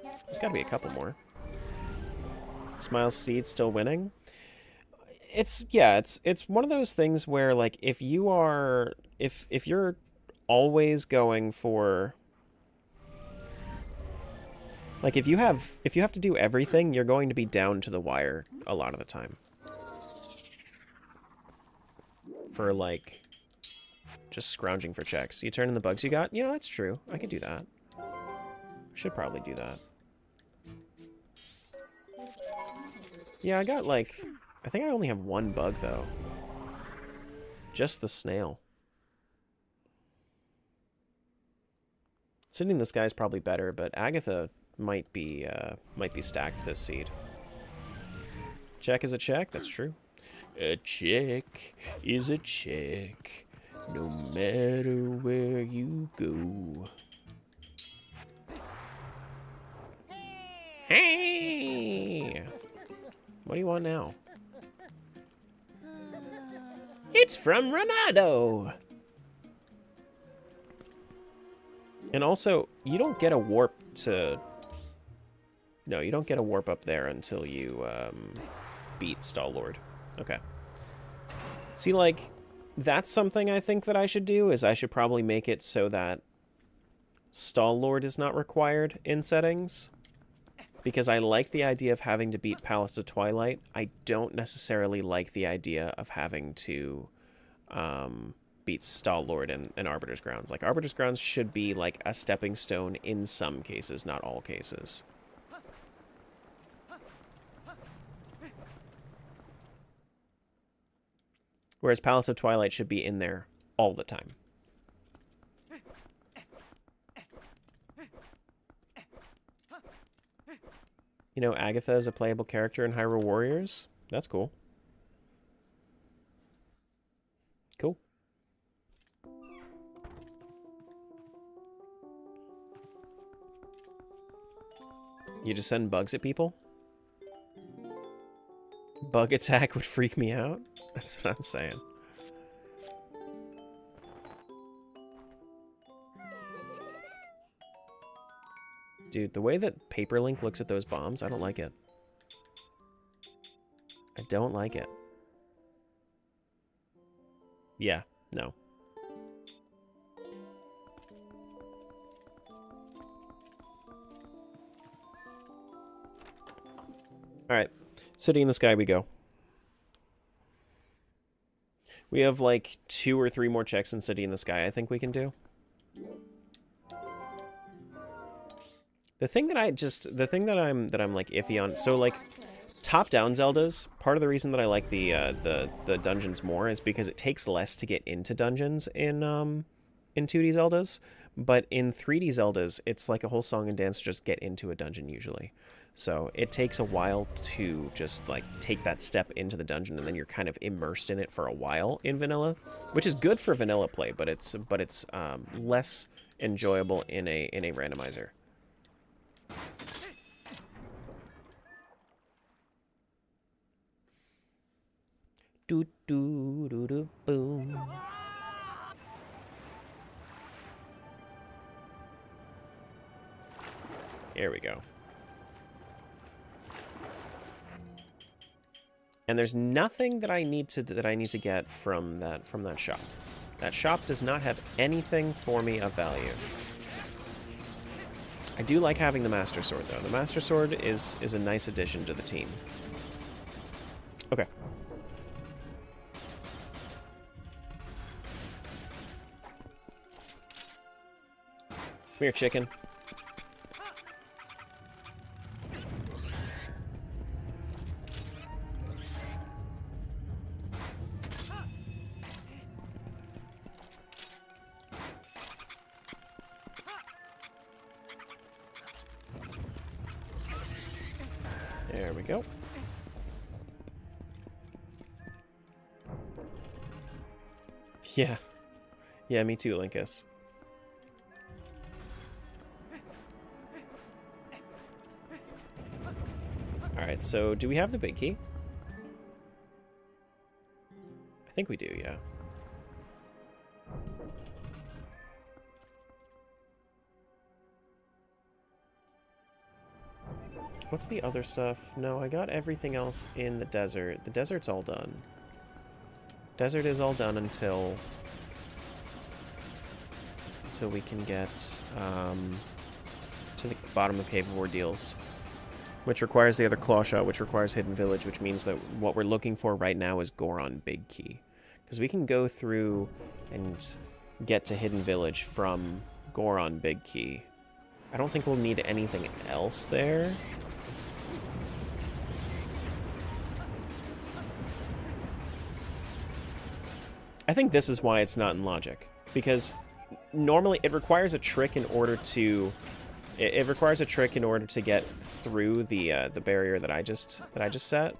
There's gotta be a couple more. Smiles Seed still winning? It's one of those things where, like, if you're always going for... Like, if you have to do everything, you're going to be down to the wire a lot of the time. For, like, just scrounging for checks. You turn in the bugs you got? You know, that's true. I could do that. Should probably do that. Yeah, I got, like... I think I only have one bug, though. Just the snail. Sitting in the Sky is probably better, but Agatha might be stacked this seed. Check is a check, that's true. A check is a check, no matter where you go. Hey! What do you want now? It's from Ronaldo! And also, you don't get a warp to... No, you don't get a warp up there until you beat Star-Lord. Okay. See, like, that's something I think that I should do, is I should probably make it so that Star-Lord is not required in settings. Because I like the idea of having to beat Palace of Twilight. I don't necessarily like the idea of having to beat Star-Lord and Arbiter's Grounds. Like, Arbiter's Grounds should be, like, a stepping stone in some cases, not all cases. Whereas Palace of Twilight should be in there all the time. You know, Agatha is a playable character in Hyrule Warriors. That's cool. Cool. You just send bugs at people? Bug attack would freak me out. That's what I'm saying. Dude, the way that Paperlink looks at those bombs, I don't like it. I don't like it. Yeah, no. Alright, City in the Sky we go. We have like 2 or 3 more checks in City in the Sky I think we can do. The thing that I'm like iffy on, so like top-down Zeldas, part of the reason that I like the dungeons more is because it takes less to get into dungeons in 2D Zeldas, but in 3D Zeldas, it's like a whole song and dance to just get into a dungeon usually. So it takes a while to just like take that step into the dungeon, and then you're kind of immersed in it for a while in vanilla, which is good for vanilla play, but it's less enjoyable in a randomizer. Do do do do boom. Here we go. And there's nothing that I need to get from that shop. That shop does not have anything for me of value. I do like having the Master Sword, though. The Master Sword is a nice addition to the team. Okay. Come here, chicken. There we go. Yeah. Yeah, me too, Linkus. Alright, so do we have the big key? I think we do, yeah. What's the other stuff? No, I got everything else in the desert. The desert's all done. Desert is all done until we can get to the bottom of Cave of Ordeals, which requires the other claw shot, which requires Hidden Village, which means that what we're looking for right now is Goron Big Key. Because we can go through and get to Hidden Village from Goron Big Key. I don't think we'll need anything else there. I think this is why it's not in logic, because normally it requires a trick in order to get through the barrier that I just set,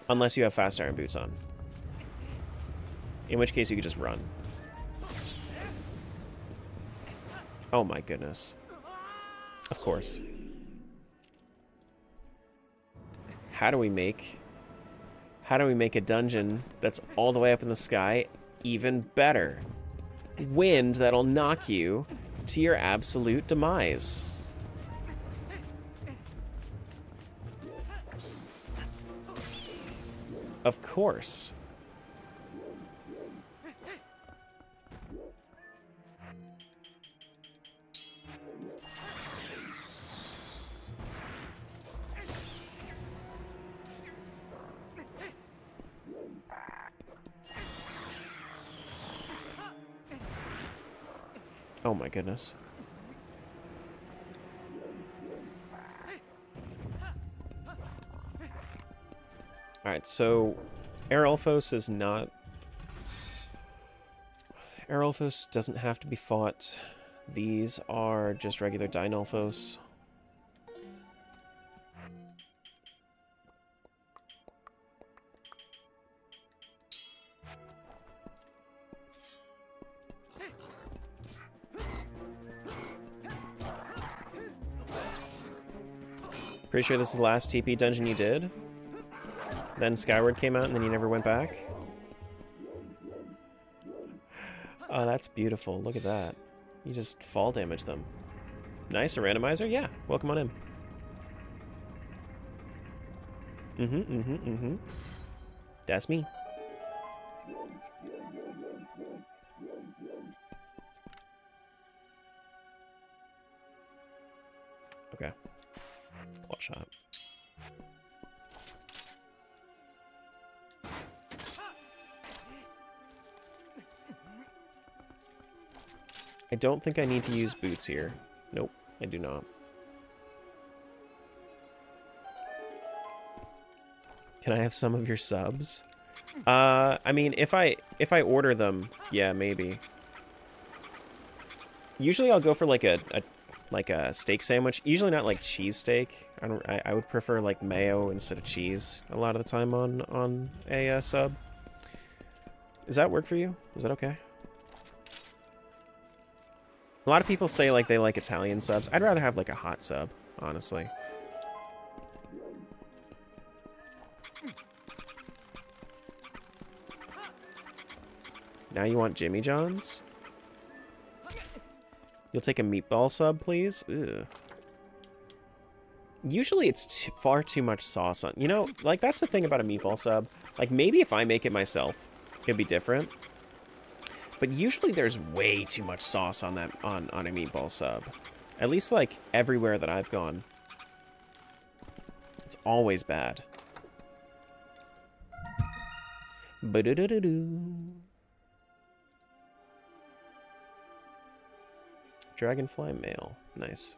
unless you have fast iron boots on, in which case you could just run. Oh my goodness. Of course. How do we make a dungeon that's all the way up in the sky even better? Wind that'll knock you to your absolute demise. Of course. Oh my goodness. Alright, so Erelphos is not... Erelphos doesn't have to be fought. These are just regular Dynalphos. Pretty sure this is the last TP dungeon you did? Then Skyward came out and then you never went back? Oh, that's beautiful. Look at that. You just fall damage them. Nice, a randomizer? Yeah, welcome on in. That's me. Okay. Claw shot. I don't think I need to use boots here. Nope, I do not. Can I have some of your subs? I mean, if I order them, yeah, maybe. Usually I'll go for like a steak sandwich. Usually not like cheese steak. I would prefer like mayo instead of cheese a lot of the time on a sub. Does that work for you? Is that okay? A lot of people say like they like Italian subs. I'd rather have like a hot sub, honestly. Now you want Jimmy John's? You'll take a meatball sub, please? Ugh. Usually it's far too much sauce on... You know, like, that's the thing about a meatball sub. Like, maybe if I make it myself, it'd be different. But usually there's way too much sauce on that on a meatball sub. At least, like, everywhere that I've gone. It's always bad. Ba-do-do-do-do. Dragonfly mail. Nice.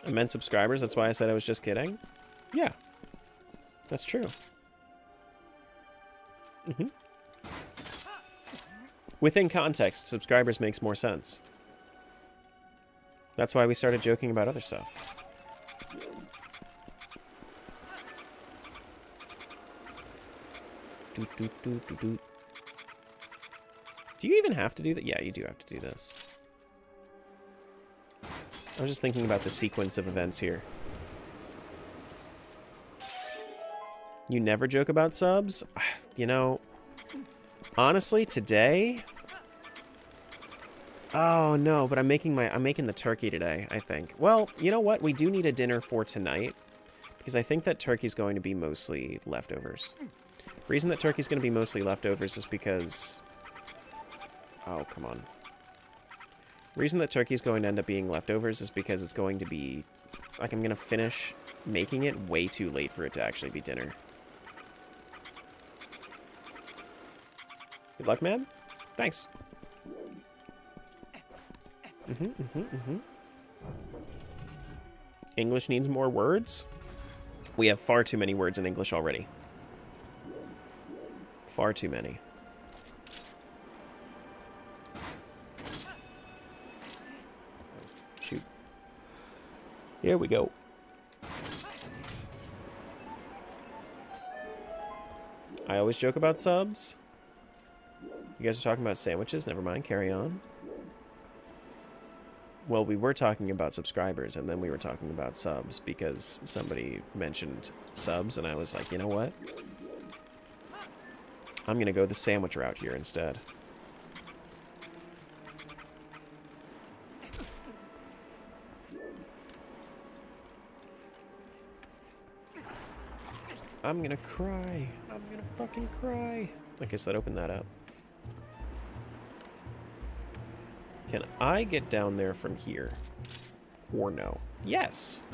I meant subscribers, that's why I said I was just kidding. Yeah. That's true. Within context, subscribers makes more sense. That's why we started joking about other stuff. Doot, doot, doot, doot, doot. Do you even have to do that? Yeah, you do have to do this. I was just thinking about the sequence of events here. You never joke about subs? You know, honestly, today... Oh, no, but I'm making the turkey today, I think. Well, you know what? We do need a dinner for tonight, because I think that turkey's going to be mostly leftovers. The reason that turkey's going to be mostly leftovers is because... Oh, come on. The reason that turkey's going to end up being leftovers is because it's going to be... Like, I'm going to finish making it way too late for it to actually be dinner. Good luck, man. Thanks. English needs more words? We have far too many words in English already. Far too many. Shoot. Here we go. I always joke about subs. You guys are talking about sandwiches? Never mind, carry on. Well, we were talking about subscribers, and then we were talking about subs, because somebody mentioned subs, and I was like, you know what? I'm gonna go the sandwich route here instead. I'm gonna cry. I'm gonna fucking cry. I guess I'd open that up. Can I get down there from here? Or no? Yes!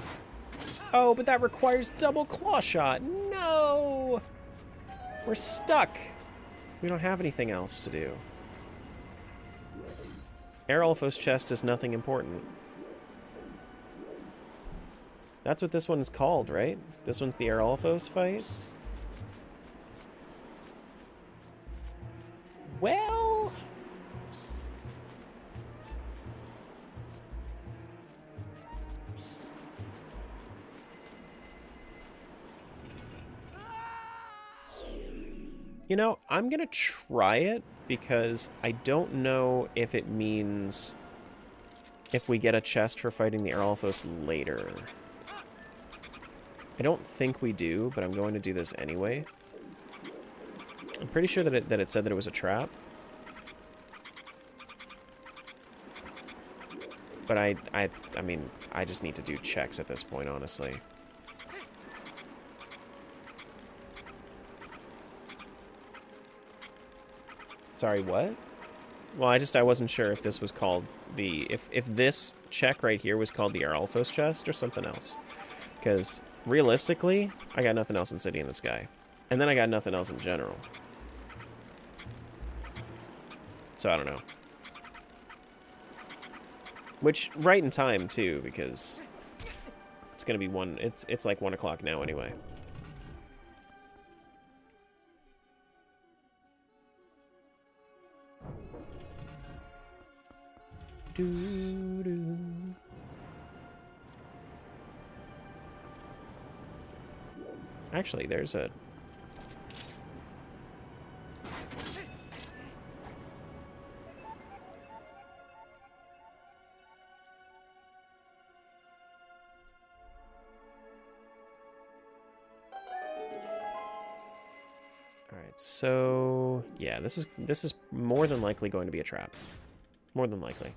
Oh, but that requires double claw shot! No! We're stuck! We don't have anything else to do. Erolfos chest is nothing important. That's what this one's called, right? This one's the Erolfos fight? Well... You know, I'm gonna try it because I don't know if it means if we get a chest for fighting the Erolfos later. I don't think we do, but I'm going to do this anyway. I'm pretty sure that it said that it was a trap. But I mean, I just need to do checks at this point, honestly. Sorry, what? Well, I wasn't sure if this was called the... If this check right here was called the Erolfos chest or something else. Because, realistically, I got nothing else in City in the Sky. And then I got nothing else in general. So, I don't know. Which, right in time, too, because... It's gonna be it's like 1 o'clock now, anyway. Doo-doo. Actually, there's a... Alright, so... Yeah, this is more than likely going to be a trap. More than likely.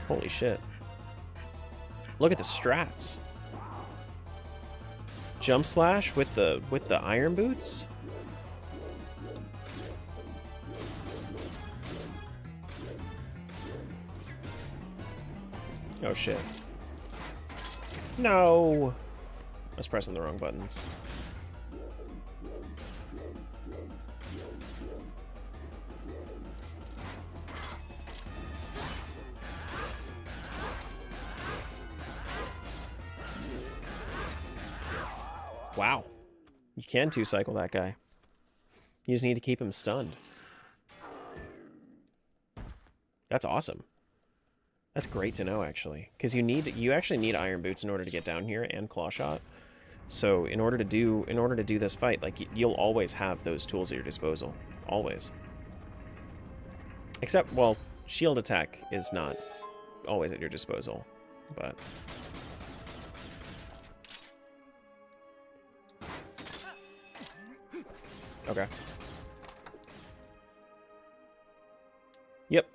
Holy shit. Look at the strats. Jump slash with the iron boots? Oh shit. No! I was pressing the wrong buttons. Wow. You can two-cycle that guy. You just need to keep him stunned. That's awesome. That's great to know, actually. Because you actually need Iron Boots in order to get down here, and Claw Shot. So in order to do this fight, like, you'll always have those tools at your disposal. Always. Except, well, shield attack is not always at your disposal. But... okay. Yep.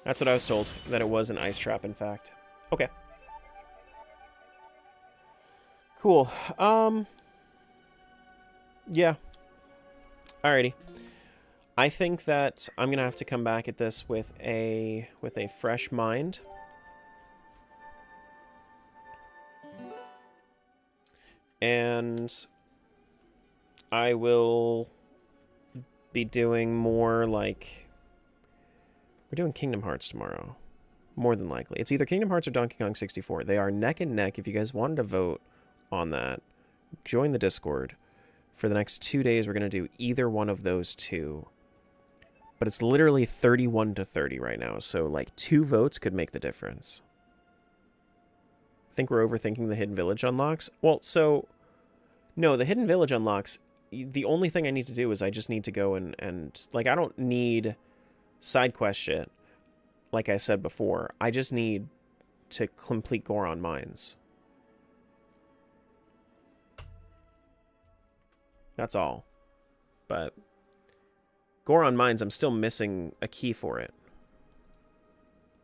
That's what I was told, that it was an ice trap, in fact. Okay. Cool. Yeah. Alrighty. I think that I'm gonna have to come back at this with a fresh mind. And I will be doing more like... we're doing Kingdom Hearts tomorrow. More than likely. It's either Kingdom Hearts or Donkey Kong 64. They are neck and neck. If you guys wanted to vote on that, join the Discord. For the next 2 days, we're going to do either one of those two. But it's literally 31 to 30 right now. So, like, 2 votes could make the difference. I think we're overthinking the Hidden Village unlocks. Well, so... no, the Hidden Village unlocks... the only thing I need to do is I just need to go and like, I don't need side quest shit, like I said before. I just need to complete Goron Mines. That's all. But Goron Mines, I'm still missing a key for it.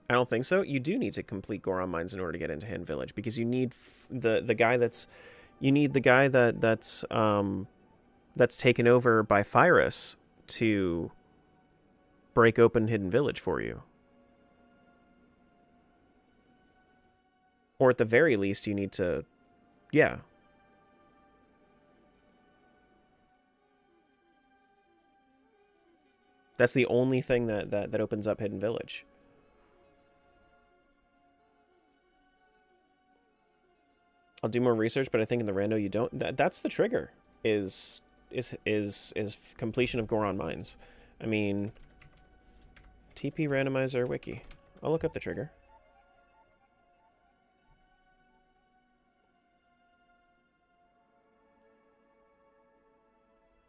I don't think so. You do need to complete Goron Mines in order to get into Hidden Village, because you need the guy that's... you need the guy that's taken over by Pyrus to break open Hidden Village for you. Or at the very least, you need to... yeah. That's the only thing that opens up Hidden Village. I'll do more research, but I think in the rando you don't... that's the trigger, is completion of Goron Mines. I mean, TP Randomizer Wiki. I'll look up the trigger.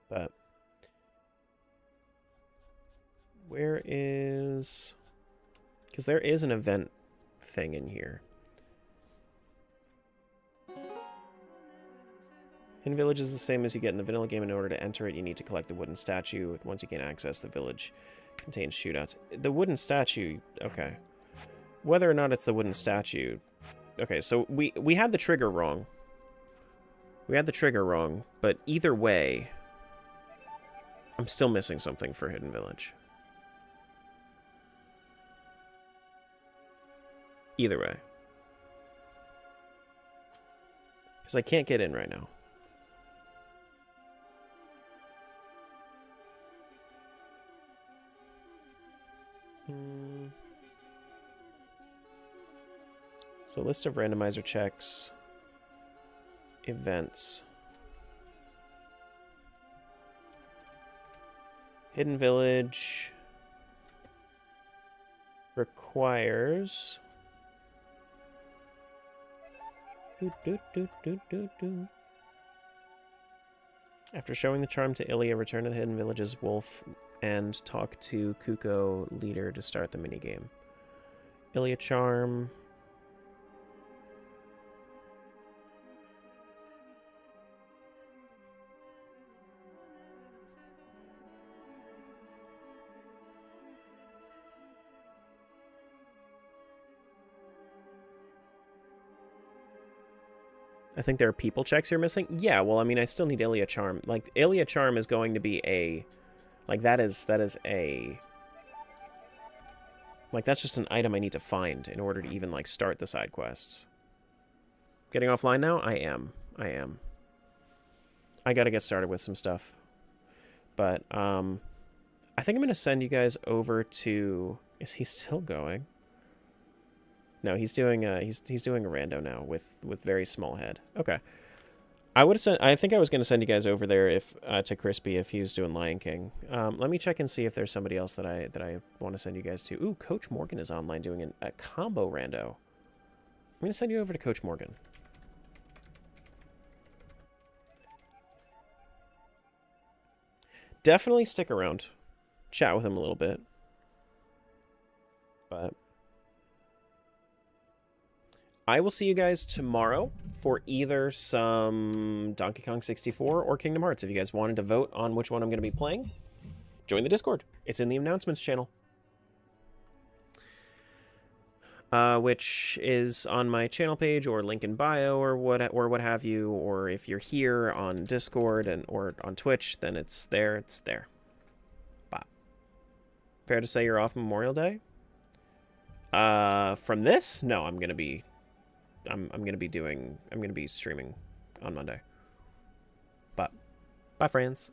But where is... because there is an event thing in here. Hidden Village is the same as you get in the vanilla game. In order to enter it, you need to collect the wooden statue. Once you gain access, the village contains shootouts. The wooden statue, okay. Whether or not it's the wooden statue... okay, so we had the trigger wrong. We had the trigger wrong, but either way, I'm still missing something for Hidden Village. Either way. Because I can't get in right now. So list of randomizer checks, events, Hidden Village requires after showing the charm to Ilya, return to the Hidden Village's wolf and talk to Kuko leader to start the minigame. Ilya charm. I think there are people checks you're missing. Yeah, well, I mean, I still need Ilya charm. Like, Ilya charm is going to be a... like, that is a... like, that's just an item I need to find in order to even, like, start the side quests. Getting offline now? I am. I gotta get started with some stuff. But, I think I'm gonna send you guys over to... is he still going? No, he's doing a rando now with very small head. Okay. I would have sent. I think I was going to send you guys over there if to Crispy if he was doing Lion King. Let me check and see if there's somebody else that I want to send you guys to. Ooh, Coach Morgan is online doing a combo rando. I'm going to send you over to Coach Morgan. Definitely stick around, chat with him a little bit, but I will see you guys tomorrow for either some Donkey Kong 64 or Kingdom Hearts. If you guys wanted to vote on which one I'm going to be playing, join the Discord. It's in the announcements channel, which is on my channel page or link in bio or what have you. Or if you're here on Discord or on Twitch, then it's there. It's there. Bye. Fair to say you're off Memorial Day? From this? No, I'm gonna be streaming on Monday. But bye, friends.